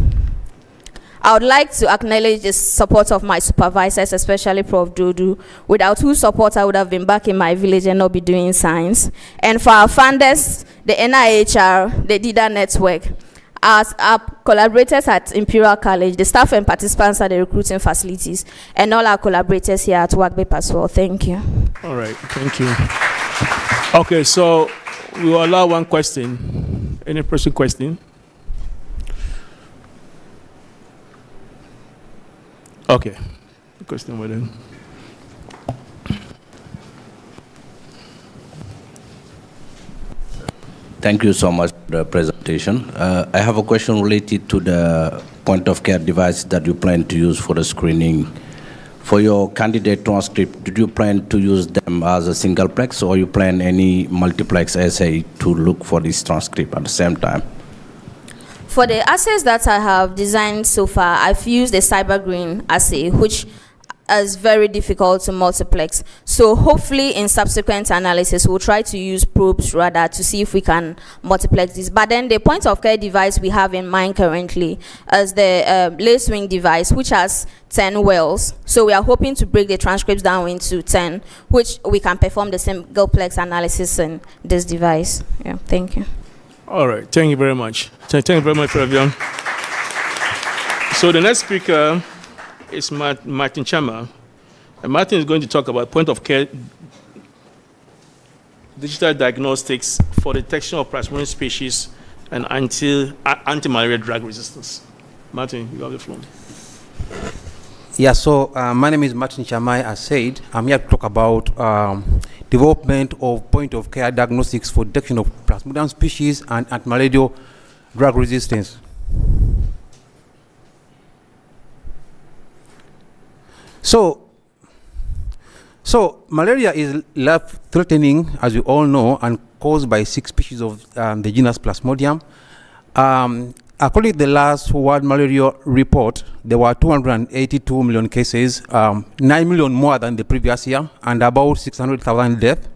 I would like to acknowledge the support of my supervisors, especially Prof. Dodu, without whose support I would have been back in my village and not be doing science. And for our funders, the NIHR, the DIDA network, as our collaborators at Imperial College, the staff and participants at the recruiting facilities, and all our collaborators here at WACBEP as well. Thank you. All right, thank you. Okay, so we will allow one question. Any person question? Okay, question with them. Thank you so much for the presentation. I have a question related to the point-of-care device that you plan to use for the screening. For your candidate transcript, did you plan to use them as a singleplex, or you plan any multiplex assay to look for this transcript at the same time? For the assays that I have designed so far, I've used the CyberGreen assay, which as very difficult to multiplex. So hopefully in subsequent analysis, we'll try to use probes rather to see if we can multiplex this. But then the point of care device we have in mind currently is the lace wing device, which has 10 wells. So we are hoping to break the transcripts down into 10, which we can perform the singleplex analysis in this device. Yeah, thank you. All right, thank you very much. Thank you very much, everyone. So the next speaker is Martin Chama. And Martin is going to talk about point of care digital diagnostics for detection of plasmodium species and anti-malaria drug resistance. Martin, you have the floor. Yeah, so my name is Martin Chamai. As said, I'm here to talk about development of point of care diagnostics for detection of plasmodium species and anti-malaria drug resistance. So malaria is life-threatening, as you all know, and caused by 6 species of the genus Plasmodium. According to the last World Malaria Report, there were 282 million cases, 9 million more than the previous year, and about 600,000 deaths.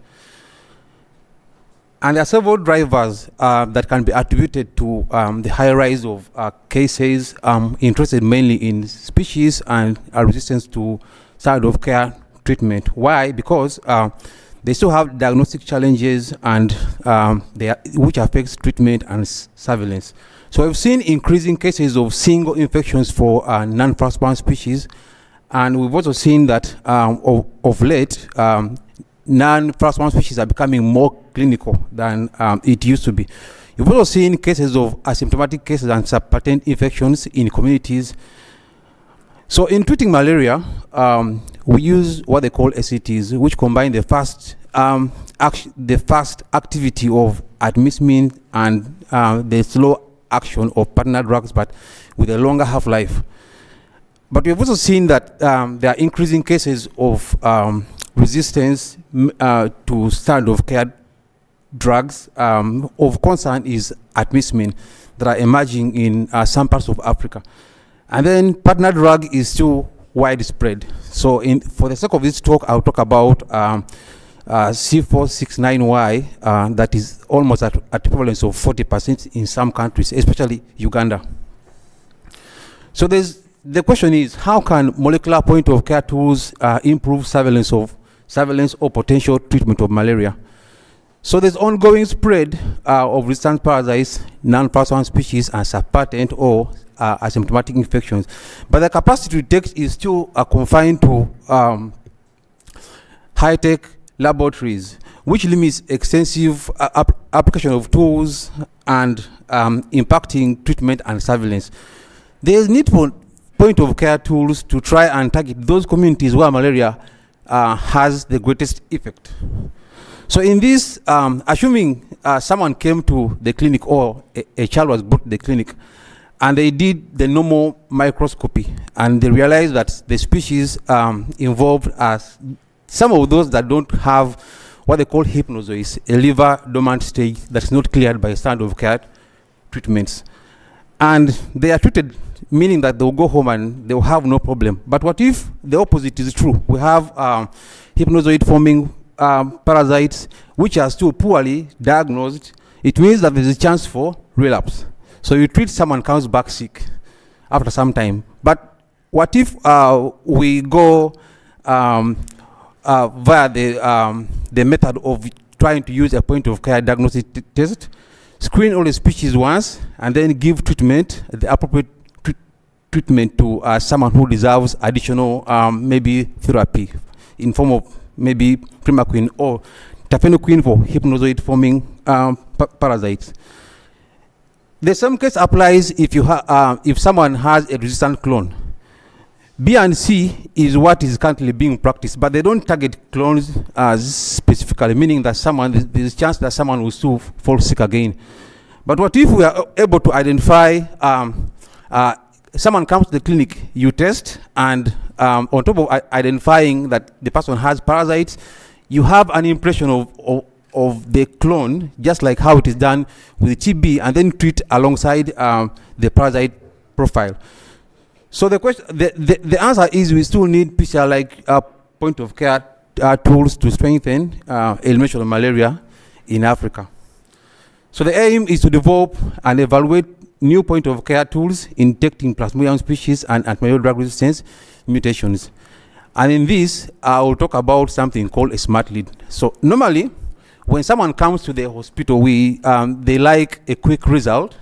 And there are several drivers that can be attributed to the high rise of cases, interested mainly in species and resistance to side of care treatment. Why? Because they still have diagnostic challenges and which affects treatment and surveillance. So we've seen increasing cases of single infections for non-plasmodium species, and we've also seen that of late, non-plasmodium species are becoming more clinical than it used to be. You've also seen cases of asymptomatic cases and subpatent infections in communities. So in treating malaria, we use what they call SCTs, which combine the fast activity of artemisinin and the slow action of partner drugs, but with a longer half-life. But we've also seen that there are increasing cases of resistance to standard of care drugs. Of concern is artemisinin that are emerging in some parts of Africa. And then partner drug is still widespread. So for the sake of this talk, I'll talk about C469Y that is almost at a prevalence of 40% in some countries, especially Uganda. So the question is, how can molecular point of care tools improve surveillance or potential treatment of malaria? So there's ongoing spread of resistant parasites, non-plasmodium species, and subpatent or asymptomatic infections. But the capacity to detect is still confined to high-tech laboratories, which limits extensive application of tools and impacting treatment and surveillance. There is need for point-of-care tools to try and target those communities where malaria has the greatest effect. So in this, assuming someone came to the clinic or a child was brought to the clinic, and they did the normal microscopy, and they realized that the species involved are some of those that don't have what they call hypnozois, a liver dormant stage that's not cleared by standard of care treatments. And they are treated, meaning that they'll go home and they'll have no problem. But what if the opposite is true? We have hypnozoid forming parasites which are still poorly diagnosed. It means that there's a chance for relapse. So you treat someone comes back sick after some time. But what if we go via the method of trying to use a point of care diagnostic test, screen all the species once, and then give treatment, the appropriate treatment to someone who deserves additional maybe therapy in form of maybe primaquine or tafenoquine for hypnozoid forming parasites. The same case applies if someone has a resistant clone. B and C is what is currently being practiced, but they don't target clones specifically, meaning that there's a chance that someone will still fall sick again. But what if we are able to identify someone comes to the clinic, you test, and on top of identifying that the person has parasites, you have an impression of the clone, just like how it is done with TB, and then treat alongside the parasite profile. So the answer is we still need PCR-like point of care tools to strengthen elimination of malaria in Africa. So the aim is to develop and evaluate new point of care tools in detecting Plasmodium species and antimicrobial drug resistance mutations. And in this, I will talk about something called a smart lead. So normally, when someone comes to the hospital, they like a quick result,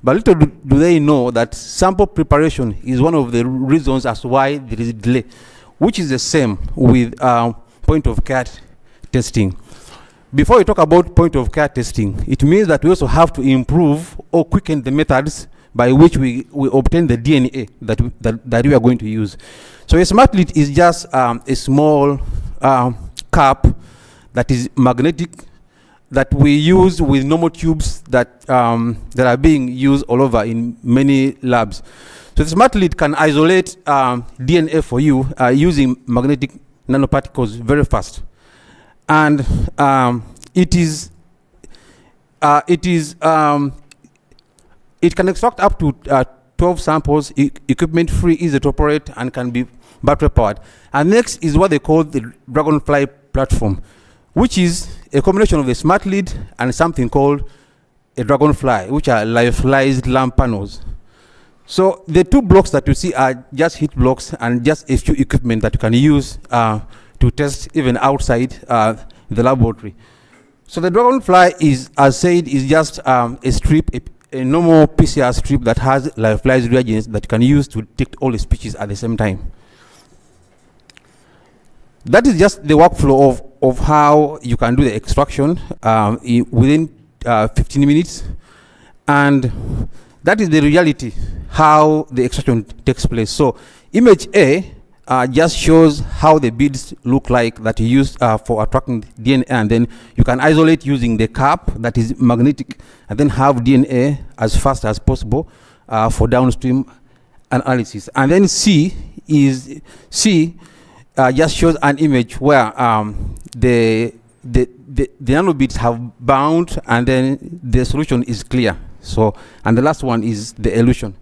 but little do they know that sample preparation is one of the reasons as to why there is a delay, which is the same with point of care testing. Before we talk about point of care testing, it means that we also have to improve or quicken the methods by which we obtain the DNA that we are going to use. So a smart lead is just a small cap that is magnetic that we use with normal tubes that are being used all over in many labs. So the smart lead can isolate DNA for you using magnetic nanoparticles very fast. And it can extract up to 12 samples, equipment free, easy to operate, and can be battery powered. And next is what they call the Dragonfly platform, which is a combination of a smart lead and something called a Dragonfly, which are lyophilized lamp panels. So the two blocks that you see are just heat blocks and just a few equipment that you can use to test even outside the laboratory. So the Dragonfly is, as said, is just a strip, a normal PCR strip that has lyophilized reagents that you can use to detect all the species at the same time. That is just the workflow of how you can do the extraction within 15 minutes. And that is the reality, how the extraction takes place. So image A just shows how the beads look like that you use for attracting DNA, and then you can isolate using the cap that is magnetic and then have DNA as fast as possible for downstream analysis. And then C just shows an image where the nanobeads have bound and then the solution is clear. So, and the last one is the elution.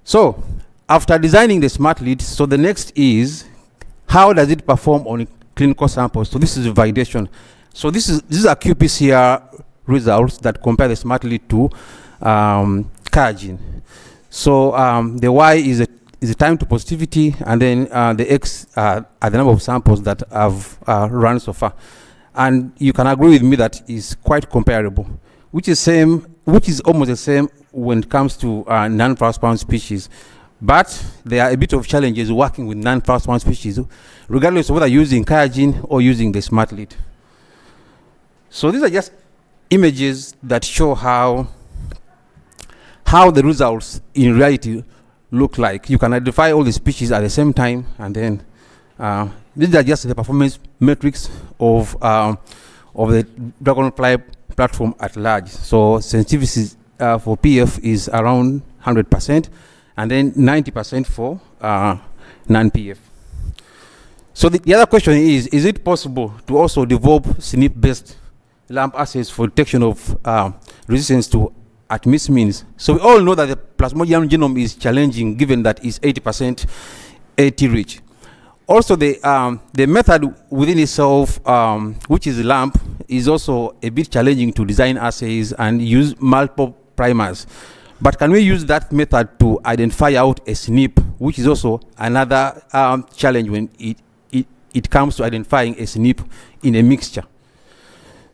So after designing the smart lead, so the next is how does it perform on clinical samples? So this is validation. So these are qPCR results that compare the smart lead to QIAGEN. So the Y is the time to positivity, and then the X are the number of samples that have run so far. And you can agree with me that is quite comparable, which is almost the same when it comes to non-transparent species. But there are a bit of challenges working with non-transparent species, regardless of whether using QIAGEN or using the smart lead. So these are just images that show how the results in reality look like. You can identify all the species at the same time, and then these are just the performance metrics of the Dragonfly platform at large. So sensitivity for PF is around 100%, and then 90% for non-PF. So the other question is it possible to also develop SNP-based LAMP assays for detection of resistance to at-miss means? So we all know that the Plasmodium genome is challenging, given that it's 80% AT rich. Also, the method within itself, which is LAMP, is also a bit challenging to design assays and use multiple primers. But can we use that method to identify out a SNP, which is also another challenge when it comes to identifying a SNP in a mixture?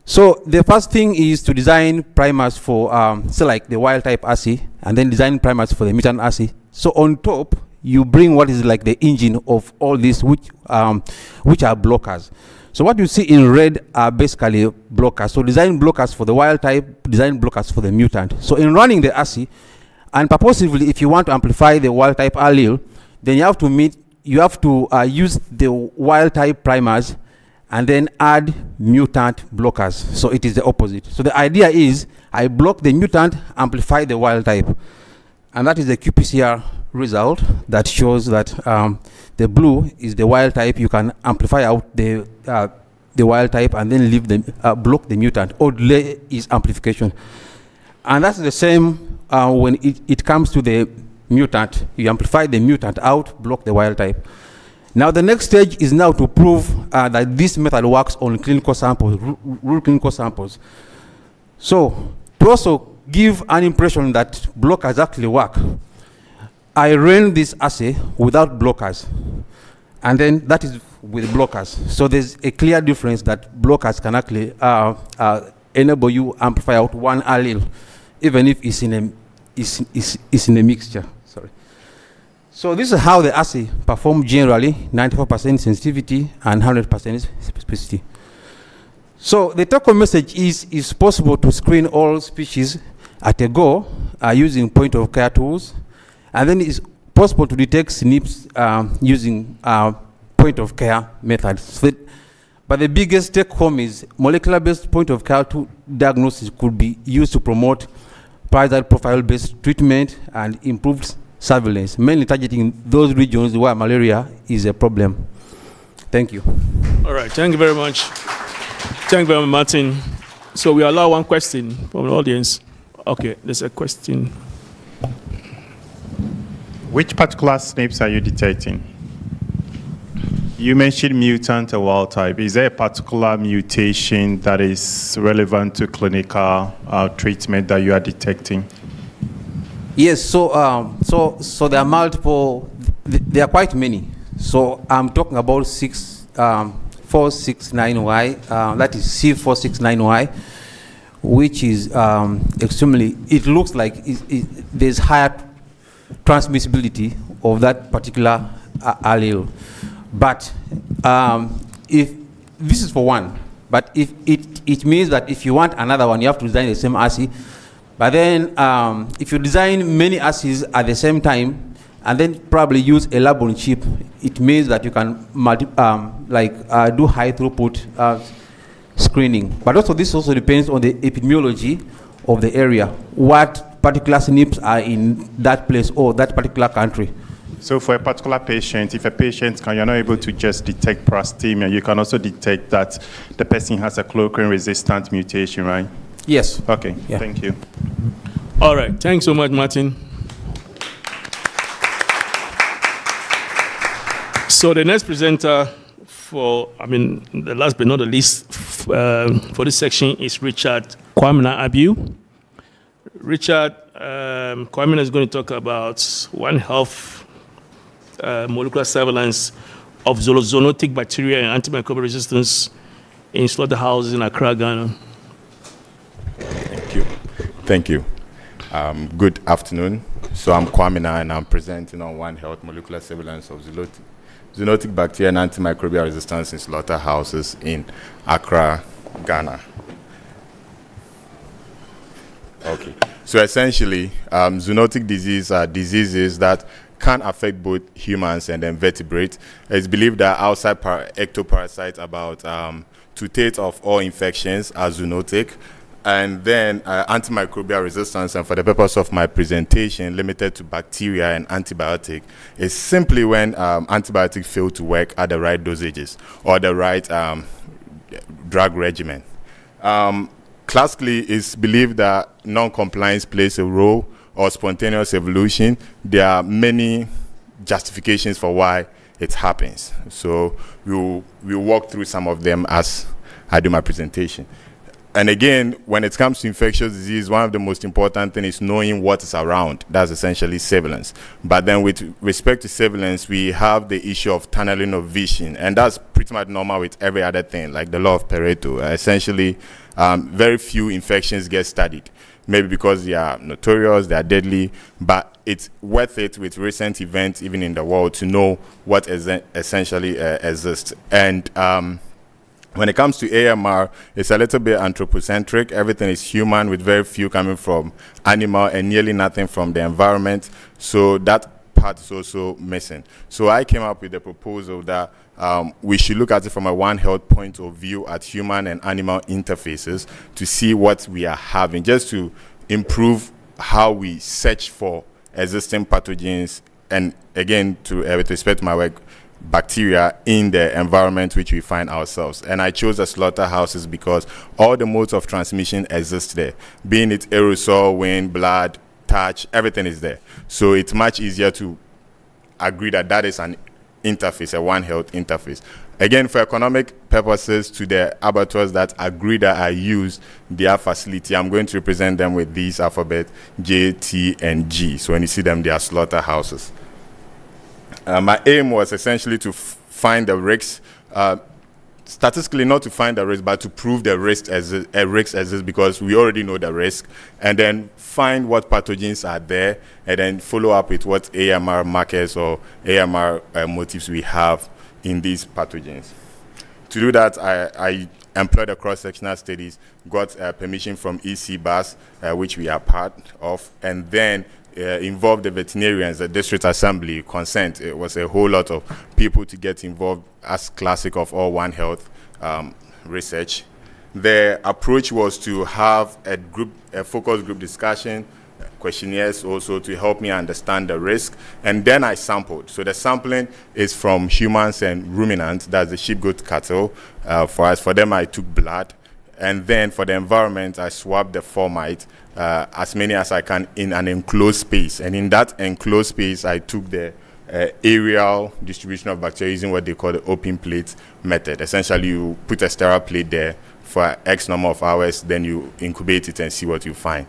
So the first thing is to design primers for, say like the wild type assay, and then design primers for the mutant assay. So on top, you bring what is like the engine of all these, which are blockers. So what you see in red are basically blockers. So design blockers for the wild type, design blockers for the mutant. So in running the assay, and purposively, if you want to amplify the wild type allele, then you have to use the wild type primers and then add mutant blockers. So it is the opposite. So the idea is I block the mutant, amplify the wild type. And that is the qPCR result that shows that the blue is the wild type. You can amplify out the wild type and then leave the block the mutant, or delay is amplification. And that's the same when it comes to the mutant, you amplify the mutant out, block the wild type. Now the next stage is now to prove that this method works on clinical samples, real clinical samples. So to also give an impression that blockers actually work, I ran this assay without blockers, and then that is with blockers. So there's a clear difference that blockers can actually enable you amplify out one allele, even if it's in a mixture. Sorry. So this is how the assay performs generally: 94% sensitivity and 100% specificity. So the take-home message is it's possible to screen all species at a go using point-of-care tools, and then it's possible to detect SNPs using point-of-care methods. So but the biggest take-home is molecular-based point-of-care diagnosis could be used to promote parasite profile-based treatment and improved surveillance, mainly targeting those regions where malaria is a problem. Thank you. All right, thank you very much. Thank you very much, Martin. So we allow one question from the audience. Okay, there's a question. Which particular SNPs are you detecting? You mentioned mutant and wild type. Is there a particular mutation that is relevant to clinical treatment that you are detecting? Yes, so there are multiple, there are quite many. So I'm talking about 469Y, that is C469Y, which is extremely, it looks like there's higher transmissibility of that particular allele. But if this is for one, but if it means that if you want another one, you have to design the same assay. But then if you design many assays at the same time and then probably use a lab on chip, it means that you can do high throughput screening. But also this also depends on the epidemiology of the area, what particular SNPs are in that place or that particular country. So for a particular patient, if a patient you're not able to just detect parastemia, you can also detect that the person has a chloroquine-resistant mutation, right? Yes. Okay, yeah. Thank you. All right, thanks so much, Martin. So the next presenter the last but not the least for this section is Richard Kwamina Abiu. Richard Kwamina is going to talk about One Health molecular surveillance of zoonotic bacteria and antimicrobial resistance in slaughterhouses in Accra, Ghana. Thank you. Good afternoon. So I'm Kwamina, and I'm presenting on One Health molecular surveillance of zoonotic bacteria and antimicrobial resistance in slaughterhouses in Accra, Ghana. Okay. So essentially, zoonotic diseases are diseases that can affect both humans and invertebrates. It's believed that outside ectoparasites, about 2/3 of all infections are zoonotic. And then antimicrobial resistance, and for the purpose of my presentation, limited to bacteria and antibiotic, is simply when antibiotics fail to work at the right dosages or the right drug regimen. Classically, it's believed that non-compliance plays a role, or spontaneous evolution. There are many justifications for why it happens. So we'll walk through some of them as I do my presentation. And again, when it comes to infectious disease, one of the most important things is knowing what is around. That's essentially surveillance. But then with respect to surveillance, we have the issue of tunneling of vision. And that's pretty much normal with every other thing, like the law of Pareto. Essentially, very few infections get studied. Maybe because they are notorious, they are deadly, but it's worth it with recent events, even in the world, to know what essentially exists. And when it comes to AMR, it's a little bit anthropocentric. Everything is human, with very few coming from animal and nearly nothing from the environment. So that part is also missing. So I came up with a proposal that we should look at it from a One Health point of view at human and animal interfaces to see what we are having, just to improve how we search for existing pathogens, and again, with respect to my work, bacteria in the environment which we find ourselves. And I chose the slaughterhouses because all the modes of transmission exist there, being it aerosol, wind, blood, touch, everything is there. So it's much easier to agree that that is an interface, a One Health interface. Again, for economic purposes, to the abattoirs that agree that I use their facility, I'm going to represent them with these alphabets, J, T, and G. So when you see them, they are slaughterhouses. My aim was essentially to find the risks, statistically not to find the risk, but to prove the risk exists, because we already know the risk, and then find what pathogens are there, and then follow up with what AMR markers or AMR motifs we have in these pathogens. To do that, I employed a cross-sectional studies, got permission from ECBAS, which we are part of, and then involved the veterinarians, the district assembly, consent. It was a whole lot of people to get involved, as classic of all One Health research. The approach was to have a focus group discussion, questionnaires also to help me understand the risk, and then I sampled. So the sampling is from humans and ruminants, that's the sheep, goat, cattle. For them I took blood, and then for the environment I swabbed the formite, as many as I can in an enclosed space, and in that enclosed space I took the aerial distribution of bacteria using what they call the open plate method. Essentially, you put a sterile plate there for X number of hours, then you incubate it and see what you find.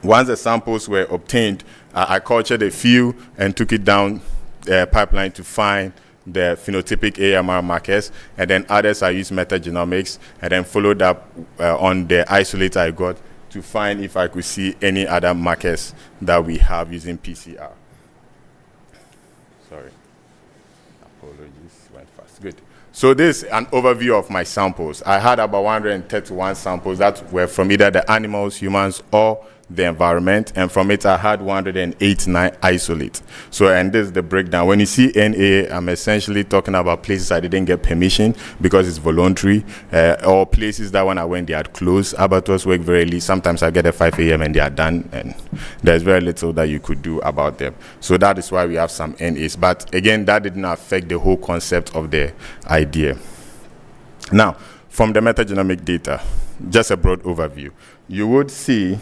Once the samples were obtained, I cultured a few and took it down the pipeline to find the phenotypic AMR markers, and then others I used metagenomics, and then followed up on the isolator I got to find if I could see any other markers that we have using PCR. Sorry. Apologies, went fast. Good. So this is an overview of my samples. I had about 131 samples that were from either the animals, humans, or the environment, and from it I had 189 isolates. So, and this is the breakdown. When you see NA, I'm essentially talking about places I didn't get permission because it's voluntary, or places that when I went they had closed. Abattoirs work very late. Sometimes I get at 5 a.m. and they are done, and there's very little that you could do about them. So that is why we have some NAs. But again, that did not affect the whole concept of the idea. Now, from the metagenomic data, just a broad overview, you would see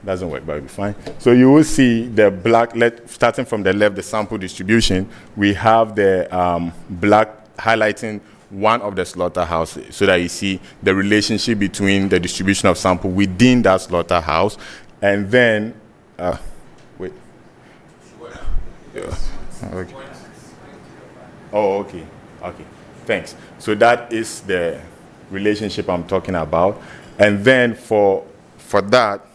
doesn't work, but it'll be fine. So you will see the black, starting from the left, the sample distribution. We have the black highlighting one of the slaughterhouses, so that you see the relationship between the distribution of sample within that slaughterhouse. And then, wait. Yeah. Okay. Oh, okay. Okay. Thanks. So that is the relationship I'm talking about. And then for that,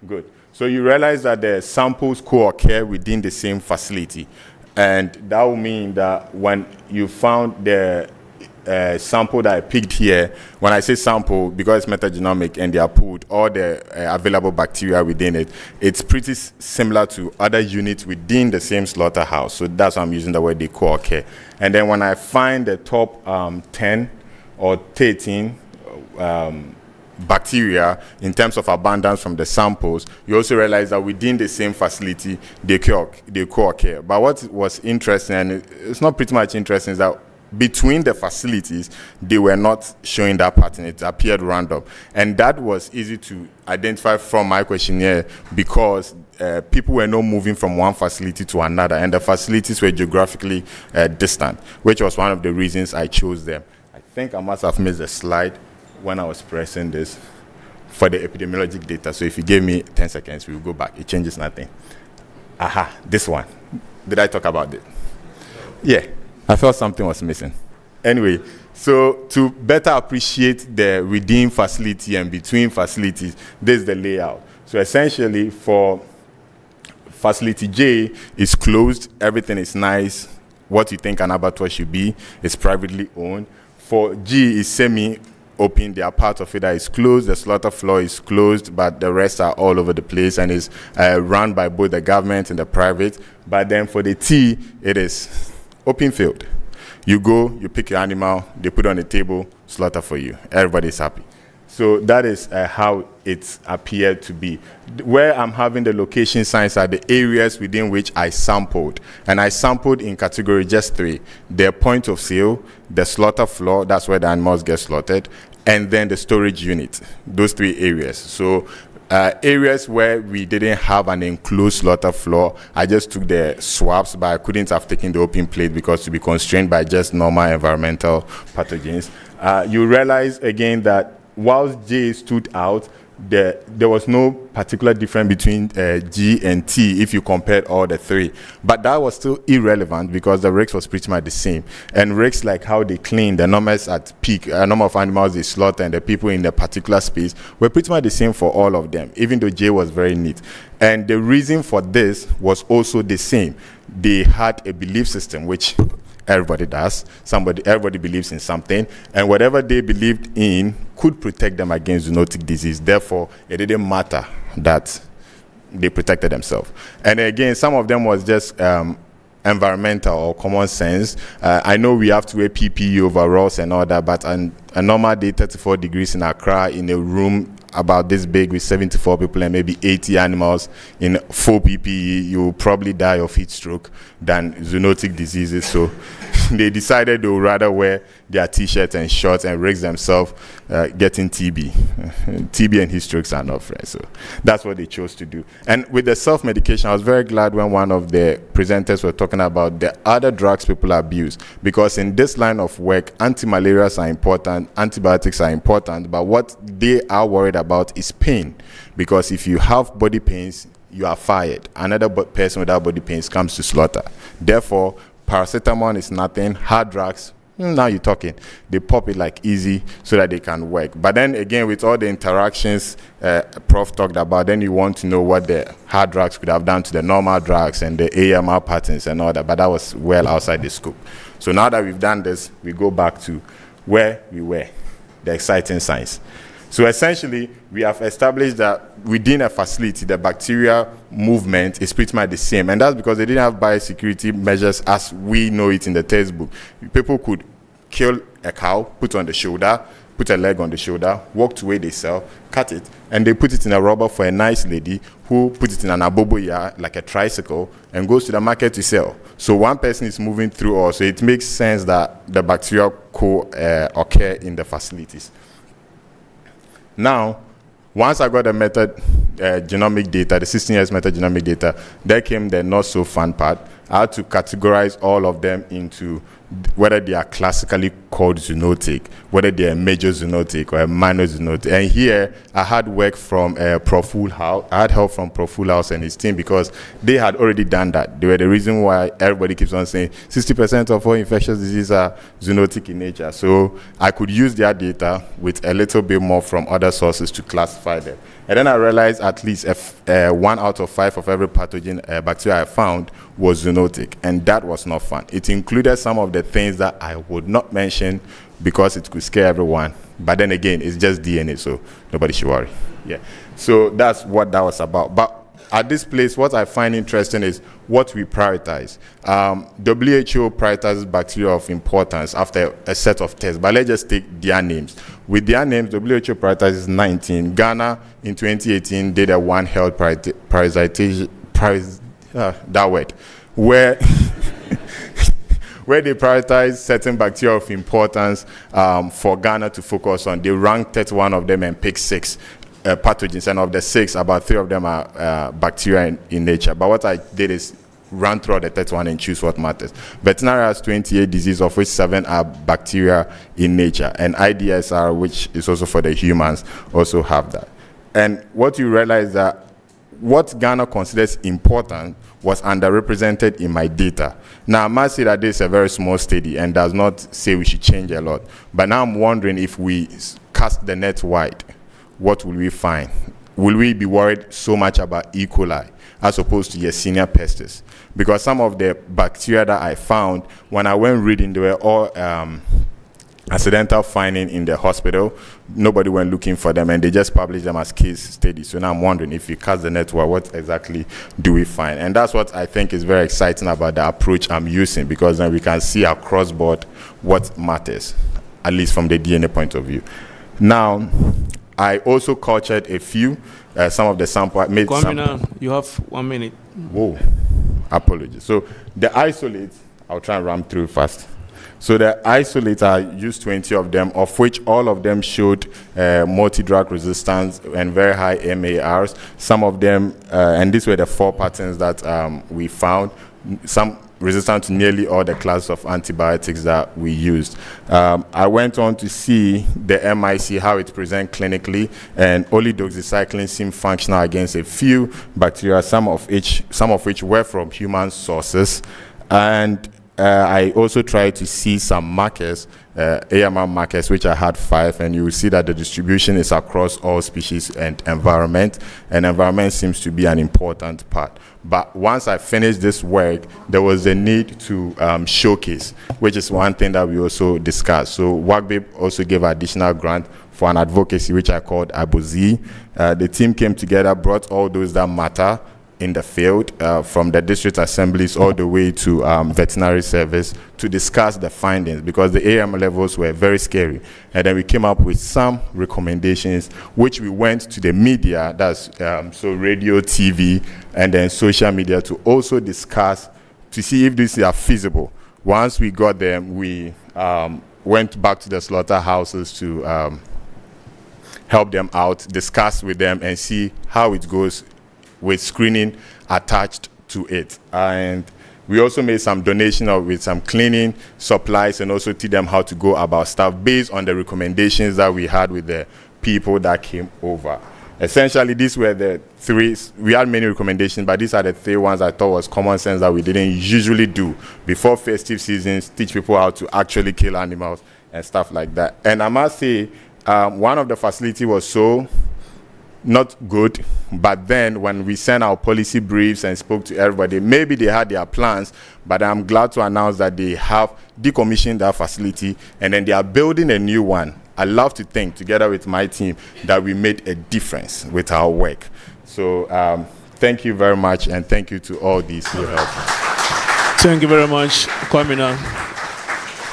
good. So you realize that the samples co-occur within the same facility. And that will mean that when you found the sample that I picked here, when I say sample, because it's metagenomic and they are pooled, all the available bacteria within it, it's pretty similar to other units within the same slaughterhouse. So that's why I'm using the word they co-occur. And then when I find the top 10 or 13 bacteria in terms of abundance from the samples, you also realize that within the same facility they co-occur. But what was interesting, and it's not pretty much interesting, is that between the facilities they were not showing that pattern. It appeared random, and that was easy to identify from my questionnaire because people were not moving from one facility to another, and the facilities were geographically distant, which was one of the reasons I chose them. I think I must have missed a slide when I was pressing this for the epidemiologic data. So if you give me 10 seconds, we will go back. It changes nothing. Aha, this one. Did I talk about it? Yeah, I felt something was missing. Anyway, so to better appreciate the within facility and between facilities, this is the layout. So essentially for facility J is closed, everything is nice. What you think an abattoir should be is privately owned. For G is semi-open, they are part of it that is closed. The slaughter floor is closed, but the rest are all over the place and is run by both the government and the private. But then for the T, it is open field. You go, you pick your animal, they put it on the table, slaughter for you. Everybody's happy. So that is how it appeared to be. Where I'm having the location signs are the areas within which I sampled. And I sampled in category just 3. The point of sale, the slaughter floor, that's where the animals get slaughtered, and then the storage unit, those 3 areas. So areas where we didn't have an enclosed slaughter floor, I just took the swabs, but I couldn't have taken the open plate because to be constrained by just normal environmental pathogens. You realize again that whilst J stood out, there was no particular difference between G and T if you compared all the 3. But that was still irrelevant because the risks was pretty much the same. And risks like how they clean, the numbers at peak, number of animals they slaughter, and the people in the particular space were pretty much the same for all of them, even though J was very neat. And the reason for this was also the same. They had a belief system, which everybody does. Everybody believes in something, and whatever they believed in could protect them against zoonotic disease. Therefore, it didn't matter that they protected themselves. And again, some of them was just environmental or common sense. I know we have to wear PPE overalls and all that, but a normal day, 34 degrees in Accra, in a room about this big with 74 people and maybe 80 animals in full PPE, you'll probably die of heat stroke than zoonotic diseases. So they decided they would rather wear their t-shirts and shorts and risk themselves getting TB. TB and heat strokes are not friends. So that's what they chose to do. And with the self-medication, I was very glad when one of the presenters were talking about the other drugs people abuse, because in this line of work, anti-malarials are important, antibiotics are important, but what they are worried about is pain, because if you have body pains, you are fired. Another person without body pains comes to slaughter. Therefore, paracetamol is nothing. Hard drugs, now you're talking. They pop it like easy so that they can work. But then again, with all the interactions Prof talked about, then you want to know what the hard drugs could have done to the normal drugs and the AMR patterns and all that. But that was well outside the scope. So now that we've done this, we go back to where we were, the exciting science. So essentially, we have established that within a facility, the bacteria movement is pretty much the same. And that's because they didn't have biosecurity measures as we know it in the textbook. People could kill a cow, put on the shoulder, put a leg on the shoulder, walk to where they sell, cut it, and they put it in a rubber for a nice lady who puts it in an aboboya, like a tricycle, and goes to the market to sell. So one person is moving through also. It makes sense that the bacteria occur in the facilities. Now, once I got the method genomic data, the 16 years method genomic data, there came the not so fun part. I had to categorize all of them into whether they are classically called zoonotic, whether they are a major zoonotic or a minor zoonotic. And here, I had work from Prof. Woolhouse. I had help from Prof. Woolhouse and his team because they had already done that. They were the reason why everybody keeps on saying 60% of all infectious diseases are zoonotic in nature. So I could use their data with a little bit more from other sources to classify them. And then I realized at least 1 out of 5 of every pathogen bacteria I found was zoonotic, and that was not fun. It included some of the things that I would not mention because it could scare everyone. But then again, it's just DNA, so nobody should worry. Yeah. So that's what that was about. But at this place, what I find interesting is what we prioritize. WHO prioritizes bacteria of importance after a set of tests, but let's just take their names. With their names, WHO prioritizes 19. Ghana in 2018 did a One Health prioritization, that word, where where they prioritize certain bacteria of importance for Ghana to focus on. They ranked 31 of them and picked 6 pathogens, and of the 6, about 3 of them are bacteria in nature. But what I did is run through the 31 and choose what matters. Veterinary has 28 diseases, of which 7 are bacteria in nature, and IDSR, which is also for the humans, also have that. And what you realize that what Ghana considers important was underrepresented in my data. Now, I must say that this is a very small study and does not say we should change a lot. But now I'm wondering, if we cast the net wide, what will we find? Will we be worried so much about E. coli as opposed to Yersinia pestis? Because some of the bacteria that I found, when I went reading, they were all accidental finding in the hospital. Nobody went looking for them, and they just published them as case studies. So now I'm wondering, if you cast the net wide, what exactly do we find? And that's what I think is very exciting about the approach I'm using, because then we can see across board what matters, at least from the DNA point of view. Now, I also cultured a few, some of the sample. I made you have 1 minute. Whoa, apologies. So the isolates, I'll try and run through fast. So the isolates, I used 20 of them, of which all of them showed multi-drug resistance and very high MARs. Some of them, and these were the 4 patterns that we found, some resistant to nearly all the classes of antibiotics that we used. I went on to see the MIC, how it presents clinically, and only doxycycline seemed functional against a few bacteria, some of which were from human sources. And I also tried to see some markers, AMR markers, which I had 5, and you will see that the distribution is across all species and environment seems to be an important part. But once I finished this work, there was a need to showcase, which is one thing that we also discussed. So WACBIP also gave additional grant for an advocacy, which I called ABOZ. The team came together, brought all those that matter in the field, from the district assemblies all the way to veterinary service, to discuss the findings, because the AM levels were very scary. And then we came up with some recommendations, which we went to the media, that's so radio, TV, and then social media, to also discuss, to see if these are feasible. Once we got them, we went back to the slaughterhouses to help them out, discuss with them, and see how it goes with screening attached to it. And we also made some donation with some cleaning supplies, and also teach them how to go about stuff based on the recommendations that we had with the people that came over. Essentially, these were the 3. We had many recommendations, but these are the 3 ones I thought was common sense that we didn't usually do before festive seasons, teach people how to actually kill animals and stuff like that. And I must say, one of the facility was so not good, but then when we sent our policy briefs and spoke to everybody, maybe they had their plans, but I'm glad to announce that they have decommissioned that facility, and then they are building a new one. I love to think, together with my team, that we made a difference with our work. So thank you very much, and thank you to all these who helped. Thank you very much, Kwamina.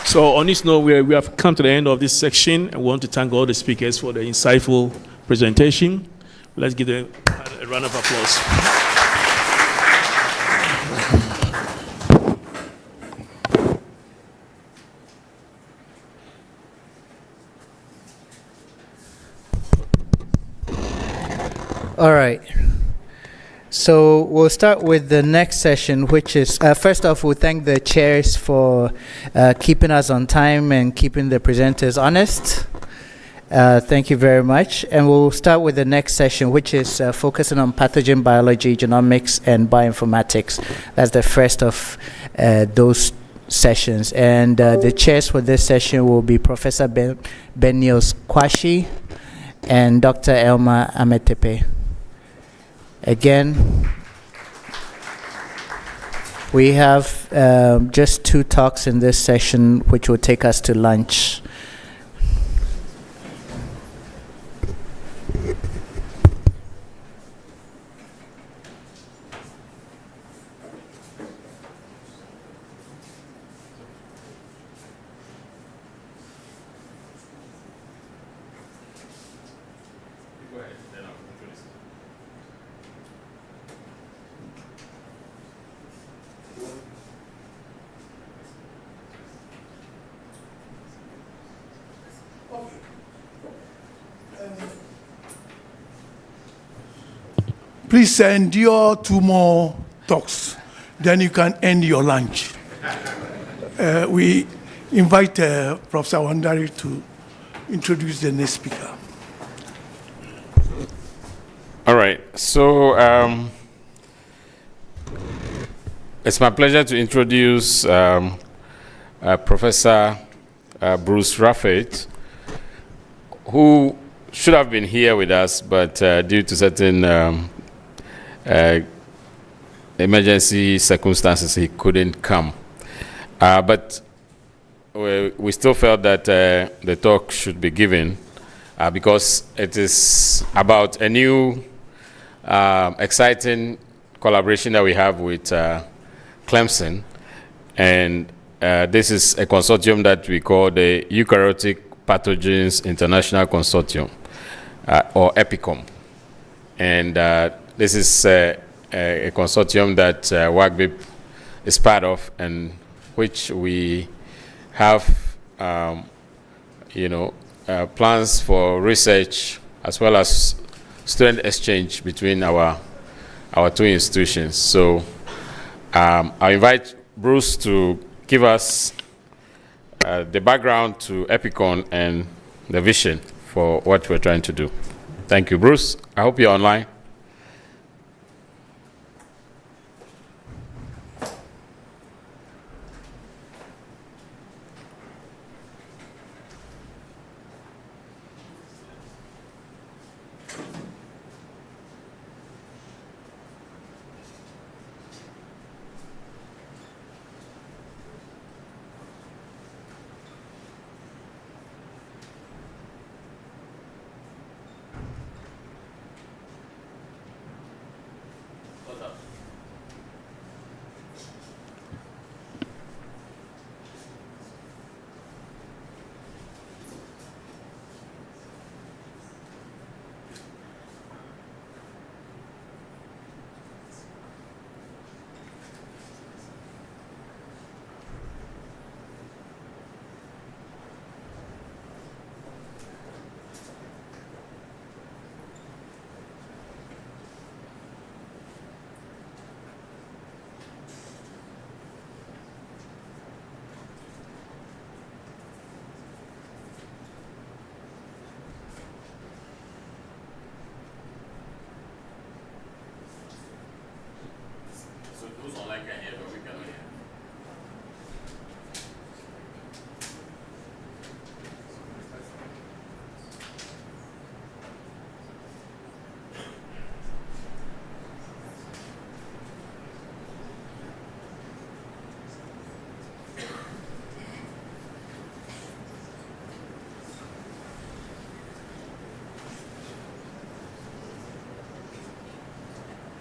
So on this note, we have come to the end of this section, and we want to thank all the speakers for the insightful presentation. Let's give them a round of applause. All right. So we'll start with the next session, which is, first off, we'll thank the chairs for keeping us on time and keeping the presenters honest. Thank you very much. And we'll start with the next session, which is focusing on pathogen biology, genomics, and bioinformatics. That's the first of those sessions. And the chairs for this session will be Professor Benios Kwashi and Dr. Elma Ametepe. Again, we have just 2 talks in this session, which will take us to lunch. Please endure 2 more talks, then you can end your lunch. We invite Professor Wandari to introduce the next speaker. All right, so it's my pleasure to introduce Professor Bruce Raffet, who should have been here with us, but due to certain emergency circumstances, he couldn't come. But we still felt that the talk should be given because it is about a new exciting collaboration that we have with Clemson. And this is a consortium that we call the Eukaryotic Pathogens International Consortium, or EPICOM. And this is a consortium that WACBIP is part of, and which we have, plans for research as well as student exchange between our two institutions. So I invite Bruce to give us the background to Epicon and the vision for what we're trying to do. Thank you, Bruce. I hope you're online.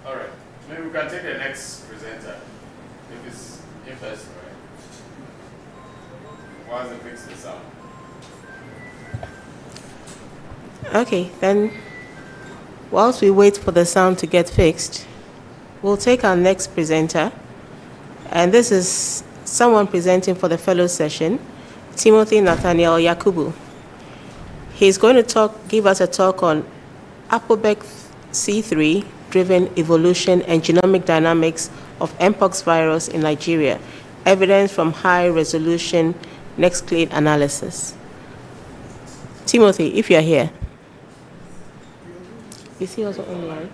All right. Maybe we can take the next presenter. If it's in person, right? Why does it fix the sound? Okay, then whilst we wait for the sound to get fixed, we'll take our next presenter. And this is someone presenting for the fellow session, Timothy Nathaniel Yakubu. He's going to give us a talk on ApoBec C3 driven evolution and genomic dynamics of Mpox virus in Nigeria, evidence from high-resolution NextClade analysis. Timothy, if you're here. Is he also online?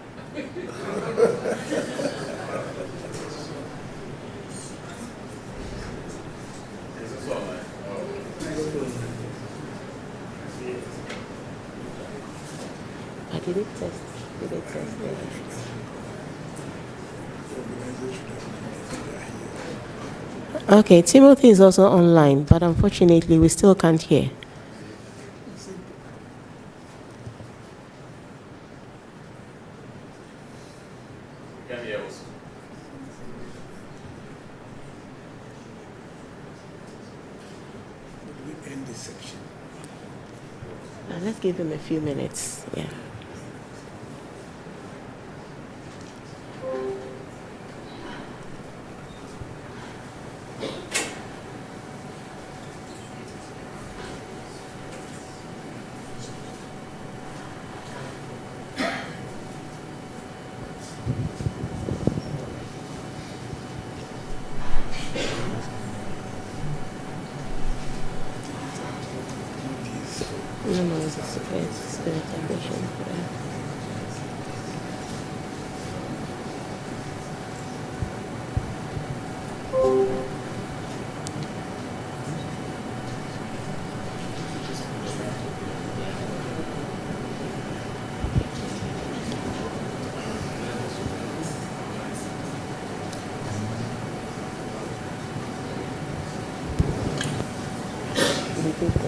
I did it test. Okay, Timothy is also online, but unfortunately we still can't hear. Let's give him a few minutes. Yeah.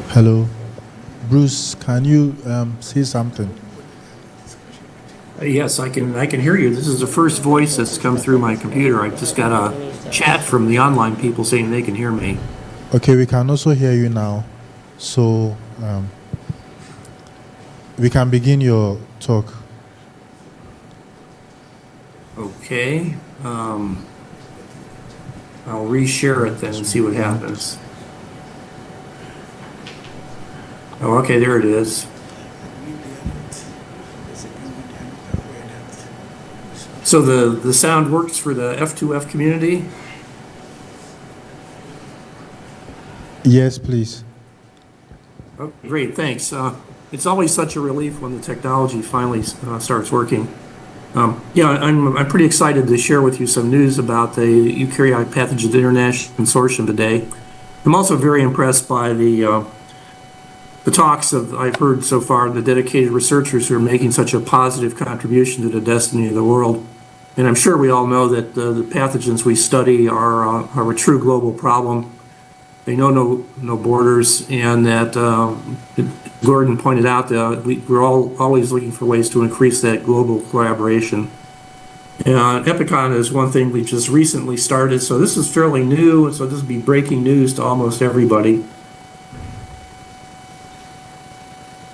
Hello. Bruce, can you say something? Yes, I can hear you. This is the first voice that's come through my computer. I just got a chat from the online people saying they can hear me. Okay, we can also hear you now. So we can begin your talk. Okay. I'll reshare it then and see what happens. Oh, okay, there it is. So the sound works for the F2F community? Yes, please. Oh, great, thanks. It's always such a relief when the technology finally starts working. Yeah, I'm pretty excited to share with you some news about the Eukaryotic Pathogens International Consortium today. I'm also very impressed by the talks I've heard so far, the dedicated researchers who are making such a positive contribution to the destiny of the world. And I'm sure we all know that the pathogens we study are a true global problem. They know no borders, and that Gordon pointed out that we're always looking for ways to increase that global collaboration. And Epicon is one thing we just recently started, so this is fairly new, so this will be breaking news to almost everybody.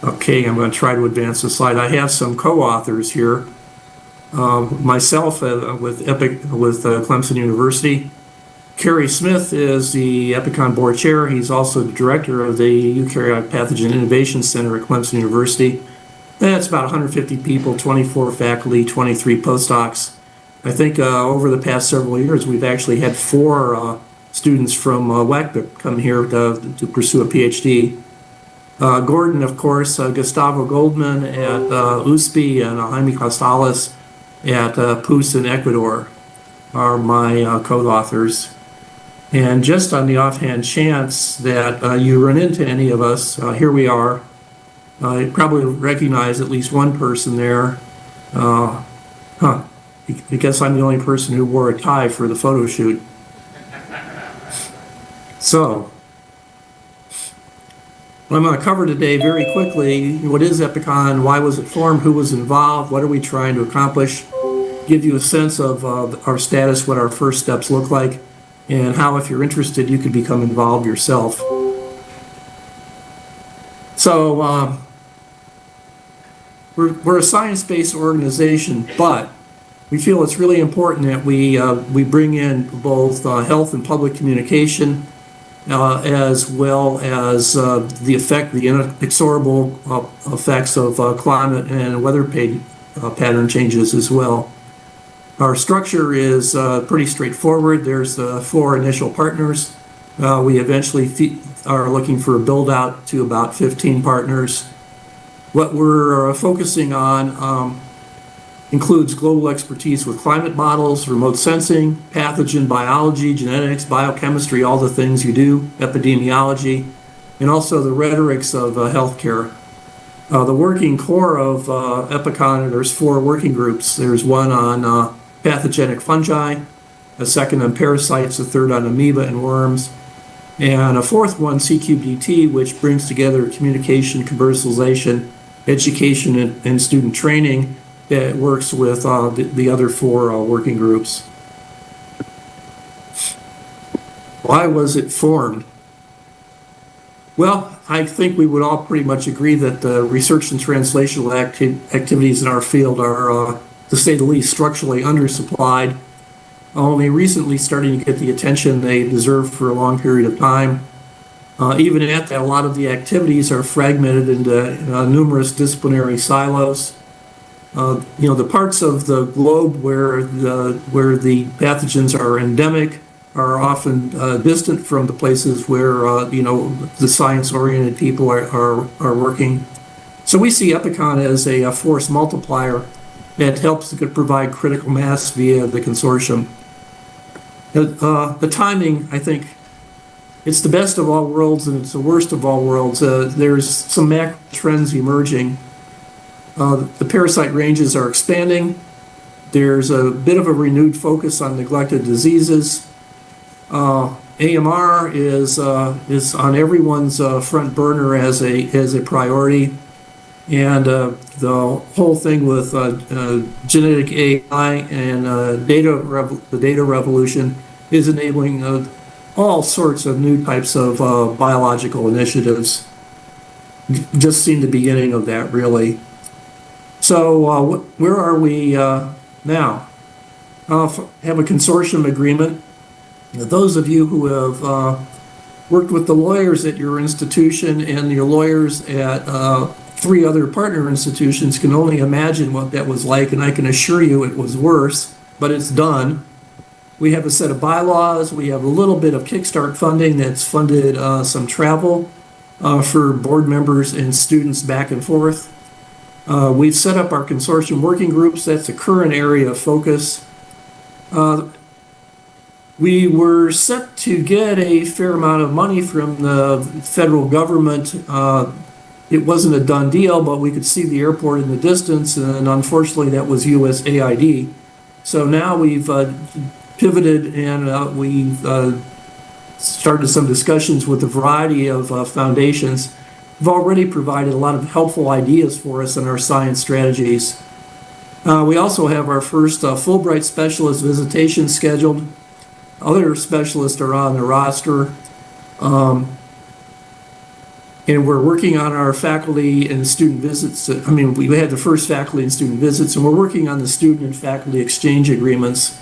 Okay, I'm going to try to advance the slide. I have some co-authors here. Myself with Clemson University. Kerry Smith is the Epicon Board Chair. He's also the Director of the Eukaryotic Pathogen Innovation Center at Clemson University. That's about 150 people, 24 faculty, 23 postdocs. I think over the past several years, we've actually had 4 students from WACBIC come here to pursue a PhD. Gordon, of course, Gustavo Goldman at USP, and Jaime Costales at PUS in Ecuador are my co-authors. And just on the offhand chance that you run into any of us, here we are. You probably recognize at least one person there. I guess I'm the only person who wore a tie for the photo shoot. So, what I'm going to cover today very quickly: what is Epicon, why was it formed, who was involved, what are we trying to accomplish, give you a sense of our status, what our first steps look like, and how, if you're interested, you could become involved yourself. So, we're a science-based organization, but we feel it's really important that we bring in both health and public communication, as well as the inexorable effects of climate and weather pattern changes as well. Our structure is pretty straightforward. There's the 4 initial partners. We eventually are looking for a build out to about 15 partners. What we're focusing on includes global expertise with climate models, remote sensing, pathogen biology, genetics, biochemistry, all the things you do, epidemiology, and also the rhetorics of healthcare. The working core of Epicon, there's 4 working groups. There's one on pathogenic fungi, a second on parasites, a third on amoeba and worms, and a 4th one, CQBT, which brings together communication, commercialization, education, and student training that works with the other 4 working groups. Why was it formed? Well, I think we would all pretty much agree that the research and translational activities in our field are, to say the least, structurally undersupplied, only recently starting to get the attention they deserve for a long period of time. Even at that, a lot of the activities are fragmented into numerous disciplinary silos. The parts of the globe where the pathogens are endemic are often distant from the places where the science-oriented people are working. So we see Epicon as a force multiplier that helps to provide critical mass via the consortium. The timing, I think, it's the best of all worlds and it's the worst of all worlds. There's some macro trends emerging. The parasite ranges are expanding. There's a bit of a renewed focus on neglected diseases. AMR is on everyone's front burner as a priority, and the whole thing with genetic AI and the data revolution is enabling all sorts of new types of biological initiatives. Just seen the beginning of that, really. So where are we now? Have a consortium agreement. Those of you who have worked with the lawyers at your institution and your lawyers at 3 other partner institutions, can only imagine what that was like, and I can assure you it was worse, but it's done. We have a set of bylaws. We have a little bit of Kickstart funding that's funded some travel for board members and students back and forth. We've set up our consortium working groups. That's the current area of focus. We were set to get a fair amount of money from the federal government. It wasn't a done deal, but we could see the airport in the distance, and unfortunately that was USAID. So now we've pivoted, and we've started some discussions with a variety of foundations. We've already provided a lot of helpful ideas for us in our science strategies. We also have our first Fulbright specialist visitation scheduled. Other specialists are on the roster. And we're working on our faculty and student visits. I mean, we had the first faculty and student visits, and we're working on the student and faculty exchange agreements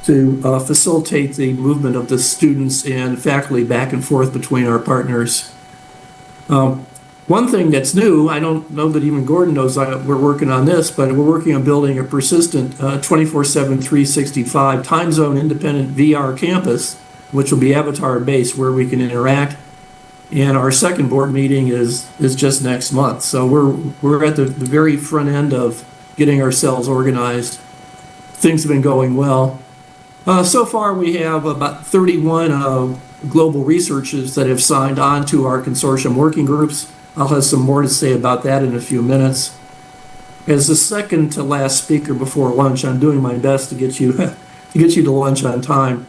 to facilitate the movement of the students and faculty back and forth between our partners. One thing that's new, I don't know that even Gordon knows we're working on this, but we're working on building a persistent 24/7, 365 time zone independent VR campus, which will be avatar based, where we can interact. And our second board meeting is just next month. So we're at the very front end of getting ourselves organized. Things have been going well. So far we have about 31 global researchers that have signed on to our consortium working groups. I'll have some more to say about that in a few minutes. As the second to last speaker before lunch, I'm doing my best to get you to lunch on time.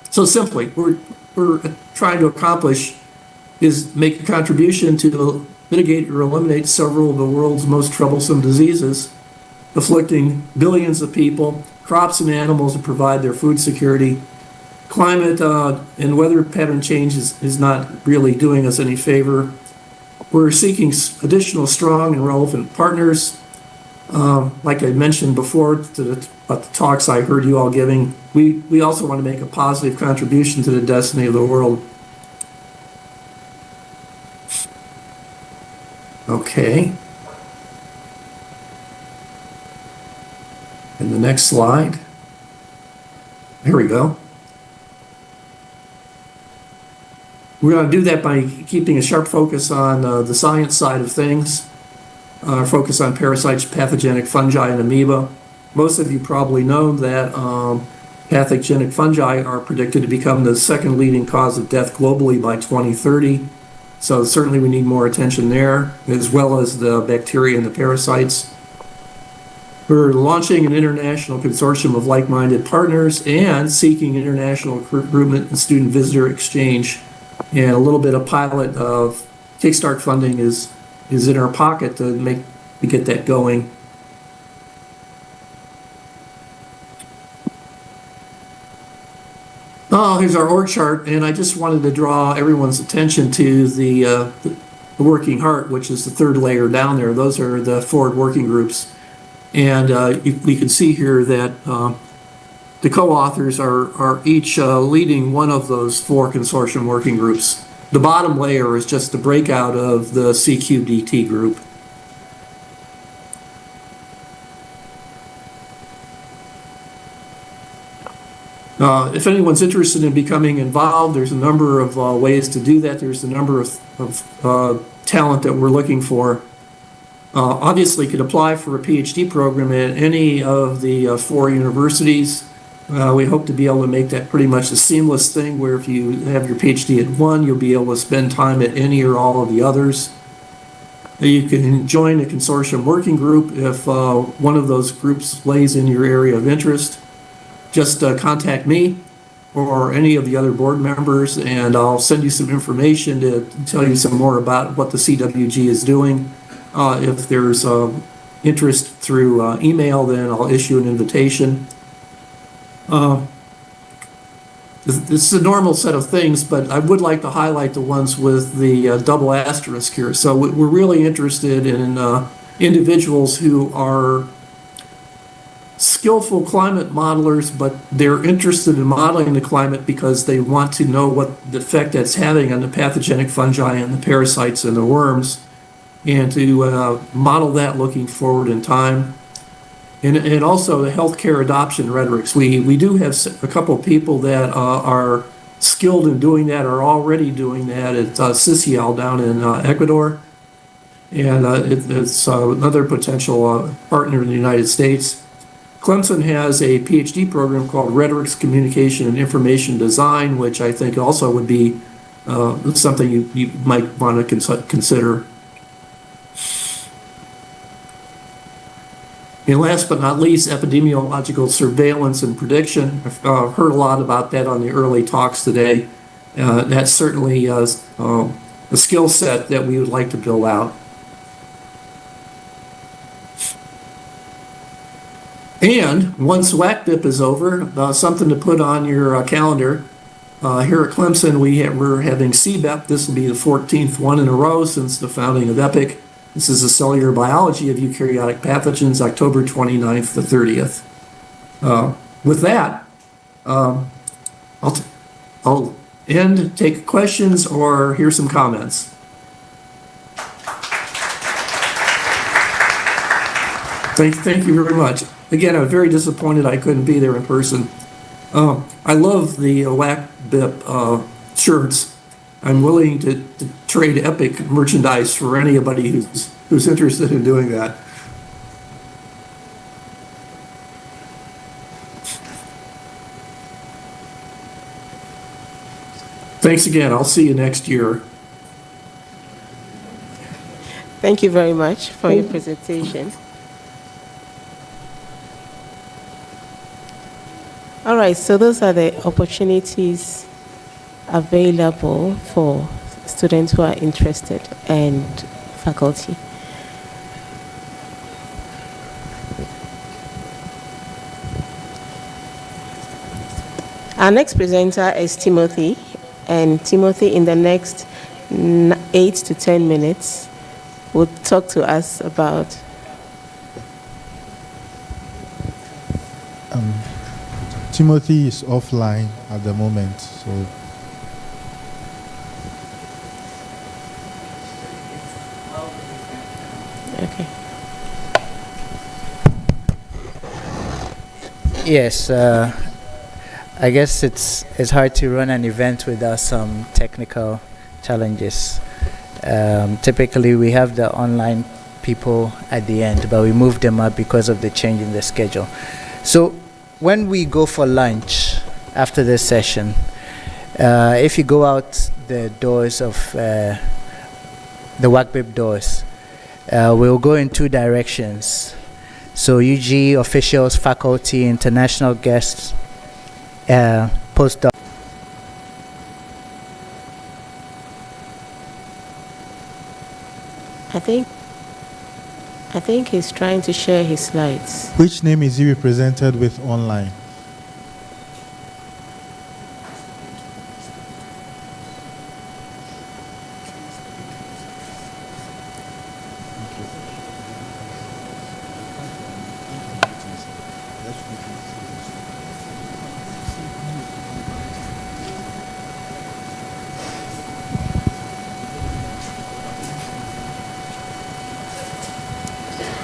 So simply, we're trying to accomplish is make a contribution to mitigate or eliminate several of the world's most troublesome diseases, afflicting billions of people, crops and animals to provide their food security. Climate and weather pattern change is not really doing us any favor. We're seeking additional strong and relevant partners. Like I mentioned before about the talks I heard you all giving, we also want to make a positive contribution to the destiny of the world. Okay. And the next slide. Here we go. We're going to do that by keeping a sharp focus on the science side of things, focus on parasites, pathogenic fungi, and amoeba. Most of you probably know that pathogenic fungi are predicted to become the second leading cause of death globally by 2030. So certainly we need more attention there, as well as the bacteria and the parasites. We're launching an international consortium of like-minded partners and seeking international recruitment and student visitor exchange. And a little bit of pilot of Kickstart funding is in our pocket to get that going. Oh, here's our org chart, and I just wanted to draw everyone's attention to the working heart, which is the third layer down there. Those are the forward working groups. And we can see here that the co-authors are each leading one of those 4 consortium working groups. The bottom layer is just the breakout of the CQDT group. If anyone's interested in becoming involved, there's a number of ways to do that. There's a number of talent that we're looking for. Obviously, you could apply for a PhD program at any of the 4 universities. We hope to be able to make that pretty much a seamless thing, where if you have your PhD at one, you'll be able to spend time at any or all of the others. You can join a consortium working group if one of those groups lays in your area of interest. Just contact me or any of the other board members, and I'll send you some information to tell you some more about what the CWG is doing. If there's interest through email, then I'll issue an invitation. This is a normal set of things, but I would like to highlight the ones with the double asterisk here. So we're really interested in individuals who are skillful climate modelers, but they're interested in modeling the climate because they want to know what the effect that's having on the pathogenic fungi and the parasites and the worms, and to model that looking forward in time. And also the healthcare adoption rhetorics. We do have a couple of people that are skilled in doing that, are already doing that at CICIAL down in Ecuador. And it's another potential partner in the United States. Clemson has a PhD program called Rhetorics, Communication, and Information Design, which I think also would be something you might want to consider. And last but not least, epidemiological surveillance and prediction. I've heard a lot about that on the early talks today. That's certainly a skill set that we would like to build out. And once WACBIP is over, something to put on your calendar. Here at Clemson, we're having CBEP. This will be the 14th one in a row since the founding of EPIC. This is the cellular biology of eukaryotic pathogens, October 29th to 30th. With that, I'll end, take questions, or hear some comments. Thank you very much. Again, I'm very disappointed I couldn't be there in person. I love the WACBIP shirts. I'm willing to trade EPIC merchandise for anybody who's interested in doing that. Thanks again. I'll see you next year. Thank you very much for your presentation. All right, so those are the opportunities available for students who are interested and faculty. Our next presenter is Timothy, and Timothy in the next 8 to 10 minutes will talk to us about Timothy is offline at the moment, so okay. Yes, I guess it's hard to run an event without some technical challenges. Typically, we have the online people at the end, but we move them up because of the change in the schedule. So when we go for lunch after this session, if you go out the doors of the WACBIP doors, we'll go in two directions. So UG officials, faculty, international guests, postdocs. I think he's trying to share his slides. which name is he represented with online?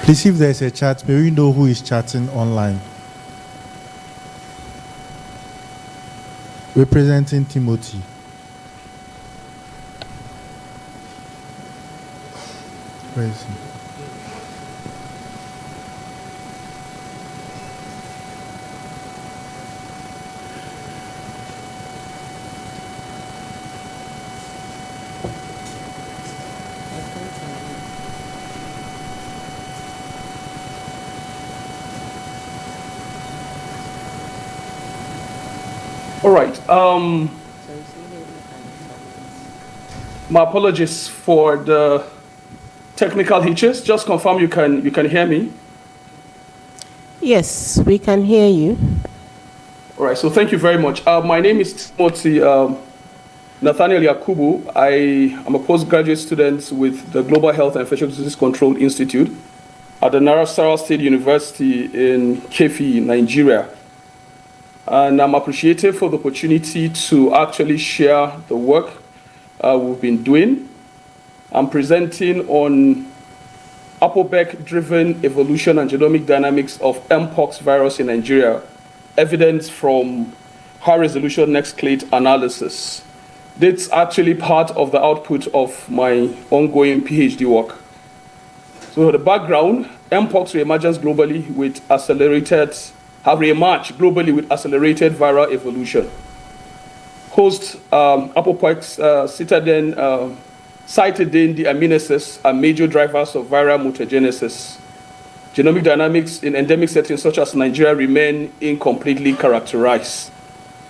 Please, if there's a chat, may we know who is chatting online? Representing Timothy. Where is he? All right. My apologies for the technical hitches. Just confirm you can hear me. Yes, we can hear you. All right. So thank you very much. My name is Timothy Nathaniel Yakubu. I am a postgraduate student with the Global Health and Infectious Disease Control Institute. at the Nasarawa State University in Kefi, Nigeria. And I'm appreciative for the opportunity to actually share the work we've been doing. I'm presenting on ApoBec-driven evolution and genomic dynamics of Mpox virus in Nigeria, evidence from high-resolution next-clade analysis. That's actually part of the output of my ongoing PhD work. So the background, Mpox reemergence globally with have reemerged globally with accelerated viral evolution. Host Apobex cytidine deaminases are major drivers of viral mutagenesis. Genomic dynamics in endemic settings such as Nigeria remain incompletely characterized.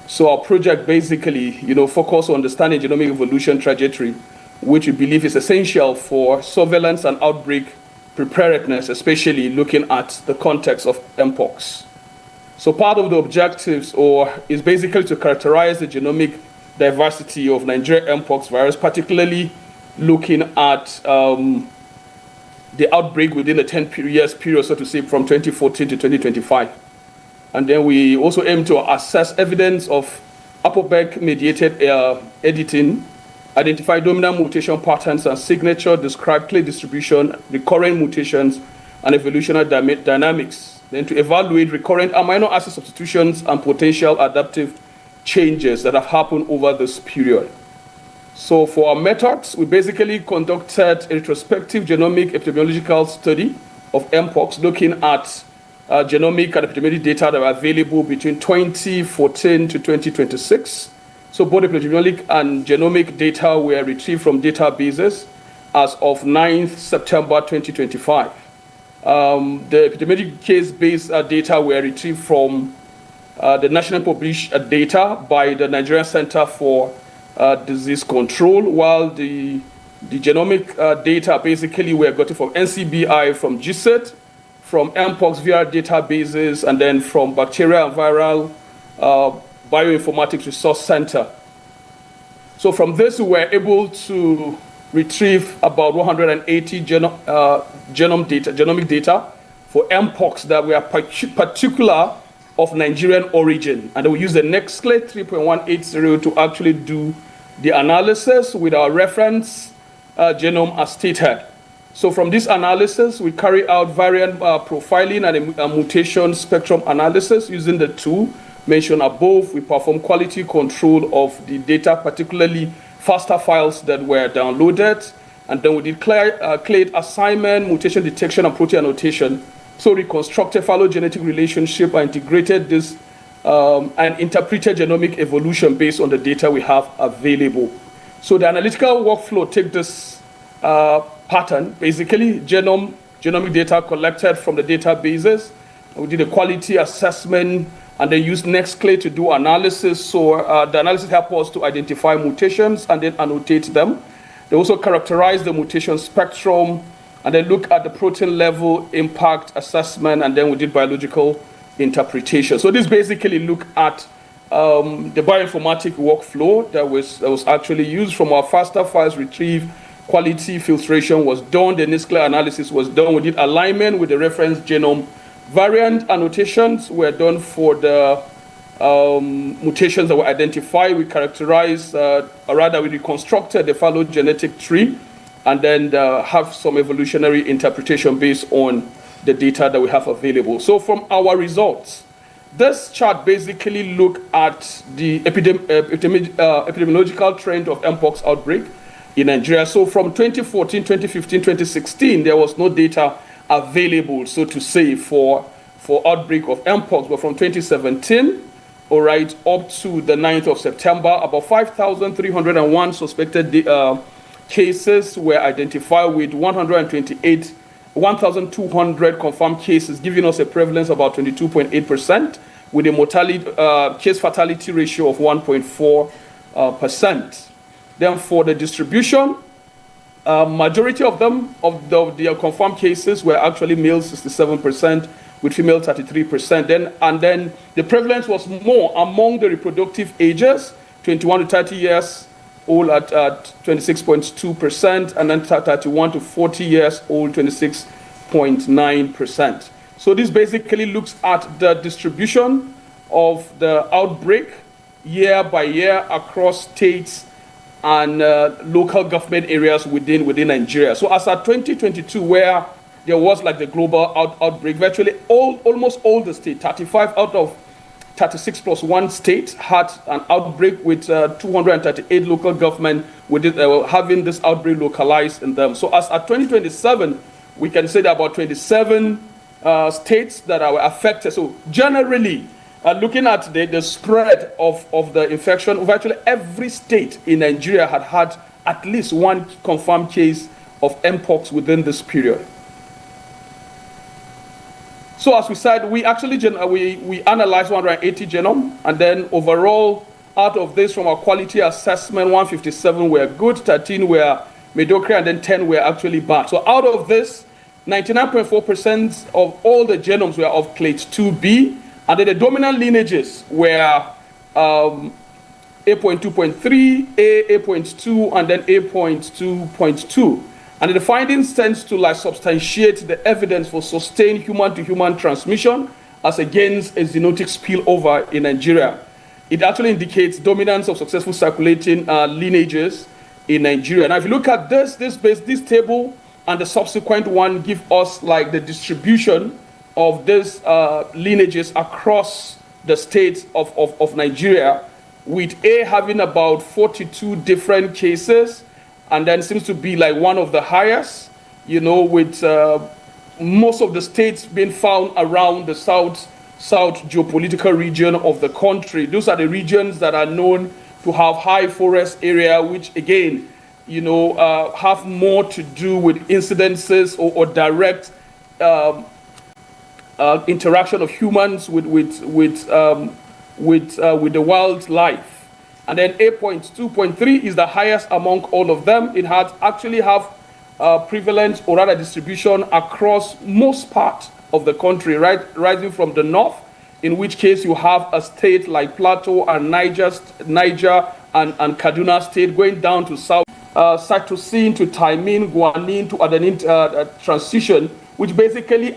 So our project basically, focus on understanding genomic evolution trajectory, which we believe is essential for surveillance and outbreak preparedness, especially looking at the context of Mpox. So part of the objectives is basically to characterize the genomic diversity of Nigeria Mpox virus, particularly looking at the outbreak within a 10 years period, so to say, from 2014 to 2025. And then we also aim to assess evidence of ApoBec-mediated editing, identify dominant mutation patterns and signature, describe clade distribution, recurrent mutations, and evolutionary dynamics. Then to evaluate recurrent amino acid substitutions and potential adaptive changes that have happened over this period. So for our methods, we basically conducted a retrospective genomic epidemiological study of Mpox, looking at genomic and epidemiologic data that were available between 2014 to 2026. So both epidemiologic and genomic data were retrieved from databases as of 9th September 2025. The epidemiologic case-based data were retrieved from the national published data by the Nigerian Center for Disease Control, while the genomic data basically were gotten from NCBI, from GSET, from Mpox VR databases, and then from Bacterial and Viral Bioinformatics Resource Center. So from this, we were able to retrieve about 180 genomic data for Mpox that were particular of Nigerian origin. And then we use the NextClade 3.180 to actually do the analysis with our reference genome as stated. So from this analysis, we carry out variant profiling and a mutation spectrum analysis using the tool mentioned above. We perform quality control of the data, particularly FASTA files that were downloaded. And then we did clade assignment, mutation detection, and protein annotation. So reconstructed phylogenetic relationship and integrated this and interpreted genomic evolution based on the data we have available. So the analytical workflow take this pattern, basically genomic data collected from the databases. We did a quality assessment and then used NextClade to do analysis. So the analysis helped us to identify mutations and then annotate them. They also characterize the mutation spectrum and then look at the protein level impact assessment, and then we did biological interpretation. So this basically look at the bioinformatic workflow that was actually used from our FASTA files retrieved. Quality filtration was done, the NextClade analysis was done. We did alignment with the reference genome. Variant annotations were done for the mutations that were identified. We characterized, or rather we reconstructed the phylogenetic tree and then have some evolutionary interpretation based on the data that we have available. So from our results, this chart basically look at the epidemiological trend of Mpox outbreak in Nigeria. So from 2014, 2015, 2016, there was no data available, so to say, for outbreak of Mpox. But from 2017, all right, up to the 9th of September, about 5,301 suspected cases were identified with 1,200 confirmed cases, giving us a prevalence of about 22.8%, with a mortality case fatality ratio of 1.4%. Then for the distribution, majority of them, of the confirmed cases, were actually male, 67%, with female 33%. And then the prevalence was more among the reproductive ages, 21 to 30 years old at 26.2%, and then 31 to 40 years old, 26 6.9%. So this basically looks at the distribution of the outbreak year by year across states and local government areas within Nigeria. So as at 2022, where there was like the global outbreak, virtually almost all the states, 35 out of 36 plus 1 state had an outbreak, with 238 local government having this outbreak localized in them. So as at 2027, we can say that about 27 states that are affected. So generally, looking at the spread of the infection, virtually every state in Nigeria had at least one confirmed case of mpox within this period. So as we said, we actually we analyzed 180 genome, and then overall, out of this, from our quality assessment, 157 were good, 13 were mediocre, and then 10 were actually bad. So out of this, 99.4% of all the genomes were of clade 2B, and then the dominant lineages were A.2.3, A.2, and then A.2.2. And the findings tends to like substantiate the evidence for sustained human-to-human transmission as against a zoonotic spillover in Nigeria. It actually indicates dominance of successful circulating lineages in Nigeria. Now, if you look at this table and the subsequent one give us like the distribution of these lineages across the states of Nigeria, with A having about 42 different cases, and then seems to be like one of the highest, you know, with most of the states being found around the south geopolitical region of the country. Those are the regions that are known to have high forest area, which again, you know, have more to do with incidences or direct interaction of humans with the wildlife. And then 8.2.3 is the highest among all of them. It had actually have prevalence or rather distribution across most parts of the country, right, rising from the north, in which case you have a state like Plateau and Niger and Kaduna State, going down to south, cytosine to thymine, guanine to adenine transition, which basically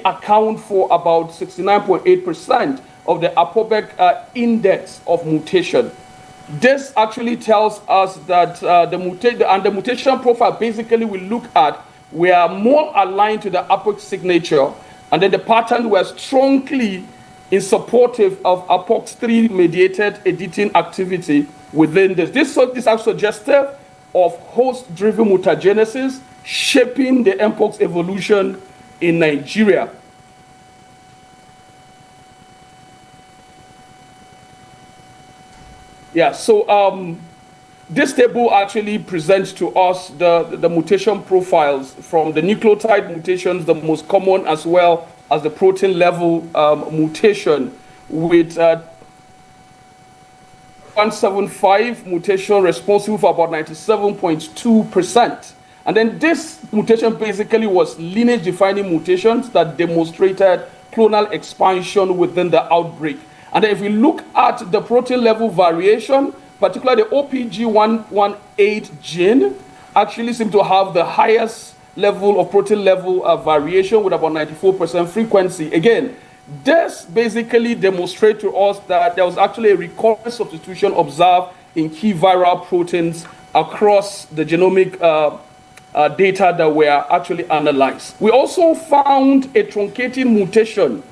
account for about 69.8% of the apoptic index of mutation. This actually tells us that the mutation profile basically we look at were more aligned to the APOC signature, and then the patterns were strongly in supportive of APOX3 mediated editing activity within this. This is also suggestive of host-driven mutagenesis shaping the mpox evolution in Nigeria. Yeah, so this table actually presents to us the mutation profiles from the nucleotide mutations, the most common, as well as the protein level mutation, with 175 mutation responsible for about 97.2%. And then this mutation basically was lineage-defining mutations that demonstrated clonal expansion within the outbreak. And then if we look at the protein level variation, particularly the OPG118 gene actually seems to have the highest level of protein level variation with about 94% frequency. Again, this basically demonstrates to us that there was actually a recurrent substitution observed in key viral proteins across the genomic data that were actually analyzed. We also found a truncating mutation,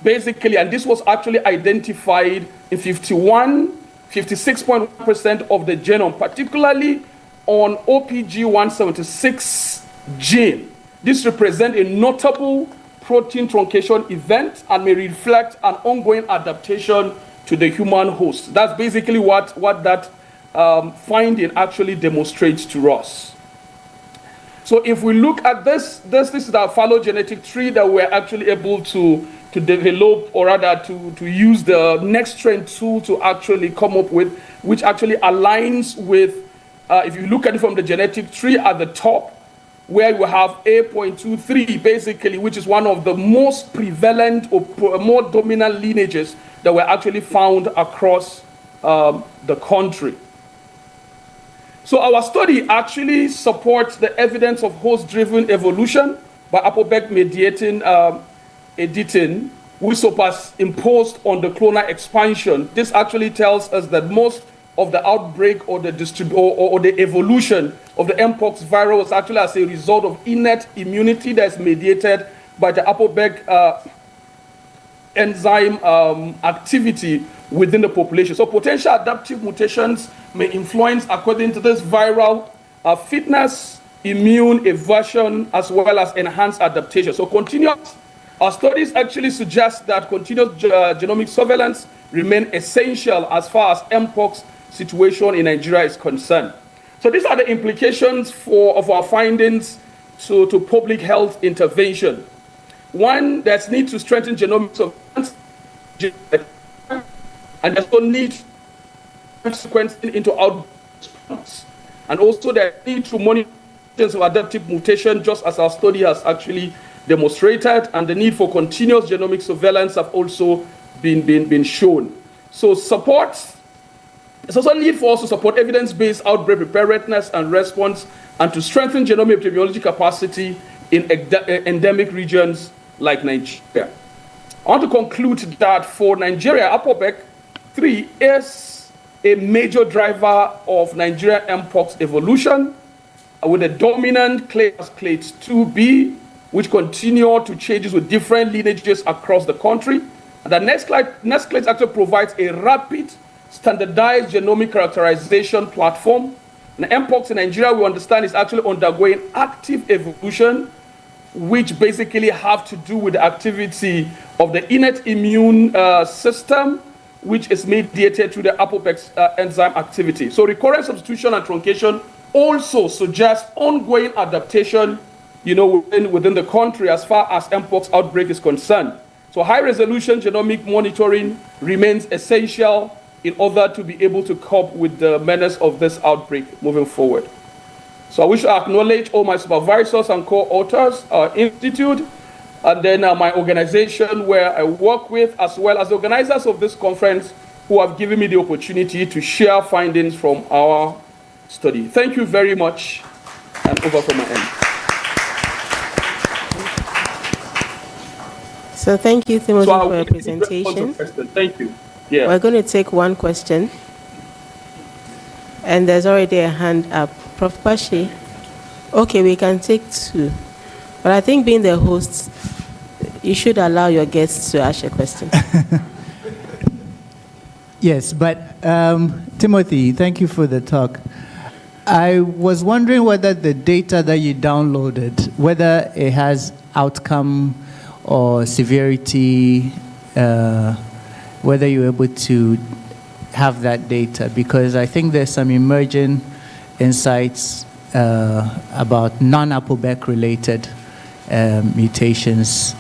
basically, and this was actually identified in 56.1% of the genome, particularly on OPG176 gene. This represents a notable protein truncation event and may reflect an ongoing adaptation to the human host. That's basically what that finding actually demonstrates to us. So if we look at this is our phylogenetic tree that we're actually able to develop, or rather to use the next-trend tool to actually come up with, which actually aligns with, if you look at it from the genetic tree at the top, where you have A.23, basically, which is one of the most prevalent or more dominant lineages that were actually found across the country. So our study actually supports the evidence of host-driven evolution by Applebeck mediating editing, which superimposed on the clonal expansion. This actually tells us that most of the outbreak or the or the evolution of the mpox virus was actually as a result of innate immunity that's mediated by the Applebeck enzyme activity within the population. So potential adaptive mutations may influence, according to this, viral fitness, immune evasion, as well as enhanced adaptation. So our studies actually suggest that continuous genomic surveillance remain essential as far as mpox situation in Nigeria is concerned. So these are the implications of our findings to public health intervention. One, there's need to strengthen genomic surveillance, and there's no need sequencing into outbreaks. And also there's need to monitor of adaptive mutation, just as our study has actually demonstrated, and the need for continuous genomic surveillance have also been shown. So there's also a need for us to support evidence-based outbreak preparedness and response, and to strengthen genomic epidemiology capacity in endemic regions like Nigeria. I want to conclude that for Nigeria, Applebeck 3 is a major driver of Nigerian mpox evolution, with a dominant clade as clade 2B, which continue to changes with different lineages across the country. And the next clade actually provides a rapid, standardized genomic characterization platform. And mpox in Nigeria, we understand, is actually undergoing active evolution, which basically have to do with the activity of the innate immune system, which is mediated through the Applebeck enzyme activity. So recurrent substitution and truncation also suggest ongoing adaptation, within the country as far as mpox outbreak is concerned. So high-resolution genomic monitoring remains essential in order to be able to cope with the menace of this outbreak moving forward. So I wish to acknowledge all my supervisors and co-authors, our institute, and then my organization where I work with, as well as the organizers of this conference who have given me the opportunity to share findings from our study. Thank you very much, and over from my end. So thank you, Timothy, for your presentation. Thank you. Yeah. We're going to take one question. And there's already a hand up. Prof. Bashi. Okay, we can take two. But I think being the host, you should allow your guests to ask a question. Yes, but Timothy, thank you for the talk. I was wondering whether the data that you downloaded, whether it has outcome or severity, whether you're able to have that data, because I think there's some emerging insights about non-Applebeck related mutations.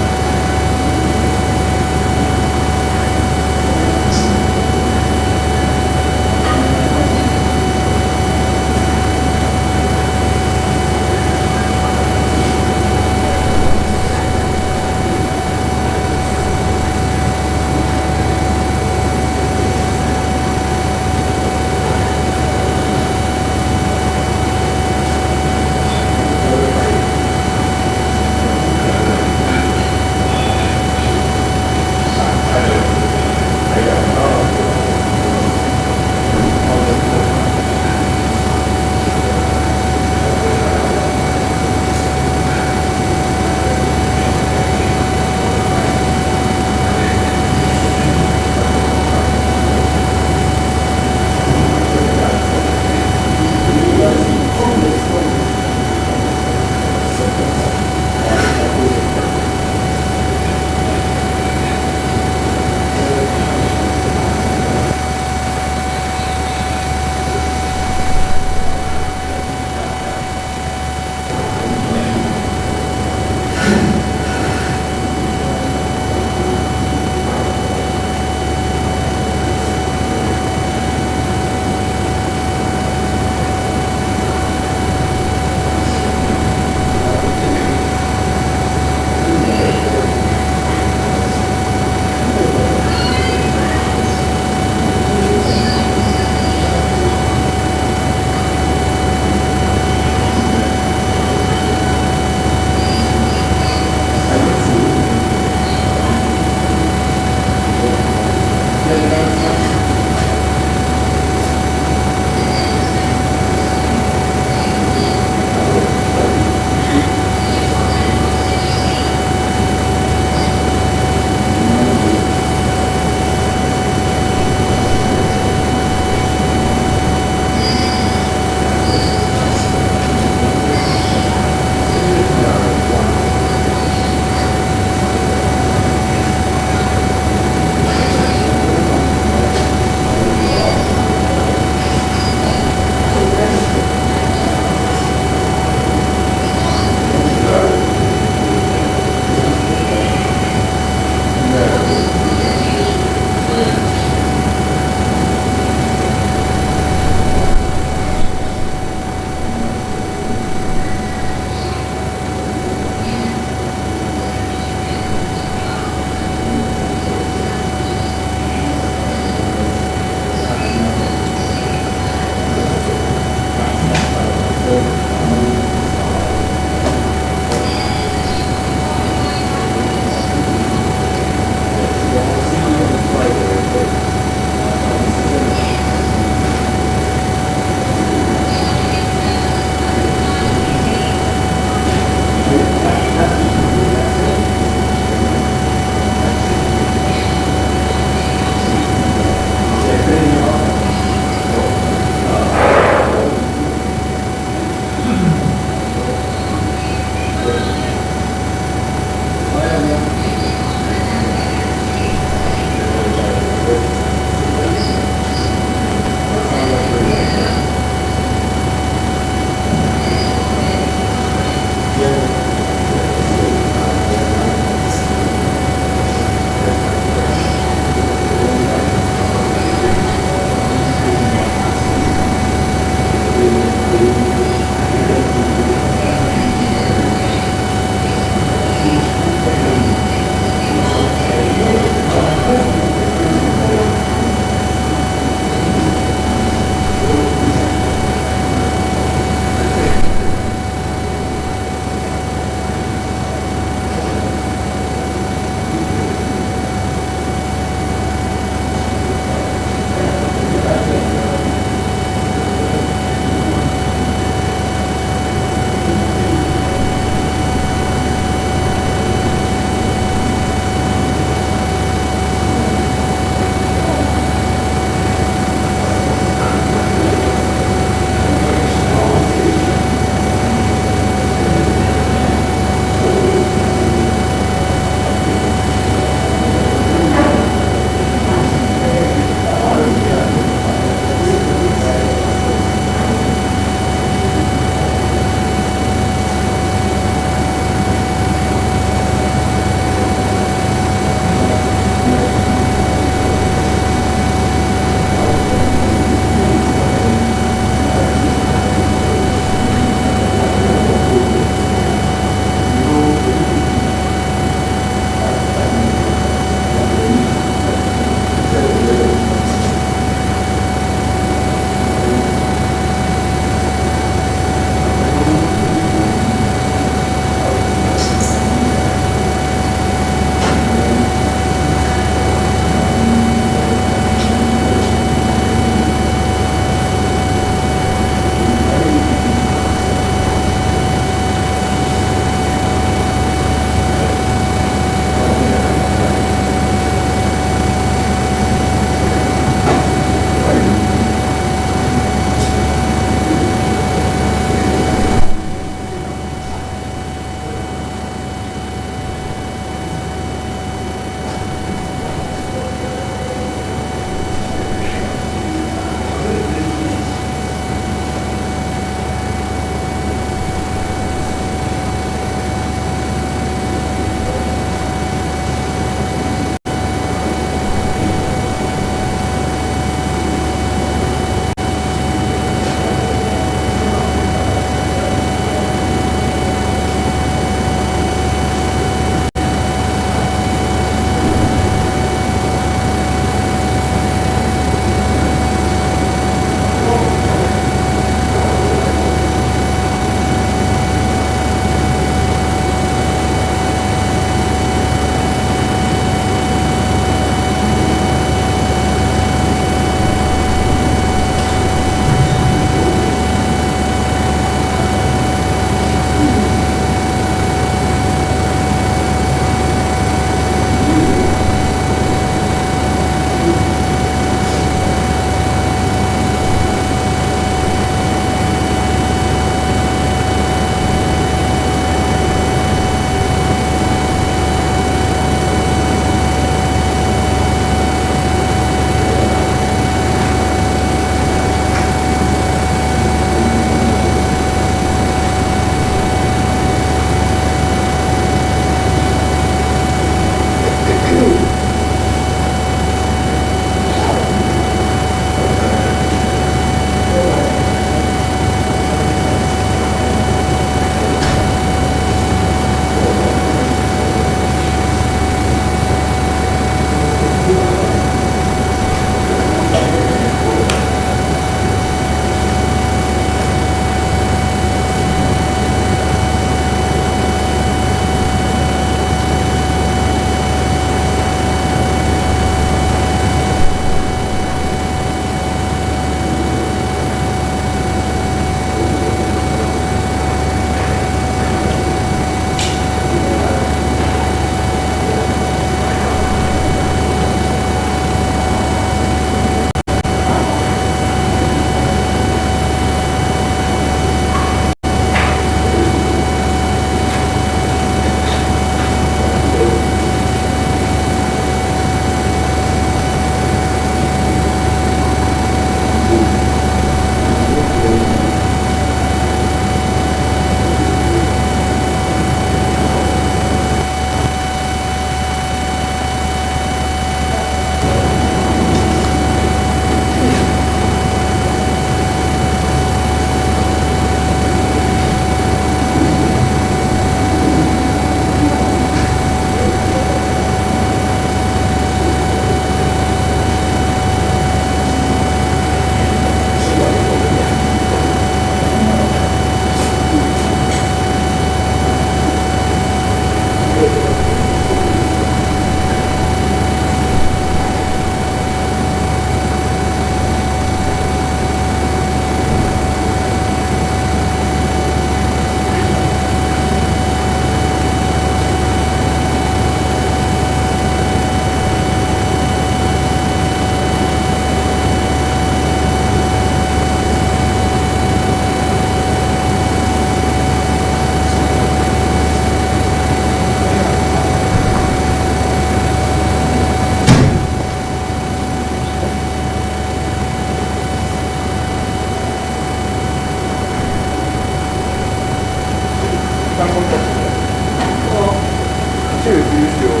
still refuse your...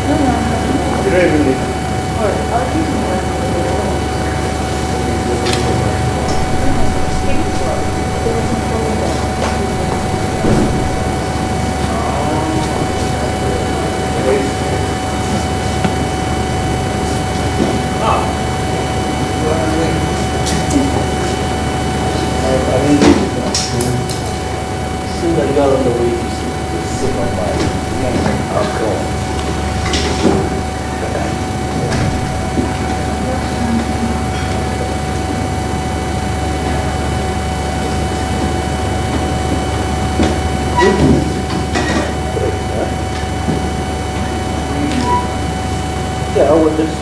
No, no, no. You don't even need to. Alright, I'll give you one. Seems like you got on the way to sit on my alcohol. Yeah, I would just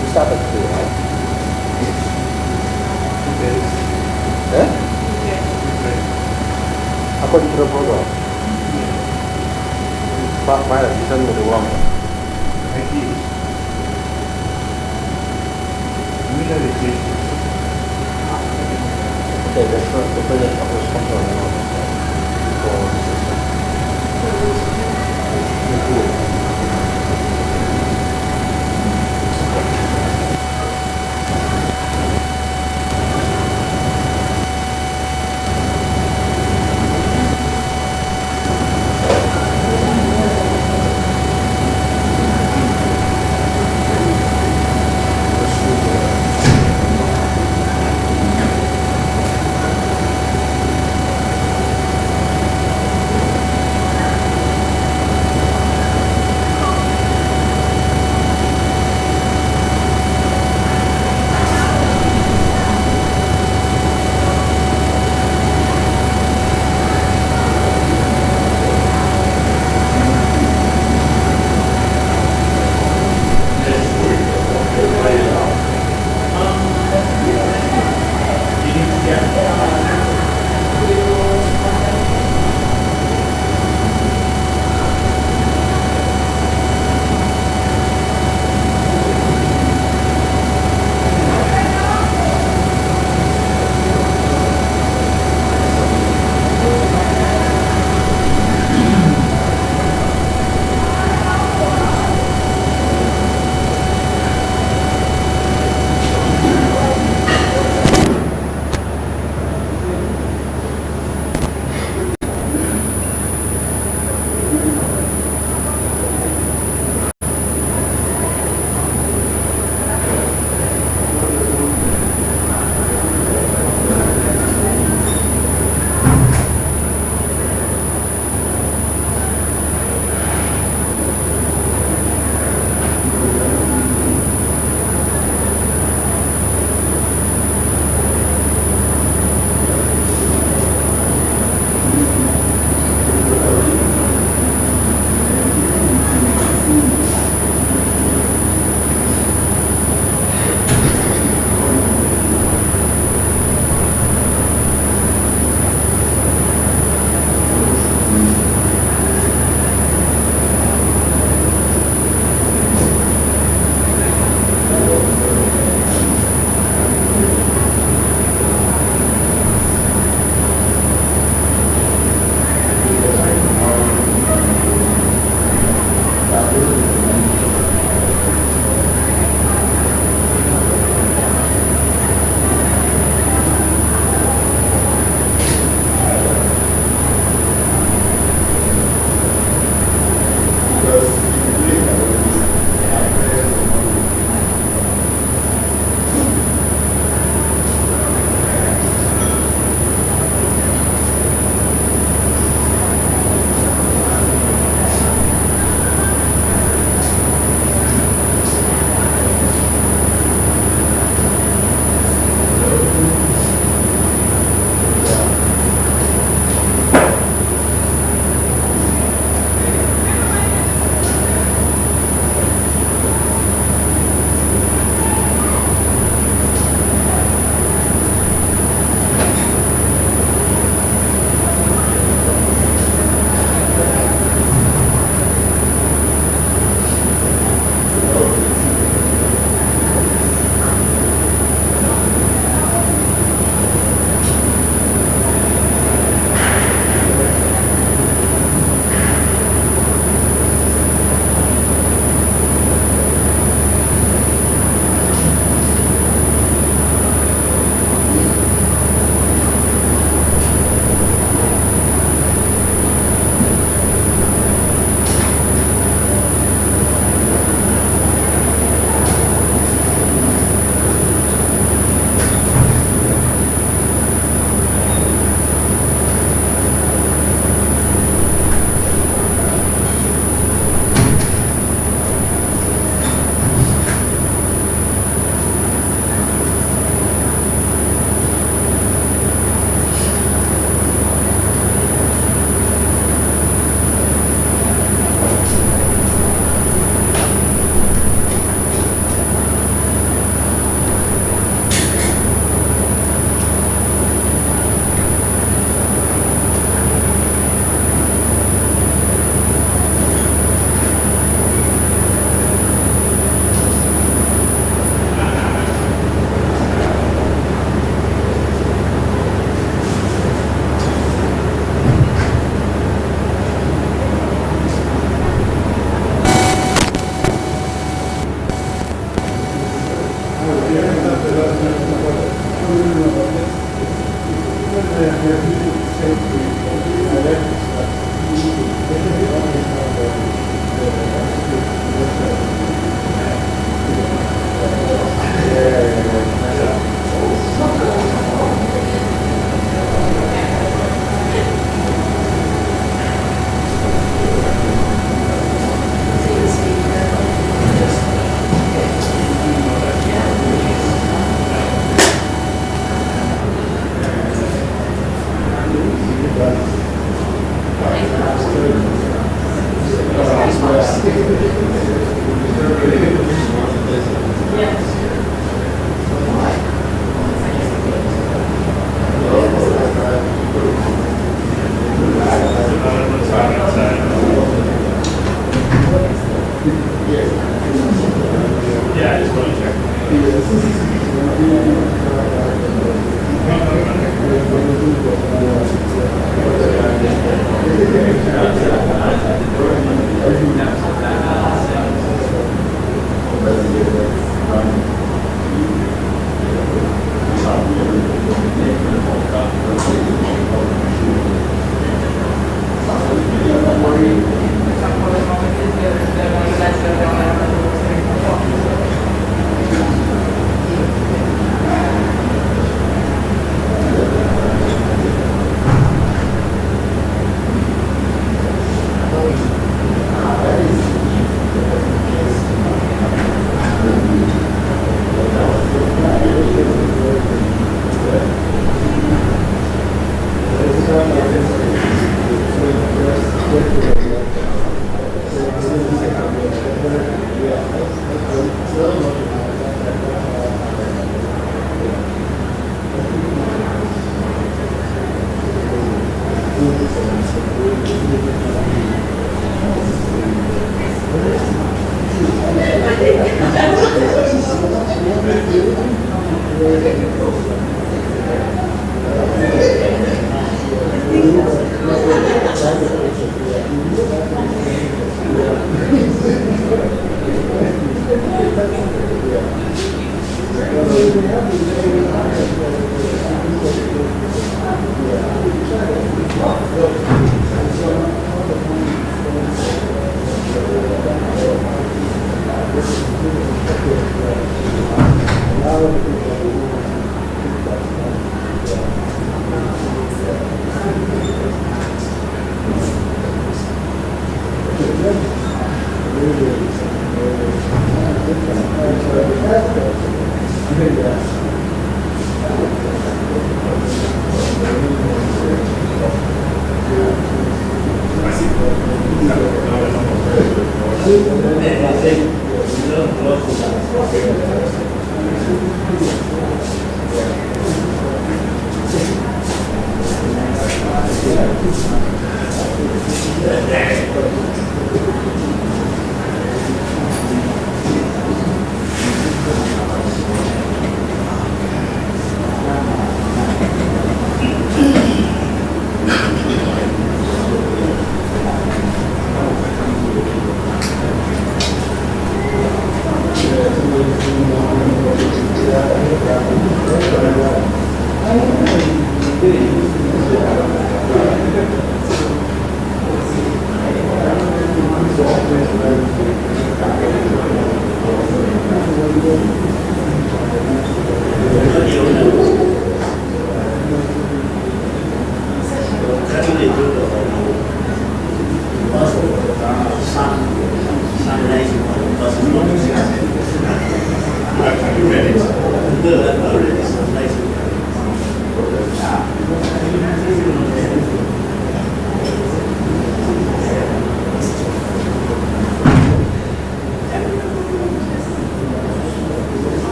you start at 2, right? Eh? According to the program. Pilot, you send me the wrong one. Thank you. Okay, that's not the president of the sponsor.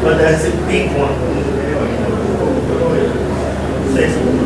But there's a big one. There's one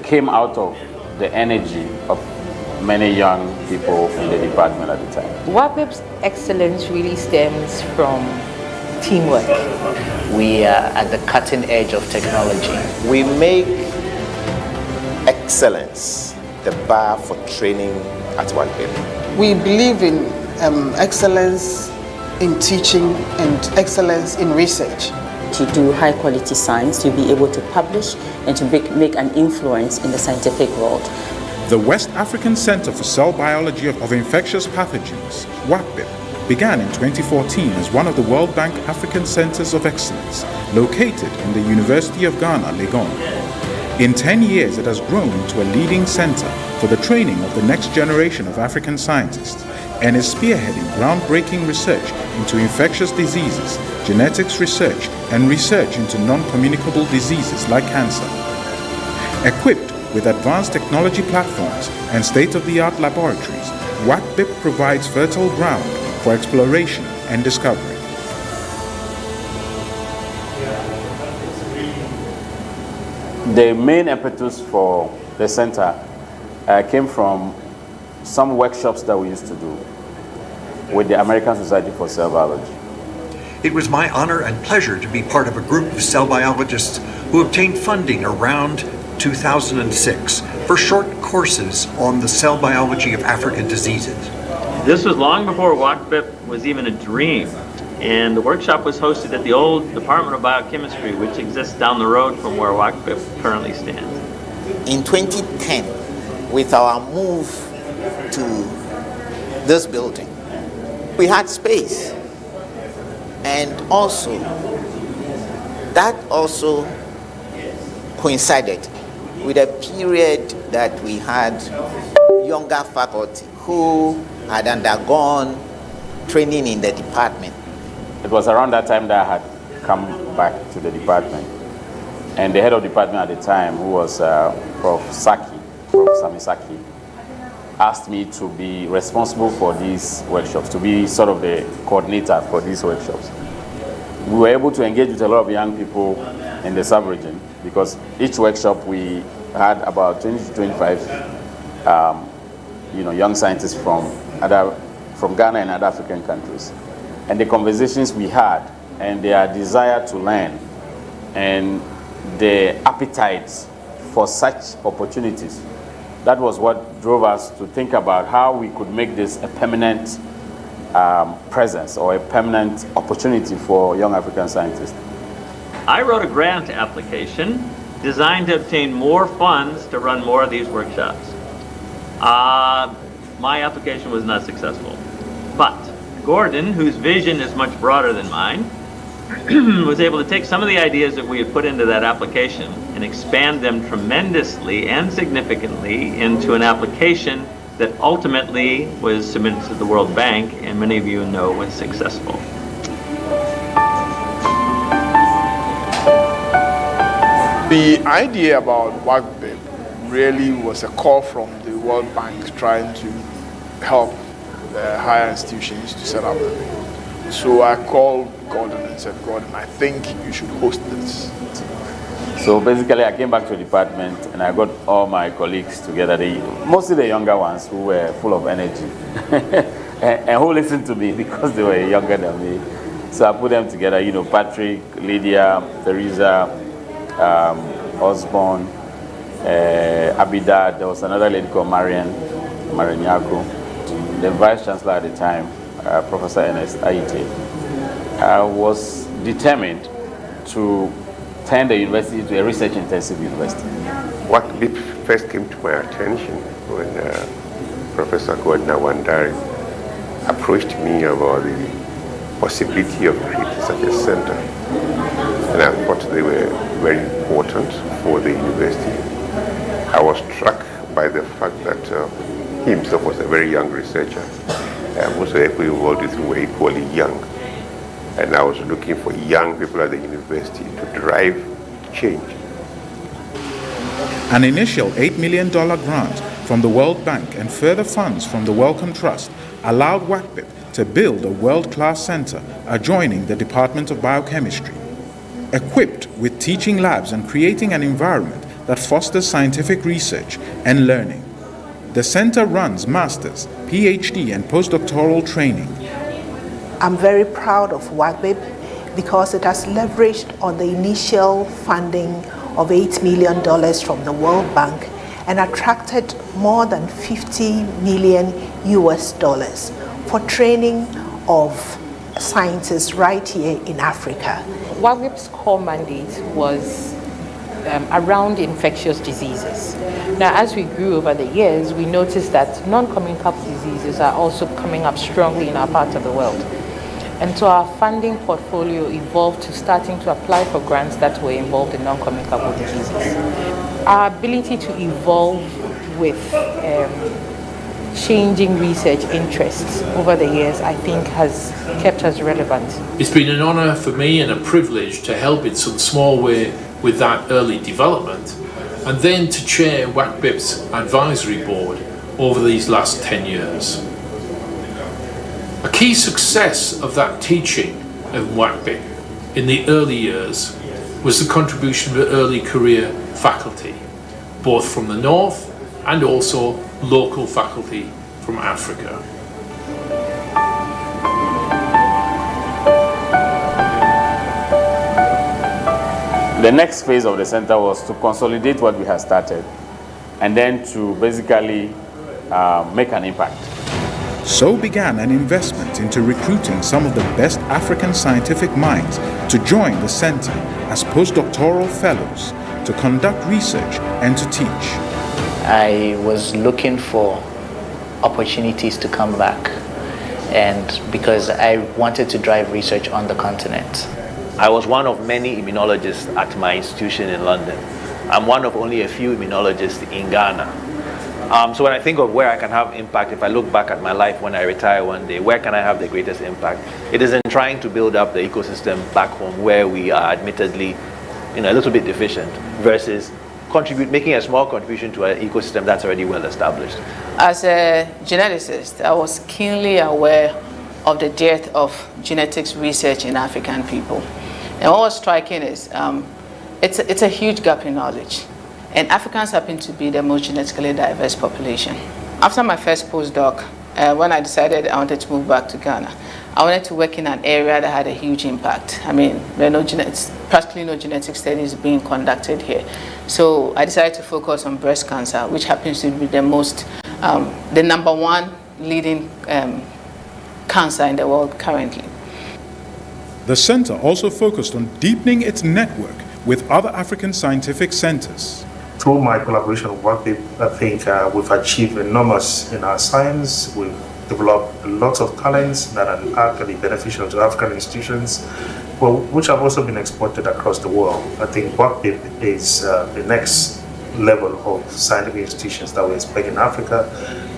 Came out of the energy of many young people in the department at the time. WAPEP's excellence really stems from teamwork. We are at the cutting edge of technology. We make excellence the bar for training at WAPEP. We believe in excellence in teaching and excellence in research. To do high quality science, to be able to publish and to make an influence in the scientific world. The West African Center for Cell Biology of Infectious Pathogens, WAPIP, began in 2014 as one of the World Bank African Centers of Excellence, located in the University of Ghana, Legon. In 10 years, it has grown into a leading center for the training of the next generation of African scientists and is spearheading groundbreaking research into infectious diseases, genetics research, and research into non-communicable diseases like cancer. Equipped with advanced technology platforms and state-of-the-art laboratories, WAPBIP provides fertile ground for exploration and discovery. The main impetus for the center came from some workshops that we used to do with the American Society for Cell Biology. It was my honor and pleasure to be part of a group of cell biologists who obtained funding around 2006 for short courses on the cell biology of African diseases. This was long before WACBIP was even a dream, and the workshop was hosted at the old Department of Biochemistry, which exists down the road from where WACBIP currently stands. In 2010, with our move to this building, we had space, and also that also coincided with a period that we had younger faculty who had undergone training in the department. It was around that time that I had come back to the department, and the head of the department at the time, who was Prof. Sami Saki, asked me to be responsible for these workshops, to be sort of the coordinator for these workshops. We were able to engage with a lot of young people in the sub-region, because each workshop we had about 20 to 25 young scientists from Ghana and other African countries. And the conversations we had and their desire to learn and the appetite for such opportunities, that was what drove us to think about how we could make this a permanent presence or a permanent opportunity for young African scientists. I wrote a grant application designed to obtain more funds to run more of these workshops. My application was not successful, but Gordon, whose vision is much broader than mine, was able to take some of the ideas that we had put into that application and expand them tremendously and significantly into an application that ultimately was submitted to the World Bank, and many of you know was successful. The idea about WACBIP really was a call from the World Bank trying to help the higher institutions to set up. So I called Gordon and said, Gordon, I think you should host this. So basically I came back to the department and I got all my colleagues together, mostly the younger ones who were full of energy and who listened to me because they were younger than me. So I put them together, Patrick, Lydia, Teresa, Osborne, Abidad. There was another lady called Marian Yako. The vice chancellor at the time, Professor Ernest Aite, was determined to turn the university to a research-intensive university. What first came to my attention when Professor Gordon Wandari approached me about the possibility of creating such a center. And I thought they were very important for the university. I was struck by the fact that he himself was a very young researcher. Most of the people involved with him were equally young. And I was looking for young people at the university to drive change. An initial $8 million grant from the World Bank and further funds from the Wellcome Trust allowed WACBIP to build a world-class center adjoining the Department of Biochemistry. Equipped with teaching labs and creating an environment that fosters scientific research and learning, the center runs master's, PhD, and postdoctoral training. I'm very proud of WACBIB because it has leveraged on the initial funding of $8 million from the World Bank and attracted more than $50 million for training of scientists right here in Africa. WACBIB's core mandate was around infectious diseases. Now, as we grew over the years, we noticed that non-communicable diseases are also coming up strongly in our part of the world. And so our funding portfolio evolved to starting to apply for grants that were involved in non-communicable diseases. Our ability to evolve with changing research interests over the years, I think, has kept us relevant. It's been an honor for me and a privilege to help in some small way with that early development, and then to chair WACBIB's advisory board over these last 10 years. A key success of that teaching of WACBIB in the early years was the contribution of early career faculty, both from the north and also local faculty from Africa. The next phase of the center was to consolidate what we had started and then to basically make an impact. So began an investment into recruiting some of the best African scientific minds to join the center as postdoctoral fellows to conduct research and to teach. I was looking for opportunities to come back, and because I wanted to drive research on the continent. I was one of many immunologists at my institution in London. I'm one of only a few immunologists in Ghana. So when I think of where I can have impact, if I look back at my life when I retire one day, where can I have the greatest impact? It is in trying to build up the ecosystem back home where we are admittedly, a little bit deficient, versus making a small contribution to an ecosystem that's already well established. As a geneticist, I was keenly aware of the dearth of genetics research in African people. And what was striking is it's a huge gap in knowledge. And Africans happen to be the most genetically diverse population. After my first postdoc, when I decided I wanted to move back to Ghana, I wanted to work in an area that had a huge impact. I mean, there are practically no genetic studies being conducted here. So I decided to focus on breast cancer, which happens to be the number one leading cancer in the world currently. The center also focused on deepening its network with other African scientific centers. Through my collaboration with WACBIB, I think we've achieved enormous in our science. We've developed lots of talents that are actually beneficial to African institutions, which have also been exported across the world. I think WACBIB is the next level of scientific institutions that we expect in Africa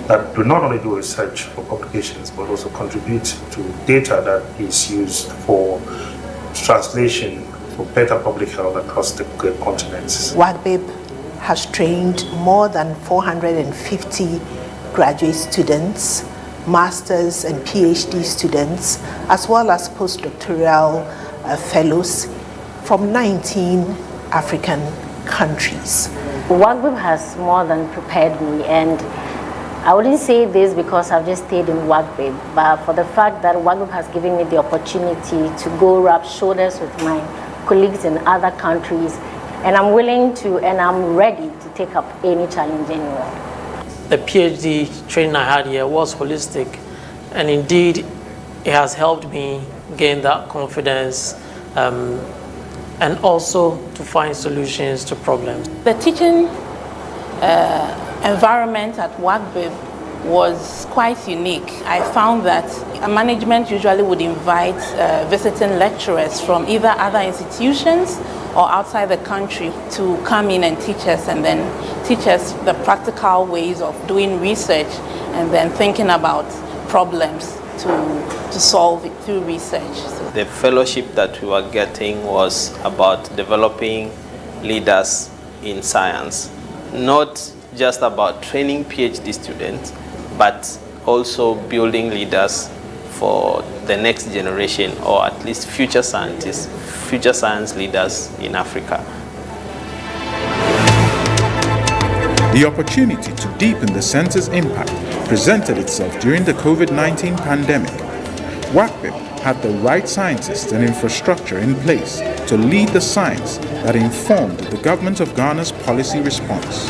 that do not only do research for publications, but also contribute to data that is used for translation for better public health across the great continents. WACBIB has trained more than 450 graduate students, masters and PhD students, as well as postdoctoral fellows from 19 African countries. WACBIB has more than prepared me, and I wouldn't say this because I've just stayed in WACBIB, but for the fact that WACBIB has given me the opportunity to go rub shoulders with my colleagues in other countries, and I'm willing to and I'm ready to take up any challenge anywhere. The PhD training I had here was holistic, and indeed it has helped me gain that confidence and also to find solutions to problems. The teaching environment at WACBIB was quite unique. I found that management usually would invite visiting lecturers from either other institutions or outside the country to come in and teach us, and then teach us the practical ways of doing research and then thinking about problems to solve it through research. So the fellowship that we were getting was about developing leaders in science, not just about training PhD students, but also building leaders for the next generation, or at least future scientists, future science leaders in Africa. The opportunity to deepen the center's impact presented itself during the COVID-19 pandemic. WACBIP had the right scientists and infrastructure in place to lead the science that informed the government of Ghana's policy response.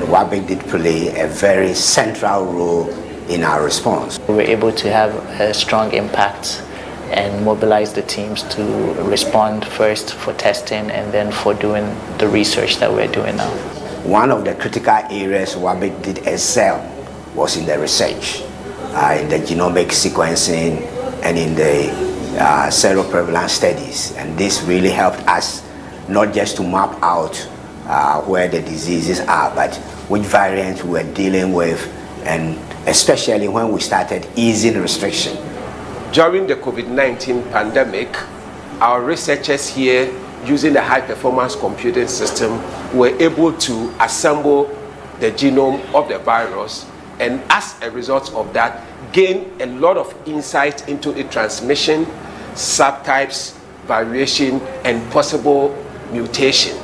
WACBIP did play a very central role in our response. We were able to have a strong impact and mobilize the teams to respond first for testing and then for doing the research that we're doing now. One of the critical areas WACBIP did excel was in the research, in the genomic sequencing and in the seroprevalence studies. And this really helped us not just to map out where the diseases are, but which variants we were dealing with, and especially when we started easing restriction. During the COVID-19 pandemic, our researchers here, using the high-performance computing system, were able to assemble the genome of the virus, and as a result of that, gain a lot of insight into its transmission, subtypes, variation, and possible mutation.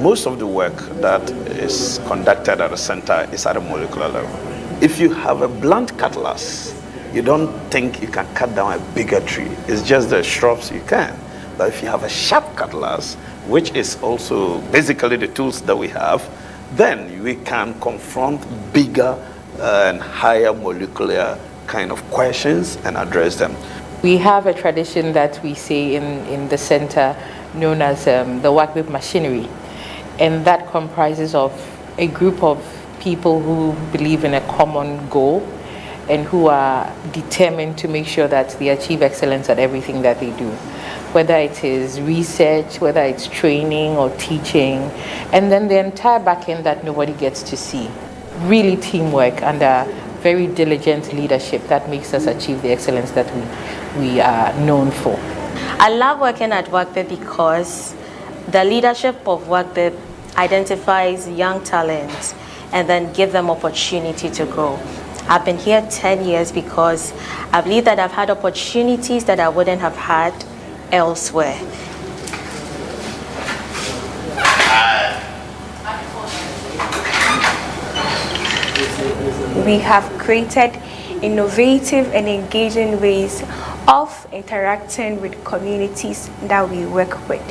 Most of the work that is conducted at the center is at a molecular level. If you have a blunt cutlass, you don't think you can cut down a bigger tree. It's just the shrubs you can. But if you have a sharp cutlass, which is also basically the tools that we have, then we can confront bigger and higher molecular kind of questions and address them. We have a tradition that we say in the center known as the WACBIP machinery, and that comprises of a group of people who believe in a common goal and who are determined to make sure that they achieve excellence at everything that they do, whether it is research, whether it's training or teaching, and then the entire back end that nobody gets to see. Really teamwork and very diligent leadership that makes us achieve the excellence that we are known for. I love working at WACBIP because the leadership of WACBIP identifies young talent and then give them opportunity to grow. I've been here 10 years because I believe that I've had opportunities that I wouldn't have had elsewhere. We have created innovative and engaging ways of interacting with communities that we work with.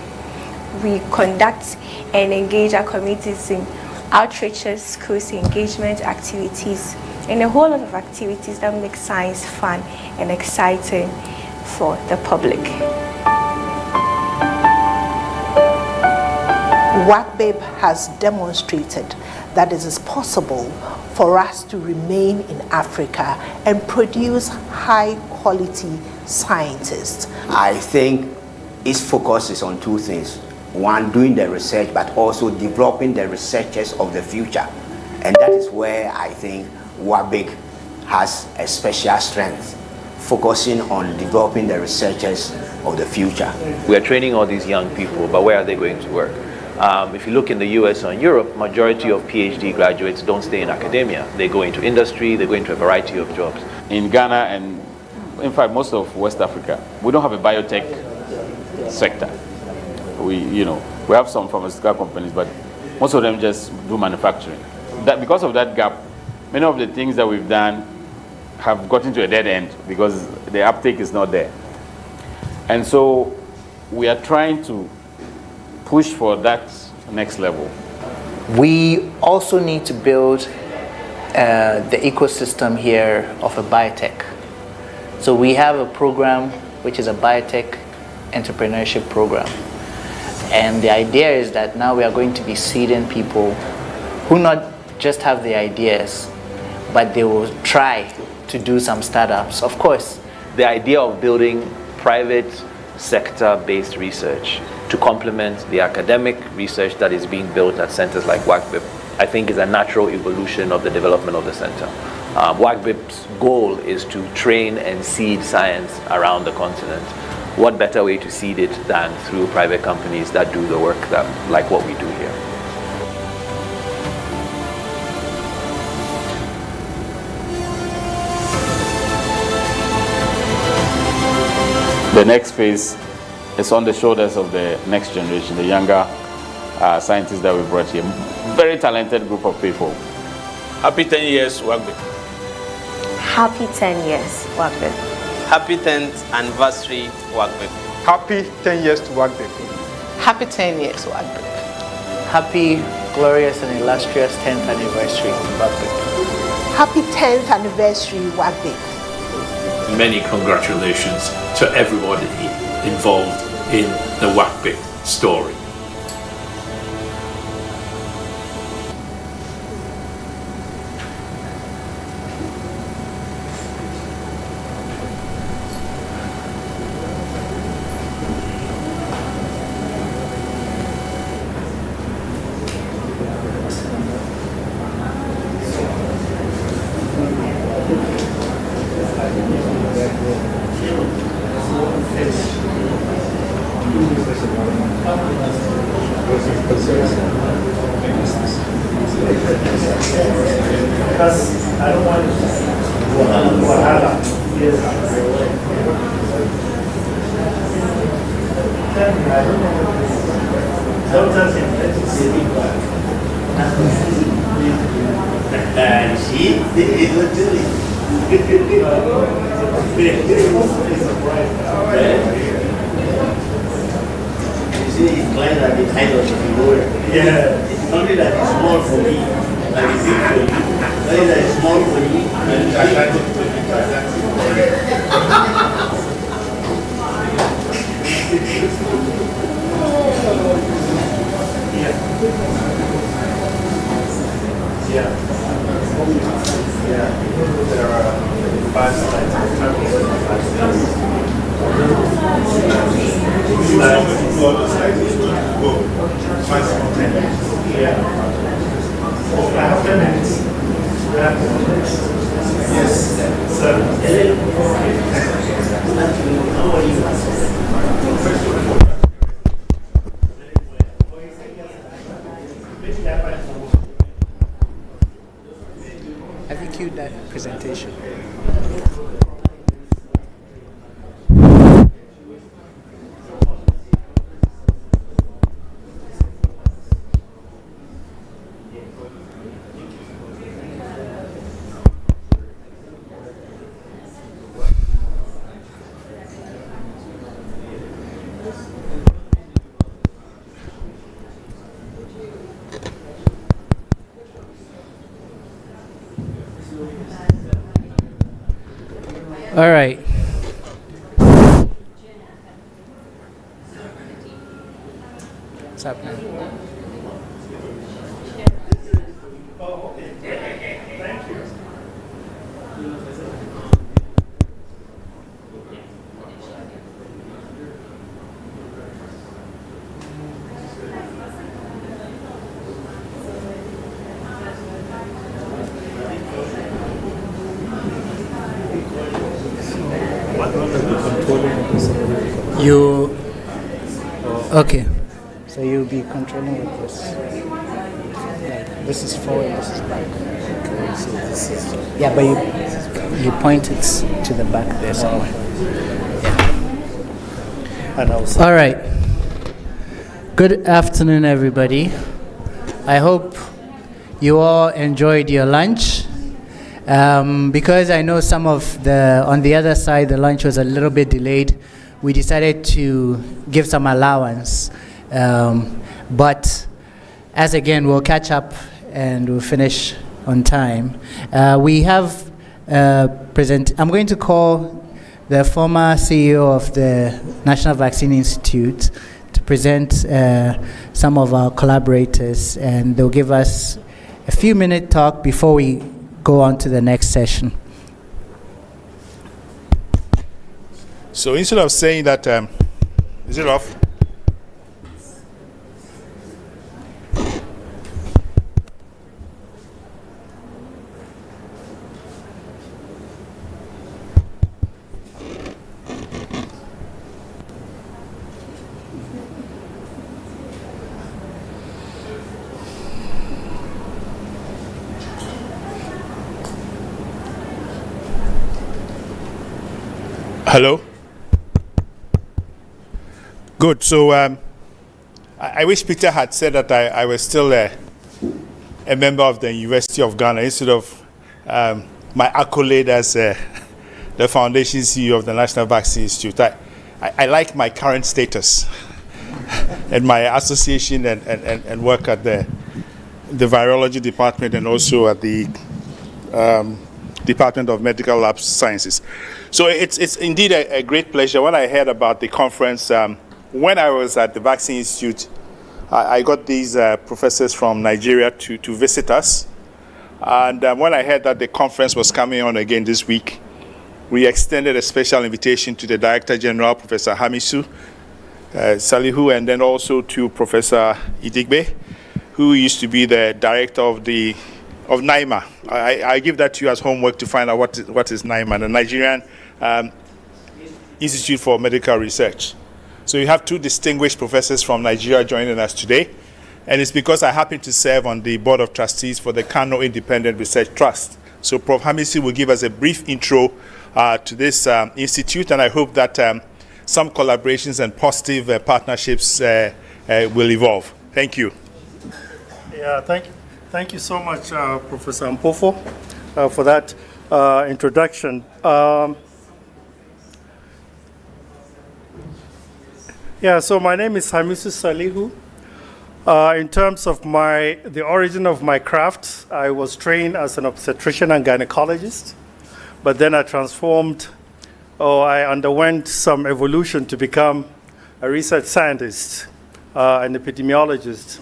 We conduct and engage our communities in outreaches, schools engagement activities, and a whole lot of activities that make science fun and exciting for the public. WACBIP has demonstrated that it is possible for us to remain in Africa and produce high-quality scientists. I think its focus is on two things. One, doing the research, but also developing the researchers of the future. And that is where I think WACBIP has a special strength, focusing on developing the researchers of the future. We are training all these young people, but where are they going to work? If you look in the US or in Europe, majority of PhD graduates don't stay in academia. They go into industry, they go into a variety of jobs. In Ghana and in fact most of West Africa, we don't have a biotech sector. We have some pharmaceutical companies, but most of them just do manufacturing. Because of that gap, many of the things that we've done have gotten to a dead end because the uptake is not there. And so we are trying to push for that next level. We also need to build the ecosystem here of a biotech. So we have a program which is a biotech entrepreneurship program. And the idea is that now we are going to be seeding people who not just have the ideas, but they will try to do some startups. Of course, the idea of building private sector-based research to complement the academic research that is being built at centers like WACBIP, I think is a natural evolution of the development of the center. WACBIP's goal is to train and seed science around the continent. What better way to seed it than through private companies that do the work like what we do here? The next phase is on the shoulders of the next generation, the younger scientists that we brought here. Very talented group of people. Happy 10 years, WACBIP. Happy 10 years, WACBIP. Happy 10th anniversary, WACBIP. Happy 10 years to WACBIP. Happy 10 years, WACBIP. Happy, glorious, and illustrious 10th anniversary, WACBIP. Happy 10th anniversary, WACBIP. Many congratulations to everybody involved in the WACBIP story. I think you that presentation. All right. What's happening? You okay? So you'll be controlling with this. Like this is forward, this is back. Okay, so this is yeah, but you point it to the back there somewhere. Yeah. And also. All right. Good afternoon, everybody. I hope you all enjoyed your lunch. Because I know some of on the other side, the lunch was a little bit delayed. We decided to give some allowance. But as again, we'll catch up and we'll finish on time. We have I'm going to call the former CEO of the National Vaccine Institute to present some of our collaborators, and they'll give us a few minute talk before we go on to the next session. So instead of saying that, is it off? Hello? Good. So I wish Peter had said that I was still a member of the University of Ghana instead of my accolade as the Foundation CEO of the National Vaccine Institute. I like my current status and my association and work at the virology department and also at the Department of Medical Lab Sciences. So it's indeed a great pleasure. When I heard about the conference, when I was at the Vaccine Institute, I got these professors from Nigeria to visit us. And when I heard that the conference was coming on again this week, we extended a special invitation to the Director General, Professor Hamisu Salihu, and then also to Professor Idigbe, who used to be the director of NIMA. I give that to you as homework to find out what is NIMA, the Nigerian Institute for Medical Research. So you have two distinguished professors from Nigeria joining us today, and it's because I happen to serve on the Board of Trustees for the Kano Independent Research Trust. So Prof. Hamisu will give us a brief intro to this institute, and I hope that some collaborations and positive partnerships will evolve. Thank you. Yeah, thank you so much, Professor Mpofo, for that introduction. Yeah, so my name is Hamisu Salihu. In terms of the origin of my craft, I was trained as an obstetrician and gynecologist, but then I underwent some evolution to become a research scientist, an epidemiologist.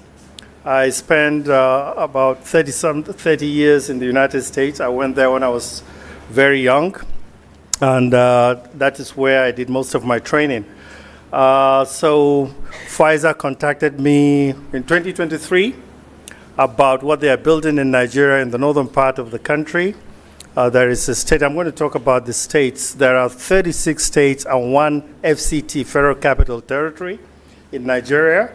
I spent about 30 years in the United States. I went there when I was very young, and that is where I did most of my training. So Pfizer contacted me in 2023 about what they are building in Nigeria in the northern part of the country. There is a state, I'm going to talk about the states. There are 36 states and one FCT, Federal Capital Territory, in Nigeria.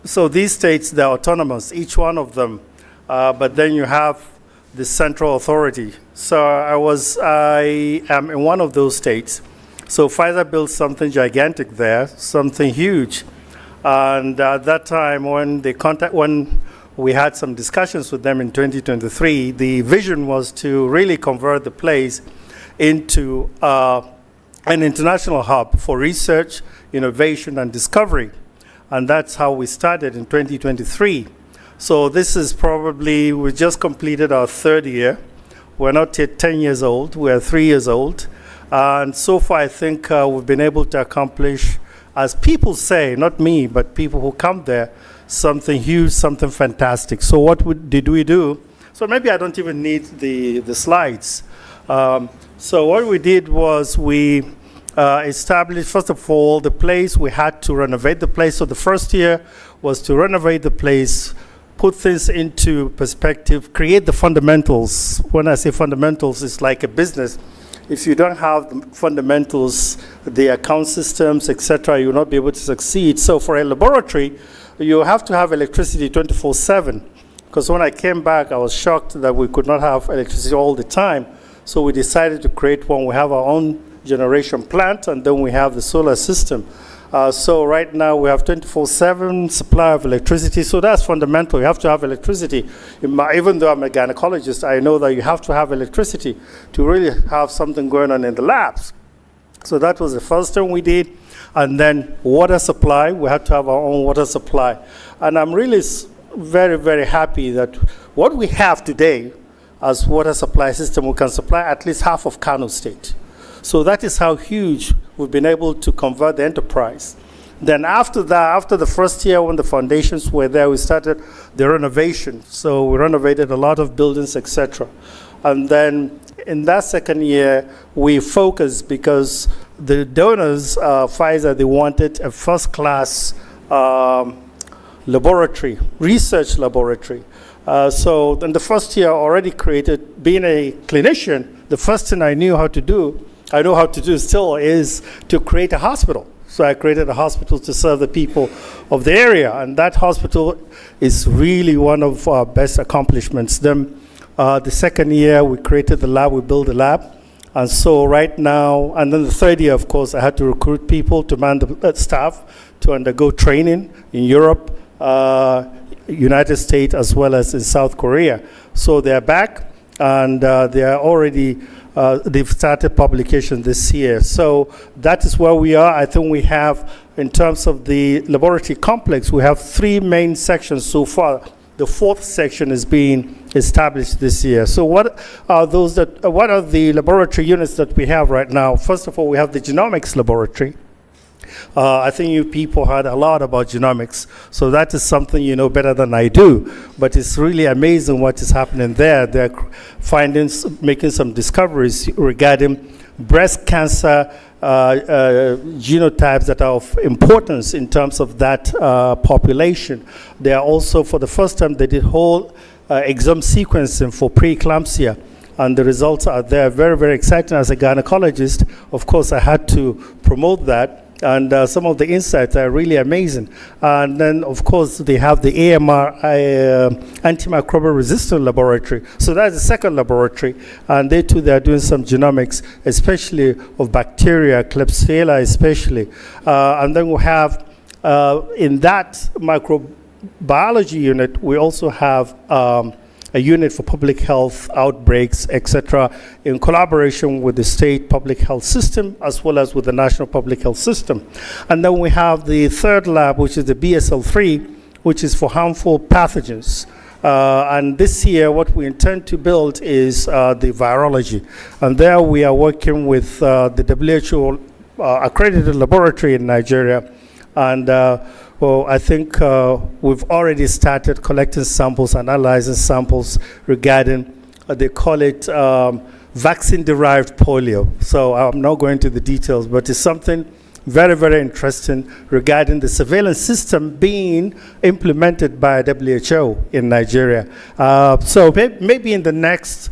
So these states, they're autonomous, each one of them. But then you have the central authority. So I am in one of those states. So Pfizer built something gigantic there, something huge. And at that time, when we had some discussions with them in 2023, the vision was to really convert the place into an international hub for research, innovation, and discovery. And that's how we started in 2023. So this is we just completed our third year. We're not yet 10 years old, we're 3 years old. And so far, I think we've been able to accomplish, as people say, not me, but people who come there, something huge, something fantastic. So what did we do? So maybe I don't even need the slides. So what we did was we established, first of all, the place. We had to renovate the place. So the first year was to renovate the place, put things into perspective, create the fundamentals. When I say fundamentals, it's like a business. If you don't have the fundamentals, the account systems, etc., you will not be able to succeed. So for a laboratory, you have to have electricity 24/7. Because when I came back, I was shocked that we could not have electricity all the time. So we decided to create one. We have our own generation plant, and then we have the solar system. So right now we have 24/7 supply of electricity. So that's fundamental. You have to have electricity. Even though I'm a gynecologist, I know that you have to have electricity to really have something going on in the labs. So that was the first thing we did. And then water supply. We had to have our own water supply. And I'm really very, very happy that what we have today as water supply system, we can supply at least half of Kano State. So that is how huge we've been able to convert the enterprise. Then after that, after the first year when the foundations were there, we started the renovation. So we renovated a lot of buildings, etc. And then in that second year, we focused because the donors, Pfizer, they wanted a first-class laboratory, research laboratory. So in the first year, already created, being a clinician, the first thing I know how to do still is to create a hospital. So I created a hospital to serve the people of the area, and that hospital is really one of our best accomplishments. Then the second year, we created the lab, we built the lab. And so right now, and then the third year, of course, I had to recruit people to man the staff to undergo training in Europe, United States as well as in South Korea. So they're back, and they are already, they've started publication this year. So that is where we are. I think we have, in terms of the laboratory complex, we have 3 main sections so far. The 4th section is being established this year. So what are the laboratory units that we have right now? First of all, we have the genomics laboratory. I think you people heard a lot about genomics, so that is something you know better than I do. But it's really amazing what is happening there. They're making some discoveries regarding breast cancer genotypes that are of importance in terms of that population. They are also, for the first time, they did whole exome sequencing for preeclampsia, and the results are there. Very, very exciting. As a gynecologist, of course, I had to promote that. And some of the insights are really amazing. And then, of course, they have the AMR, antimicrobial resistant laboratory. So that's the second laboratory. And they too, they're doing some genomics, especially of bacteria, Klebsiella especially. And then we have, in that microbiology unit, we also have a unit for public health outbreaks, etc., in collaboration with the state public health system as well as with the national public health system. And then we have the third lab, which is the BSL-3, which is for harmful pathogens. And this year, what we intend to build is the virology. And there we are working with the WHO accredited laboratory in Nigeria. And well, I think we've already started collecting samples, analyzing samples regarding, they call it vaccine-derived polio. So I'm not going into the details, but it's something very, very interesting regarding the surveillance system being implemented by WHO in Nigeria. So maybe in the next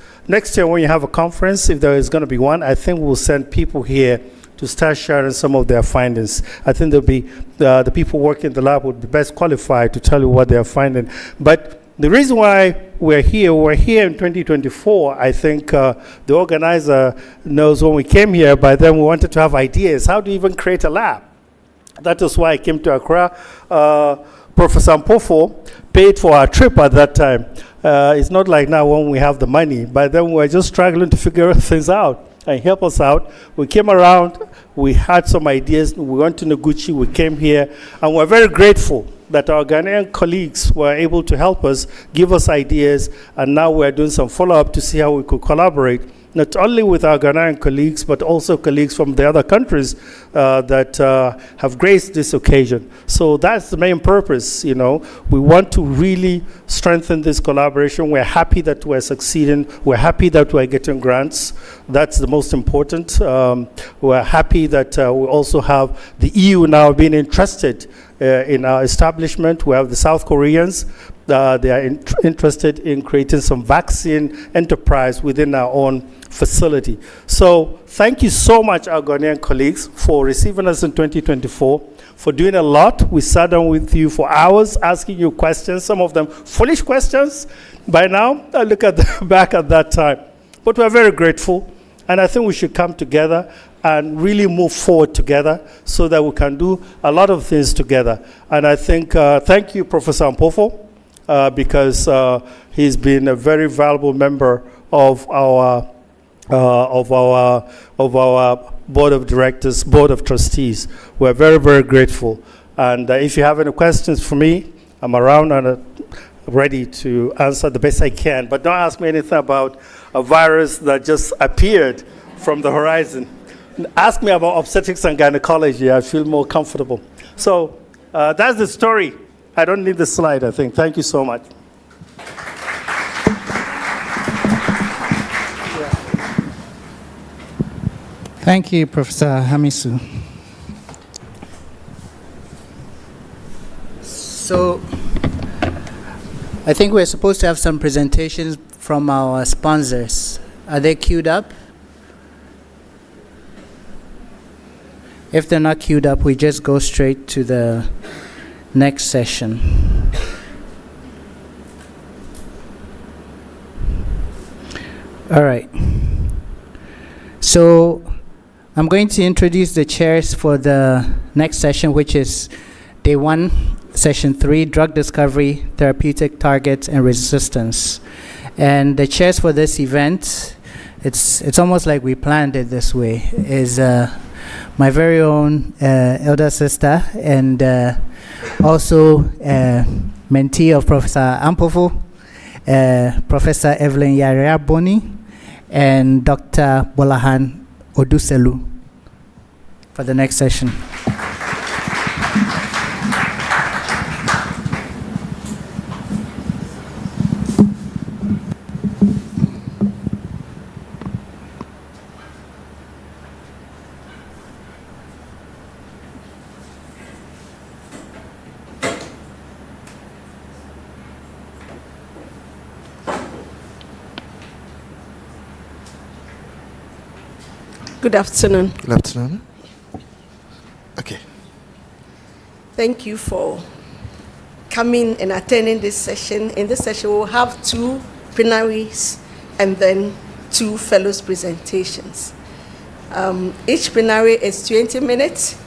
year when you have a conference, if there is going to be one, I think we'll send people here to start sharing some of their findings. I think there'll be the people working in the lab would be best qualified to tell you what they're finding. But the reason why we're here in 2024, I think the organizer knows when we came here, by then we wanted to have ideas. How do you even create a lab? That is why I came to Accra. Professor Mpofo paid for our trip at that time. It's not like now when we have the money. By then we were just struggling to figure things out and help us out. We came around, we had some ideas, we went to Noguchi, we came here, and we're very grateful that our Ghanaian colleagues were able to help us, give us ideas, and now we're doing some follow-up to see how we could collaborate, not only with our Ghanaian colleagues, but also colleagues from the other countries that have graced this occasion. So that's the main purpose, you know. We want to really strengthen this collaboration. We're happy that we're succeeding. We're happy that we're getting grants. That's the most important. We're happy that we also have the EU now being interested in our establishment. We have the South Koreans. They are interested in creating some vaccine enterprise within our own facility. So thank you so much, our Ghanaian colleagues, for receiving us in 2024, for doing a lot. We sat down with you for hours asking you questions, some of them foolish questions. By now, I look back at that time. But we're very grateful, and I think we should come together and really move forward together so that we can do a lot of things together. And I think, thank you, Professor Mpofo, because he's been a very valuable member of our board of directors, board of trustees. We're very, very grateful. And if you have any questions for me, I'm around and ready to answer the best I can. But don't ask me anything about a virus that just appeared from the horizon. Ask me about obstetrics and gynecology. I feel more comfortable. So that's the story. I don't need the slide, I think. Thank you so much. Thank you, Professor Hamisu. So I think we're supposed to have some presentations from our sponsors. Are they queued up? If they're not queued up, we just go straight to the next session. All right. So I'm going to introduce the chairs for the next session, which is day 1 Session 3, Drug Discovery, Therapeutic Targets, and Resistance. And the chairs for this event, it's almost like we planned it this way, is my very own elder sister and also mentee of Professor Ampofo, Professor Evelyn Yarea Boni, and Dr. Bolahan Oduselu for the next session. Good afternoon. Good afternoon. Okay. Thank you for coming and attending this session. In this session, we'll have 2 plenaries and then 2 fellows presentations. Each plenary is 20 minutes,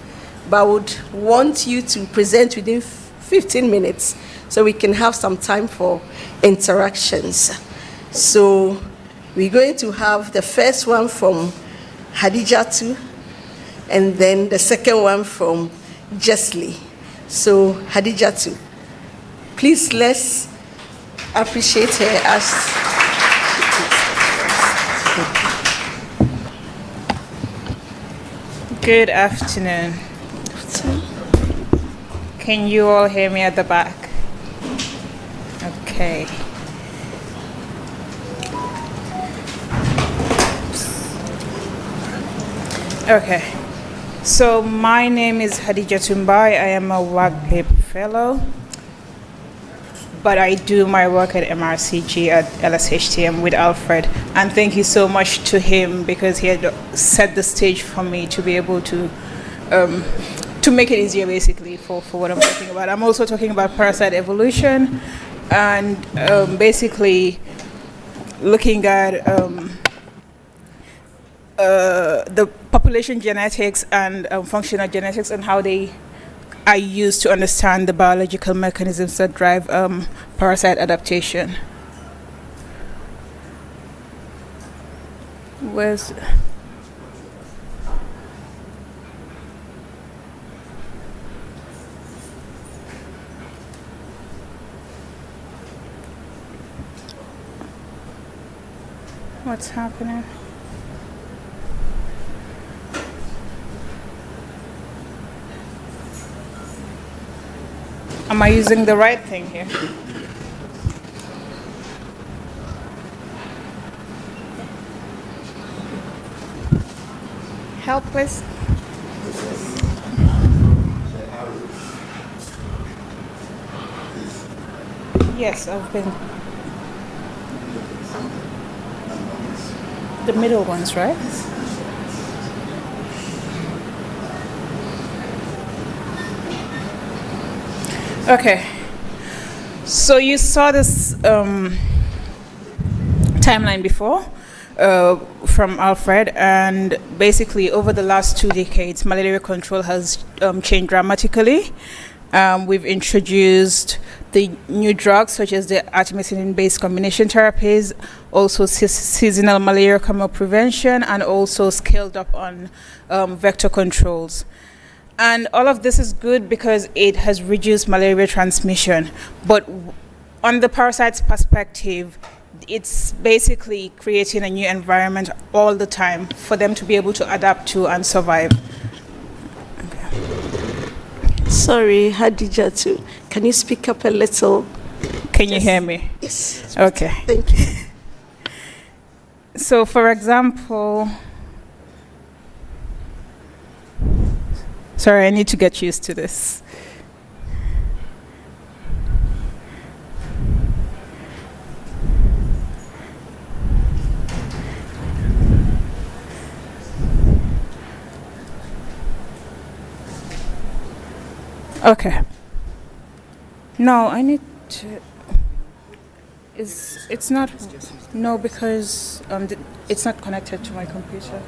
but I would want you to present within 15 minutes so we can have some time for interactions. So we're going to have the first one from Hadijatu, and then the second one from Jesli. So Hadijatu, please let's appreciate her as Good afternoon. Can you all hear me at the back? Okay. Okay, so my name is Hadija Tumbai. I am a WAGPIP fellow, but I do my work at MRCG at LSHTM with Alfred. And thank you so much to him because he had set the stage for me to be able to make it easier basically for what I'm talking about. I'm also talking about parasite evolution and basically looking at the population genetics and functional genetics and how they are used to understand the biological mechanisms that drive parasite adaptation. What's happening? Am I using the right thing here? Help, please. Yes, I've been. The middle ones, right? Okay, so you saw this timeline before from Alfred, and basically over the last 2 decades, malaria control has changed dramatically. We've introduced the new drugs such as the artemisinin-based combination therapies, also seasonal malaria coming prevention, and also scaled up on vector controls. And all of this is good because it has reduced malaria transmission. But on the parasite's perspective, it's basically creating a new environment all the time for them to be able to adapt to and survive. Sorry, Hadija, too. Can you speak up a little? Can you hear me? Yes. Okay. Thank you. So, for example, sorry, I need to get used to this. Okay. No, I need to. It's not. No, because it's not connected to my computer.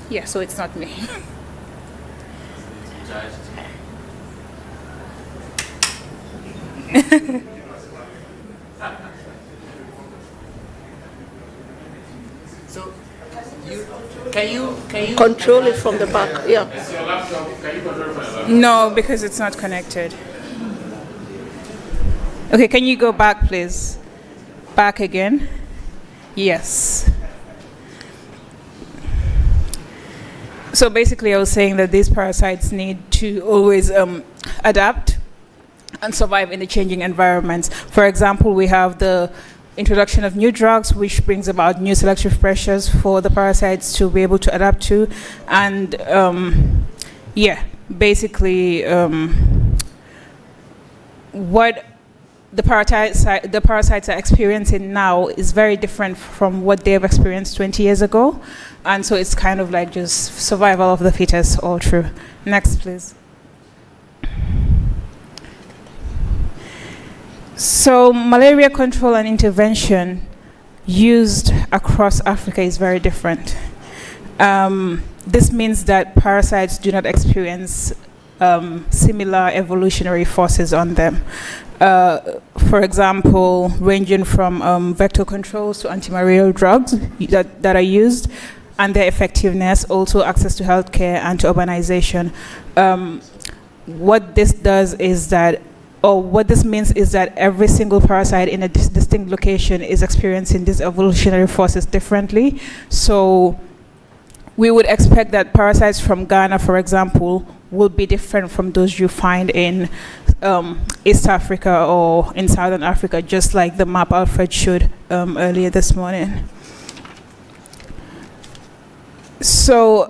Yeah, so it's not me. So, can you control it from the back? Yeah. No, because it's not connected. Okay, can you go back, please? Back again. Yes. So basically, I was saying that these parasites need to always adapt and survive in the changing environments. For example, we have the introduction of new drugs, which brings about new selective pressures for the parasites to be able to adapt to. And basically, what the parasites are experiencing now is very different from what they've experienced 20 years ago. And so it's kind of like just survival of the fittest all through. Next, please. So malaria control and intervention used across Africa is very different. This means that parasites do not experience similar evolutionary forces on them. For example, ranging from vector controls to antimalarial drugs that are used, and their effectiveness, also access to healthcare and to urbanization. What this does is that, or what this means is that every single parasite in a distinct location is experiencing these evolutionary forces differently. So we would expect that parasites from Ghana, for example, will be different from those you find in East Africa or in Southern Africa, just like the map Alfred showed earlier this morning. So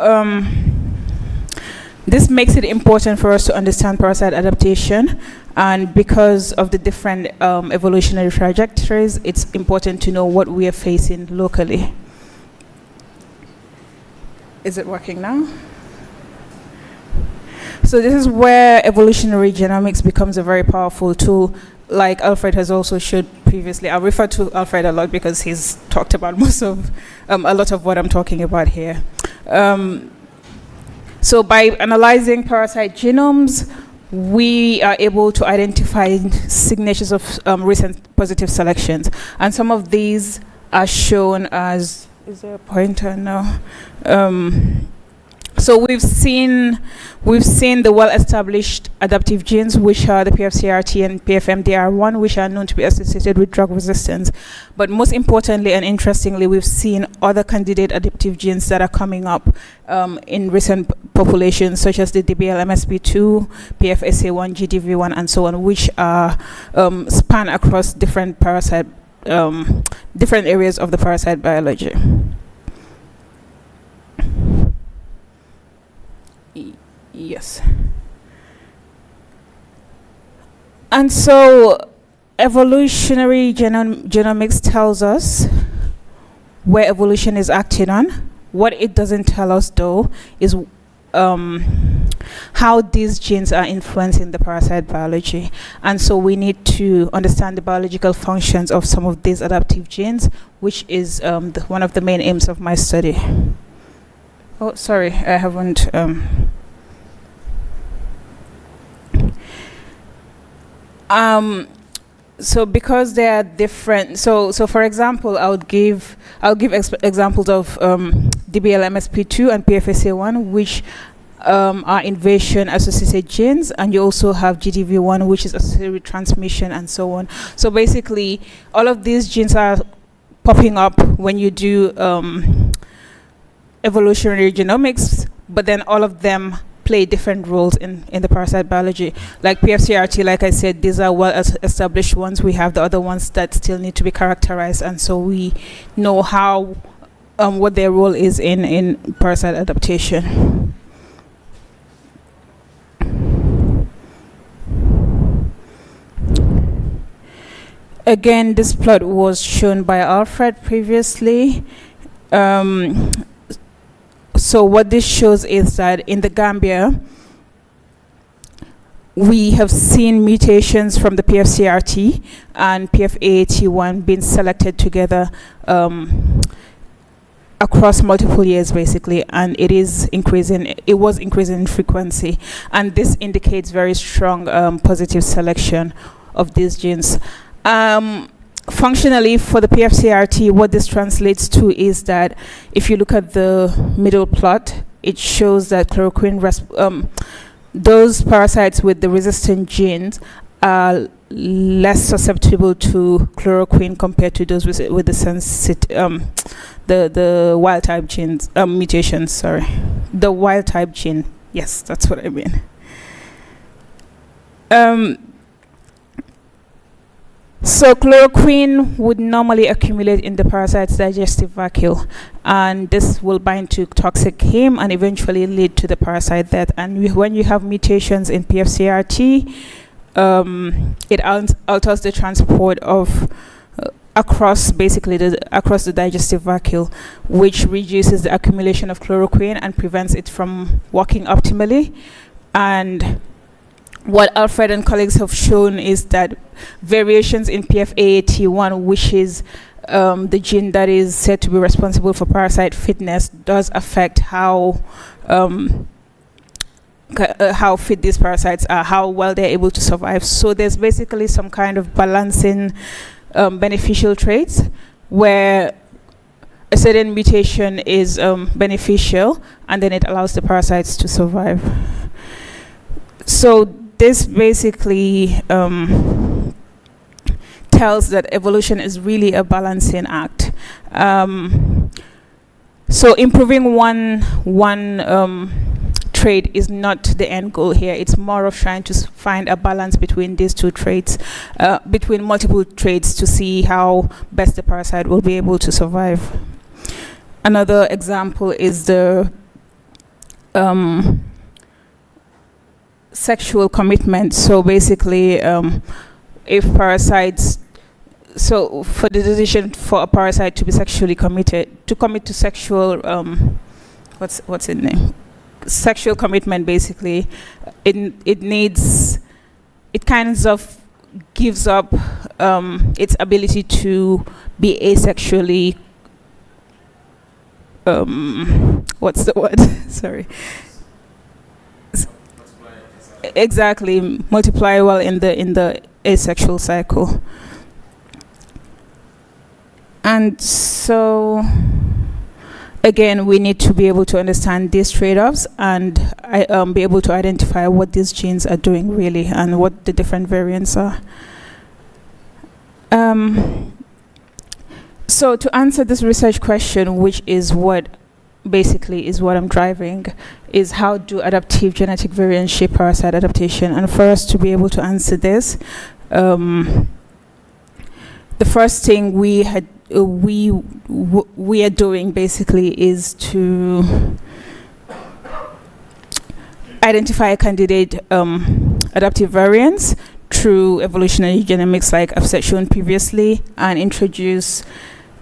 this makes it important for us to understand parasite adaptation, and because of the different evolutionary trajectories, it's important to know what we are facing locally. Is it working now? So this is where evolutionary genomics becomes a very powerful tool, like Alfred has also showed previously. I refer to Alfred a lot because he's talked about a lot of what I'm talking about here. So by analyzing parasite genomes, we are able to identify signatures of recent positive selections. And some of these are shown as, is there a pointer? No. So we've seen the well-established adaptive genes, which are the PFCRT and PFMDR1, which are known to be associated with drug resistance. But most importantly and interestingly, we've seen other candidate adaptive genes that are coming up in recent populations, such as the DBL-MSP2, PFSA1, GDV1, and so on, which are span across different different areas of the parasite biology. Yes. And so evolutionary genomics tells us where evolution is acting on. What it doesn't tell us, though, is how these genes are influencing the parasite biology. And so we need to understand the biological functions of some of these adaptive genes, which is one of the main aims of my study. Oh, sorry, I haven't... So because they are different, so for example, I'll give examples of DBL-MSP2 and PFSA1, which are invasion-associated genes, and you also have GDV1, which is associated with transmission, and so on. So basically, all of these genes are popping up when you do evolutionary genomics, but then all of them play different roles in the parasite biology. Like PFCRT, like I said, these are well-established ones. We have the other ones that still need to be characterized, and so we know how, what their role is in parasite adaptation. Again, this plot was shown by Alfred previously. So what this shows is that in the Gambia, we have seen mutations from the PFCRT and PFAAT1 being selected together across multiple years basically, and it was increasing in frequency, and this indicates very strong positive selection of these genes. Functionally, for the PFCRT, what this translates to is that if you look at the middle plot, it shows that chloroquine, those parasites with the resistant genes are less susceptible to chloroquine compared to those with the the wild type genes mutations. Sorry, the wild type gene. Yes, that's what I mean. So chloroquine would normally accumulate in the parasite's digestive vacuole, and this will bind to toxic heme and eventually lead to the parasite death. And when you have mutations in PFCRT, it alters the transport of across the digestive vacuole, which reduces the accumulation of chloroquine and prevents it from working optimally. And what Alfred and colleagues have shown is that variations in PFAAT1, which is the gene that is said to be responsible for parasite fitness, does affect how fit these parasites are, how well they're able to survive. So there's basically some kind of balancing beneficial traits where a certain mutation is beneficial, and then it allows the parasites to survive. So this basically tells that evolution is really a balancing act. So improving one trait is not the end goal here. It's more of trying to find a balance between these two traits, between multiple traits, to see how best the parasite will be able to survive. Another example is the sexual commitment. So basically, if parasites, so for the decision for a parasite to be sexually committed, to commit to sexual, what's its name? Sexual commitment, basically, it kind of gives up its ability to be asexually, what's the word? Sorry. Exactly, multiply well in the asexual cycle. And so again, we need to be able to understand these trade-offs and be able to identify what these genes are doing really and what the different variants are. So to answer this research question, which is what basically is what I'm driving, is how do adaptive genetic variants shape parasite adaptation? And for us to be able to answer this, the first thing we are doing basically is to identify a candidate adaptive variants through evolutionary genomics, like I've shown previously, and introduce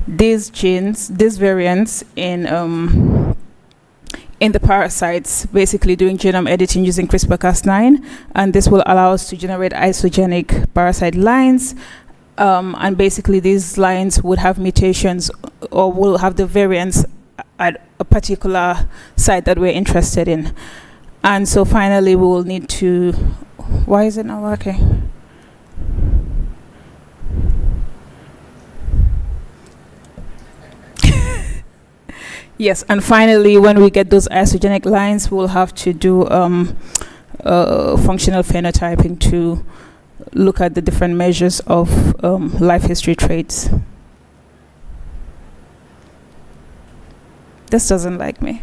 these genes, these variants in the parasites, basically doing genome editing using CRISPR-Cas9, and this will allow us to generate isogenic parasite lines, and basically these lines would have mutations or will have the variants at a particular site that we're interested in. And so finally we will need to, why is it not working? Yes, and finally, when we get those isogenic lines, we'll have to do functional phenotyping to look at the different measures of life history traits. This doesn't like me.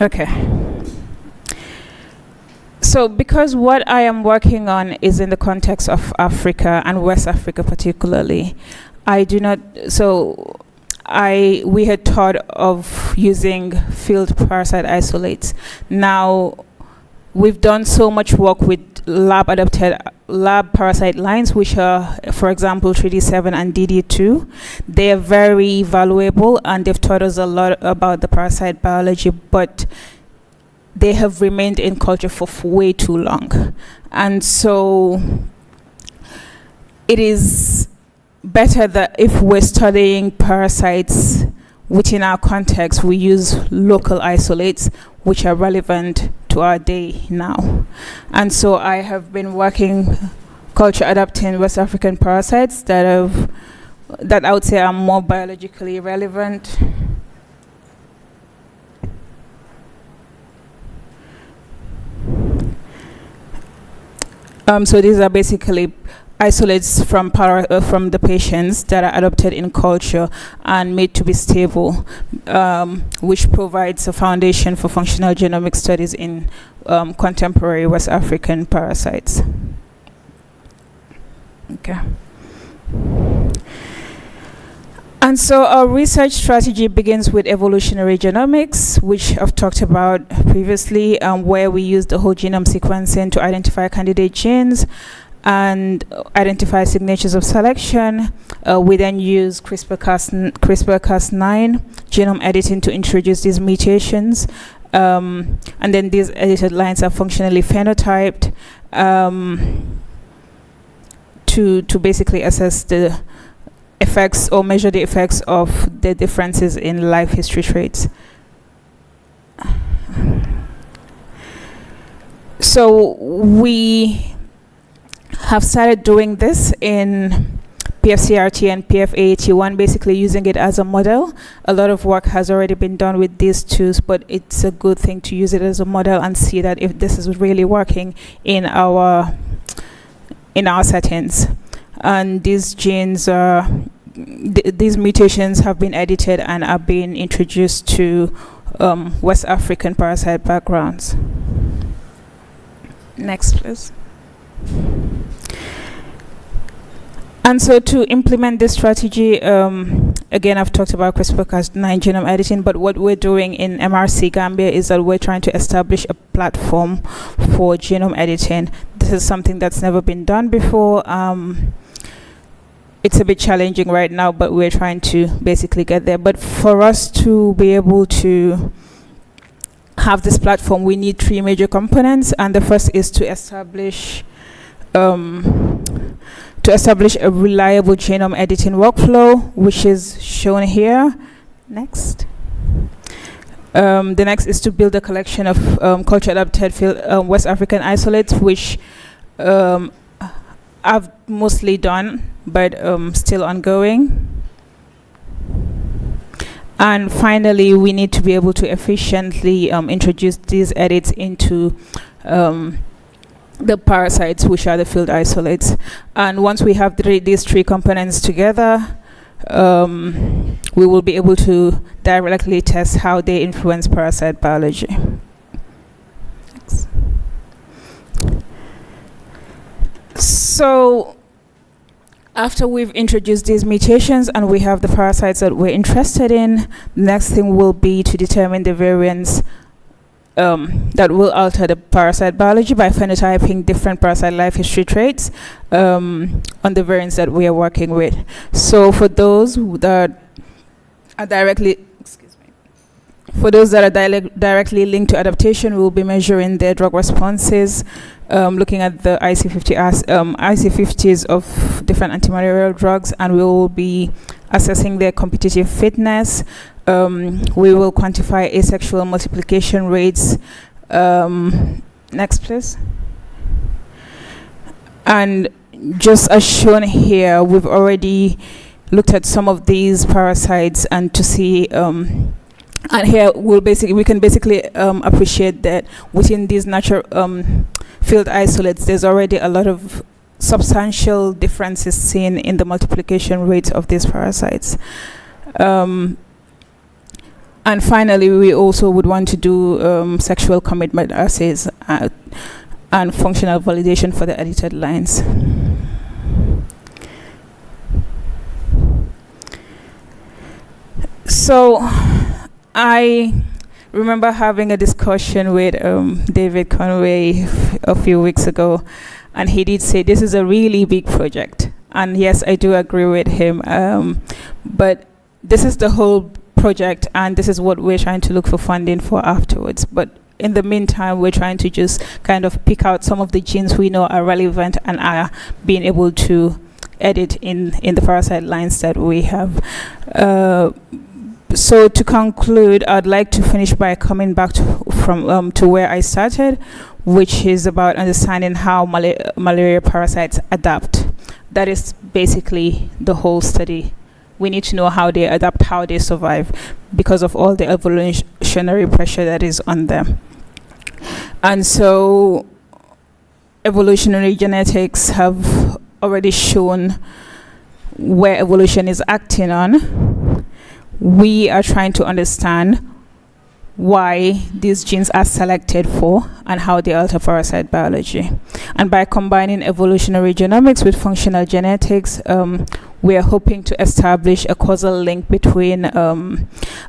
Okay. So because what I am working on is in the context of Africa and West Africa particularly, we had thought of using field parasite isolates. Now, we've done so much work with lab parasite lines, which are, for example, 3D7 and DD2. They are very valuable and they've taught us a lot about the parasite biology, but they have remained in culture for way too long. And so it is better that if we're studying parasites within our context, we use local isolates which are relevant to our day now. And so I have been working culture adapting West African parasites that I would say are more biologically relevant. So these are basically isolates from the patients that are adopted in culture and made to be stable, which provides a foundation for functional genomic studies in contemporary West African parasites. Okay. And so our research strategy begins with evolutionary genomics, which I've talked about previously, where we use the whole genome sequencing to identify candidate genes and identify signatures of selection. We then use CRISPR-Cas9 genome editing to introduce these mutations. And then these edited lines are functionally phenotyped to basically assess the effects or measure the effects of the differences in life history traits. So we have started doing this in PFCRT and PFAAT1, basically using it as a model. A lot of work has already been done with these tools, but it's a good thing to use it as a model and see that if this is really working in our settings. And these genes are, these mutations have been edited and are being introduced to West African parasite backgrounds. Next, please. And so to implement this strategy, again, I've talked about CRISPR-Cas9 genome editing, but what we're doing in MRC Gambia is that we're trying to establish a platform for genome editing. This is something that's never been done before. It's a bit challenging right now, but we're trying to basically get there. But for us to be able to have this platform, we need three major components, and the first is to establish a reliable genome editing workflow, which is shown here. Next. The next is to build a collection of culture adapted West African isolates, which I've mostly done, but still ongoing. And finally, we need to be able to efficiently introduce these edits into the parasites, which are the field isolates. And once we have these three components together, we will be able to directly test how they influence parasite biology. Thanks. So after we've introduced these mutations and we have the parasites that we're interested in, the next thing will be to determine the variants that will alter the parasite biology by phenotyping different parasite life history traits on the variants that we are working with. So for those that are directly directly linked to adaptation, we will be measuring their drug responses, looking at the IC50s of different antimalarial drugs, and we will be assessing their competitive fitness. We will quantify asexual multiplication rates. Next, please. And just as shown here, we've already looked at some of these parasites and to see and here we can basically appreciate that within these natural field isolates, there's already a lot of substantial differences seen in the multiplication rates of these parasites. And finally, we also would want to do sexual commitment assays and functional validation for the edited lines. So I remember having a discussion with David Conway a few weeks ago, and he did say this is a really big project. And yes, I do agree with him. But this is the whole project, and this is what we're trying to look for funding for afterwards. But in the meantime, we're trying to just kind of pick out some of the genes we know are relevant and are being able to edit in the parasite lines that we have. So to conclude, I'd like to finish by coming back to where I started, which is about understanding how malaria parasites adapt. That is basically the whole study. We need to know how they adapt, how they survive, because of all the evolutionary pressure that is on them. And so evolutionary genetics have already shown where evolution is acting on. We are trying to understand why these genes are selected for and how they alter parasite biology. And by combining evolutionary genomics with functional genetics, we are hoping to establish a causal link between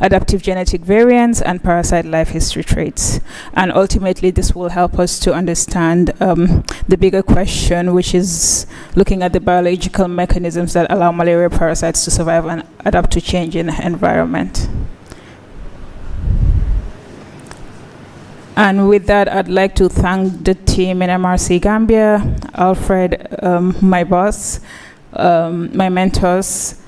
adaptive genetic variants and parasite life history traits. And ultimately, this will help us to understand the bigger question, which is looking at the biological mechanisms that allow malaria parasites to survive and adapt to change in the environment. And with that, I'd like to thank the team in MRC Gambia, Alfred, my boss, my mentors,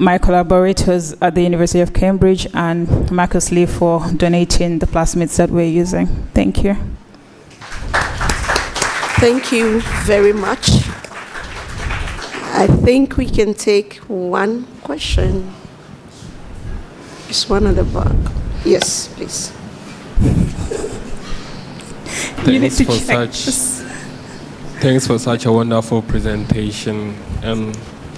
my collaborators at the University of Cambridge, and Marcus Lee for donating the plasmids that we're using. Thank you. Thank you very much. I think we can take one question. Just one at the back. Yes, please. Thanks for such a wonderful presentation.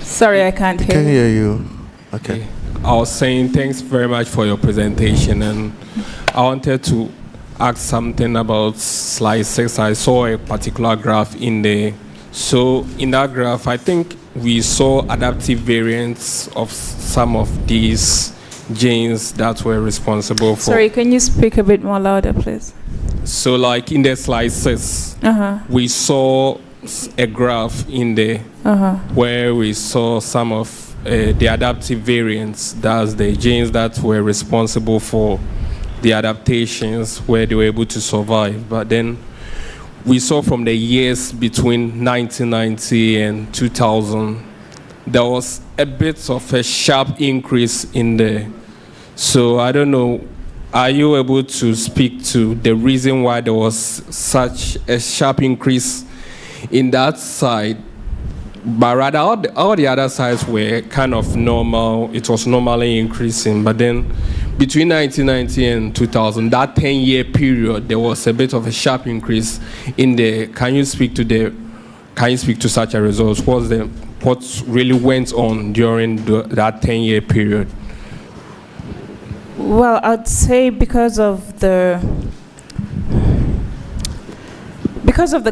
Sorry, I can't hear you. Can hear you. Okay. I was saying thanks very much for your presentation, and I wanted to ask something about slide 6. I saw a particular graph in there. So in that graph, I think we saw adaptive variants of some of these genes that were responsible for. Sorry, can you speak a bit more louder, please? So like in the slide 6, we saw a graph in there where we saw some of the adaptive variants, that's the genes that were responsible for the adaptations where they were able to survive. But then we saw from the years between 1990 and 2000, there was a bit of a sharp increase in there. So I don't know, are you able to speak to the reason why there was such a sharp increase in that side? But rather all the other sides were kind of normal, it was normally increasing. But then between 1990 and 2000, that 10-year period, there was a bit of a sharp increase in there. Can you speak to such a result? What really went on during that 10-year period? Well, I'd say because of the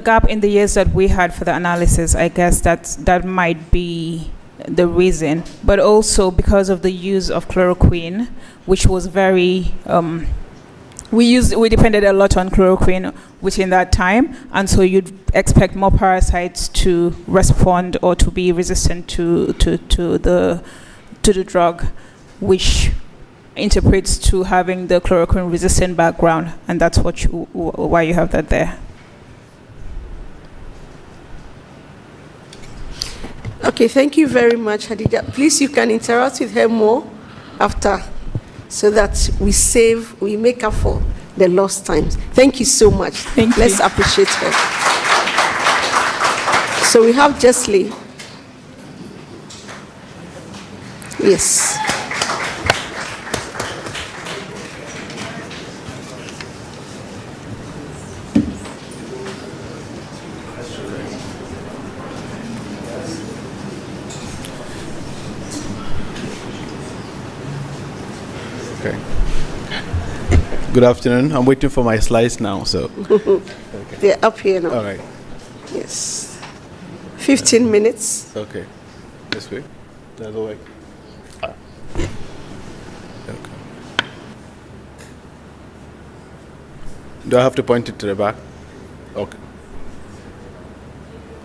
gap in the years that we had for the analysis, I guess that might be the reason. But also because of the use of chloroquine, which was very we depended a lot on chloroquine within that time, and so you'd expect more parasites to respond or to be resistant to the drug, which interprets to having the chloroquine resistant background, and that's why you have that there. Okay, thank you very much, Hadija. Please, you can interact with her more after, so that we make up for the lost times. Thank you so much. Let's appreciate her. So we have Jessley. Yes. Okay. Good afternoon. I'm waiting for my slides now, so. Okay. They're up here now. All right. Yes. 15 minutes. Okay. This way. That's all right. Okay. Do I have to point it to the back? Okay.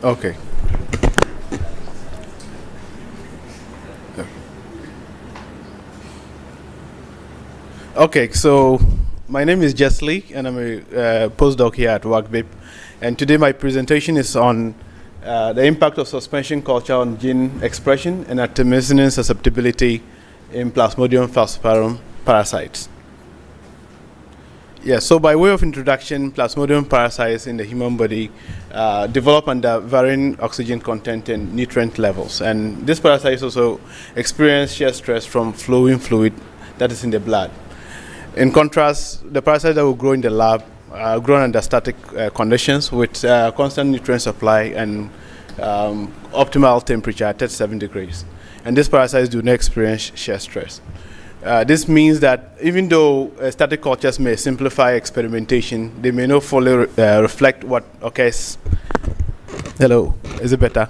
Okay. Okay, so my name is Jessley, and I'm a postdoc here at WACBIP. And today my presentation is on the impact of suspension culture on gene expression and artemisinin susceptibility in Plasmodium falciparum parasites. Yeah, so by way of introduction, Plasmodium parasites in the human body develop under varying oxygen content and nutrient levels. And these parasites also experience shear stress from flowing fluid that is in the blood. In contrast, the parasites that will grow in the lab are grown under static conditions with constant nutrient supply and optimal temperature at 37 degrees. And these parasites do not experience shear stress. This means that even though static cultures may simplify experimentation, they may not fully reflect what occurs. Hello, is it better?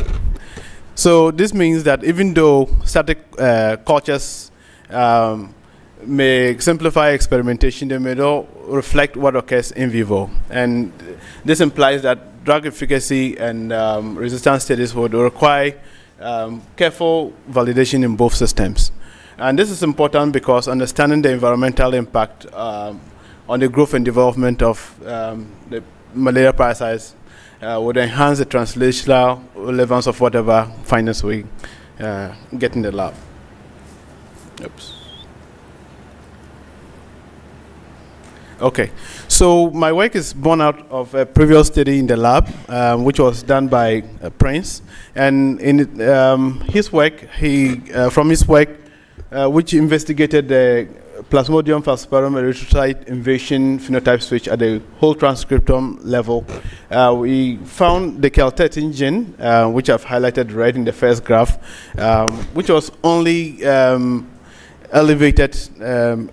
So this means that even though static cultures may simplify experimentation, they may not reflect what occurs in vivo. And this implies that drug efficacy and resistance studies would require careful validation in both systems. And this is important because understanding the environmental impact on the growth and development of the malaria parasites would enhance the translational relevance of whatever findings we get in the lab. Oops. Okay, so my work is born out of a previous study in the lab, which was done by Prince. And in his work, from his work, which investigated the Plasmodium falciparum erythrocyte invasion phenotype switch at the whole transcriptome level, we found the Cal13 gene, which I've highlighted red in the first graph, which was only elevated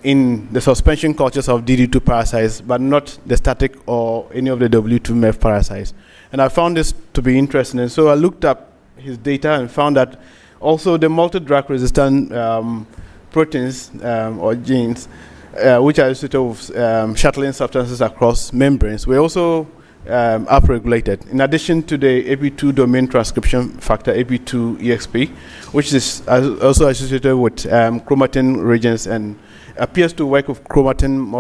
in the suspension cultures of DD2 parasites, but not the static or any of the W2MEF parasites. And I found this to be interesting, and so I looked up his data and found that also the multi-drug resistant proteins or genes, which are associated with shuttling substances across membranes, were also upregulated, in addition to the AP2 domain transcription factor, AP2 EXP, which is also associated with chromatin regions and appears to work with chromatin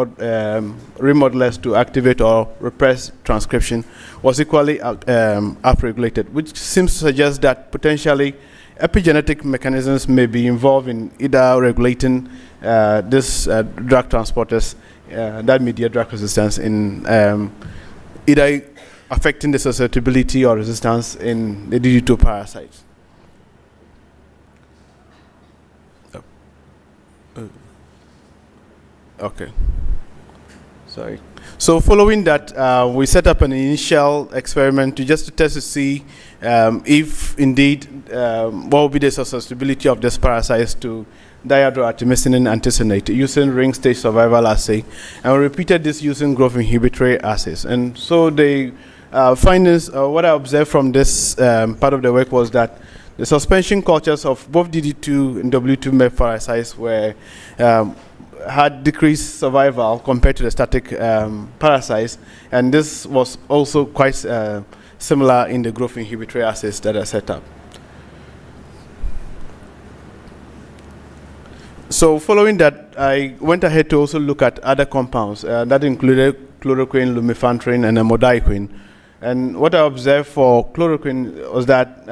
remodelers to activate or repress transcription, was equally upregulated, which seems to suggest that potentially epigenetic mechanisms may be involved in either regulating this drug transporters that mediate drug resistance in either affecting the susceptibility or resistance in the DD2 parasites. Okay. Sorry. So following that, we set up an initial experiment to test to see if indeed what will be the susceptibility of these parasites to dihydroartemisinin antisonate using ring stage survival assay, and we repeated this using growth inhibitory assays. And so the findings, what I observed from this part of the work was that the suspension cultures of both DD2 and W2MEF parasites were had decreased survival compared to the static parasites, and this was also quite similar in the growth inhibitory assays that are set up. So following that, I went ahead to also look at other compounds that included chloroquine, lumefantrine, and amodiaquine. And what I observed for chloroquine was that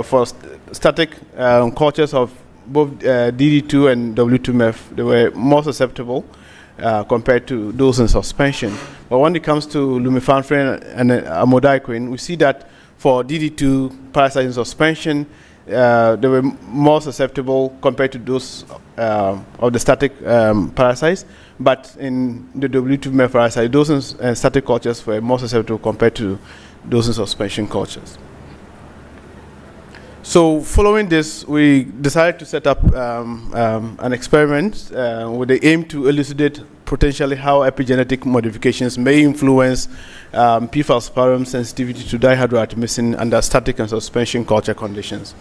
for static cultures of both DD2 and W2MEF, they were more susceptible compared to those in suspension. But when it comes to lumefantrine and amodiaquine, we see that for DD2 parasites in suspension, they were more susceptible compared to those of the static parasites, but in the W2MEF parasites, those in static cultures were more susceptible compared to those in suspension cultures. So following this, we decided to set up an experiment with the aim to elucidate potentially how epigenetic modifications may influence P. falciparum sensitivity to dihydroartemisinin under static and suspension culture conditions.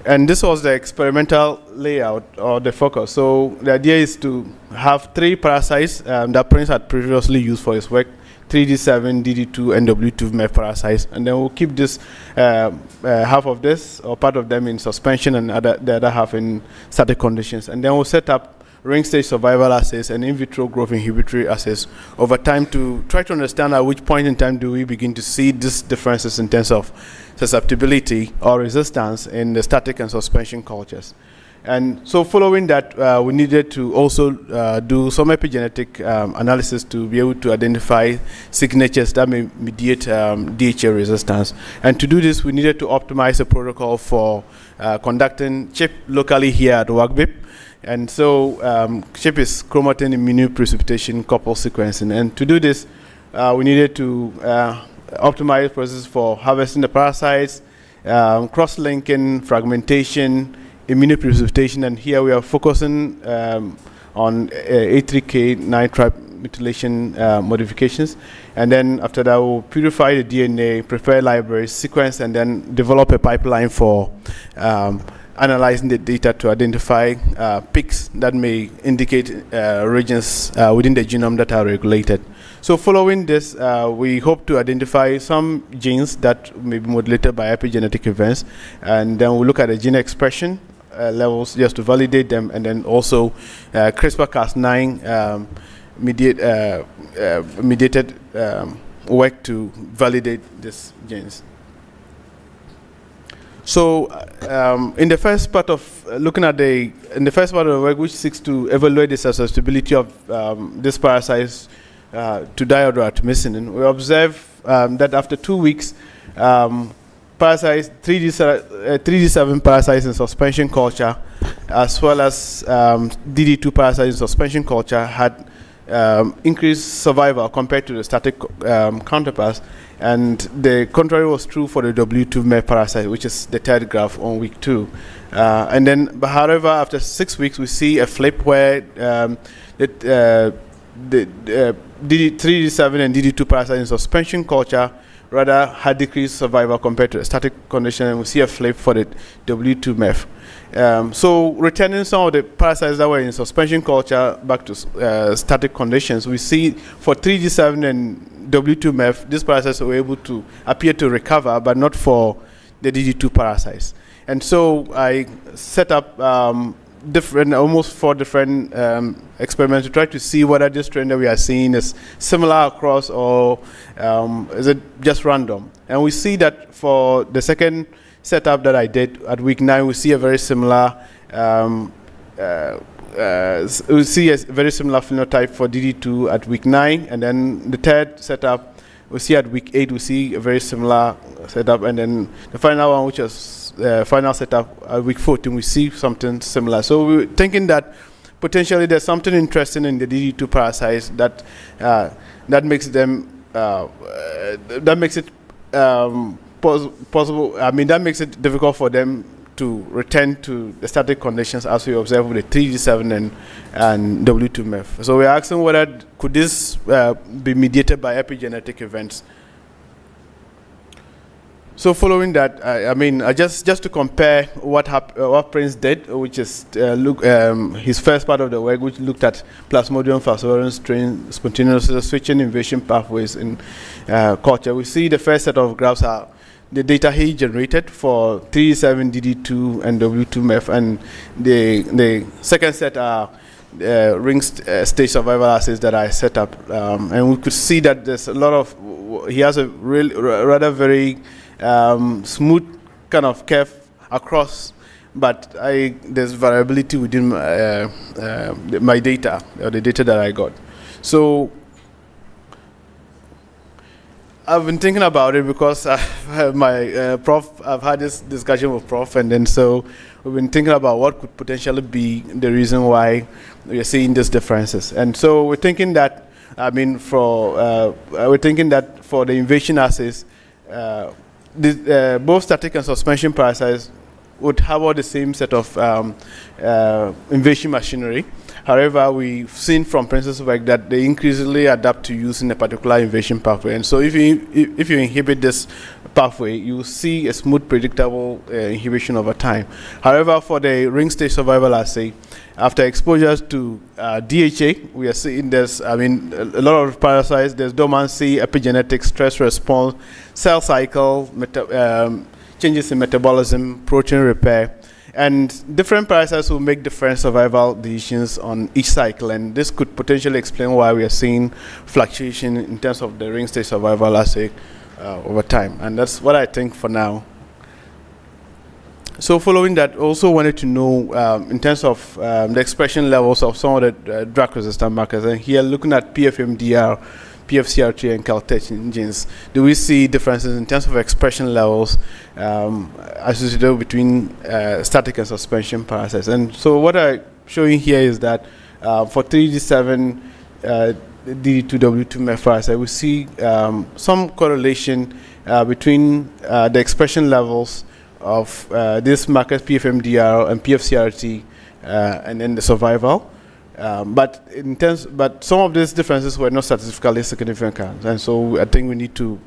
And this was the experimental layout or the focus. So the idea is to have 3 parasites that Prince had previously used for his work, 3D7, DD2, and W2MEF parasites, and then we'll keep this half of this or part of them in suspension and the other half in static conditions, and then we'll set up ring stage survival assays and in vitro growth inhibitory assays over time to try to understand at which point in time do we begin to see these differences in terms of susceptibility or resistance in the static and suspension cultures. And so following that, we needed to also do some epigenetic analysis to be able to identify signatures that may mediate DHA resistance. And to do this, we needed to optimize a protocol for conducting CHIP locally here at WACBIP. And so CHIP is chromatin immunoprecipitation coupled sequencing. And to do this, we needed to optimize processes for harvesting the parasites, cross-linking, fragmentation, immunoprecipitation, and here we are focusing on A3K nitrite methylation modifications. And then after that, we'll purify the DNA, prepare libraries, sequence, and then develop a pipeline for analyzing the data to identify peaks that may indicate regions within the genome that are regulated. So following this, we hope to identify some genes that may be modulated by epigenetic events, and then we'll look at the gene expression levels just to validate them, and then also CRISPR-Cas9 mediated work to validate these genes. So in the first part of the work, which seeks to evaluate the susceptibility of these parasites to diodoartemisinin, we observe that after 2 weeks, parasites, 3D7 parasites in suspension culture, as well as DD2 parasites in suspension culture, had increased survival compared to the static counterparts, and the contrary was true for the W2 parasite, which is the third graph on week 2. And then, but however, after 6 weeks, we see a flip where the 3D7 and DD2 parasites in suspension culture rather had decreased survival compared to a static condition, and we see a flip for the W2 MEF. So returning some of the parasites that were in suspension culture back to static conditions, we see for 3D7 and W2 MEF, these parasites were able to appear to recover, but not for the DD2 parasites. And so I set up almost 4 different experiments to try to see whether this trend that we are seeing is similar across, or is it just random. And we see that for the second setup that I did at week 9, we see a very similar phenotype for DD2 at week 9, and then the third setup we see at week 8, we see a very similar setup, and then the final one, which was final setup at week 14, we see something similar. So we're thinking that potentially there's something interesting in the DD2 parasites that makes them possible. I mean, that makes it difficult for them to return to the static conditions as we observe with the 3D7 and W2 MEF. So we're asking whether could this be mediated by epigenetic events. So following that, just to compare what Prince did, which is his first part of the work, which looked at Plasmodium falciparum strain spontaneous switching invasion pathways in culture. We see the first set of graphs are the data he generated for 3D7, DD2, and W2 MEF, and the second set are ring stage survival assays that I set up, and we could see that there's a lot of, he has a rather very smooth kind of curve across, but there's variability within my data, or the data that I got. So I've been thinking about it because I've had this discussion with Prof, and then so we've been thinking about what could potentially be the reason why we're seeing these differences. And so we're thinking that, for the invasion assays, both static and suspension parasites would have all the same set of invasion machinery. However, we've seen from Prince's work that they increasingly adapt to using a particular invasion pathway. And so if you inhibit this pathway, you see a smooth, predictable inhibition over time. However, for the ring stage survival assay, after exposure to DHA, we are seeing there's, a lot of parasites, there's dormancy, epigenetic stress response, cell cycle, changes in metabolism, protein repair. And different parasites will make different survival decisions on each cycle, and this could potentially explain why we are seeing fluctuation in terms of the ring stage survival assay over time. And that's what I think for now. So following that, also wanted to know in terms of the expression levels of some of the drug-resistant markers. And here, looking at PFMDR, PFCR3, and Cal13 genes, do we see differences in terms of expression levels associated between static and suspension parasites? And so what I'm showing here is that for 3D7 DD2W2 parasite, we see some correlation between the expression levels of this markers PFMDR and PFCRT, and then the survival. But some of these differences were not statistically significant, and so I think we need to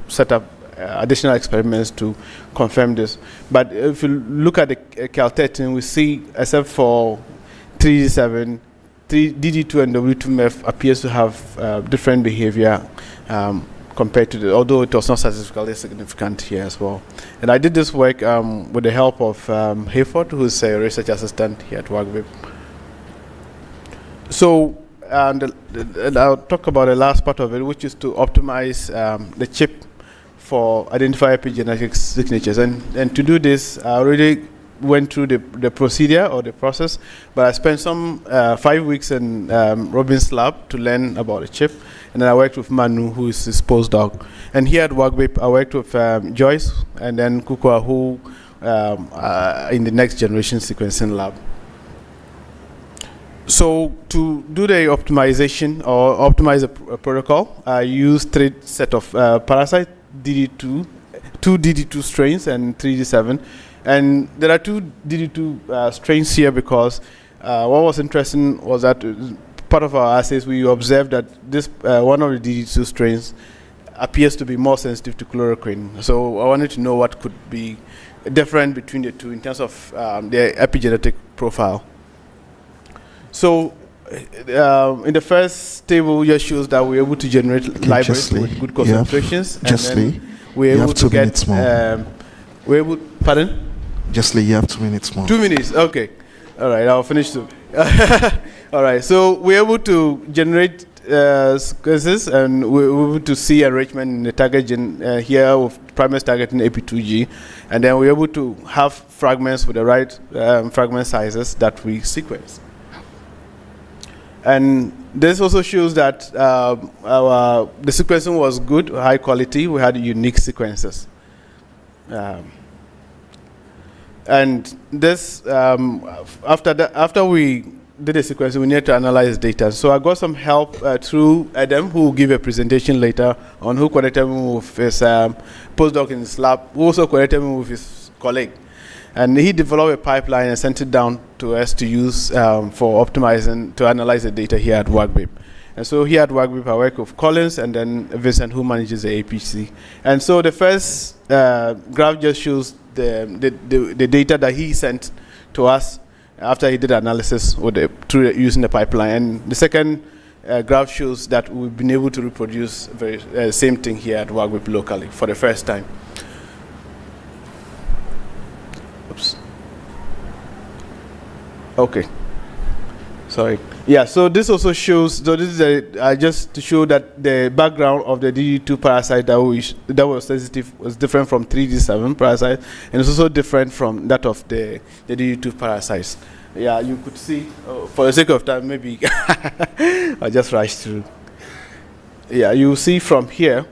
set up additional experiments to confirm this. But if you look at the Cal13, we see, except for 3D7, DD2 and W2MEF appears to have different behavior compared to although it was not statistically significant here as well. And I did this work with the help of Hayford, who is a research assistant here at WRC. So, and I'll talk about the last part of it, which is to optimize the chip for identifying epigenetic signatures. And to do this, I already went through the procedure or the process, but I spent some 5 weeks in Robin's lab to learn about the chip. And then I worked with Manu, who is his postdoc. And here at WRC, I worked with Joyce and then Kukua, who in the next generation sequencing lab. So to do the optimization or optimize a protocol, I used 3 set of parasite DD2, 2 DD2 strains and 3D7. And there are 2 DD2 strains here because what was interesting was that part of our assays we observed that this one of the DD2 strains appears to be more sensitive to chloroquine. So I wanted to know what could be different between the two in terms of their epigenetic profile. So in the first table just shows that we're able to generate libraries with good concentrations. We're able to get we're able, pardon? Just you have 2 minutes more. 2 minutes, okay. All right, I'll finish soon. All right, so we're able to generate sequences, and we're able to see enrichment in the target gene here with primers targeting AP2G, and then we're able to have fragments with the right fragment sizes that we sequence. And this also shows that the sequencing was good, high quality. We had unique sequences. And this, after we did the sequencing, we needed to analyze data. So I got some help through Adam, who will give a presentation later on, who connected me with his postdoc in his lab, who also connected me with his colleague. And he developed a pipeline and sent it down to us to use for optimizing, to analyze the data here at WRC. And so here at WRC, I work with Collins and then Vincent, who manages the APC. And so the first graph just shows the data that he sent to us after he did analysis with through using the pipeline. And the second graph shows that we've been able to reproduce the same thing here at WRC locally for the first time. Oops. Okay. Sorry. Yeah, so this also shows, so this is just to show that the background of the DD2 parasite that was sensitive was different from 3D7 parasite, and it's also different from that of the DD2 parasites. Yeah, you could see, for the sake of time, maybe I'll just rush through. Yeah, you see from here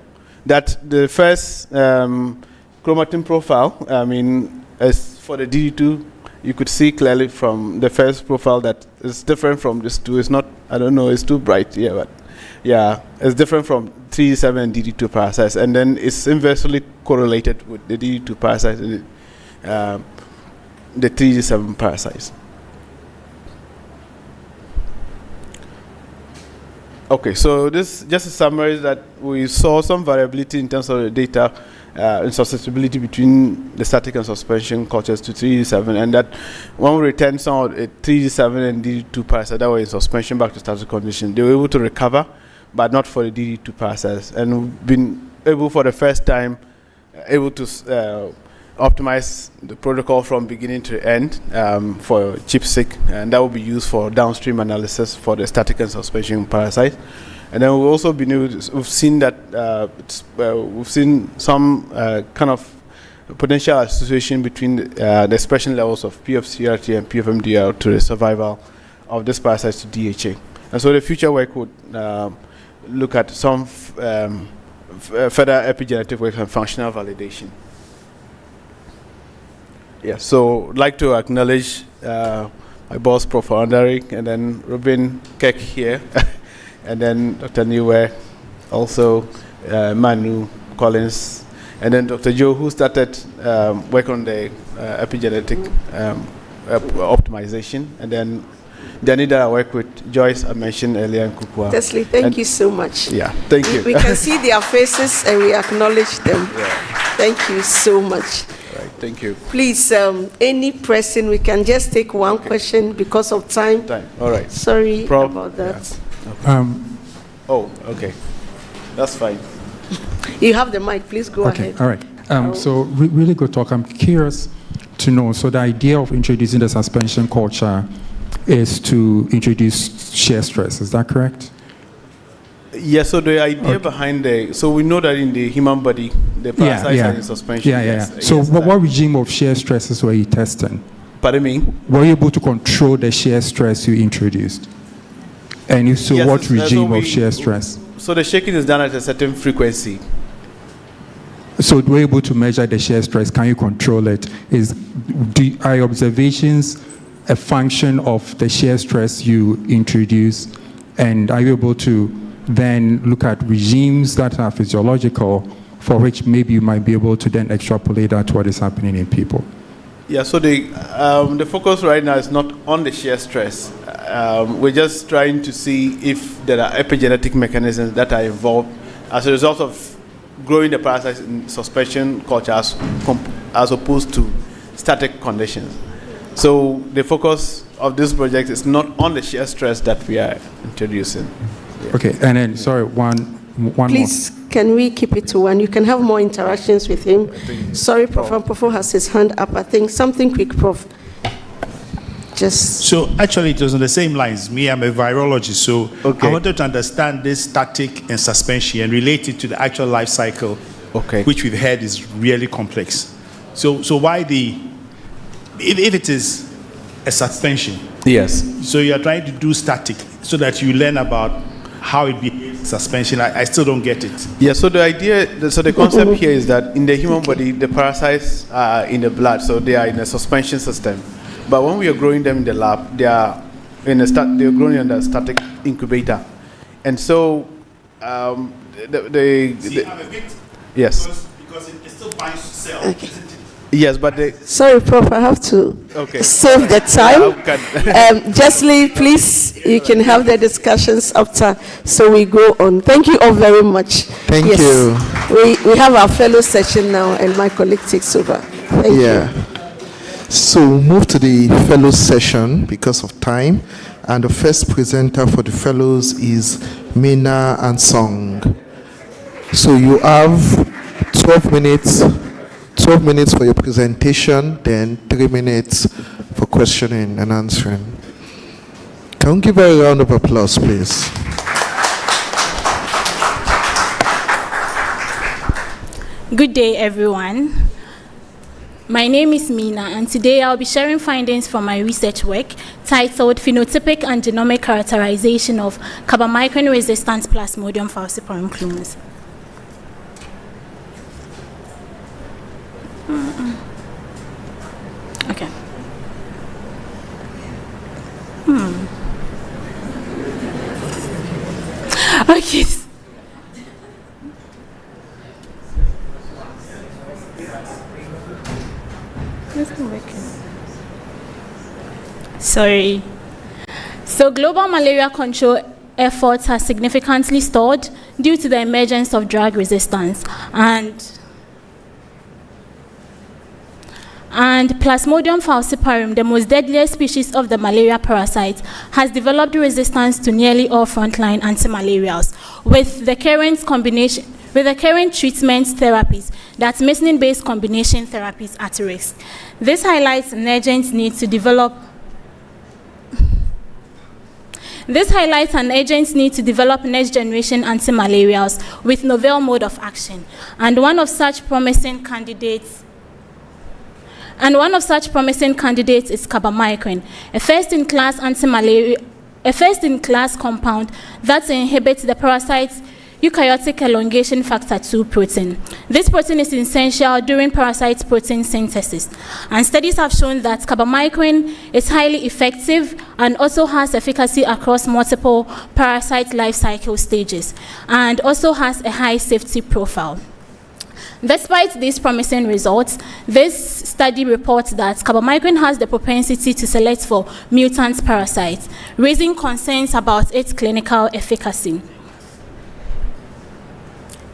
that the first chromatin profile, I mean, as for the DD2, you could see clearly from the first profile that it's different from this two. It's not, I don't know, it's too bright here, but yeah, it's different from 3D7 and DD2 parasites. And then it's inversely correlated with the DD2 parasites and the 3D7 parasites. Okay, so this just a summary that we saw some variability in terms of the data and susceptibility between the static and suspension cultures to 3D7, and that when we returned some of the 3D7 and DD2 parasites that were in suspension back to static condition, they were able to recover, but not for the DD2 parasites. And we've been able for the first time able to optimize the protocol from beginning to end for ChIP-seq, and that will be used for downstream analysis for the static and suspension parasites. And then we've also we've seen that we've seen some kind of potential association between the expression levels of PFCRT and PFMDR to the survival of this parasite to DHA. And so the future work would look at some further epigenetic work and functional validation. Yeah, so I'd like to acknowledge my boss, Prof. Andaric, and then Robin Keck here, and then Dr. Niwe, also Manu Collins, and then Dr. Joe, who started work on the epigenetic optimization, and then Danny that I work with, Joyce I mentioned earlier, and Kukwa. Teslie, thank you so much. Yeah, thank you. We can see their faces and we acknowledge them. Yeah. Thank you so much. Right, thank you. Please, any person, we can just take one question because of time. All right. Sorry about that. Yeah. Okay. Oh, okay. That's fine. You have the mic, please go ahead. All right. So really good talk. I'm curious to know, so the idea of introducing the suspension culture is to introduce shear stress, is that correct? Yeah, so the idea behind so we know that in the human body, the parasites are in suspension. So what regime of shear stresses were you testing? Pardon me? Were you able to control the shear stress you introduced? And if so, what regime of shear stress? So the shaking is done at a certain frequency. So we're able to measure the shear stress. Can you control it? Are your observations a function of the shear stress you introduce? And are you able to then look at regimes that are physiological, for which maybe you might be able to then extrapolate that to what is happening in people? Yeah, so the focus right now is not on the shear stress. We're just trying to see if there are epigenetic mechanisms that are involved as a result of growing the parasites in suspension culture as opposed to static conditions. So the focus of this project is not on the shear stress that we are introducing. Yeah. Okay, and then, sorry, one Please, can we keep it to one? You can have more interactions with him. Sorry, Prof. has his hand up. I think something quick, Prof. So actually it was on the same lines. Me, I'm a virologist, so I wanted to understand this static and suspension and relate it to the actual life cycle, which we've heard is really complex. So why if it is a suspension? Yes. So you are trying to do static so that you learn about how it behaves suspension. I still don't get it. Yeah, so the concept here is that in the human body, the parasites are in the blood, so they are in a suspension system. But when we are growing them in the lab, they are growing in a static incubator. And so yes. Because it still binds to cells. Okay. Yes, but sorry, Prof. I have to save the time. Jeslie, please, you can have the discussions after, so we go on. Thank you all very much. Thank you. We have our fellow session now, and my colleague takes over. Thank you. So we'll move to the fellows session because of time, and the first presenter for the fellows is Mina Ansong. So you have 12 minutes for your presentation, then 3 minutes for questioning and answering. Can we give her a round of applause, please? Good day, everyone. My name is Mina, and today I'll be sharing findings from my research work titled Phenotypic and Genomic Characterization of Carbamazepine-Resistant Plasmodium falciparum clones. Okay. Okay. Sorry. So global malaria control efforts have significantly stalled due to the emergence of drug resistance, and Plasmodium falciparum, the most deadliest species of the malaria parasite, has developed resistance to nearly all frontline antimalarials, with the current combination with the current treatment therapies, that methicillin-based combination therapies at risk. This highlights an urgent need to develop next-generation anti-malarials with novel mode of action. And one of such promising candidates is carbamazepine, a first-in-class compound that inhibits the parasite's eukaryotic elongation factor 2 protein. This protein is essential during parasite protein synthesis, and studies have shown that carbamazepine is highly effective and also has efficacy across multiple parasite life cycle stages, and also has a high safety profile. Despite these promising results, this study reports that carbamazepine has the propensity to select for mutant parasites, raising concerns about its clinical efficacy.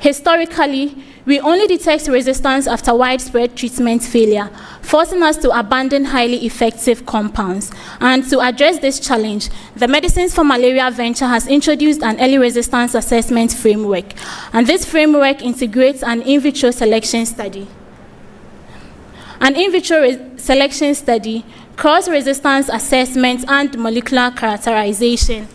Historically, we only detect resistance after widespread treatment failure, forcing us to abandon highly effective compounds. And to address this challenge, the Medicines for Malaria Venture has introduced an early resistance assessment framework. And this framework integrates an in vitro selection study. Cross-resistance assessment, and molecular characterization.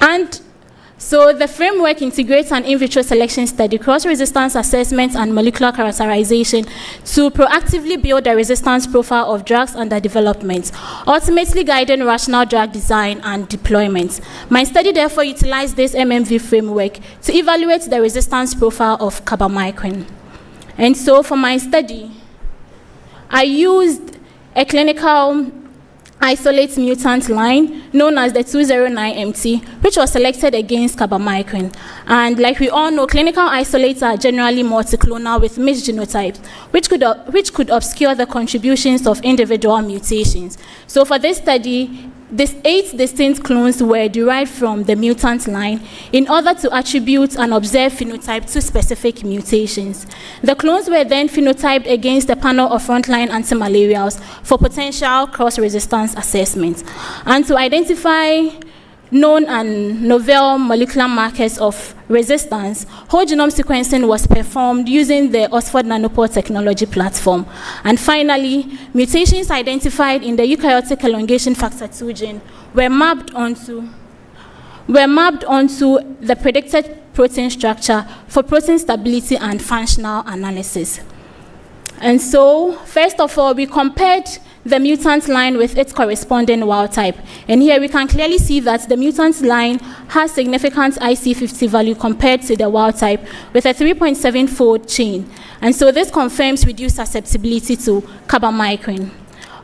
And so the framework integrates an in vitro selection study, cross-resistance assessment, and molecular characterization to proactively build a resistance profile of drugs under development, ultimately guiding rational drug design and deployment. My study therefore utilized this MMV framework to evaluate the resistance profile of carbamazepine. And so for my study, I used a clinical isolate mutant line known as the 209MT, which was selected against carbamazepine. And like we all know, clinical isolates are generally multiclonal with mixed genotypes, which could obscure the contributions of individual mutations. So for this study, these 8 distinct clones were derived from the mutant line in order to attribute an observed phenotype to specific mutations. The clones were then phenotyped against a panel of frontline antimalarials for potential cross-resistance assessment. And to identify known and novel molecular markers of resistance, whole genome sequencing was performed using the Oxford Nanopore technology platform. And finally, mutations identified in the eukaryotic elongation factor 2 gene were mapped onto the predicted protein structure for protein stability and functional analysis. And so, first of all, we compared the mutant line with its corresponding wild type. And here we can clearly see that the mutant line has significant IC50 value compared to the wild type with a 3.7-fold change. And so this confirms reduced susceptibility to carbamazepine.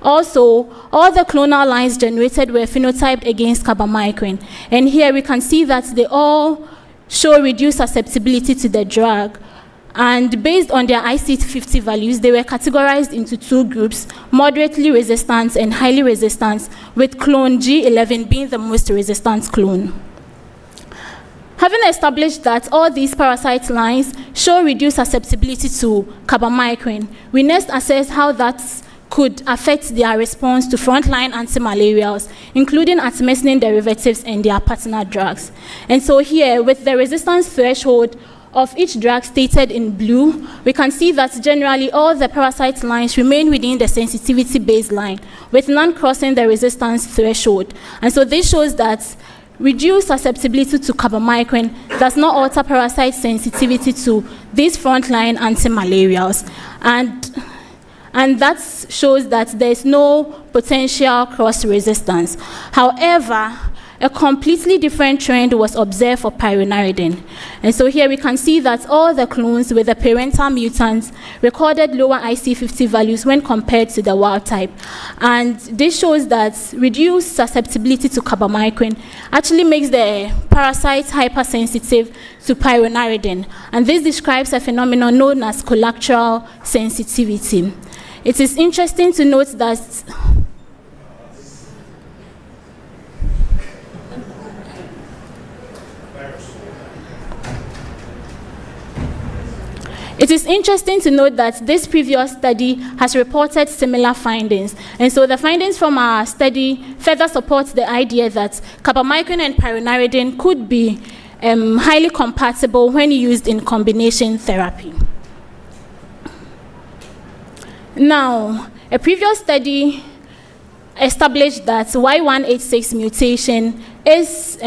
Also, all the clonal lines generated were phenotyped against carbamazepine. And here we can see that they all show reduced susceptibility to the drug. And based on their IC50 values, they were categorized into 2 groups, moderately resistant and highly resistant, with clone G11 being the most resistant clone. Having established that all these parasite lines show reduced susceptibility to carbamazepine, we next assess how that could affect their response to frontline antimalarials, including artemisinin derivatives and their partner drugs. And so here, with the resistance threshold of each drug stated in blue, we can see that generally all the parasite lines remain within the sensitivity baseline, with none crossing the resistance threshold. And so this shows that reduced susceptibility to carbamazepine does not alter parasite sensitivity to these frontline antimalarials. And that shows that there is no potential cross-resistance. However, a completely different trend was observed for pyronaridine. And so here we can see that all the clones with the parental mutants recorded lower IC50 values when compared to the wild type. And this shows that reduced susceptibility to carbamazepine actually makes the parasites hypersensitive to pyronaridine. And this describes a phenomenon known as collateral sensitivity. It is interesting to note that It is interesting to note that this previous study has reported similar findings. And so the findings from our study further support the idea that carbamazepine and pyrrolizine could be highly compatible when used in combination therapy. Now, a previous study established that Y186 mutation is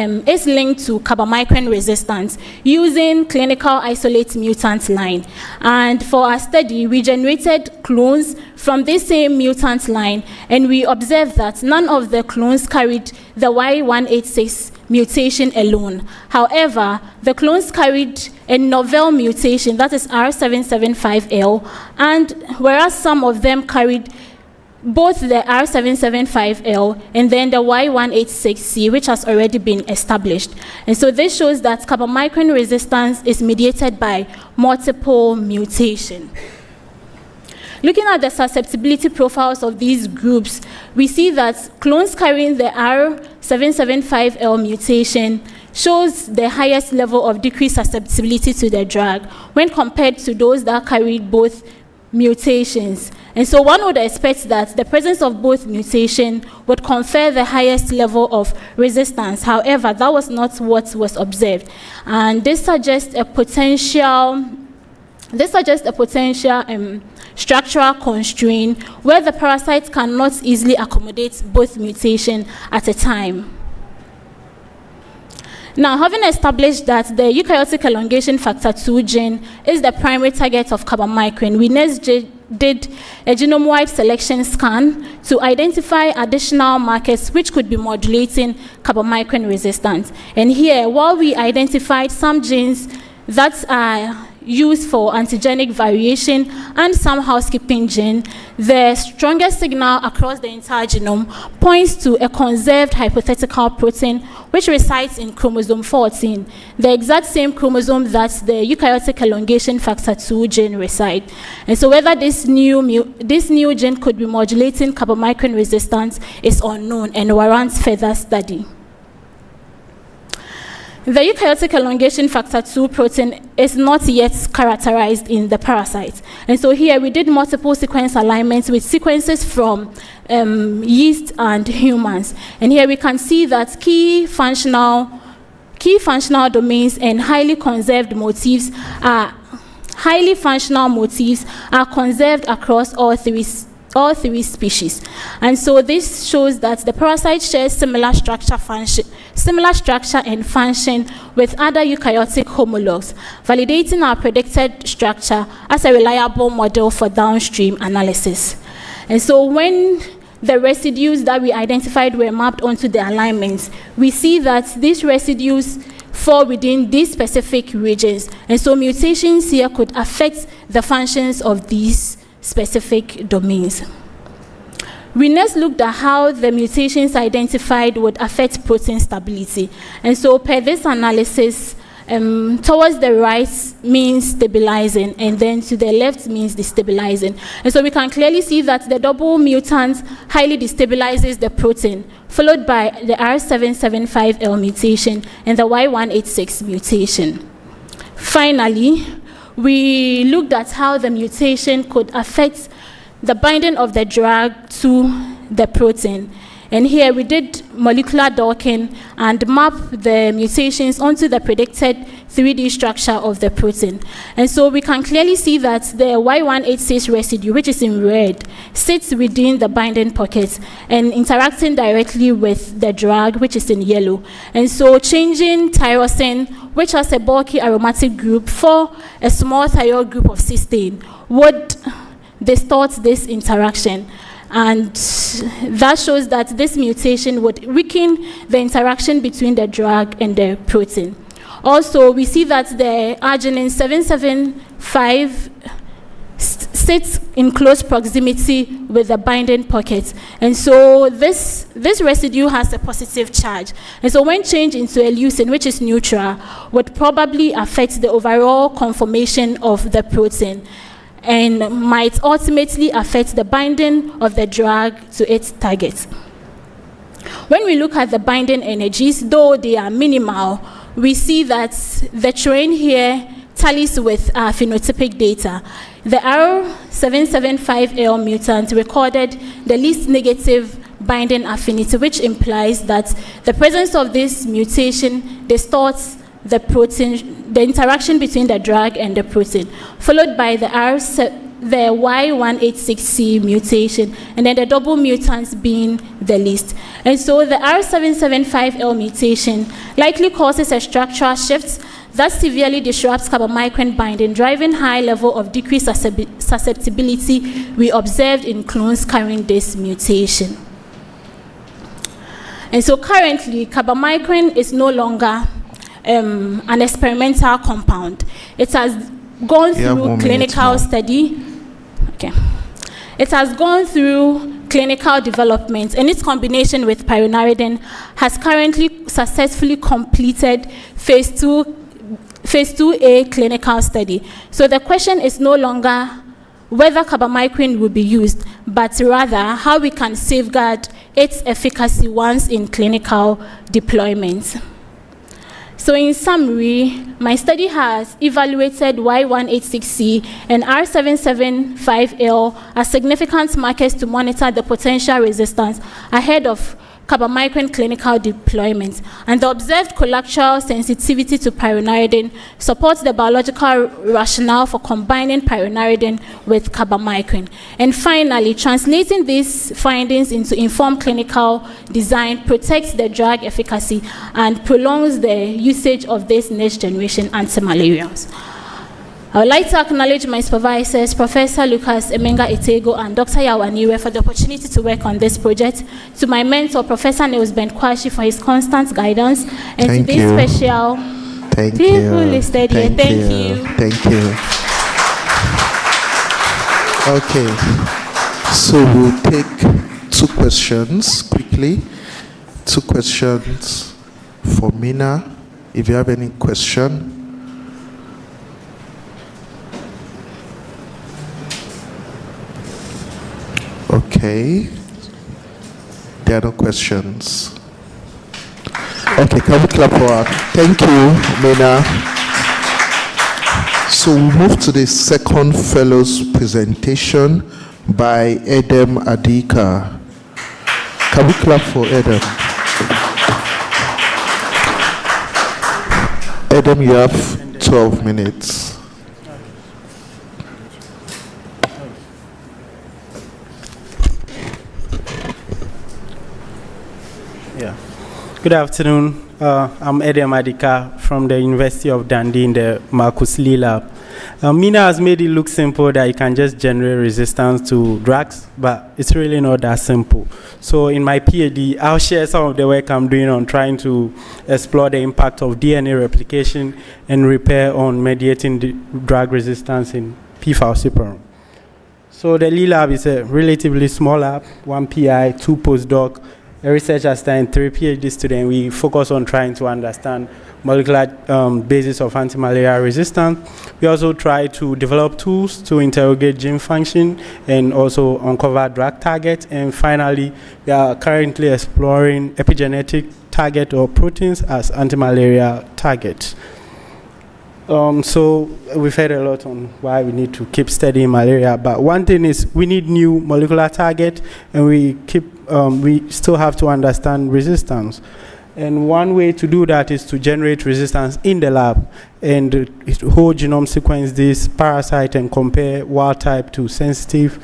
linked to carbamazepine resistance using clinical isolate mutant line. And for our study, we generated clones from this same mutant line, and we observed that none of the clones carried the Y186 mutation alone. However, the clones carried a novel mutation, that is R775L, and whereas some of them carried both the R775L and then the Y186C, which has already been established. And so this shows that carbamazepine resistance is mediated by multiple mutation. Looking at the susceptibility profiles of these groups, we see that clones carrying the R775L mutation shows the highest level of decreased susceptibility to the drug when compared to those that carried both mutations. And so one would expect that the presence of both mutation would confer the highest level of resistance. However, that was not what was observed. And this suggests a potential structural constraint where the parasite cannot easily accommodate both mutation at a time. Now, having established that the eukaryotic elongation factor 2 gene is the primary target of carbamazepine, we next did a genome-wide selection scan to identify additional markers which could be modulating carbamazepine resistance. And here, while we identified some genes that are used for antigenic variation and some housekeeping gene, the strongest signal across the entire genome points to a conserved hypothetical protein which resides in chromosome 14, the exact same chromosome that the eukaryotic elongation factor 2 gene resides. And so whether this new gene could be modulating carbamazepine resistance is unknown and warrants further study. The eukaryotic elongation factor 2 protein is not yet characterized in the parasite. And so here we did multiple sequence alignments with sequences from yeast and humans. And here we can see that key functional domains and highly conserved motifs are conserved across all three species. And so this shows that the parasite shares similar structure and function with other eukaryotic homologs, validating our predicted structure as a reliable model for downstream analysis. And so when the residues that we identified were mapped onto the alignments, we see that these residues fall within these specific regions. And so mutations here could affect the functions of these specific domains. We next looked at how the mutations identified would affect protein stability. And so per this analysis, towards the right means stabilizing, and then to the left means destabilizing. And so we can clearly see that the double mutant highly destabilizes the protein, followed by the R775L mutation and the Y186 mutation. Finally, we looked at how the mutation could affect the binding of the drug to the protein. And here we did molecular docking and map the mutations onto the predicted 3D structure of the protein. And so we can clearly see that the Y186 residue, which is in red, sits within the binding pocket and interacting directly with the drug, which is in yellow. And so changing tyrosine, which has a bulky aromatic group, for a small thyroid group of cysteine would distort this interaction. And that shows that this mutation would weaken the interaction between the drug and the protein. Also, we see that the arginine 775 sits in close proximity with the binding pocket. And so this residue has a positive charge. And so when changed into a leucine, which is neutral, would probably affect the overall conformation of the protein and might ultimately affect the binding of the drug to its target. When we look at the binding energies, though they are minimal, we see that the terrain here tallies with phenotypic data. The R775L mutant recorded the least negative binding affinity, which implies that the presence of this mutation distorts the protein, the interaction between the drug and the protein, followed by the Y186C mutation, and then the double mutants being the least. And so the R775L mutation likely causes a structural shift that severely disrupts carbamycin binding, driving high level of decreased susceptibility we observed in clones carrying this mutation. And so currently, carbamycin is no longer an experimental compound. It has gone through clinical study. Okay. It has gone through clinical development, and its combination with pyrrolidine has currently successfully completed phase 2A clinical study. So the question is no longer whether carbamycin will be used, but rather how we can safeguard its efficacy once in clinical deployment. So in summary, my study has evaluated Y186C and R775L as significant markers to monitor the potential resistance ahead of carbamycin clinical deployment, and the observed collateral sensitivity to pyrrolidine supports the biological rationale for combining pyrrolidine with carbamycin. And finally, translating these findings into informed clinical design protects the drug efficacy and prolongs the usage of these next generation antimalarials. I would like to acknowledge my supervisors, Professor Lucas Emenga Etego and Dr. Yawaniwe, for the opportunity to work on this project, to my mentor, Professor Niels Kwashi, for his constant guidance, and to this special people listed here. Thank you. Thank you. Okay, so we'll take 2 questions quickly. 2 questions for Mina. If you have any question. Okay. There are no questions. Okay, can we clap for her? Thank you, Mina. So we move to the second fellow's presentation by Edem Adika. Can we clap for Edem? Edem, you have 12 minutes. Good afternoon. I'm Edem Adika from the University of Dundee in the Marcus Lee Lab. Mina has made it look simple that you can just generate resistance to drugs, but it's really not that simple. So in my PhD, I'll share some of the work I'm doing on trying to explore the impact of DNA replication and repair on mediating the drug resistance in p-falciparum. So the Lee Lab is a relatively small lab, 1 PI, 2 postdoc, a research assistant, 3 PhD students. We focus on trying to understand molecular basis of anti-malaria resistance. We also try to develop tools to interrogate gene function and also uncover drug targets. And finally, we are currently exploring epigenetic target or proteins as anti-malaria targets. So we've heard a lot on why we need to keep studying malaria, but one thing is we need new molecular target, and we still have to understand resistance. And one way to do that is to generate resistance in the lab and whole genome sequence this parasite and compare wild type to sensitive,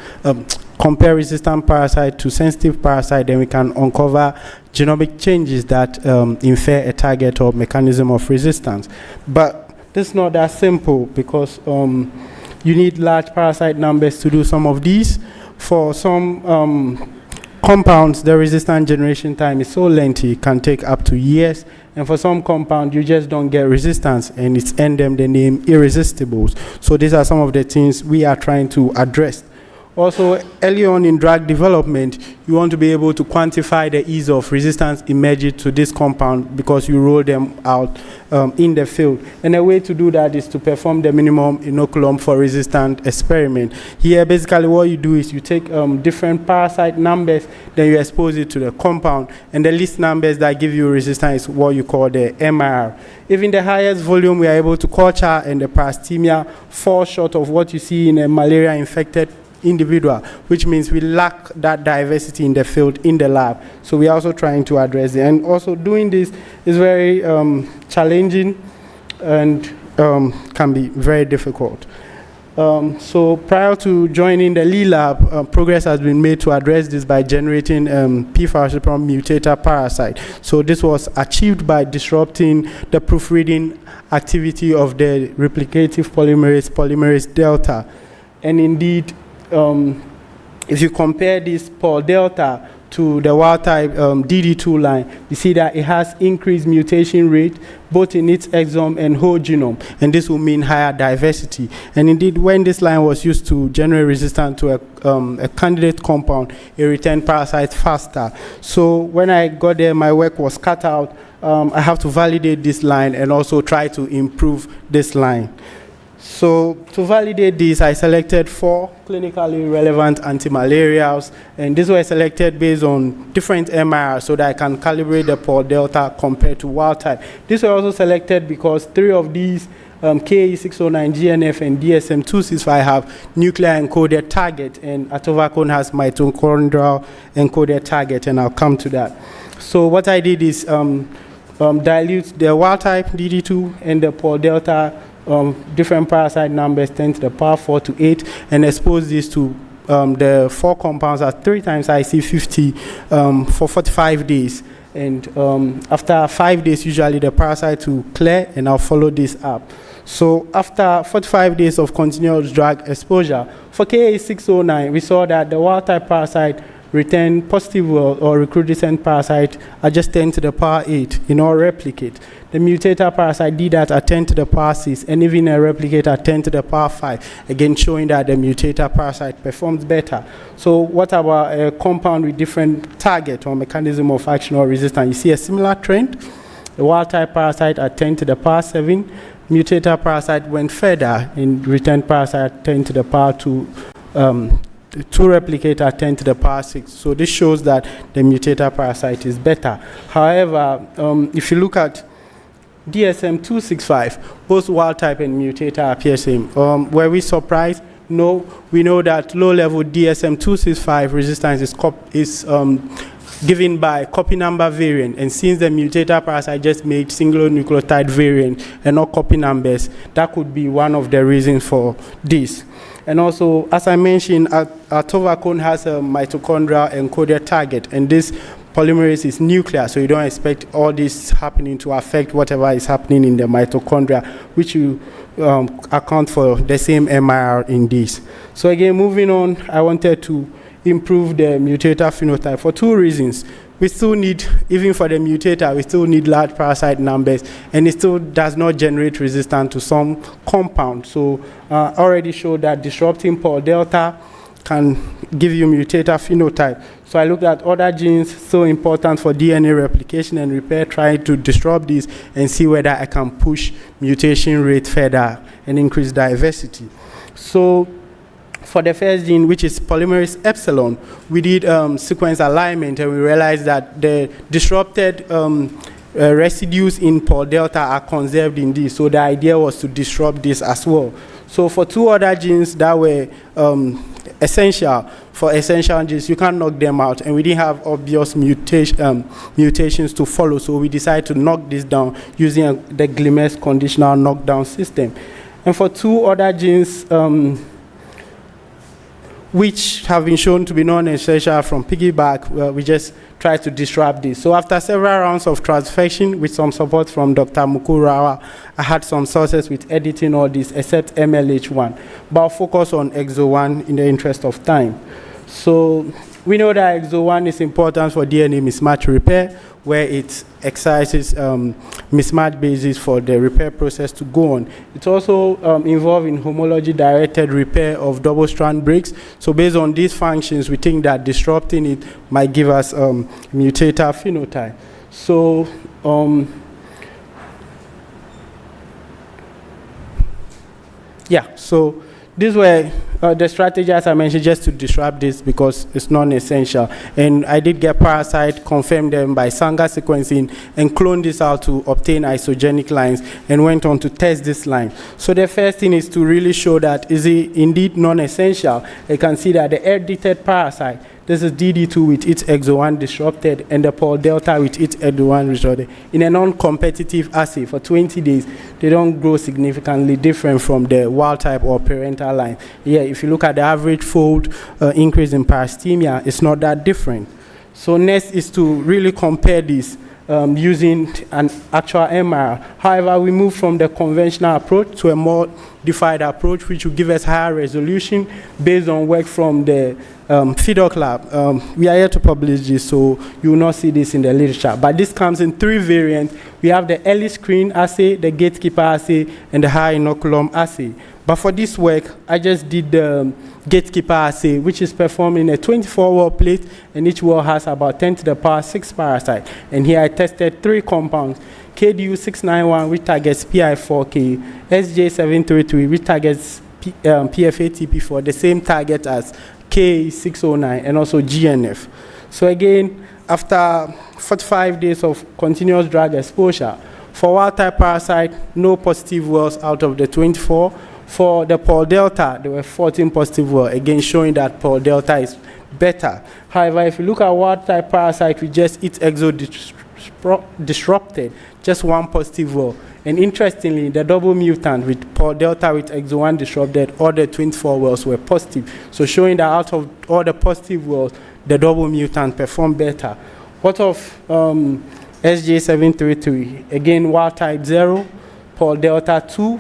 compare resistant parasite to sensitive parasite, then we can uncover genomic changes that infer a target or mechanism of resistance. But it's not that simple because you need large parasite numbers to do some of these. For some compounds, the resistance generation time is so lengthy, it can take up to years. And for some compound, you just don't get resistance, and it's earned them the name irresistibles. So these are some of the things we are trying to address. Also, early on in drug development, you want to be able to quantify the ease of resistance emerging to this compound because you roll them out in the field. And a way to do that is to perform the minimum inoculum for resistant experiment. Here, basically what you do is you take different parasite numbers, then you expose it to the compound, and the least numbers that give you resistance is what you call the MIR. Even the highest volume we are able to culture, and the parastemia falls short of what you see in a malaria-infected individual, which means we lack that diversity in the field in the lab. So we are also trying to address it. And also doing this is very challenging and can be very difficult. So prior to joining the Lee Lab, progress has been made to address this by generating P-falciparum mutator parasite. So this was achieved by disrupting the proofreading activity of the replicative polymerase delta. And indeed, if you compare this Pol delta to the wild type DD2 line, you see that it has increased mutation rate both in its exome and whole genome, and this will mean higher diversity. And indeed, when this line was used to generate resistance to a candidate compound, it returned parasites faster. So when I got there, my work was cut out. I have to validate this line and also try to improve this line. So to validate this, I selected 4 clinically relevant antimalarials, and these were selected based on different MIR so that I can calibrate the Pol delta compared to wild type. These were also selected because 3 of these, KE609, GNF, and DSM-265 have nuclear encoded target, and atovacone has mitochondrial encoded target, and I'll come to that. So what I did is dilute the wild type DD2 and the Pol delta different parasite numbers 10 to the power 4 to 8, and expose this to the 4 compounds at 3 times IC50 for 45 days. And after 5 days, usually the parasite will clear, and I'll follow this up. So after 45 days of continuous drug exposure, for KA609, we saw that the wild type parasite return positive or recrudescent parasite at just 10 to the power 8 in all replicate. The mutator parasite did that at 10 to the power 6, and even a replicate at 10 to the power 5, again showing that the mutator parasite performs better. So what about a compound with different target or mechanism of action or resistance? You see a similar trend. The wild type parasite at 10 to the power 7, mutator parasite went further in return parasite at 10 to the power 2, 2 replicate at 10 to the power 6. So this shows that the mutator parasite is better. However, if you look at DSM-265, both wild type and mutator appear same. Were we surprised? No. We know that low-level DSM-265 resistance is given by copy number variant, and since the mutator parasite just made single nucleotide variant and not copy numbers, that could be one of the reasons for this. And also, as I mentioned, atovacone has a mitochondrial encoded target, and this polymerase is nuclear, so you don't expect all this happening to affect whatever is happening in the mitochondria, which you account for the same MIR in this. So again, moving on, I wanted to improve the mutator phenotype for 2 reasons. We still need, even for the mutator, we still need large parasite numbers, and it still does not generate resistance to some compound. So I already showed that disrupting Pol delta can give you mutator phenotype. So I looked at other genes so important for DNA replication and repair, trying to disrupt these and see whether I can push mutation rate further and increase diversity. So for the first gene, which is polymerase epsilon, we did sequence alignment, and we realized that the disrupted residues in Pol delta are conserved in this. So the idea was to disrupt this as well. So for 2 other genes that were essential for essential genes, you can't knock them out, and we didn't have obvious mutations to follow, so we decided to knock this down using the Glimes conditional knockdown system. And for 2 other genes which have been shown to be non-essential from piggyback, we just try to disrupt this. So after several rounds of transfection with some support from Dr. Mukurawa, I had some success with editing all this except MLH1, but I'll focus on EXO1 in the interest of time. So We know that EXO1 is important for DNA mismatch repair, where it excises mismatch bases for the repair process to go on. It's also involved in homology-directed repair of double-strand breaks. So based on these functions, we think that disrupting it might give us mutator phenotype. So yeah, so these were the strategy, as I mentioned, just to disrupt this because it's non-essential. And I did get parasite, confirm them by Sanger sequencing, and clone this out to obtain isogenic lines, and went on to test this line. So the first thing is to really show that is it indeed non-essential. You can see that the edited parasite, this is DD2 with its EXO1 disrupted, and the Paul Delta with its EXO1 disrupted. In a non-competitive assay for 20 days, they don't grow significantly different from the wild type or parental line. Yeah, if you look at the average fold increase in parastemia, it's not that different. So next is to really compare this using an actual MR. However, we move from the conventional approach to a more modified approach, which will give us higher resolution based on work from the FIDOC lab. We are here to publish this, so you will not see this in the literature. But this comes in 3 variants. We have the early screen assay, the gatekeeper assay, and the high inoculum assay. But for this work, I just did the gatekeeper assay, which is performed in a 24-well plate, and each well has about 10 to the power 6 parasites. And here I tested 3 compounds: KDU691, which targets PI4K, SJ733, which targets PFATP4, the same target as K609, and also GNF. So again, after 45 days of continuous drug exposure, for wild-type parasite, no positive wells out of the 24. For the Paul Delta, there were 14 positive wells, again showing that Paul Delta is better. However, if you look at wild-type parasite with just its EXO disrupted, just 1 positive well. And interestingly, the double mutant with Paul Delta with EXO1 disrupted, all the 24 wells were positive. So showing that out of all the positive wells, the double mutant performed better. What of SJ733? Again, wild type 0, Paul Delta 2.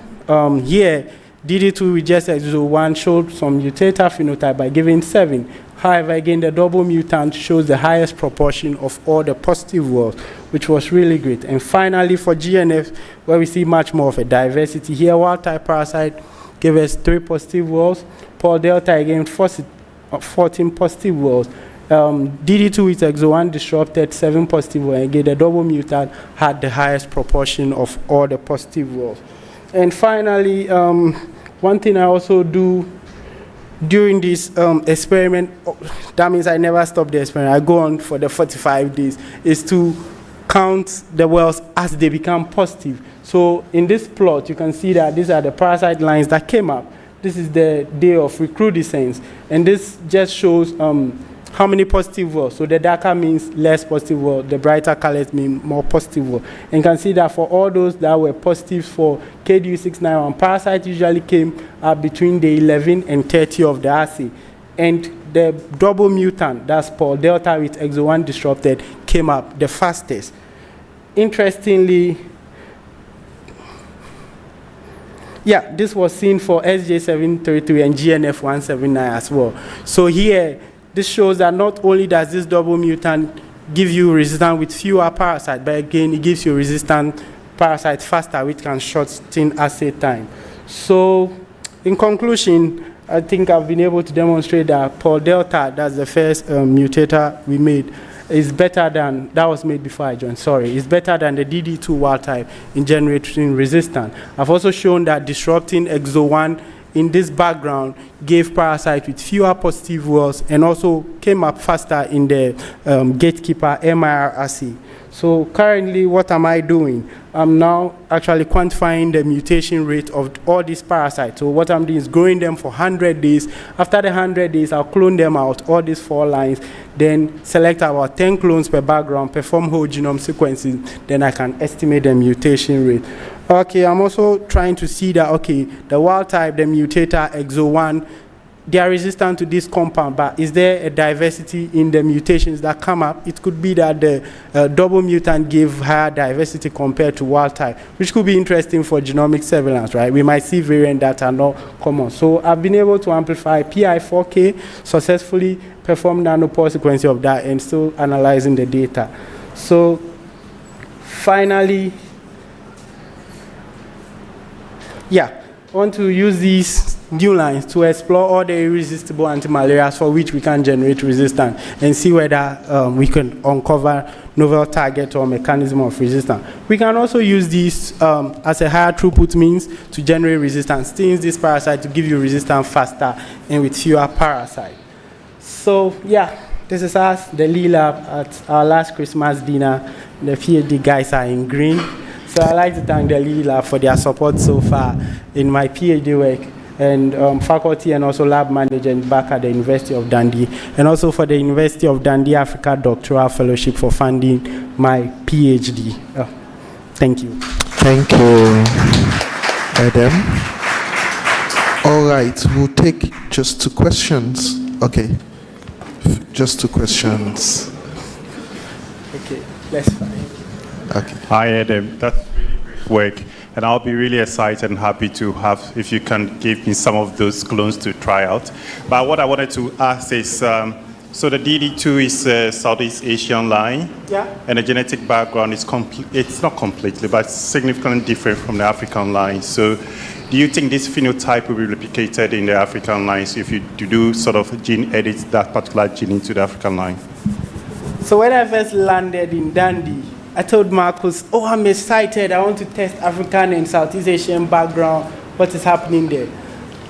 Here, DD2 with just EXO1 showed some mutator phenotype by giving 7. However, again, the double mutant shows the highest proportion of all the positive wells, which was really great. And finally, for GNF, where we see much more of a diversity, here wild-type parasite gave us 3 positive wells. Paul Delta, again, 14 positive wells. DD2 with EXO1 disrupted 7 positive wells. Again, the double mutant had the highest proportion of all the positive wells. And finally, one thing I also do during this experiment, that means I never stop the experiment, I go on for the 45 days, is to count the wells as they become positive. So in this plot, you can see that these are the parasite lines that came up. This is the day of recrudescence, and this just shows how many positive wells. So the darker means less positive wells, the brighter colors mean more positive wells. And you can see that for all those that were positive for KDU691, parasite usually came up between the 11 and 30 of the assay. And the double mutant, that's Paul Delta with EXO1 disrupted, came up the fastest. Interestingly, yeah, this was seen for SJ733 and GNF179 as well. So here, this shows that not only does this double mutant give you resistance with fewer parasites, but again, it gives you resistant parasites faster, which can shorten assay time. So, in conclusion, I think I've been able to demonstrate that Paul Delta, that's the first mutator we made, is better than, that was made before I joined, sorry, is better than the DD2 wild type in generating resistance. I've also shown that disrupting EXO1 in this background gave parasite with fewer positive wells and also came up faster in the gatekeeper MIR assay. So currently, what am I doing? I'm now actually quantifying the mutation rate of all these parasites. So what I'm doing is growing them for 100 days. After the 100 days, I'll clone them out, all these 4 lines, then select about 10 clones per background, perform whole genome sequencing, then I can estimate the mutation rate. Okay, I'm also trying to see that, okay, the wild type, the mutator, EXO1, they are resistant to this compound, but is there a diversity in the mutations that come up? It could be that the double mutant give higher diversity compared to wild type, which could be interesting for genomic surveillance, right? We might see variants that are not common. So I've been able to amplify PI4K, successfully perform nanopore sequencing of that, and still analyzing the data. So finally, yeah, I want to use these new lines to explore all the irresistible antimalarials for which we can generate resistance and see whether we can uncover novel target or mechanism of resistance. We can also use these as a higher throughput means to generate resistance, stimulate this parasite to give you resistance faster and with fewer parasites. So yeah, this is us, the Lee Lab at our last Christmas dinner. The PhD guys are in green. So I'd like to thank the Lee Lab for their support so far in my PhD work, and faculty and also lab management back at the University of Dundee, and also for the University of Dundee Africa Doctoral Fellowship for funding my PhD. Thank you. Thank you, Adam. All right, we'll take just 2 questions. Okay, just 2 questions. Okay, that's fine. Okay. Hi, Adam. That's really great work. And I'll be really excited and happy to have, if you can give me some of those clones to try out. But what I wanted to ask is, so the DD2 is a Southeast Asian line. Yeah. And the genetic background is it's not completely, but significantly different from the African line. So do you think this phenotype will be replicated in the African lines if you do sort of gene edit that particular gene into the African line? So when I first landed in Dundee, I told Marcus, oh, I'm excited. I want to test African and Southeast Asian background, what is happening there.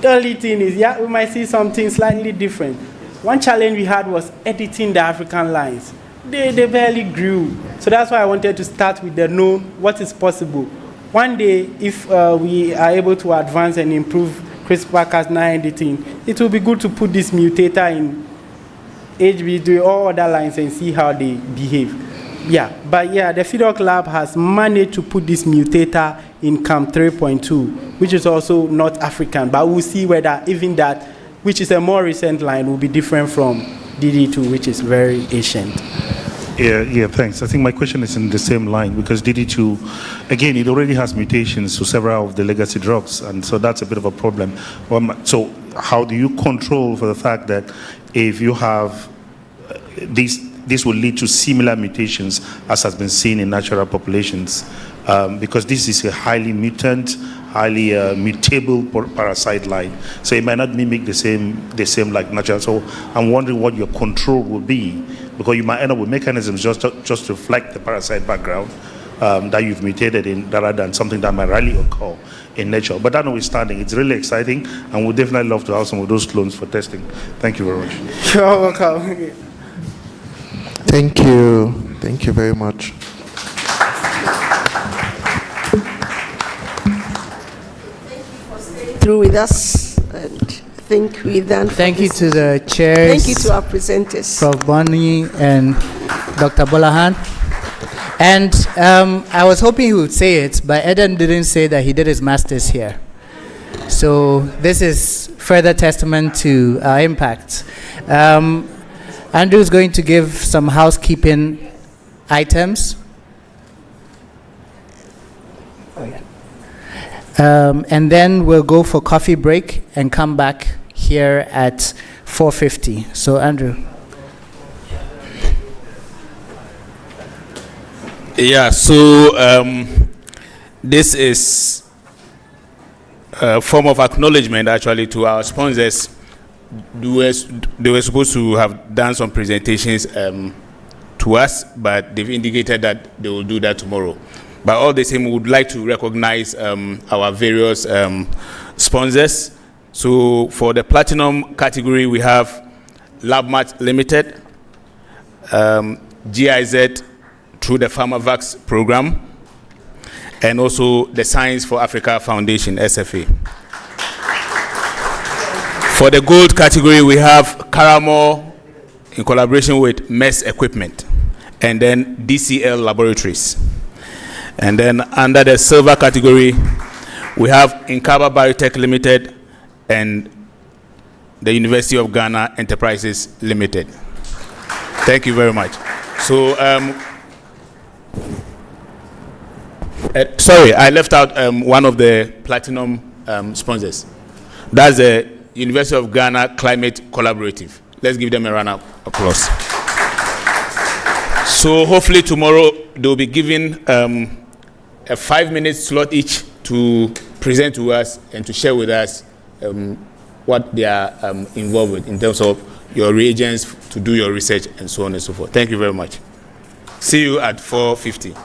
The only thing is, yeah, we might see something slightly different. One challenge we had was editing the African lines. They barely grew. So that's why I wanted to start with the known, what is possible. One day, if we are able to advance and improve CRISPR-Cas9 editing, it will be good to put this mutator in HB3 or other lines and see how they behave. Yeah, but yeah, the FIDOC lab has managed to put this mutator in CAM 3.2, which is also not African, but we'll see whether even that, which is a more recent line, will be different from DD2, which is very ancient. Yeah, thanks. I think my question is in the same line, because DD2, again, it already has mutations to several of the legacy drugs, and so that's a bit of a problem. So how do you control for the fact that if you have this will lead to similar mutations as has been seen in natural populations, because this is a highly mutant, highly mutable parasite line. So it might not mimic the same like natural. So I'm wondering what your control will be, because you might end up with mechanisms just to reflect the parasite background that you've mutated in, rather than something that might rarely occur in nature. But that notwithstanding, it's really exciting, and we'd definitely love to have some of those clones for testing. Thank you very much. You're welcome. Thank you. Thank you very much. Through with us, and I think we're done. Thank you to the chairs. Thank you to our presenters, Prof. Bonnie and Dr. Bolahan. And I was hoping he would say it, but Eden didn't say that he did his master's here. So this is further testament to our impact. Andrew is going to give some housekeeping items. And then we'll go for coffee break and come back here at 4:50. So Andrew. Yeah, so this is a form of acknowledgement actually to our sponsors. They were supposed to have done some presentations to us, but they've indicated that they will do that tomorrow. But all the same, we would like to recognize our various sponsors. So for the platinum category, we have LabMat Limited, GIZ through the PharmaVax program, and also the Science for Africa Foundation, SFA. For the gold category, we have Caramore in collaboration with MES Equipment, and then DCL Laboratories. And then under the silver category, we have Inkaba Biotech Limited and the University of Ghana Enterprises Limited. Thank you very much. So, sorry, I left out one of the platinum sponsors. That's the University of Ghana Climate Collaborative. Let's give them a round of applause. So hopefully tomorrow they'll be given a 5-minute slot each to present to us and to share with us what they are involved with in terms of your reagents to do your research and so on and so forth. Thank you very much. See you at 4:50.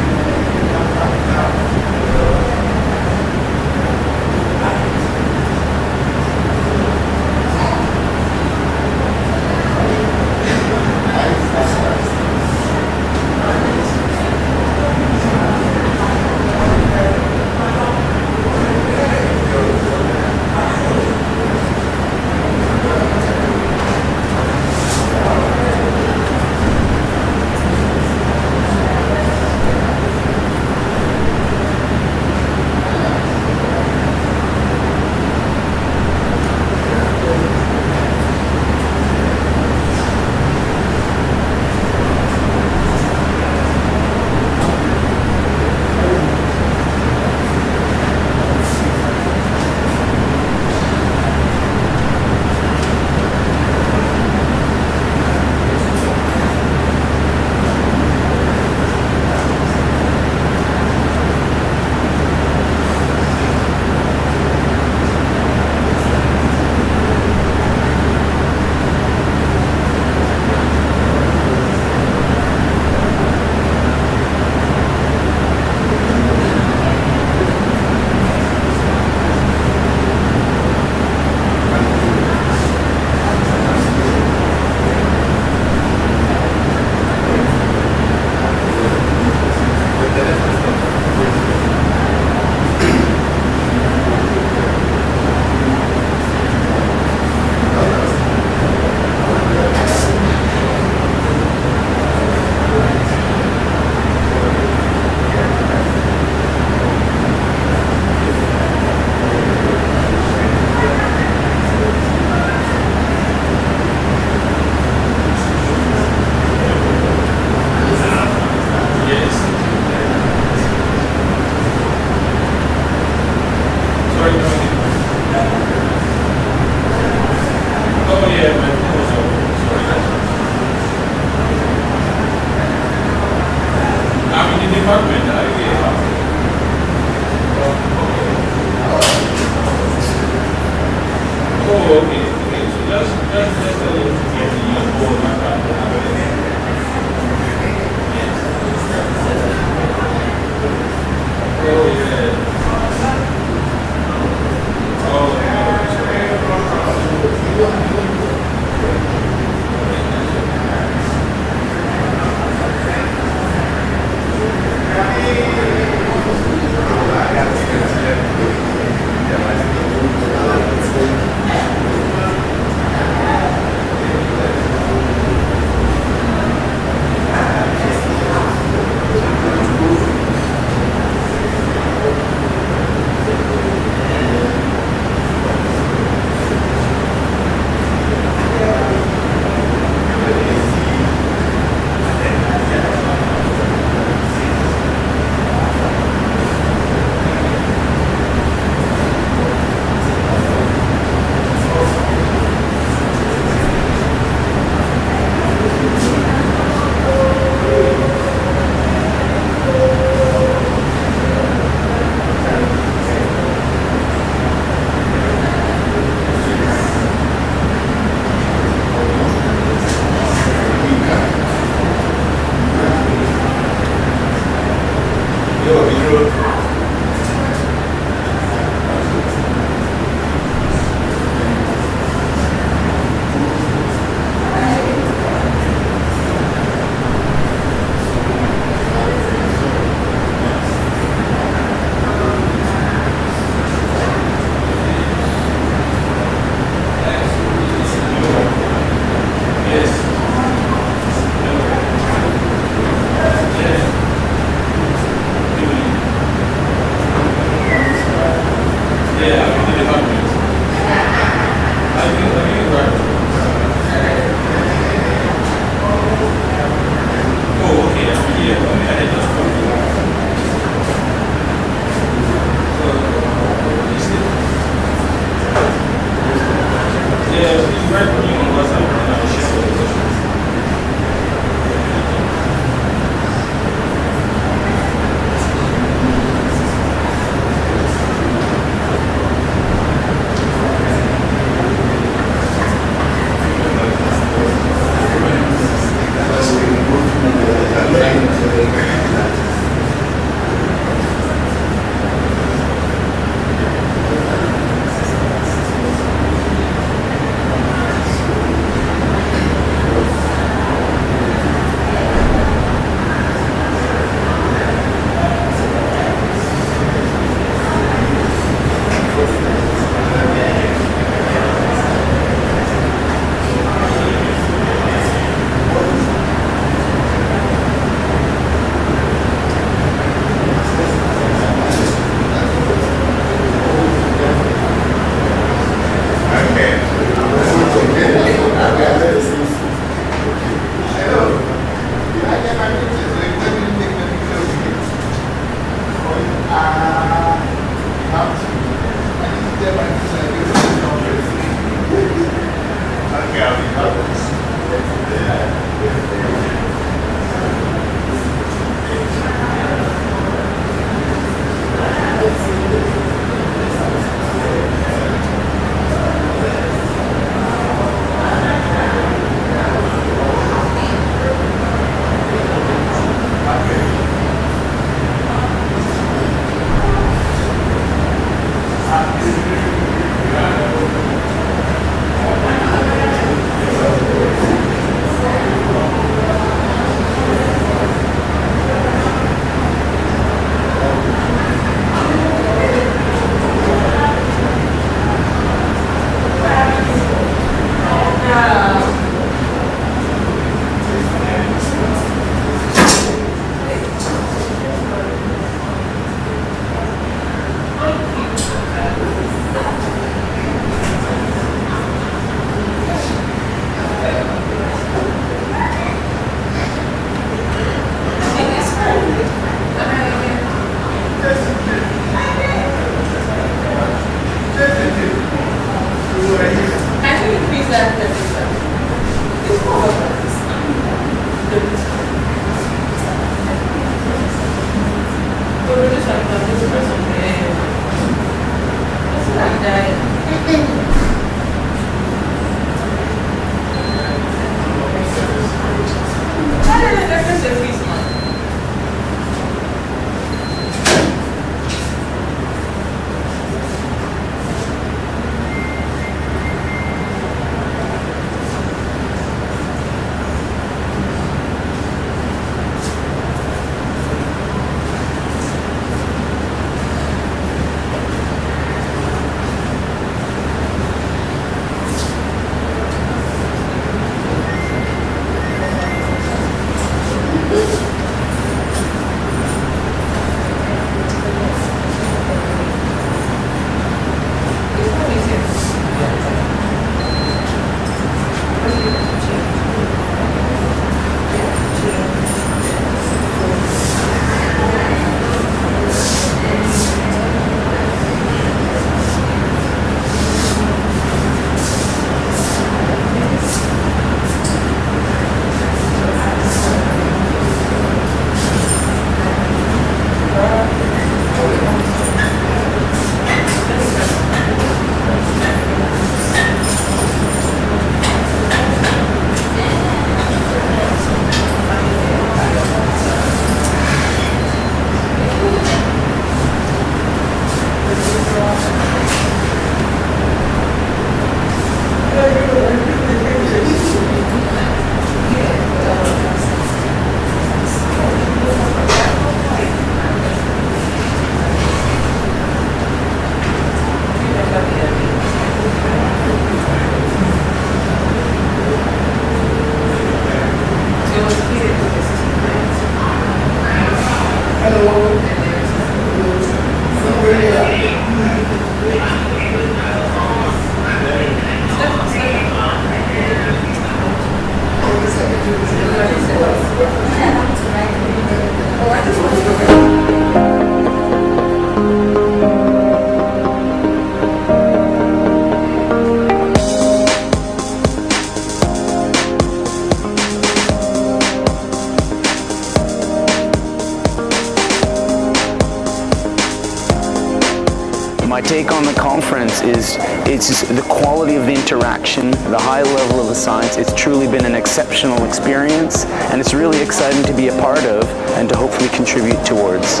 My take on the conference is it's the quality of the interaction, the high level of the science. It's truly been an exceptional experience, and it's really exciting to be a part of and to hopefully contribute towards.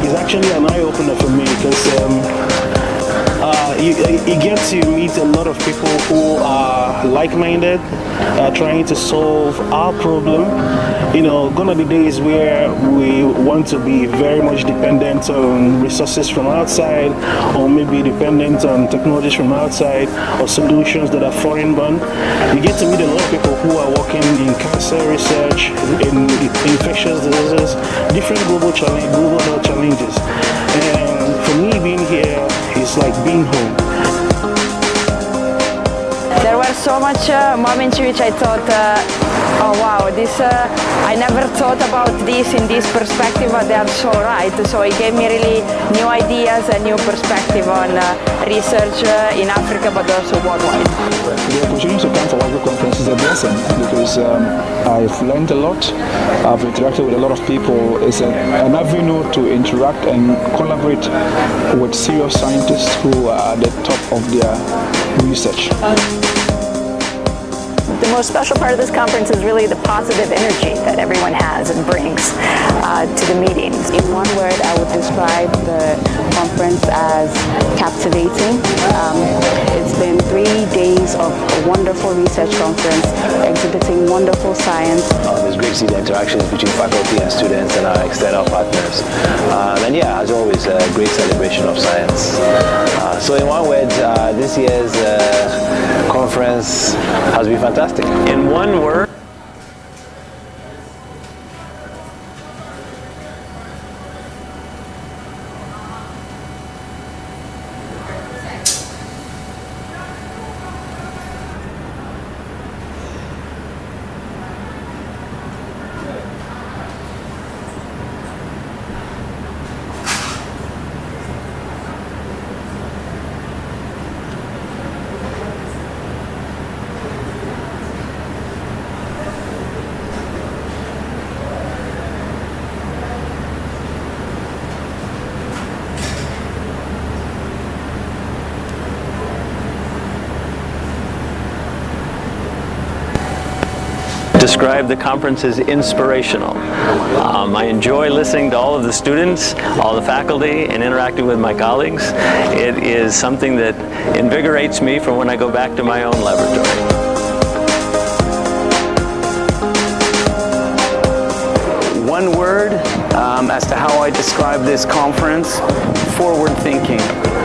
It's actually an eye-opener for me because you get to meet a lot of people who are like-minded, trying to solve our problem. You know, gonna be days where we want to be very much dependent on resources from outside, or maybe dependent on technologies from outside, or solutions that are foreign-born. You get to meet a lot of people who are working in cancer research, in infectious diseases, different global health challenges. And for me, being here is like being home. There were so much moments in which I thought, oh wow, I never thought about this in this perspective, but they are so right. So it gave me really new ideas and new perspective on research in Africa, but also worldwide. The opportunity to come for WACBIP conference is a blessing because I've learned a lot. I've interacted with a lot of people. It's an avenue to interact and collaborate with serious scientists who are at the top of their research. The most special part of this conference is really the positive energy that everyone has and brings to the meetings. In one word, I would describe the conference as captivating. It's been 3 days of a wonderful research conference, exhibiting wonderful science. It's great to see the interactions between faculty and students and our external partners. And yeah, as always, a great celebration of science. So in one word, this year's conference has been fantastic. In one word, describe the conference as inspirational. I enjoy listening to all of the students, all the faculty, and interacting with my colleagues. It is something that invigorates me for when I go back to my own laboratory. One word as to how I describe this conference: forward thinking.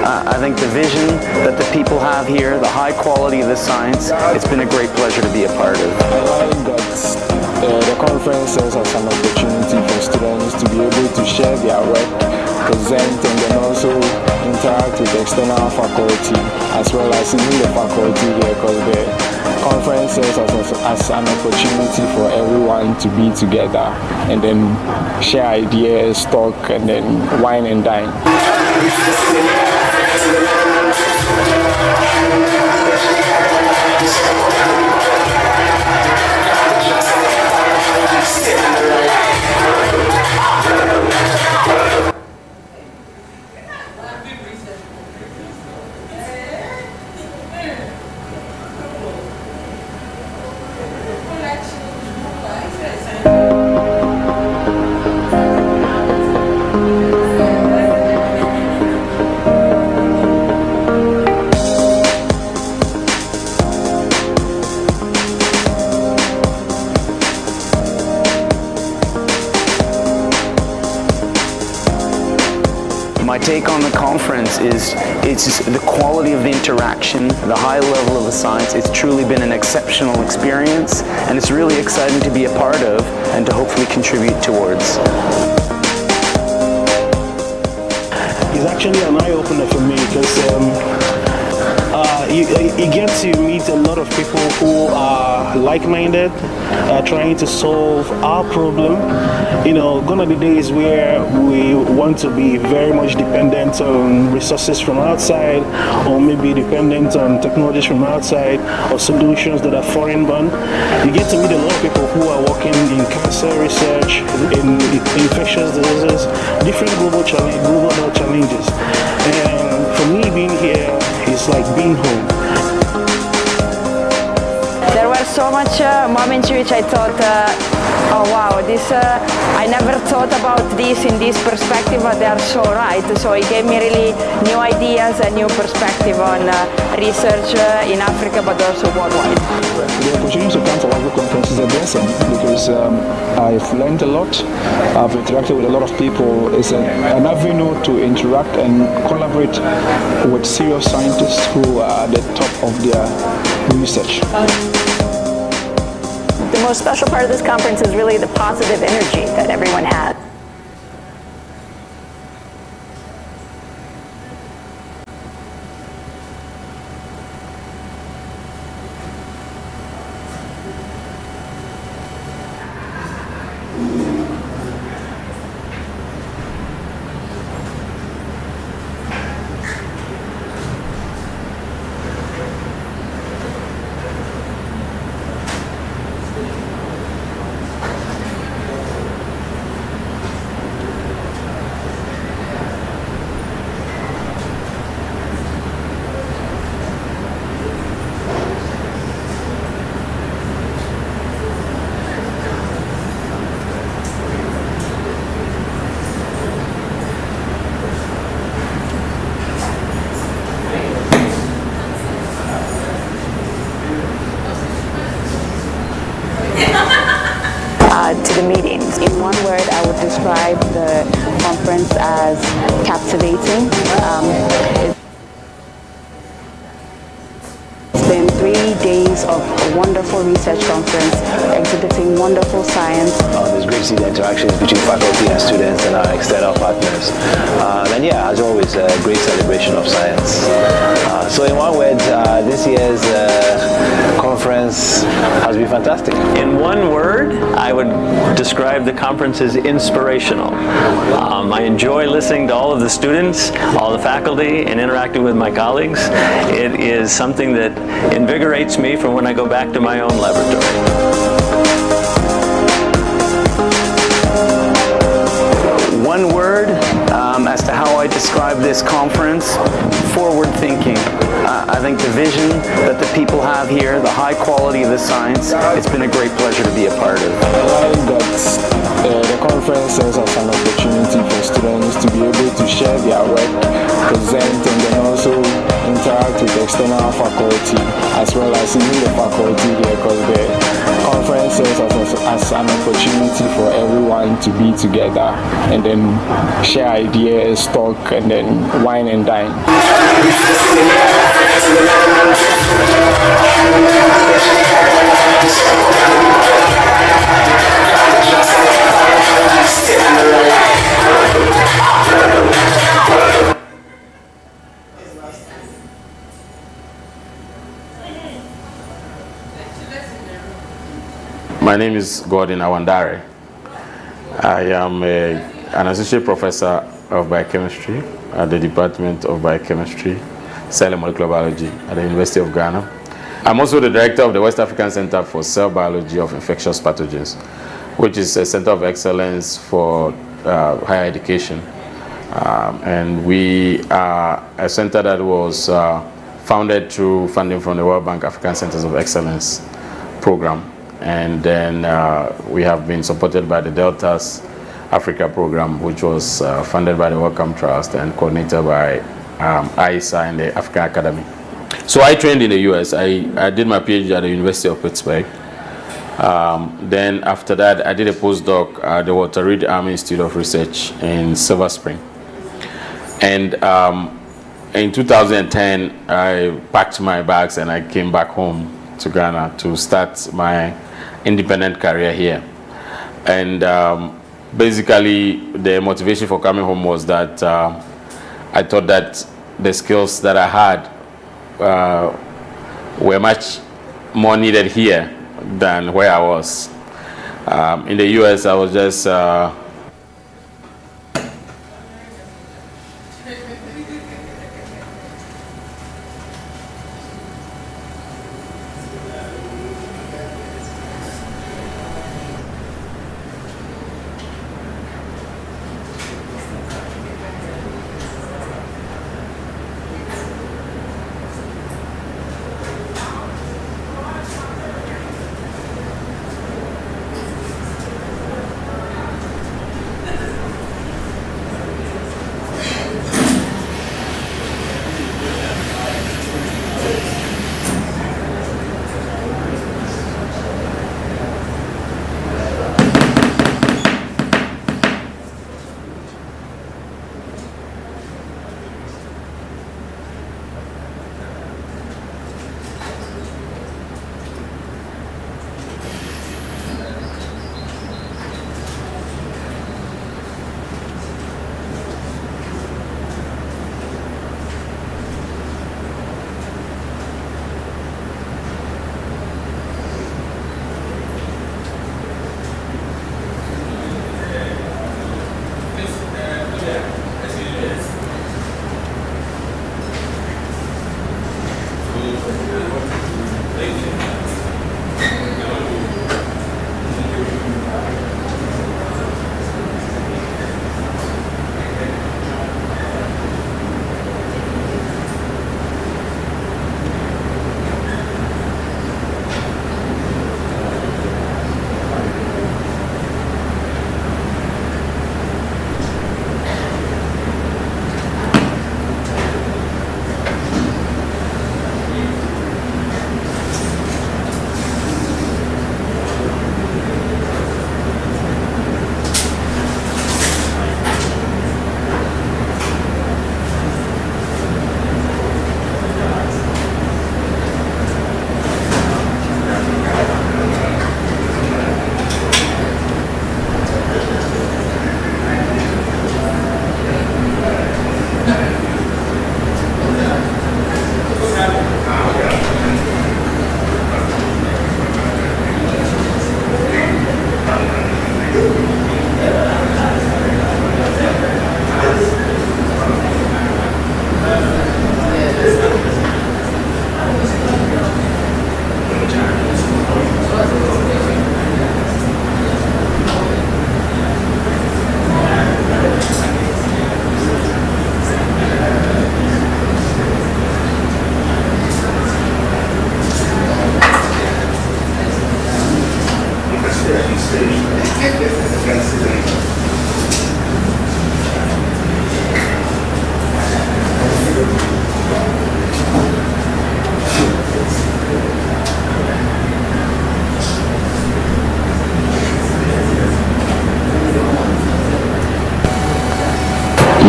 I think the vision that the people have here, the high quality of the science, it's been a great pleasure to be a part of. I like that the conference serves as an opportunity for students to be able to share their work, present, and then also interact with external faculty as well as even the faculty here, because the conference serves as an opportunity for everyone to be together and then share ideas, talk, and then wine and dine. My take on the conference is it's the quality of the interaction, the high level of the science. It's truly been an exceptional experience, and it's really exciting to be a part of and to hopefully contribute towards. It's actually an eye-opener for me because you get to meet a lot of people who are like-minded, trying to solve our problem. You know, gone are the days where we want to be very much dependent on resources from outside, or maybe dependent on technologies from outside, or solutions that are foreign-born. You get to meet a lot of people who are working in cancer research, in infectious diseases, different global health challenges. And for me, being here is like being home. There were so much moments in which I thought, oh wow, this I never thought about this in this perspective, but they are so right. So it gave me really new ideas and new perspective on research in Africa, but also worldwide. The opportunity to come for Africa conference is a blessing because I've learned a lot. I've interacted with a lot of people. It's an avenue to interact and collaborate with serious scientists who are at the top of their research. The most special part of this conference is really the positive energy that everyone has. To the meetings. In one word, I would describe the conference as captivating. It's been 3 days of a wonderful research conference, exhibiting wonderful science. It's great to see the interactions between faculty and students and our external partners. And yeah, as always, a great celebration of science. So in one word, this year's conference has been fantastic. In one word, I would describe the conference as inspirational. I enjoy listening to all of the students, all the faculty, and interacting with my colleagues. It is something that invigorates me for when I go back to my own laboratory. One word as to how I describe this conference: forward thinking. I think the vision that the people have here, the high quality of the science, it's been a great pleasure to be a part of. I like that the conference serves as an opportunity for students to be able to share their work, present, and then also interact with external faculty as well as even the faculty here, because the conference serves as an opportunity for everyone to be together and then share ideas, talk, and then wine and dine. My name is Gordon Awandare. I am an associate professor of biochemistry at the Department of Biochemistry, Cell and Molecular Biology at the University of Ghana. I'm also the director of the West African Center for Cell Biology of Infectious Pathogens, which is a center of excellence for higher education. And we are a center that was founded through funding from the World Bank African Centers of Excellence program. And then we have been supported by the Deltas Africa program, which was funded by the Wellcome Trust and coordinated by ISA and the African Academy. So I trained in the US. I did my PhD at the University of Pittsburgh. Then after that, I did a postdoc at the Walter Reed Army Institute of Research in Silver Spring. And in 2010, I packed my bags and I came back home to Ghana to start my independent career here. And basically, the motivation for coming home was that I thought that the skills that I had were much more needed here than where I was. In the US, I was just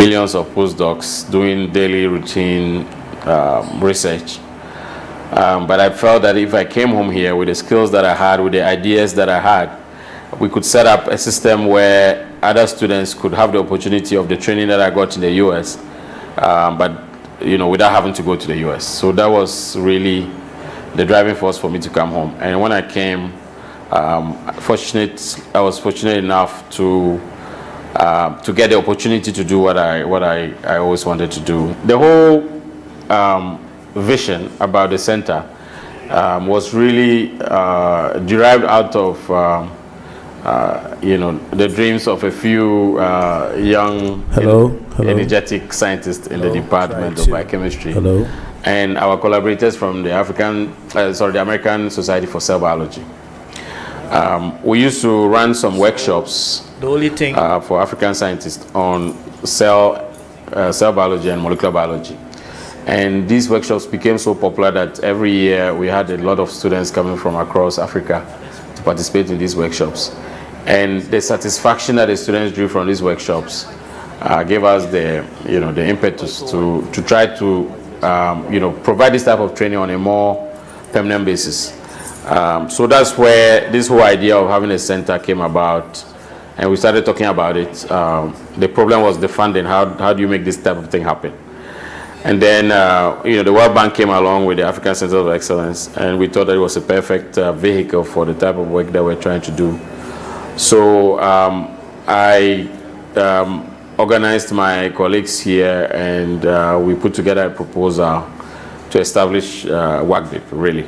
millions of postdocs doing daily routine research. But I felt that if I came home here with the skills that I had, with the ideas that I had, we could set up a system where other students could have the opportunity of the training that I got in the US, but without having to go to the US. So that was really the driving force for me to come home. And when I came, I was fortunate enough to get the opportunity to do what I always wanted to do. The whole vision about the center was really derived out of the dreams of a few young, energetic scientists in the Department of Biochemistry, and our collaborators from the American Society for Cell Biology. We used to run some workshops for African scientists on cell biology and molecular biology. And these workshops became so popular that every year we had a lot of students coming from across Africa to participate in these workshops. And the satisfaction that the students drew from these workshops gave us the impetus to try to provide this type of training on a more permanent basis. So that's where this whole idea of having a center came about, and we started talking about it. The problem was the funding. How do you make this type of thing happen? And then, the World Bank came along with the African Center of Excellence, and we thought that it was a perfect vehicle for the type of work that we're trying to do. So I organized my colleagues here, and we put together a proposal to establish WRC, really.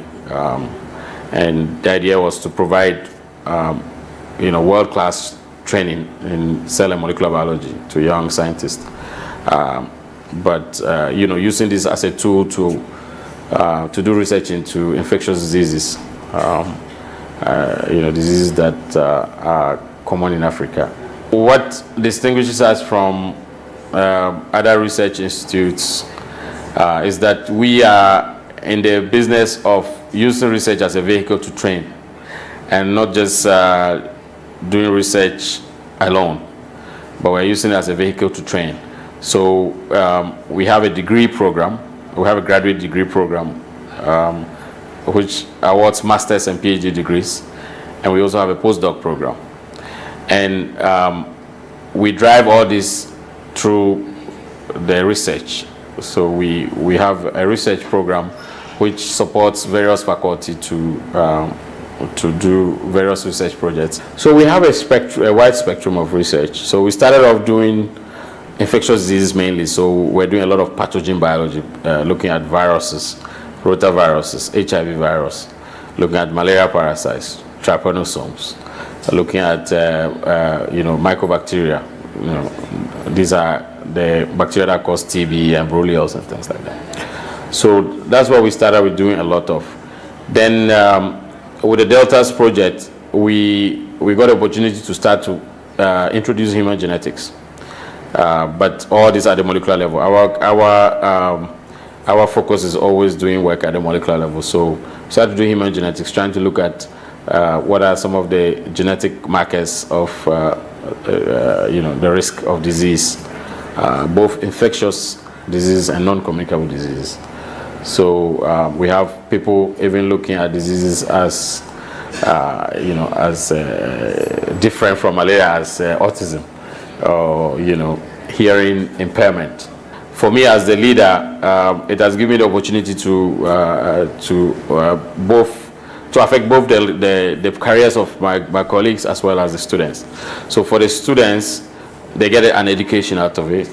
And the idea was to provide, world-class training in cell and molecular biology to young scientists. But using this as a tool to do research into infectious diseases, diseases that are common in Africa. What distinguishes us from other research institutes is that we are in the business of using research as a vehicle to train, and not just doing research alone, but we're using it as a vehicle to train. So we have a degree program, we have a graduate degree program, which awards master's and PhD degrees, and we also have a postdoc program. And we drive all this through the research. So we have a research program which supports various faculty to do various research projects. So we have a wide spectrum of research. So we started off doing infectious diseases mainly. So we're doing a lot of pathogen biology, looking at viruses, rotaviruses, HIV virus, looking at malaria parasites, trypanosomes, looking at mycobacteria. These are the bacteria that cause TB and borreliosis and things like that. So that's what we started with doing a lot of. Then with the Deltas project, we got the opportunity to start to introduce human genetics, but all this at the molecular level. Our focus is always doing work at the molecular level. So we started to do human genetics, trying to look at what are some of the genetic markers of the risk of disease, both infectious disease and non-communicable diseases. So we have people even looking at diseases as different from malaria, as autism, or hearing impairment. For me as the leader, it has given me the opportunity to affect both the careers of my colleagues as well as the students. So for the students, they get an education out of it.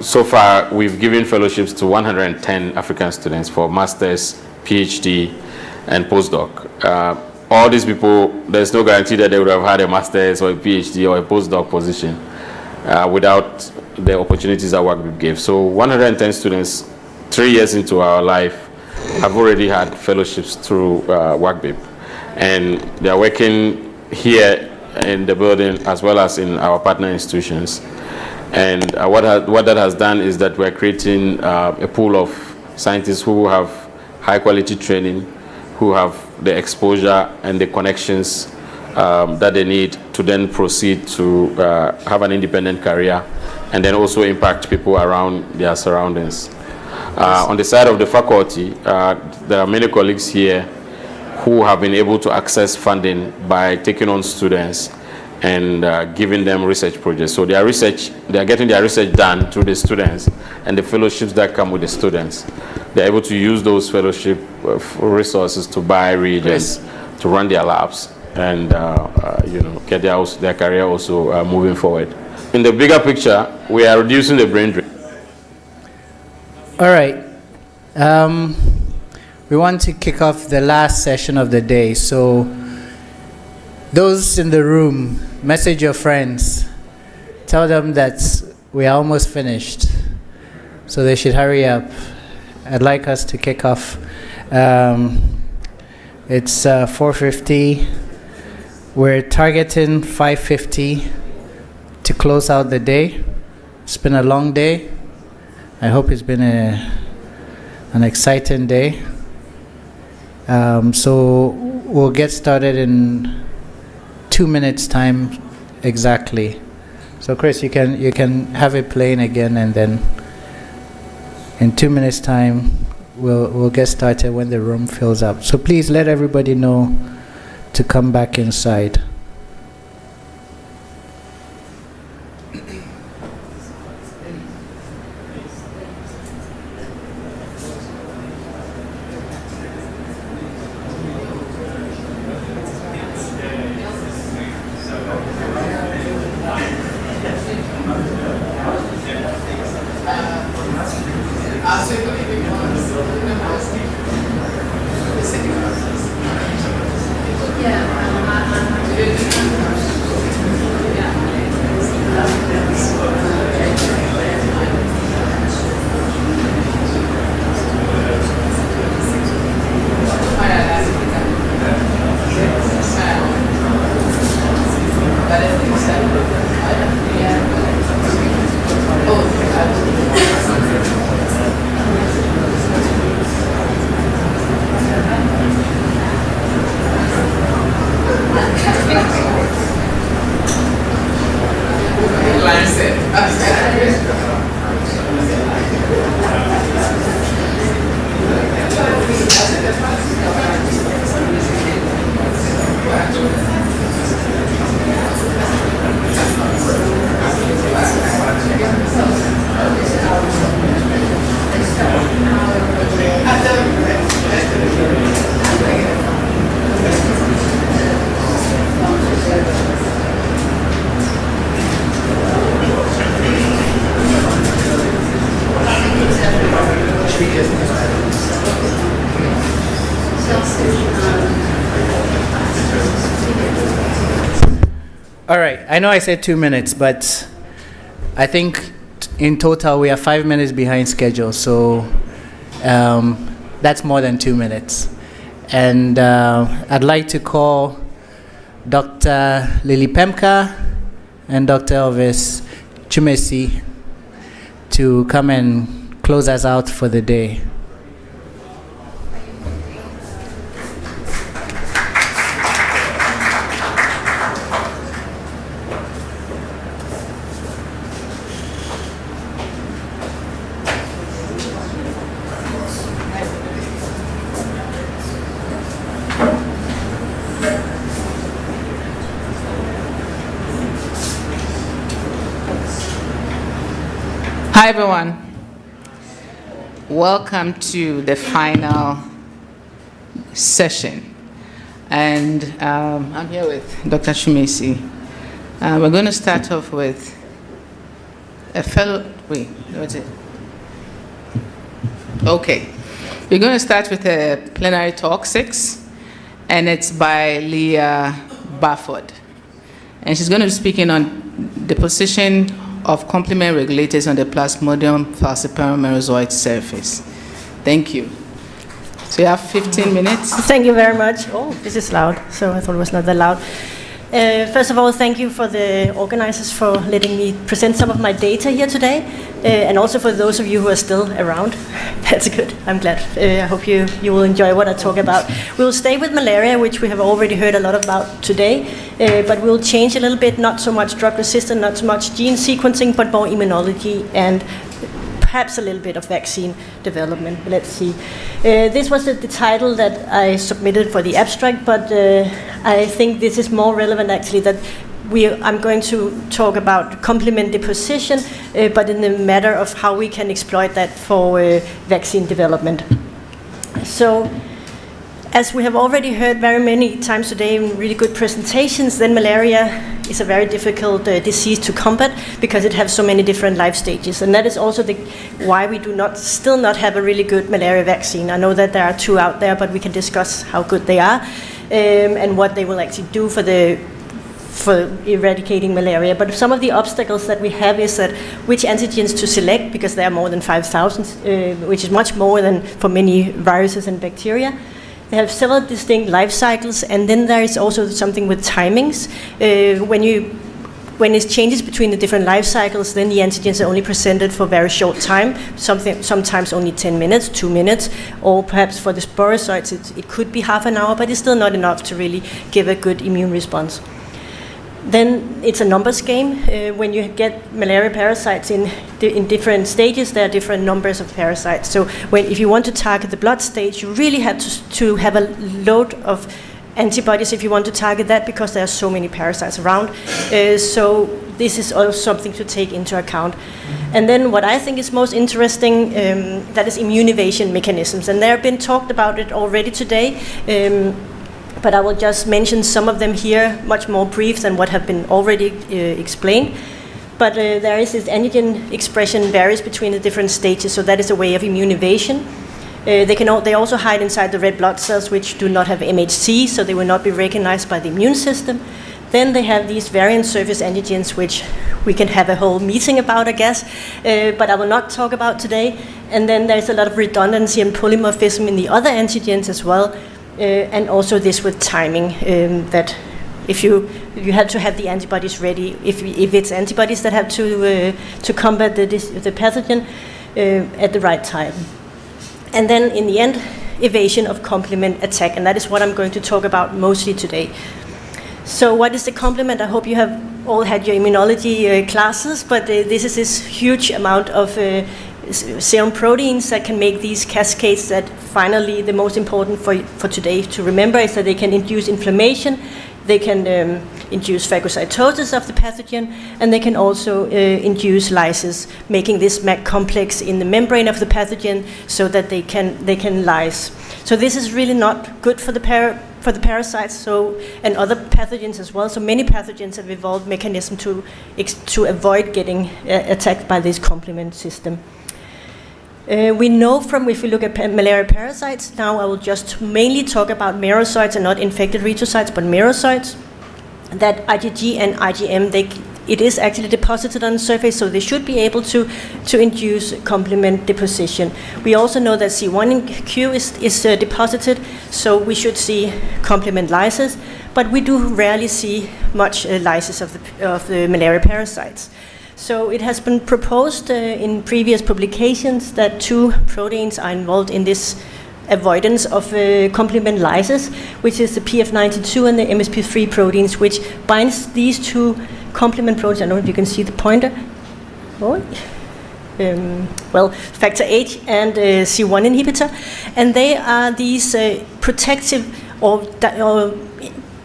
So far, we've given fellowships to 110 African students for master's, PhD, and postdoc. All these people, there's no guarantee that they would have had a master's or a PhD or a postdoc position without the opportunities that WRC gave. So 110 students, 3 years into our life, have already had fellowships through WRC, and they are working here in the building as well as in our partner institutions. And what that has done is that we're creating a pool of scientists who have high quality training, who have the exposure and the connections that they need to then proceed to have an independent career and then also impact people around their surroundings. On the side of the faculty, there are many colleagues here who have been able to access funding by taking on students and giving them research projects. So they are getting their research done through the students and the fellowships that come with the students. They're able to use those fellowship resources to buy reagents, to run their labs, and get their career also moving forward. In the bigger picture, we are reducing the brain drain. All right. We want to kick off the last session of the day. So those in the room, message your friends. Tell them that we are almost finished, so they should hurry up. I'd like us to kick off. It's 4:50. We're targeting 5:50 to close out the day. It's been a long day. I hope it's been an exciting day. So we'll get started in 2 minutes time exactly. So Chris, you can have it playing again, and then in 2 minutes time we'll get started when the room fills up. So please let everybody know to come back inside. All right, I know I said 2 minutes, but I think in total we are 5 minutes behind schedule, so that's more than 2 minutes. And I'd like to call Dr. Lily Pemka and Dr. Elvis Chumesi to come and close us out for the day. Hi everyone, welcome to the final session, and I'm here with Dr. Chumesi. We're going to start off with a fellow, what's it? Okay, we're going to start with a plenary talk 6, and it's by Leah Bafford, and she's going to be speaking on the position of complement regulators on the Plasmodium falciparum merozoite surface. Thank you. So you have 15 minutes. Thank you very much. Oh, this is loud, so I thought it was not that loud. First of all, thank you for the organizers for letting me present some of my data here today, and also for those of you who are still around. That's good, I'm glad. I hope you will enjoy what I talk about. We'll stay with malaria, which we have already heard a lot about today, but we'll change a little bit, not so much drug resistance, not so much gene sequencing, but more immunology and perhaps a little bit of vaccine development. Let's see. This was the title that I submitted for the abstract, but I think this is more relevant actually that I'm going to talk about complement deposition, but in the matter of how we can exploit that for vaccine development. So, as we have already heard very many times today in really good presentations, then malaria is a very difficult disease to combat because it has so many different life stages. And that is also why we do still not have a really good malaria vaccine. I know that there are 2 out there, but we can discuss how good they are and what they will actually do for eradicating malaria. But some of the obstacles that we have is that which antigens to select, because there are more than 5,000, which is much more than for many viruses and bacteria. They have several distinct life cycles, and then there is also something with timings. When it changes between the different life cycles, then the antigens are only presented for a very short time, sometimes only 10 minutes, 2 minutes, or perhaps for the sporozoites it could be half an hour, but it's still not enough to really give a good immune response. Then it's a numbers game. When you get malaria parasites in different stages, there are different numbers of parasites. So if you want to target the blood stage, you really have to have a load of antibodies if you want to target that, because there are so many parasites around. So this is also something to take into account. And then what I think is most interesting, that is immune evasion mechanisms. And they have been talked about it already today. But I will just mention some of them here, much more brief than what have been already explained. But there is this antigen expression varies between the different stages, so that is a way of immune evasion. They also hide inside the red blood cells, which do not have MHC, so they will not be recognized by the immune system. Then they have these variant surface antigens, which we can have a whole meeting about, I guess, but I will not talk about today. And then there's a lot of redundancy and polymorphism in the other antigens as well. And also this with timing, that if you have to have the antibodies ready, if it's antibodies that have to combat the pathogen at the right time. And then in the end, evasion of complement attack, and that is what I'm going to talk about mostly today. So what is the complement? I hope you have all had your immunology classes, but this is this huge amount of serum proteins that can make these cascades that finally the most important for today to remember is that they can induce inflammation, they can induce phagocytosis of the pathogen, and they can also induce lysis, making this MAC complex in the membrane of the pathogen so that they can lyse. So this is really not good for the parasites and other pathogens as well. So many pathogens have evolved mechanism to avoid getting attacked by this complement system. We know if we look at malaria parasites, now I will just mainly talk about merozoites and not infected rhizocytes, but merozoites. that IgG and IgM, it is actually deposited on the surface, so they should be able to induce complement deposition. We also know that C1 and Q is deposited, so we should see complement lysis, but we do rarely see much lysis of the malaria parasites. So it has been proposed in previous publications that 2 proteins are involved in this avoidance of complement lysis, which is the PF92 and the MSP3 proteins, which binds these 2 complement proteins. I don't know if you can see the pointer. Well, factor H and C1 inhibitor, and they are these protective or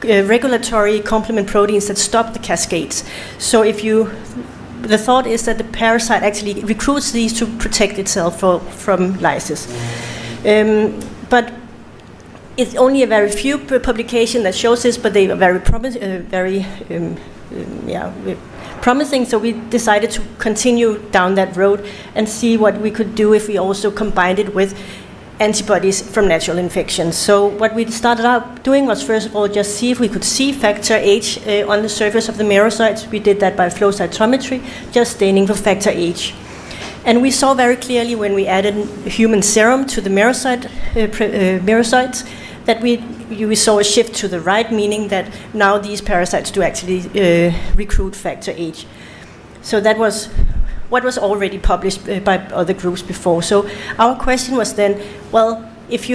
regulatory complement proteins that stop the cascades. So the thought is that the parasite actually recruits these to protect itself from lysis. But it's only a very few publication that shows this, but they are very promising. So we decided to continue down that road and see what we could do if we also combined it with antibodies from natural infections. So what we started out doing was, first of all, just see if we could see factor H on the surface of the merocytes. We did that by flow cytometry, just staining for factor H. And we saw very clearly when we added human serum to the merocytes that we saw a shift to the right, meaning that now these parasites do actually recruit factor H. So that was what was already published by other groups before. So our question was then, well, if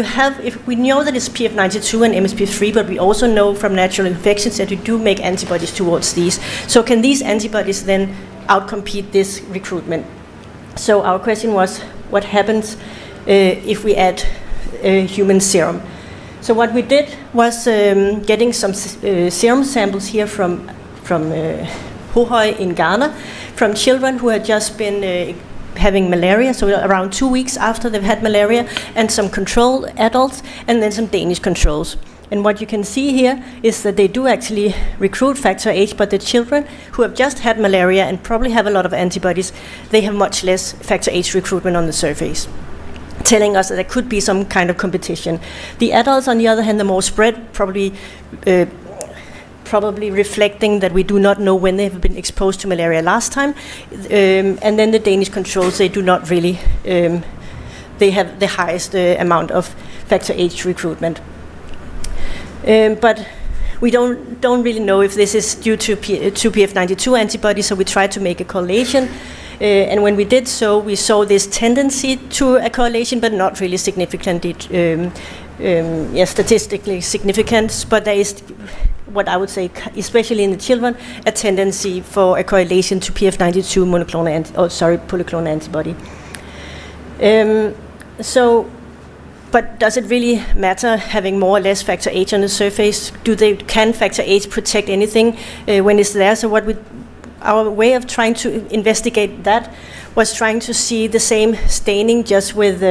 we know that it's PF92 and MSP3, but we also know from natural infections that we do make antibodies towards these. So can these antibodies then outcompete this recruitment? So our question was, what happens if we add human serum? So what we did was getting some serum samples here from Hohoi in Ghana, from children who had just been having malaria, so around 2 weeks after they've had malaria, and some control adults, and then some Danish controls. And what you can see here is that they do actually recruit factor H, but the children who have just had malaria and probably have a lot of antibodies, they have much less factor H recruitment on the surface, telling us that there could be some kind of competition. The adults, on the other hand, are more spread, probably reflecting that we do not know when they have been exposed to malaria last time. And then the Danish controls, they do not really, they have the highest amount of factor H recruitment. But we don't really know if this is due to PF92 antibodies, so we tried to make a correlation. And when we did so, we saw this tendency to a correlation, but not really significantly, statistically significant. But there is, what I would say, especially in the children, a tendency for a correlation to PF92 polyclonal antibody. But does it really matter having more or less factor H on the surface? Can factor H protect anything when it's there? So our way of trying to investigate that was trying to see the same staining just with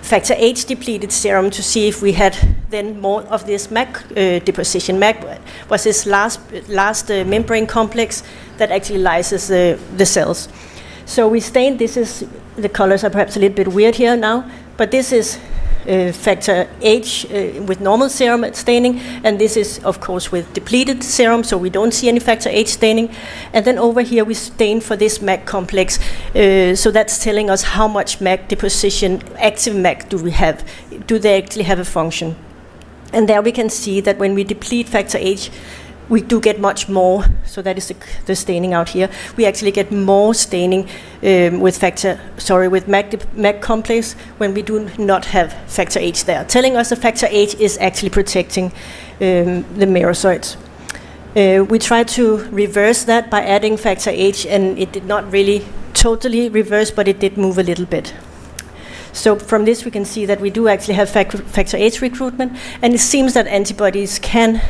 factor H depleted serum to see if we had then more of this MAC deposition. MAC was this last membrane complex that actually lyses the cells. So we stained, the colors are perhaps a little bit weird here now, but this is factor H with normal serum staining, and this is of course with depleted serum, so we don't see any factor H staining. And then over here we stain for this MAC complex, so that's telling us how much MAC deposition, active MAC, do we have? Do they actually have a function? And there we can see that when we deplete factor H, we do get much more. So that is the staining out here. We actually get more staining with MAC complex when we do not have factor H there, telling us that factor H is actually protecting the merocytes. We tried to reverse that by adding factor H, and it did not really totally reverse, but it did move a little bit. So from this we can see that we do actually have factor H recruitment, and it seems that antibodies can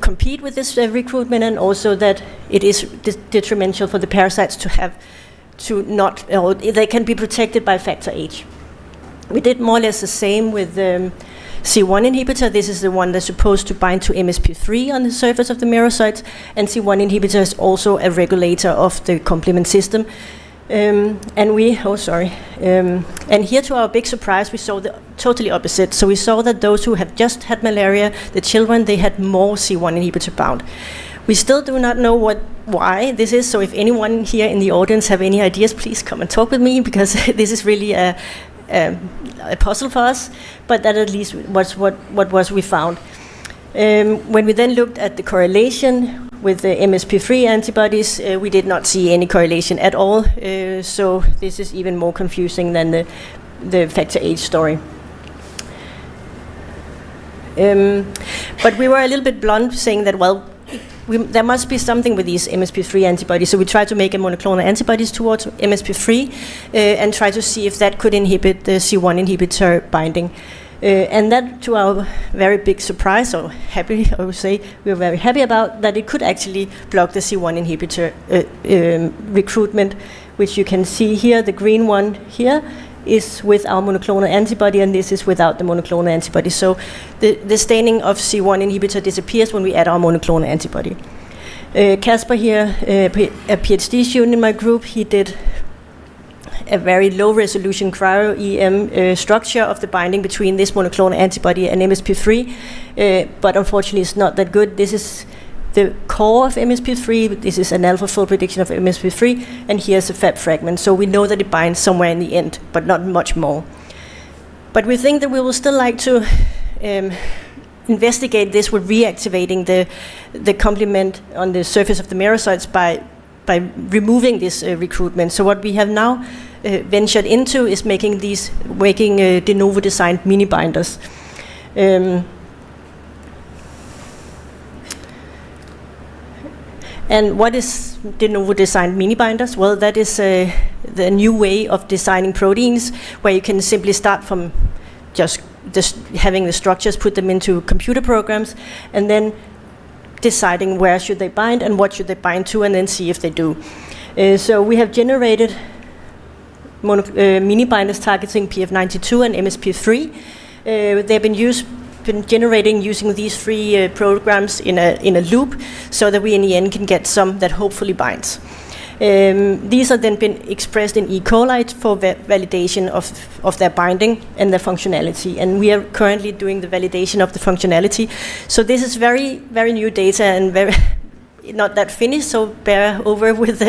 compete with this recruitment, and also that it is detrimental for the parasites they can be protected by factor H. We did more or less the same with C1 inhibitor. This is the one that's supposed to bind to MSP3 on the surface of the merocytes, and C1 inhibitor is also a regulator of the complement system. And here, to our big surprise, we saw totally opposite. So we saw that those who had just had malaria, the children, they had more C1 inhibitor bound. We still do not know why this is, so if anyone here in the audience have any ideas, please come and talk with me, because this is really a puzzle for us, but that at least was what we found. When we then looked at the correlation with the MSP3 antibodies, we did not see any correlation at all, so this is even more confusing than the factor H story. But we were a little bit blunt, saying that, well, there must be something with these MSP3 antibodies, so we tried to make a monoclonal antibodies towards MSP3 and try to see if that could inhibit the C1 inhibitor binding. And that, to our very big surprise, or happy, I would say, we were very happy about that it could actually block the C1 inhibitor recruitment, which you can see here. The green one here is with our monoclonal antibody, and this is without the monoclonal antibody. So the staining of C1 inhibitor disappears when we add our monoclonal antibody. Casper here, a PhD student in my group, he did a very low resolution cryo-EM structure of the binding between this monoclonal antibody and MSP3, but unfortunately it's not that good. This is the core of MSP3, this is an AlphaFold prediction of MSP3, and here's a Fab fragment. So we know that it binds somewhere in the end, but not much more. But we think that we will still like to investigate this with reactivating the complement on the surface of the merocytes by removing this recruitment. So what we have now ventured into is making de novo designed mini binders. And what is de novo designed mini binders? Well, that is the new way of designing proteins, where you can simply start from just having the structures, put them into computer programs, and then deciding where should they bind and what should they bind to, and then see if they do. So we have generated mini binders targeting PF92 and MSP3. They've been generating using these three programs in a loop, so that we in the end can get some that hopefully binds. These are then been expressed in E. coli for validation of their binding and their functionality, and we are currently doing the validation of the functionality. So this is very, very new data and very not that finished, so bear over with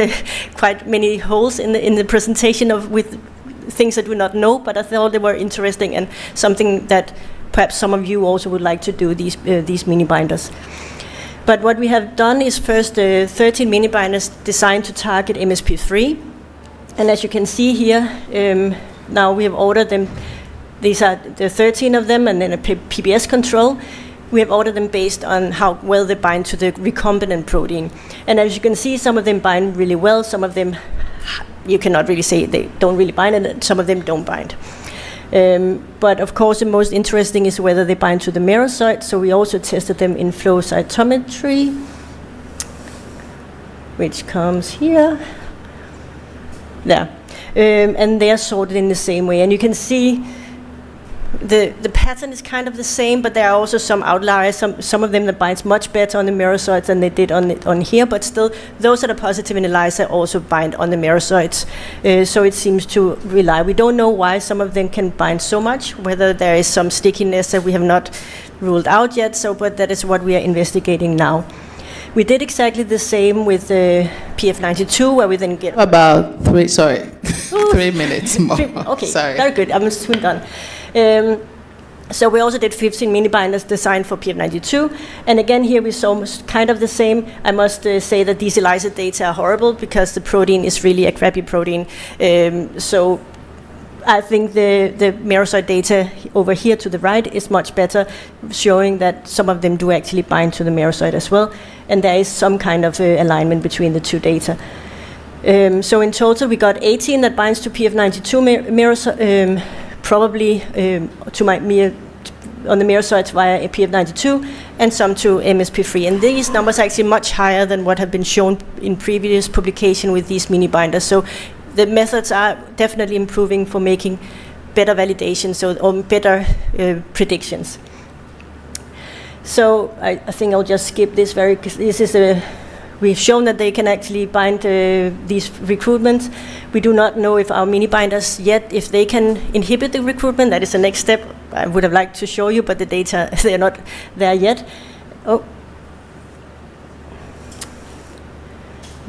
quite many holes in the presentation with things that we not know, but I thought they were interesting and something that perhaps some of you also would like to do, these mini binders. But what we have done is first 13 mini binders designed to target MSP3. And as you can see here, now we have ordered them. These are the 13 of them, and then a PBS control. We have ordered them based on how well they bind to the recombinant protein. And as you can see, some of them bind really well, some of them you cannot really say they don't really bind, and some of them don't bind. But of course, the most interesting is whether they bind to the merocyte. So we also tested them in flow cytometry, which comes here. There. And they are sorted in the same way. And you can see the pattern is kind of the same, but there are also some outliers. Some of them that binds much better on the merocytes than they did on here, but still, those that are positive in ELISA also bind on the merocytes. So it seems to rely. We don't know why some of them can bind so much, whether there is some stickiness that we have not ruled out yet, but that is what we are investigating now. We did exactly the same with the PF92, where we then get... About 3 minutes more. Okay, sorry. Very good, I'm soon done. So we also did 15 mini binders designed for PF92, and again here we saw kind of the same. I must say that these ELISA data are horrible because the protein is really a crappy protein. So I think the merocyte data over here to the right is much better, showing that some of them do actually bind to the merocyte as well, and there is some kind of alignment between the two data. So in total we got 18 that binds to PF92 merocyte, probably on the merocytes via PF92, and some to MSP3. And these numbers are actually much higher than what have been shown in previous publication with these mini binders. So the methods are definitely improving for making better validations or better predictions. So I think I'll just skip this this is we've shown that they can actually bind these recruitments. We do not know if our mini binders yet, if they can inhibit the recruitment. That is the next step I would have liked to show you, but the data, they're not there yet. Oh.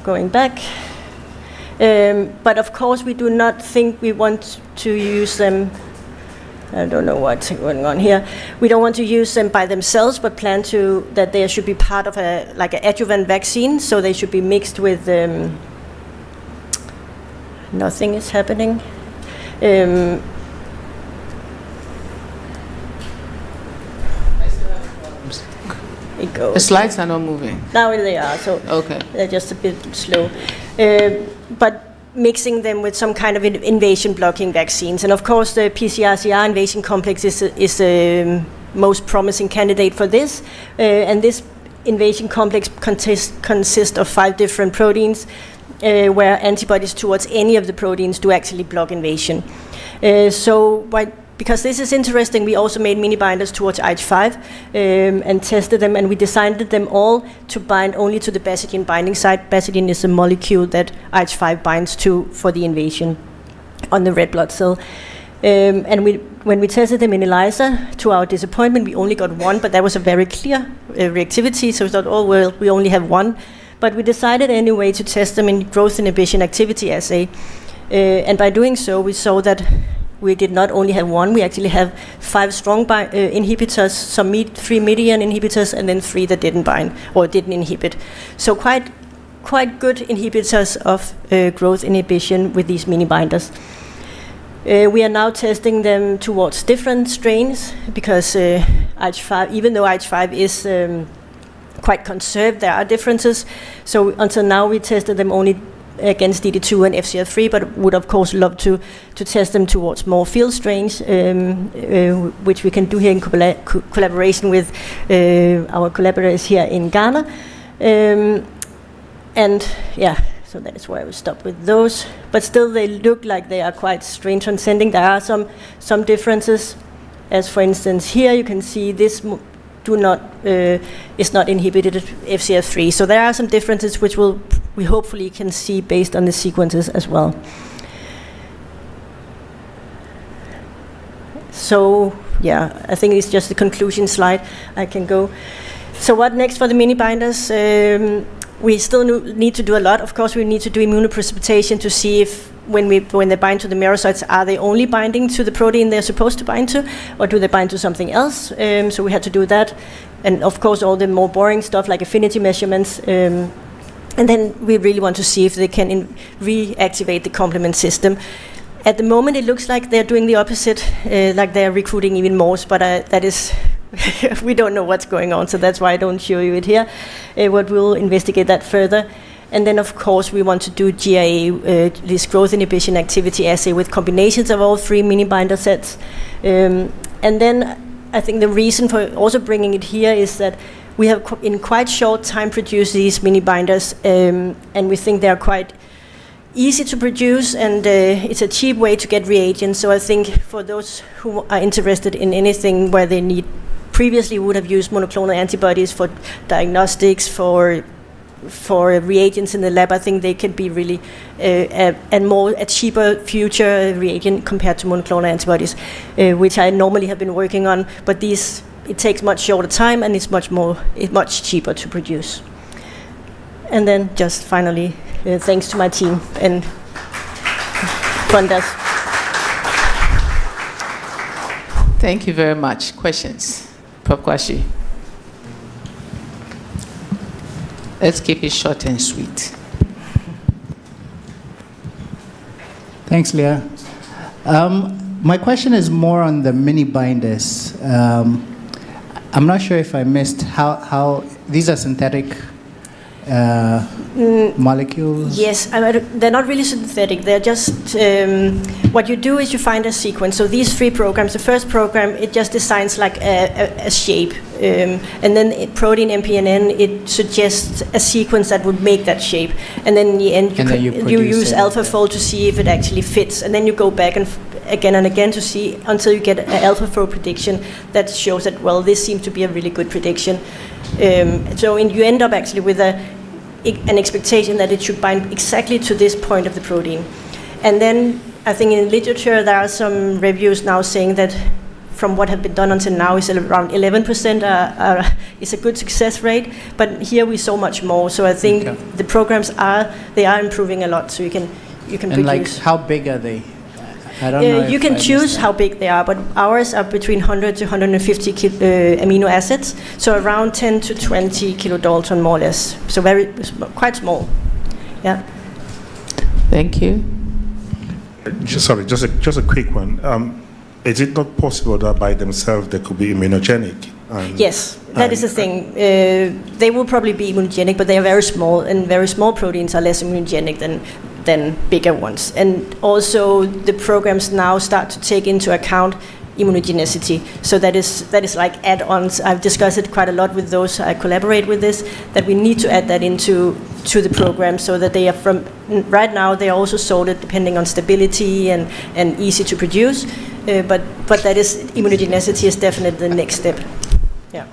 Going back. But of course, we do not think we want to use them. I don't know what's going on here. We don't want to use them by themselves, but plan to that they should be part of like an adjuvant vaccine. So they should be mixed with. Nothing is happening. It goes. The slides are not moving. Now they are, so okay. They're just a bit slow. But mixing them with some kind of invasion blocking vaccines. And of course, the PCR-CR invasion complex is the most promising candidate for this. And this invasion complex consists of 5 different proteins, where antibodies towards any of the proteins do actually block invasion. Because this is interesting, we also made mini binders towards IH5 and tested them, and we designed them all to bind only to the basicin binding site. Basicin is a molecule that IH5 binds to for the invasion on the red blood cell. And when we tested them in ELISA, to our disappointment, we only got 1, but that was a very clear reactivity, so we thought, oh, well, we only have 1. But we decided anyway to test them in growth inhibition activity assay. And by doing so, we saw that we did not only have 1, we actually have 5 strong inhibitors, some 3 median inhibitors, and then 3 that didn't bind or didn't inhibit. So quite good inhibitors of growth inhibition with these mini binders. We are now testing them towards different strains because IH5, even though IH5 is quite conserved, there are differences. So until now we tested them only against DD2 and FCR3, but would of course love to test them towards more field strains, which we can do here in collaboration with our collaborators here in Ghana. And yeah, so that is where I will stop with those. But still they look like they are quite strain transcending. There are some differences, as for instance here you can see this is not inhibited at FCR3. So there are some differences which we hopefully can see based on the sequences as well. So yeah, I think it's just the conclusion slide. I can go. So what next for the mini binders? We still need to do a lot. Of course, we need to do immunoprecipitation to see if when they bind to the merocytes, are they only binding to the protein they're supposed to bind to, or do they bind to something else? So we had to do that. And of course, all the more boring stuff like affinity measurements. And then we really want to see if they can reactivate the complement system. At the moment, it looks like they're doing the opposite, like they're recruiting even more, but that is, we don't know what's going on, so that's why I don't show you it here. But we'll investigate that further. And then, of course, we want to do GIA, this growth inhibition activity assay with combinations of all 3 mini binder sets. And then I think the reason for also bringing it here is that we have in quite short time produced these mini binders, and we think they are quite easy to produce, and it's a cheap way to get reagents. So I think for those who are interested in anything where they need, previously would have used monoclonal antibodies for diagnostics, for reagents in the lab, I think they can be really a cheaper future reagent compared to monoclonal antibodies, which I normally have been working on. But it takes much shorter time and it's much cheaper to produce. And then just finally, thanks to my team and funders. Thank you very much. Questions? Prof. Kwashi. Let's keep it short and sweet. Thanks, Leah. My question is more on the mini binders. I'm not sure if I missed how these are synthetic molecules? Yes, they're not really synthetic. They're just, what you do is you find a sequence. So these 3 programs, the first program, it just designs like a shape. And then protein MPNN, it suggests a sequence that would make that shape. And then in the end, you use AlphaFold to see if it actually fits. And then you go back and again to see until you get an AlphaFold prediction that shows that, well, this seems to be a really good prediction. So you end up actually with an expectation that it should bind exactly to this point of the protein. And then I think in literature there are some reviews now saying that from what have been done until now is around 11%. Is a good success rate, but here we saw much more. So I think the programs are improving a lot. So you can And produce. like, how big are they? I don't know. You can choose how big they are, but ours are between 100 to 150 amino acids, so around 10 to 20 kilodalton more or less. So quite small. Yeah. Thank you. Just a quick one. Is it not possible that by themselves they could be immunogenic? Yes, that is the thing. They will probably be immunogenic, but they are very small, and very small proteins are less immunogenic than bigger ones. And also the programs now start to take into account immunogenicity. So that is like add-ons. I've discussed it quite a lot with those I collaborate with this, that we need to add that into the program so that they are right now they are also sorted depending on stability and easy to produce. But that is, immunogenicity is definitely the next step. Yeah.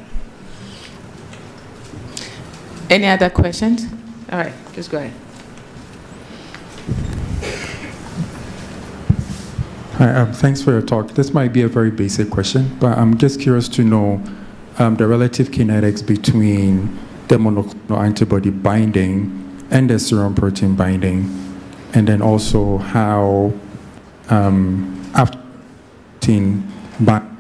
Any other questions? All right, just go ahead. Hi, thanks for your talk. This might be a very basic question, but I'm just curious to know the relative kinetics between the monoclonal antibody binding and the serum protein binding, and then also how after bind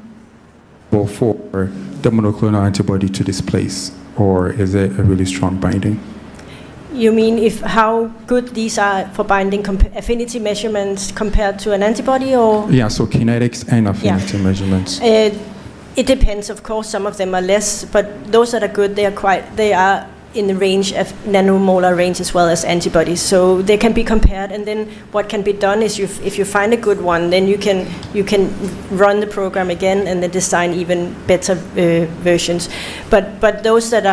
for the monoclonal antibody to displace, or is it a really strong binding? You mean how good these are for binding affinity measurements compared to an antibody, or? Yeah, so kinetics and affinity measurements. It depends, of course. Some of them are less, but those that are good, they are in the range of nanomolar range as well as antibodies. So they can be compared, and then what can be done is if you find a good one, then you can run the program again and then design even better versions. But those that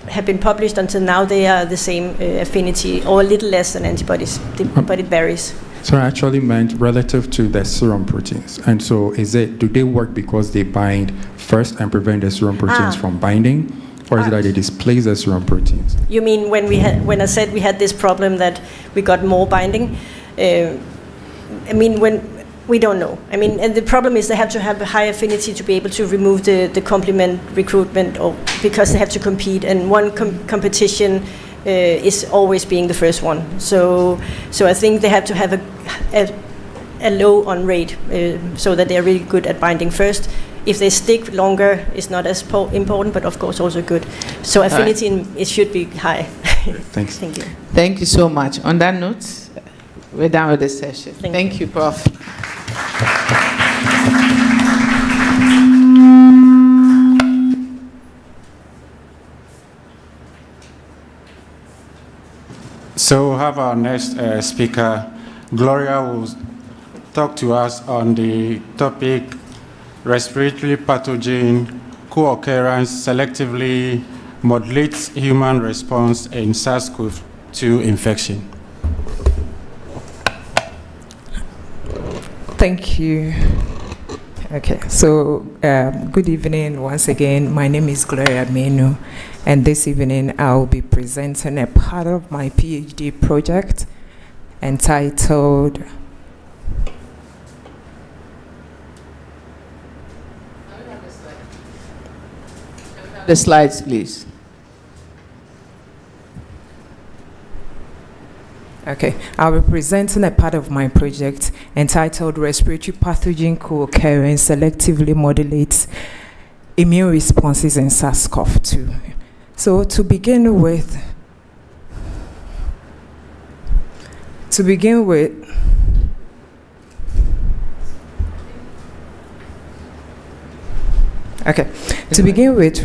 have been published until now, they are the same affinity or a little less than antibodies, but it varies. So I actually meant relative to the serum proteins. And so do they work because they bind first and prevent the serum proteins from binding? Or is it that they displace the serum proteins? You mean when I said we had this problem that we got more binding? We don't know. And the problem is they have to have a high affinity to be able to remove the complement recruitment, or because they have to compete, and one competition is always being the first one. So I think they have to have a low on rate so that they're really good at binding first. If they stick longer, it's not as important, but of course also good. So affinity, it should be high. Thanks. Thank you. Thank you so much. On that note, we're done with this session. Thank you, Prof. So we'll have our next speaker. Gloria will talk to us on the topic respiratory pathogen co-occurrence selectively modulates human response in SARS-CoV-2 infection. Thank you. Okay, so good evening once again. My name is Gloria Menu, and this evening I'll be presenting a part of my PhD project entitled The slides, please. Okay, I'll be presenting a part of my project entitled Respiratory Pathogen Co-occurrence Selectively Modulates Immune Responses in SARS-CoV-2. So to begin with,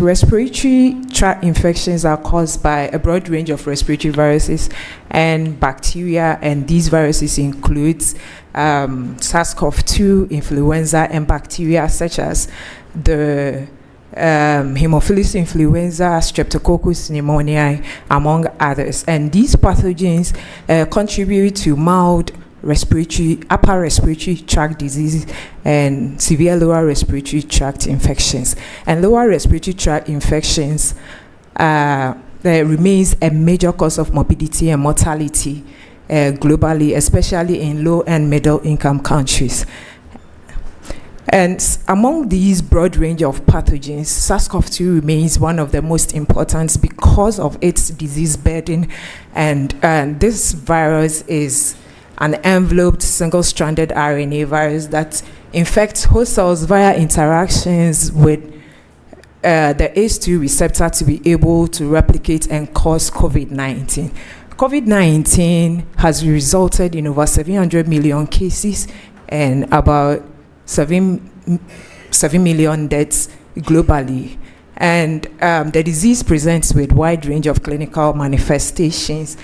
respiratory tract infections are caused by a broad range of respiratory viruses and bacteria, and these viruses include SARS-CoV-2, influenza, and bacteria such as the Haemophilus influenza, Streptococcus pneumoniae, among others. And these pathogens contribute to mild upper respiratory tract diseases and severe lower respiratory tract infections. And lower respiratory tract infections remains a major cause of morbidity and mortality globally, especially in low and middle income countries. And among these broad range of pathogens, SARS-CoV-2 remains one of the most important because of its disease burden. And this virus is an enveloped single-stranded RNA virus that infects host cells via interactions with the ACE2 receptor to be able to replicate and cause COVID-19. COVID-19 has resulted in over 700 million cases and about 7 million deaths globally. And the disease presents with wide range of clinical manifestations.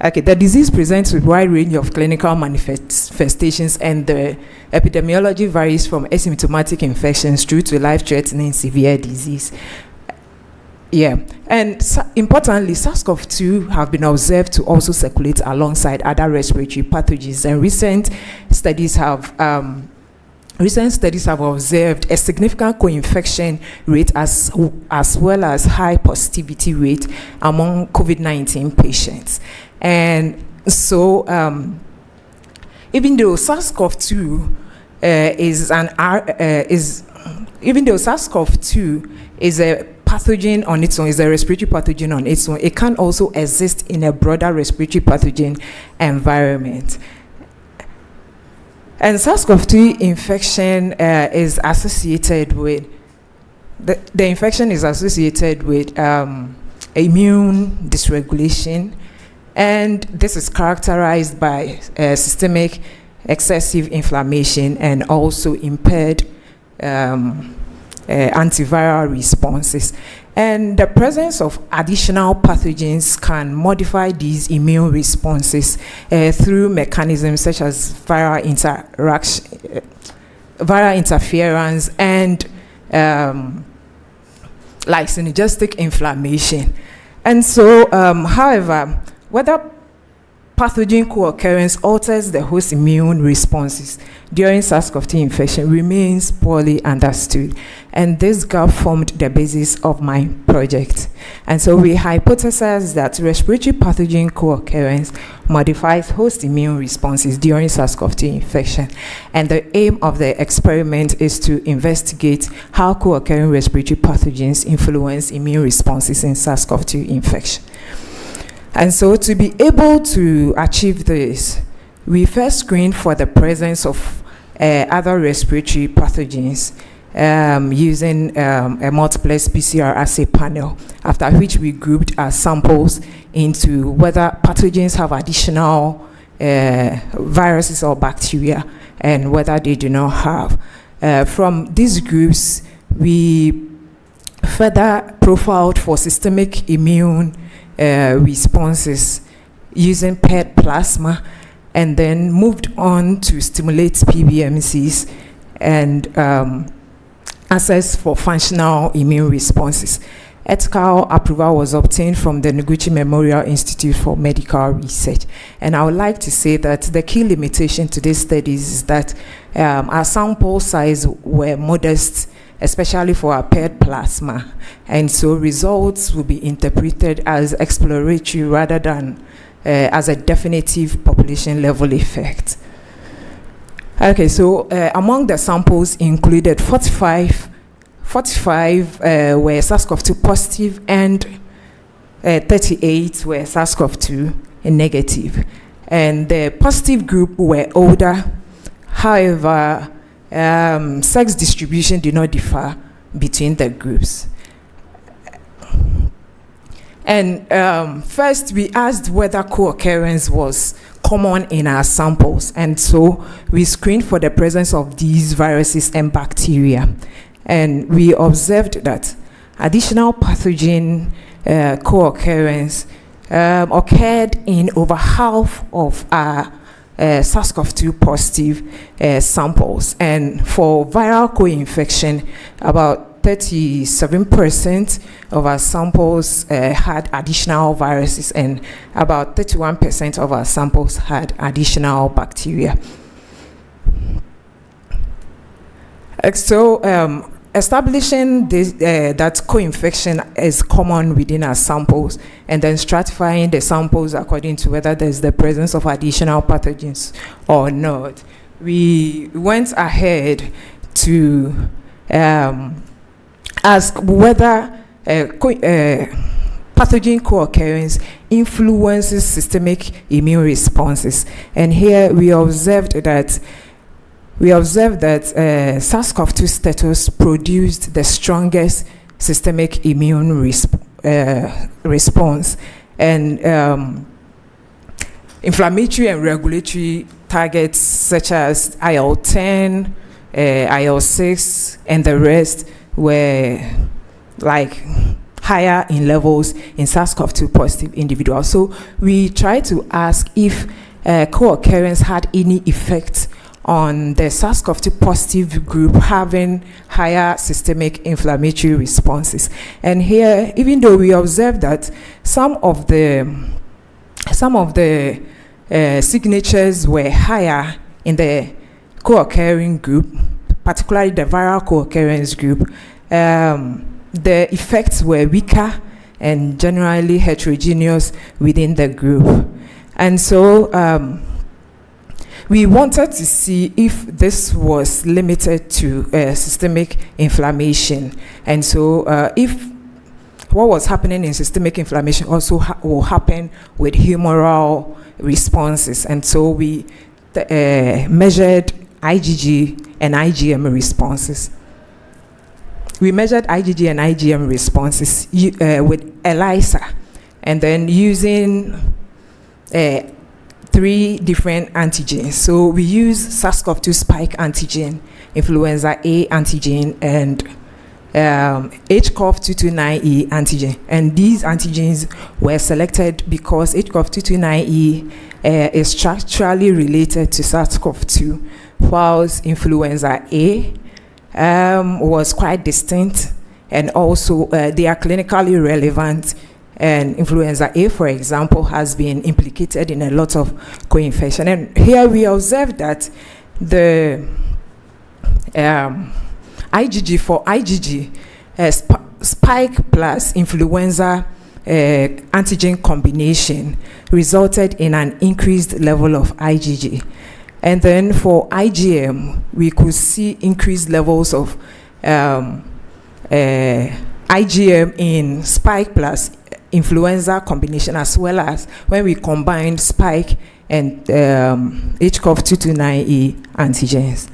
Okay, the disease presents with wide range of clinical manifestations, and the epidemiology varies from asymptomatic infections through to life-threatening severe disease. Yeah, and importantly, SARS-CoV-2 have been observed to also circulate alongside other respiratory pathogens, and recent studies have observed a significant co-infection rate as well as high positivity rate among COVID-19 patients. And so, even though SARS-CoV-2 is a pathogen on its own, is a respiratory pathogen on its own, it can also exist in a broader respiratory pathogen environment. And SARS-CoV-2 infection is associated with the infection is associated with immune dysregulation, and this is characterized by systemic excessive inflammation and also impaired antiviral responses. And the presence of additional pathogens can modify these immune responses through mechanisms such as viral interference and like synergistic inflammation. And so, however, whether pathogen co-occurrence alters the host immune responses during SARS-CoV-2 infection remains poorly understood. And this gap formed the basis of my project. And so we hypothesized that respiratory pathogen co-occurrence modifies host immune responses during SARS-CoV-2 infection. And the aim of the experiment is to investigate how co-occurring respiratory pathogens influence immune responses in SARS-CoV-2 infection. And so to be able to achieve this, we first screened for the presence of other respiratory pathogens using a multiplex PCR assay panel, after which we grouped our samples into whether pathogens have additional viruses or bacteria and whether they do not have. From these groups, we further profiled for systemic immune responses using paired plasma, and then moved on to stimulate PBMCs and assess for functional immune responses. Ethical approval was obtained from the Noguchi Memorial Institute for Medical Research. And I would like to say that the key limitation to these studies is that our sample size were modest, especially for our paired plasma. And so results will be interpreted as exploratory rather than as a definitive population level effect. Okay, so among the samples included 45 were SARS-CoV-2 positive and 38 were SARS-CoV-2 negative. And the positive group were older. However, sex distribution did not differ between the groups. And first, we asked whether co-occurrence was common in our samples. And so we screened for the presence of these viruses and bacteria. And we observed that additional pathogen co-occurrence occurred in over half of our SARS-CoV-2 positive samples. And for viral co-infection, about 37% of our samples had additional viruses, and about 31% of our samples had additional bacteria. So establishing this, that co-infection is common within our samples, and then stratifying the samples according to whether there's the presence of additional pathogens or not, we went ahead to ask whether pathogen co-occurrence influences systemic immune responses. And here we observed that SARS-CoV-2 status produced the strongest systemic immune response, and inflammatory and regulatory targets such as IL-10, IL-6, and the rest were like higher in levels in SARS-CoV-2 positive individuals. So we tried to ask if co-occurrence had any effect on the SARS-CoV-2 positive group having higher systemic inflammatory responses. And here, even though we observed that some of the signatures were higher in the co-occurring group, particularly the viral co-occurrence group, the effects were weaker and generally heterogeneous within the group. And so we wanted to see if this was limited to systemic inflammation. And so if what was happening in systemic inflammation also will happen with humoral responses. And so we measured IgG and IgM responses. We measured IgG and IgM responses with ELISA, and then using 3 different antigens. So we use SARS-CoV-2 spike antigen, influenza A antigen, and HCOV229E antigen. And these antigens were selected because HCOV229E is structurally related to SARS-CoV-2, whilst influenza A was quite distinct, and also they are clinically relevant. And influenza A, for example, has been implicated in a lot of co-infection. And here we observe that the IgG spike plus influenza antigen combination resulted in an increased level of IgG. And then for IgM, we could see increased levels of IgM in spike plus influenza combination, as well as when we combined spike and HCOV229E antigens.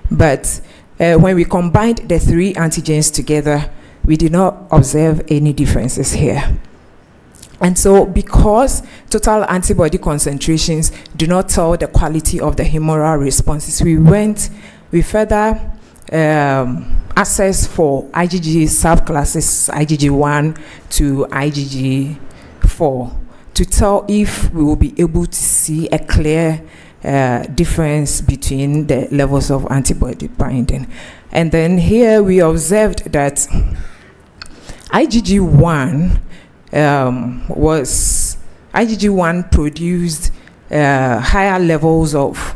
But when we combined the 3 antigens together, we did not observe any differences here. And so because total antibody concentrations do not tell the quality of the humoral responses, we further assessed for IgG subclasses, IgG1 to IgG4, to tell if we will be able to see a clear difference between the levels of antibody binding. And then here we observed that IgG1 produced higher levels of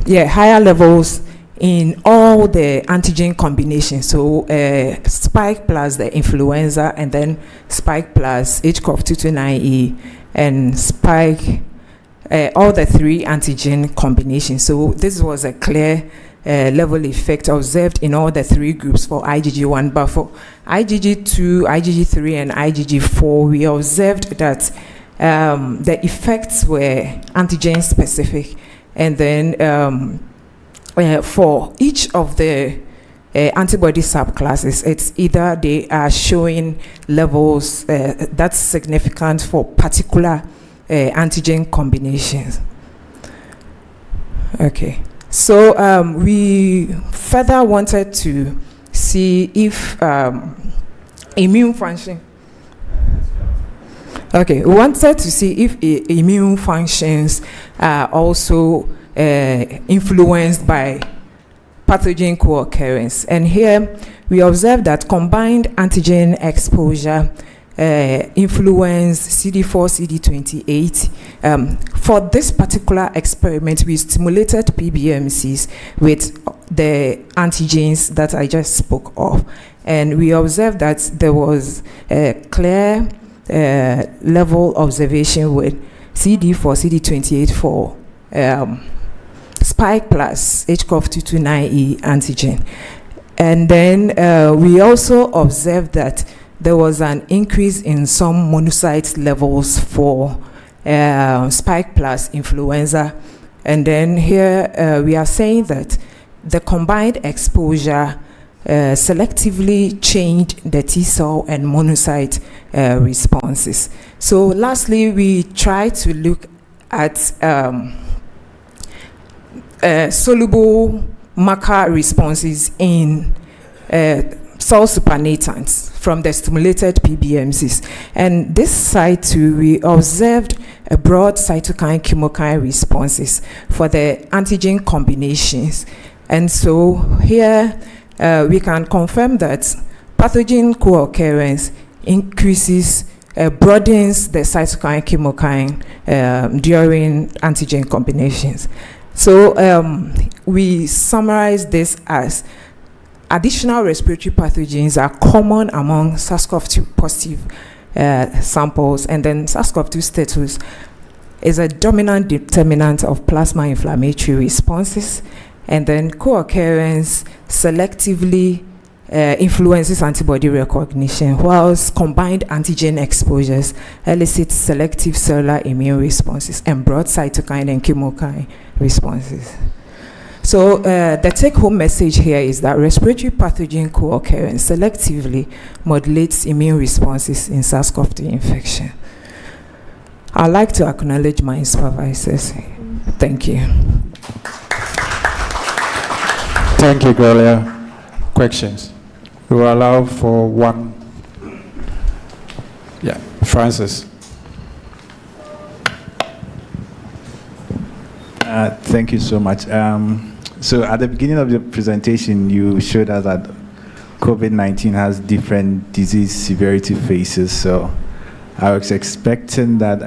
higher levels in all the antigen combinations. So spike plus the influenza, and then spike plus HCOV229E, and spike all the 3 antigen combinations. So this was a clear level effect observed in all the 3 groups for IgG1, but for IgG2, IgG3, and IgG4, we observed that the effects were antigen specific. And then for each of the antibody subclasses, it's either they are showing levels that's significant for particular antigen combinations. Okay. So we further wanted to see if immune function. Okay, we wanted to see if immune functions are also influenced by pathogen co-occurrence. And here we observed that combined antigen exposure influence CD4, CD28. For this particular experiment, we stimulated PBMCs with the antigens that I just spoke of. And we observed that there was a clear level observation with CD4, CD28 for Spike plus HCOV229E antigen. And then we also observed that there was an increase in some monocyte levels for Spike plus influenza. And then here we are saying that the combined exposure selectively changed the T cell and monocyte responses. So lastly, we try to look at soluble marker responses in cell supernatants from the stimulated PBMCs. And this side too, we observed a broad cytokine chemokine responses for the antigen combinations. And so here we can confirm that pathogen co-occurrence increases, broadens the cytokine chemokine during antigen combinations. So we summarize this as additional respiratory pathogens are common among SARS-CoV-2 positive samples, and then SARS-CoV-2 status is a dominant determinant of plasma inflammatory responses, and then co-occurrence selectively influences antibody recognition, whilst combined antigen exposures elicit selective cellular immune responses and broad cytokine and chemokine responses. So the take-home message here is that respiratory pathogen co-occurrence selectively modulates immune responses in SARS-CoV-2 infection. I'd like to acknowledge my supervisors. Thank you. Thank you, Gloria. Questions? We will allow for one. Yeah, Francis. Thank you so much. So at the beginning of the presentation, you showed us that COVID-19 has different disease severity phases. So I was expecting that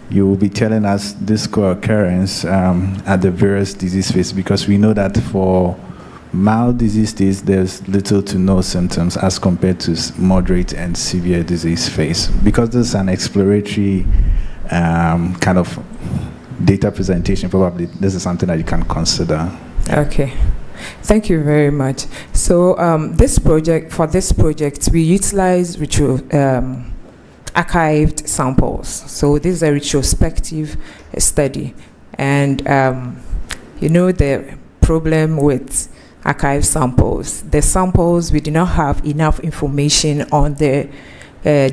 you will be telling us this co-occurrence at the various disease phases, because we know that for mild disease stage, there's little to no symptoms as compared to moderate and severe disease phase. Because this is an exploratory kind of data presentation, probably this is something that you can consider. Okay, thank you very much. So for this project, we utilize archived samples. So this is a retrospective study, and the problem with archived samples, we do not have enough information on the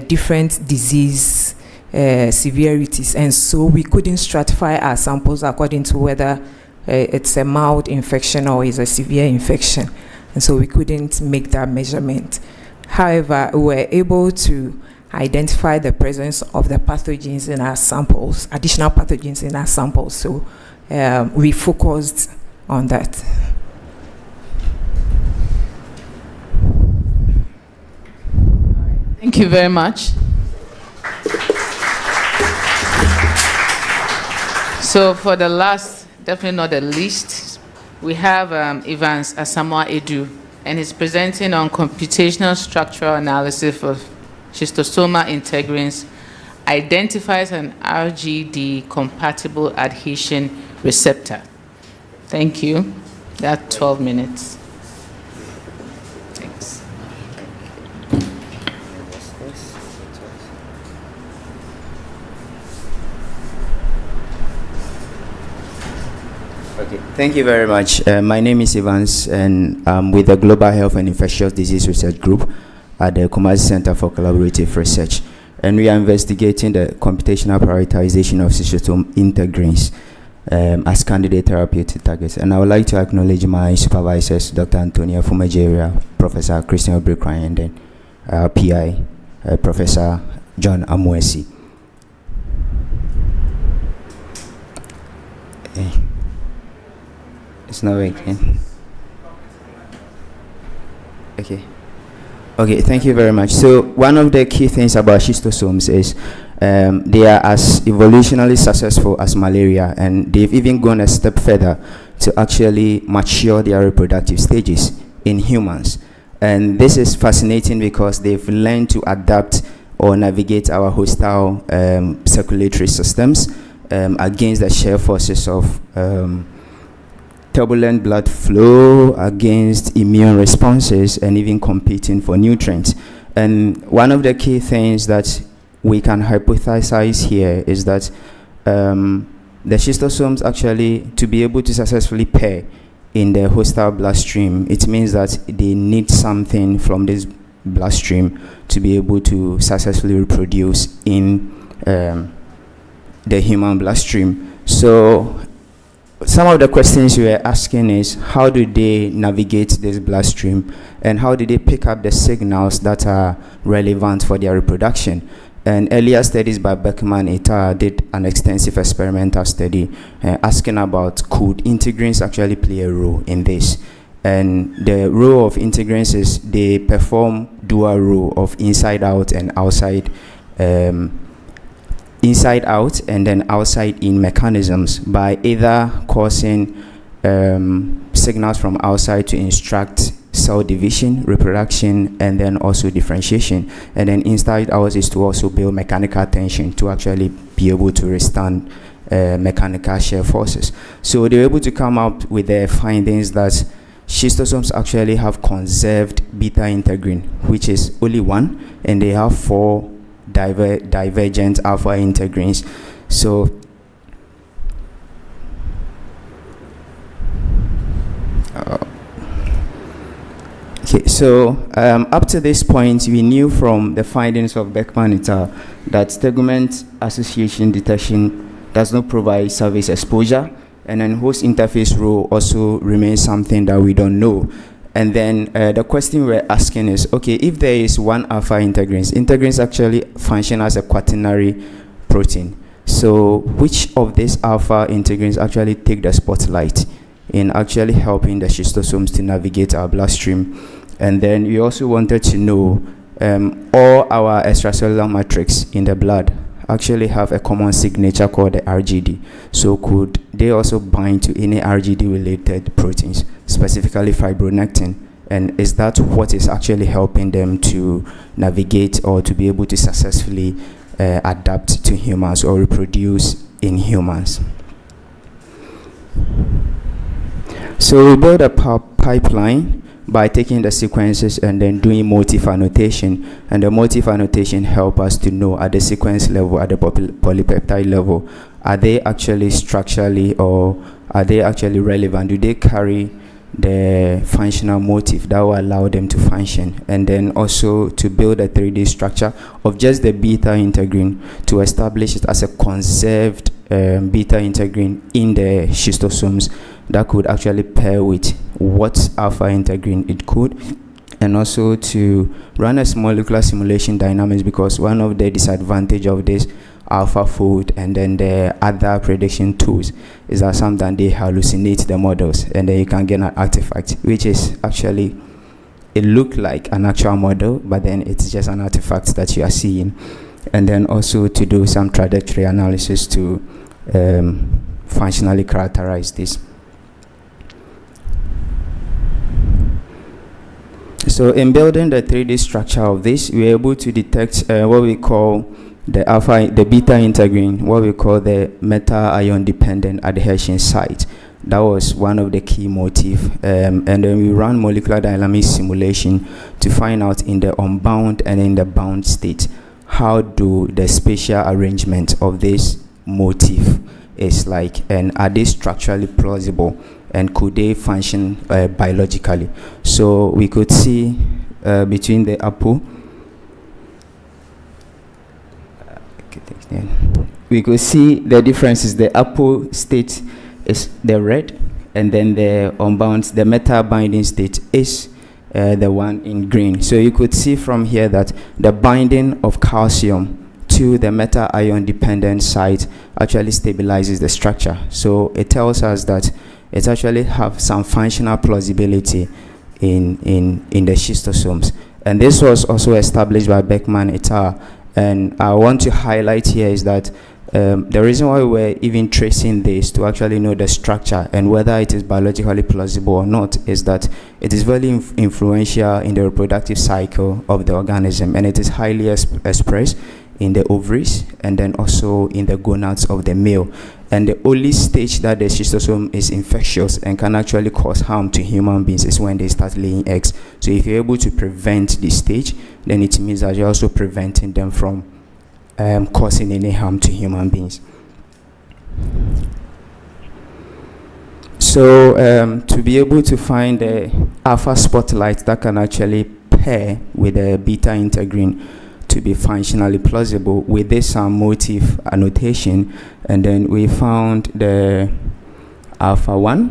different disease severities, and so we couldn't stratify our samples according to whether it's a mild infection or is a severe infection, and so we couldn't make that measurement. However, we were able to identify the presence of the pathogens in our samples, additional pathogens in our samples, so we focused on that. Thank you very much. So for the last, definitely not the least, we have Evans Asamoah Edu, and he's presenting on computational structural analysis of schistosoma integrins, identifies an RGD-compatible adhesion receptor. Thank you. That's 12 minutes. Thanks. Okay, thank you very much. My name is Evans, and I'm with the Global Health and Infectious Disease Research Group at the Kumasi Center for Collaborative Research. And we are investigating the computational prioritization of schistosome integrins as candidate therapeutic targets. And I would like to acknowledge my supervisors, Dr. Antonia Fumajeria, Professor Christian Obrekwan, and then our PI, Professor John Amwesi. It's not working. Okay, thank you very much. So one of the key things about schistosomes is they are as evolutionarily successful as malaria, and they've even gone a step further to actually mature their reproductive stages in humans. And this is fascinating because they've learned to adapt or navigate our hostile circulatory systems, against the shear forces of turbulent blood flow, against immune responses, and even competing for nutrients. And one of the key things that we can hypothesize here is that the schistosomes actually, to be able to successfully pair in the hostile bloodstream, it means that they need something from this bloodstream to be able to successfully reproduce in the human bloodstream. So some of the questions we are asking is, how do they navigate this bloodstream, and how do they pick up the signals that are relevant for their reproduction? And earlier studies by Beckman et al. Did an extensive experimental study asking about, could integrins actually play a role in this? And the role of integrins is they perform dual role of inside out and outside, inside out and then outside in mechanisms, by either causing signals from outside to instruct cell division, reproduction, and then also differentiation. And then inside out is to also build mechanical tension to actually be able to withstand mechanical shear forces. So they were able to come up with the findings that schistosomes actually have conserved beta integrin, which is only one, and they have 4 divergent alpha integrins. So okay, so up to this point, we knew from the findings of Beckman et al. That tegment association detection does not provide surface exposure, and then host interface role also remains something that we don't know. And then the question we're asking is, okay, if there is one alpha integrins actually function as a quaternary protein. So which of these alpha integrins actually take the spotlight in actually helping the schistosomes to navigate our bloodstream? And then we also wanted to know all our extracellular matrix in the blood actually have a common signature called the RGD. So could they also bind to any RGD-related proteins, specifically fibronectin? And is that what is actually helping them to navigate or to be able to successfully adapt to humans or reproduce in humans? So we build a pipeline by taking the sequences and then doing motif annotation. And the motif annotation help us to know at the sequence level, at the polypeptide level, are they actually structurally or are they actually relevant? Do they carry the functional motif that will allow them to function? And then also to build a 3D structure of just the beta integrin to establish it as a conserved beta integrin in the schistosomes that could actually pair with what alpha integrin it could, and also to run a molecular simulation dynamics, because one of the disadvantage of this AlphaFold and then the other prediction tools is that sometimes they hallucinate the models and then you can get an artifact, which is actually, it look like an actual model, but then it's just an artifact that you are seeing. And then also to do some trajectory analysis to functionally characterize this. So in building the 3D structure of this, we are able to detect what we call the beta integrin, what we call the meta-ion dependent adhesion site. That was one of the key motifs. And then we ran molecular dynamics simulation to find out in the unbound and in the bound state, how do the spatial arrangement of this motif is like, and are they structurally plausible, and could they function biologically? So we could see between the apple, we could see the differences. The apple state is the red, and then the unbound, the meta binding state is the one in green. So you could see from here that the binding of calcium to the meta-ion dependent site actually stabilizes the structure. So it tells us that it actually have some functional plausibility in the schistosomes. And this was also established by Beckman et al. And I want to highlight here is that the reason why we're even tracing this to actually know the structure and whether it is biologically plausible or not is that it is very influential in the reproductive cycle of the organism, and it is highly expressed in the ovaries and then also in the gonads of the male. And the only stage that the schistosome is infectious and can actually cause harm to human beings is when they start laying eggs. So if you're able to prevent this stage, then it means that you're also preventing them from causing any harm to human beings. So to be able to find the alpha spotlight that can actually pair with the beta integrin to be functionally plausible, we did some motif annotation, and then we found the alpha 1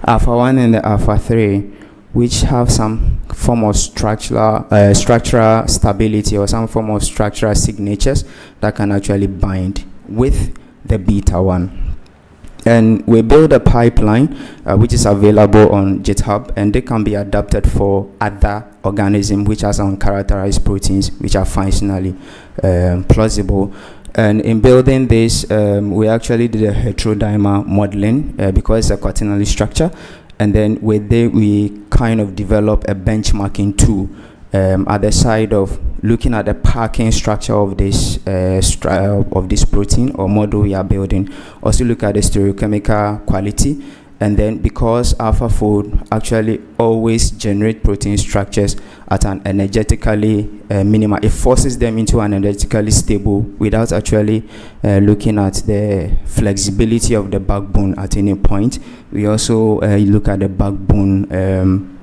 and the alpha 3, which have some form of structural stability or some form of structural signatures that can actually bind with the beta 1. And we build a pipeline which is available on GitHub, and they can be adapted for other organisms which has uncharacterized proteins which are functionally plausible. And in building this, we actually did a heterodimer modeling because it's a quaternary structure. And then with it, we kind of develop a benchmarking tool at the side of looking at the packing structure of this protein or model we are building. Also look at the stereochemical quality, and then because AlphaFold actually always generate protein structures at an energetically minimal, it forces them into an energetically stable without actually looking at the flexibility of the backbone at any point. We also look at the backbone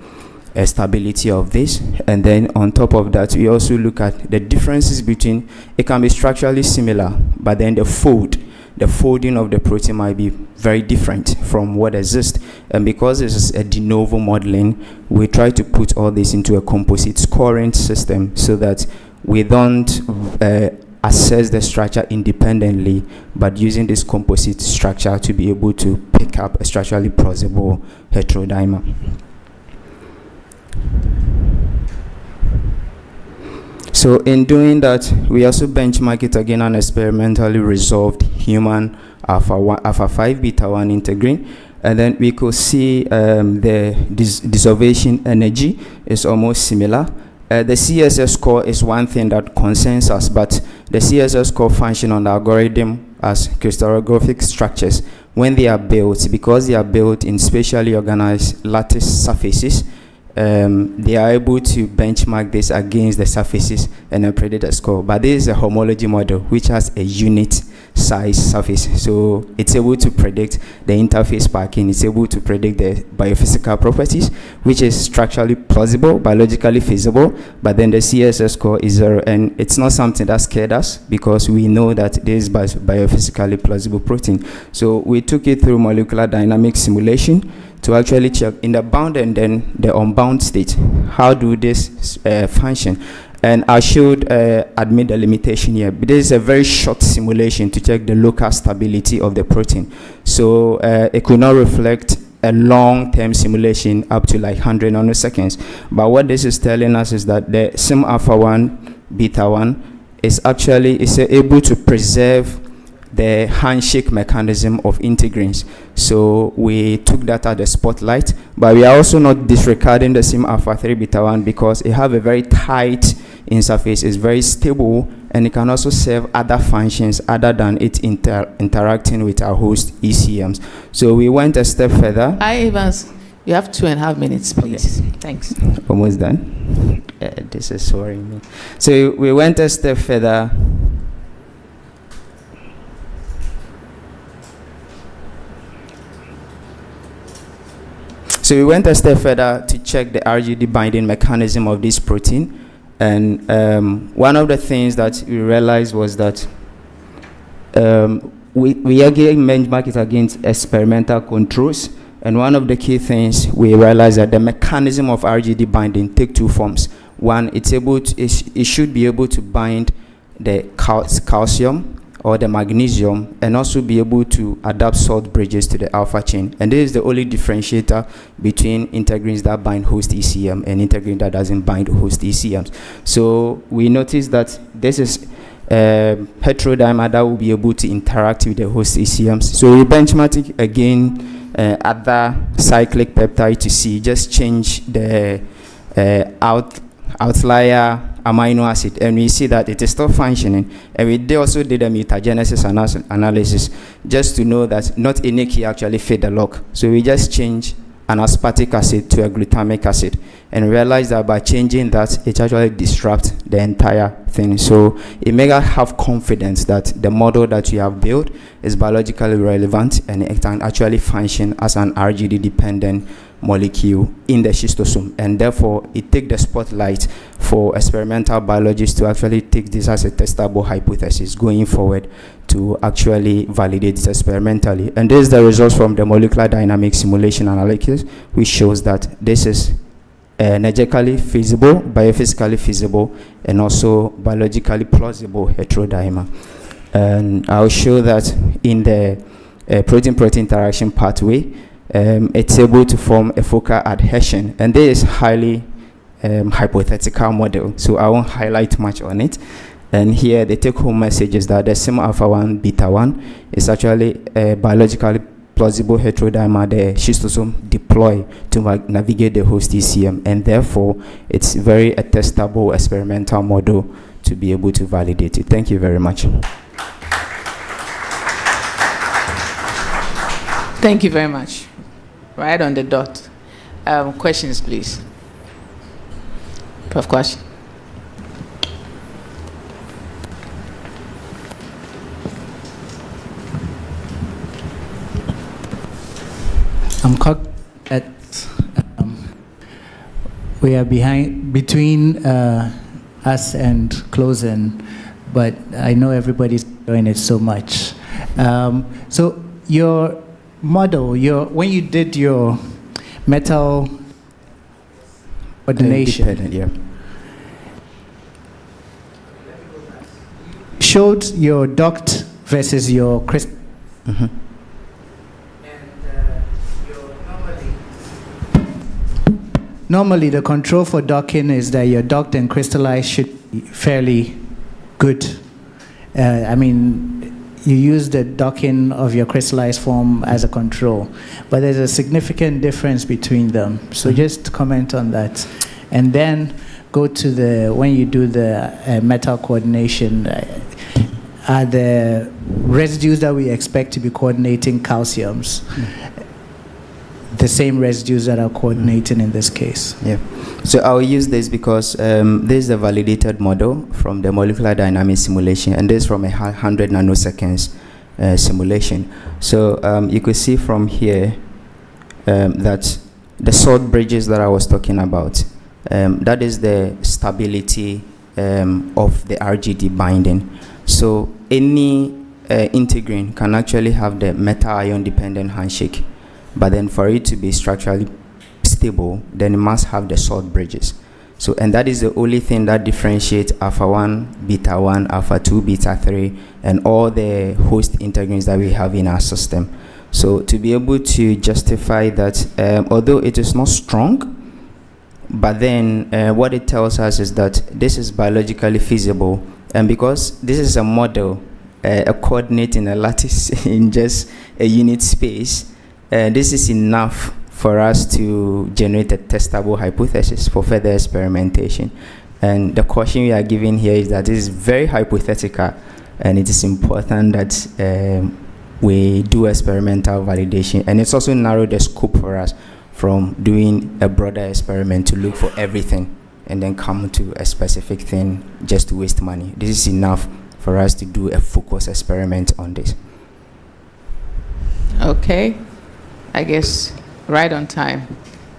stability of this, and then on top of that we also look at the differences between, it can be structurally similar, but then the folding of the protein might be very different from what exists. And because this is a de novo modeling, we try to put all this into a composite scoring system so that we don't assess the structure independently, but using this composite structure to be able to pick up a structurally plausible heterodimer. So in doing that, we also benchmark it again on experimentally resolved human alpha 5 beta 1 integrin, and then we could see the desolvation energy is almost similar. The CSS score is one thing that concerns us, but the CSS score function on the algorithm as crystallographic structures when they are built, because they are built in spatially organized lattice surfaces. They are able to benchmark this against the surfaces and then predict a score. But this is a homology model which has a unit size surface, so it's able to predict the interface packing, it's able to predict the biophysical properties, which is structurally plausible, biologically feasible, but then the CSS score is 0, and it's not something that scared us because we know that this is biophysically plausible protein. So we took it through molecular dynamic simulation to actually check in the bound and then the unbound state, how do this function. And I should admit the limitation here, but this is a very short simulation to check the local stability of the protein. So it could not reflect a long-term simulation up to like 100 nanoseconds. But what this is telling us is that the sim alpha 1 beta 1 is actually able to preserve the handshake mechanism of integrins. So we took that at the spotlight, but we are also not disregarding the sim alpha 3 beta 1 because it have a very tight interface, is very stable, and it can also serve other functions other than it interacting with our host ECMs. So we went a step further. Hi, Evans. You have 2.5 minutes, please. Okay. Thanks. Almost done. This is worrying me. So we went a step further. So we went a step further to check the RGD binding mechanism of this protein. And one of the things that we realized was that we again benchmark it against experimental controls. And one of the key things we realized that the mechanism of RGD binding take two forms. One, it should be able to bind the calcium or the magnesium, and also be able to adapt salt bridges to the alpha chain. And this is the only differentiator between integrins that bind host ECM and integrin that doesn't bind host ECMs. So we noticed that this is a heterodimer that will be able to interact with the host ECMs. So we benchmark it again other cyclic peptide to see, just change the outlier amino acid, and we see that it is still functioning. And we also did a mutagenesis analysis just to know that not any key actually fit the lock. So we just changed an aspartic acid to a glutamic acid, and realized that by changing that, it actually disrupts the entire thing. So it makes us have confidence that the model that we have built is biologically relevant, and it can actually function as an RGD-dependent molecule in the schistosome, and therefore it takes the spotlight for experimental biologists to actually take this as a testable hypothesis going forward to actually validate this experimentally. And this is the results from the molecular dynamic simulation analysis, which shows that this is energetically feasible, biophysically feasible, and also biologically plausible heterodimer. And I'll show that in the protein-protein interaction pathway, it's able to form a focal adhesion, and this is highly hypothetical model, so I won't highlight much on it. And here the take-home message is that the sim alpha 1 beta 1 is actually a biologically plausible heterodimer the schistosome deploy to navigate the host ECM, and therefore it's very a testable experimental model to be able to validate it. Thank you very much. Thank you very much. Right on the dot. Questions, please. Prof. Question. I'm cognizant that we are between us and closing, but I know everybody's enjoying it so much. So your model, when you did your metal coordination, yeah, showed your duct versus your crystal. Mm-hmm. Normally, the control for docking is that your duct and crystallize should be fairly good. I mean, you use the docking of your crystallized form as a control, but there's a significant difference between them. So just comment on that. And then go to when you do the metal coordination, are the residues that we expect to be coordinating calciums the same residues that are coordinating in this case? Yeah. So I'll use this because this is a validated model from the molecular dynamics simulation, and this is from 100 nanoseconds simulation. So you could see from here that the salt bridges that I was talking about, that is the stability of the RGD binding. So any integrin can actually have the metal-ion dependent handshake, but then for it to be structurally stable, then it must have the salt bridges. So, and that is the only thing that differentiates alpha 1, beta 1, alpha 2, beta 3, and all the host integrins that we have in our system. So to be able to justify that, although it is not strong, but then what it tells us is that this is biologically feasible, and because this is a model, a coordinate in a lattice in just a unit space, this is enough for us to generate a testable hypothesis for further experimentation. And the caution we are giving here is that this is very hypothetical, and it is important that we do experimental validation. And it's also narrowed the scope for us from doing a broader experiment to look for everything and then come to a specific thing just to waste money. This is enough for us to do a focus experiment on this. Okay. I guess right on time.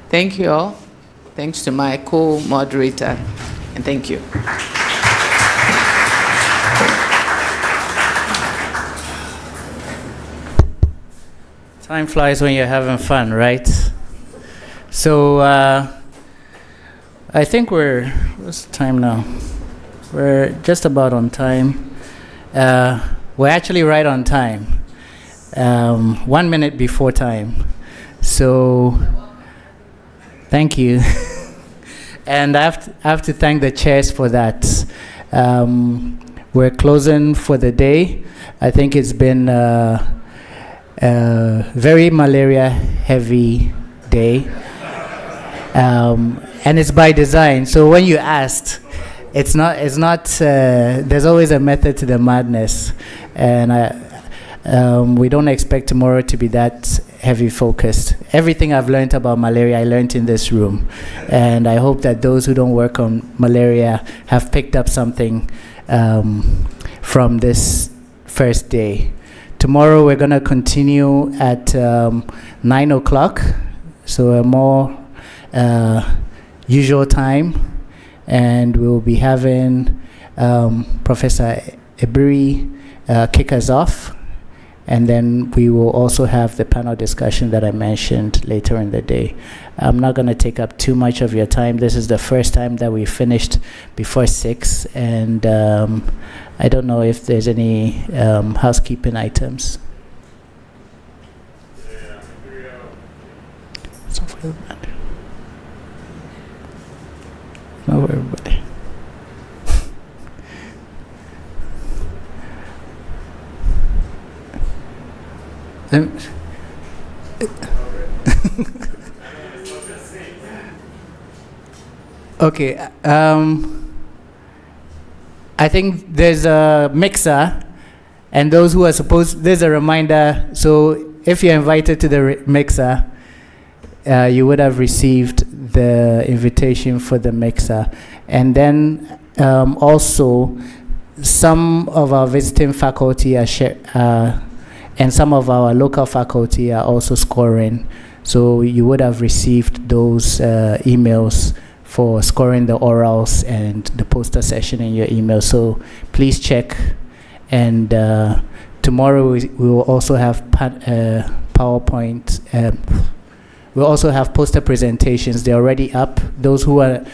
Thank you all. Thanks to my co-moderator, and thank you. Time flies when you're having fun, right? So I think what's the time now? We're just about on time. We're actually right on time. 1 minute before time. So thank you. And I have to thank the chairs for that. We're closing for the day. I think it's been a very malaria heavy day. And it's by design. So when you asked, it's not. There's always a method to the madness, and we don't expect tomorrow to be that heavy focused. Everything I've learned about malaria, I learned in this room, and I hope that those who don't work on malaria have picked up something from this first day. Tomorrow we're going to continue at 9 o'clock, so a more usual time, and we'll be having Professor Ebiri kick us off, and then we will also have the panel discussion that I mentioned later in the day. I'm not going to take up too much of your time. This is the first time that we finished before 6, and I don't know if there's any housekeeping items. It's not for everybody. Not for everybody. Okay, I think there's a mixer, and those who are supposed, there's a reminder, so if you're invited to the mixer, you would have received the invitation for the mixer. And then also, some of our visiting faculty are and some of our local faculty are also scoring. So you would have received those emails for scoring the orals and the poster session in your email. So please check. And tomorrow we will also have PowerPoint. We'll also have poster presentations. They're already up. Those who are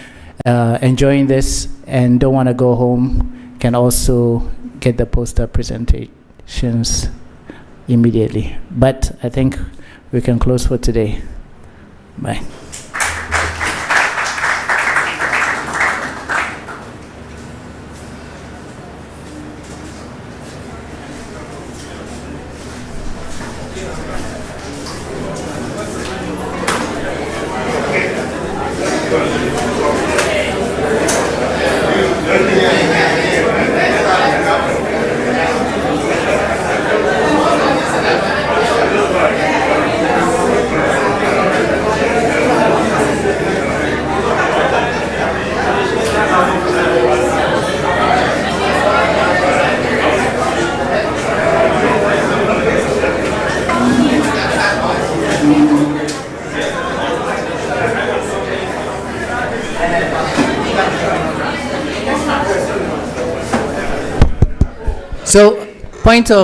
enjoying this and don't want to go home can also get the poster presentations immediately. But I think we can close for today. Bye. So, point of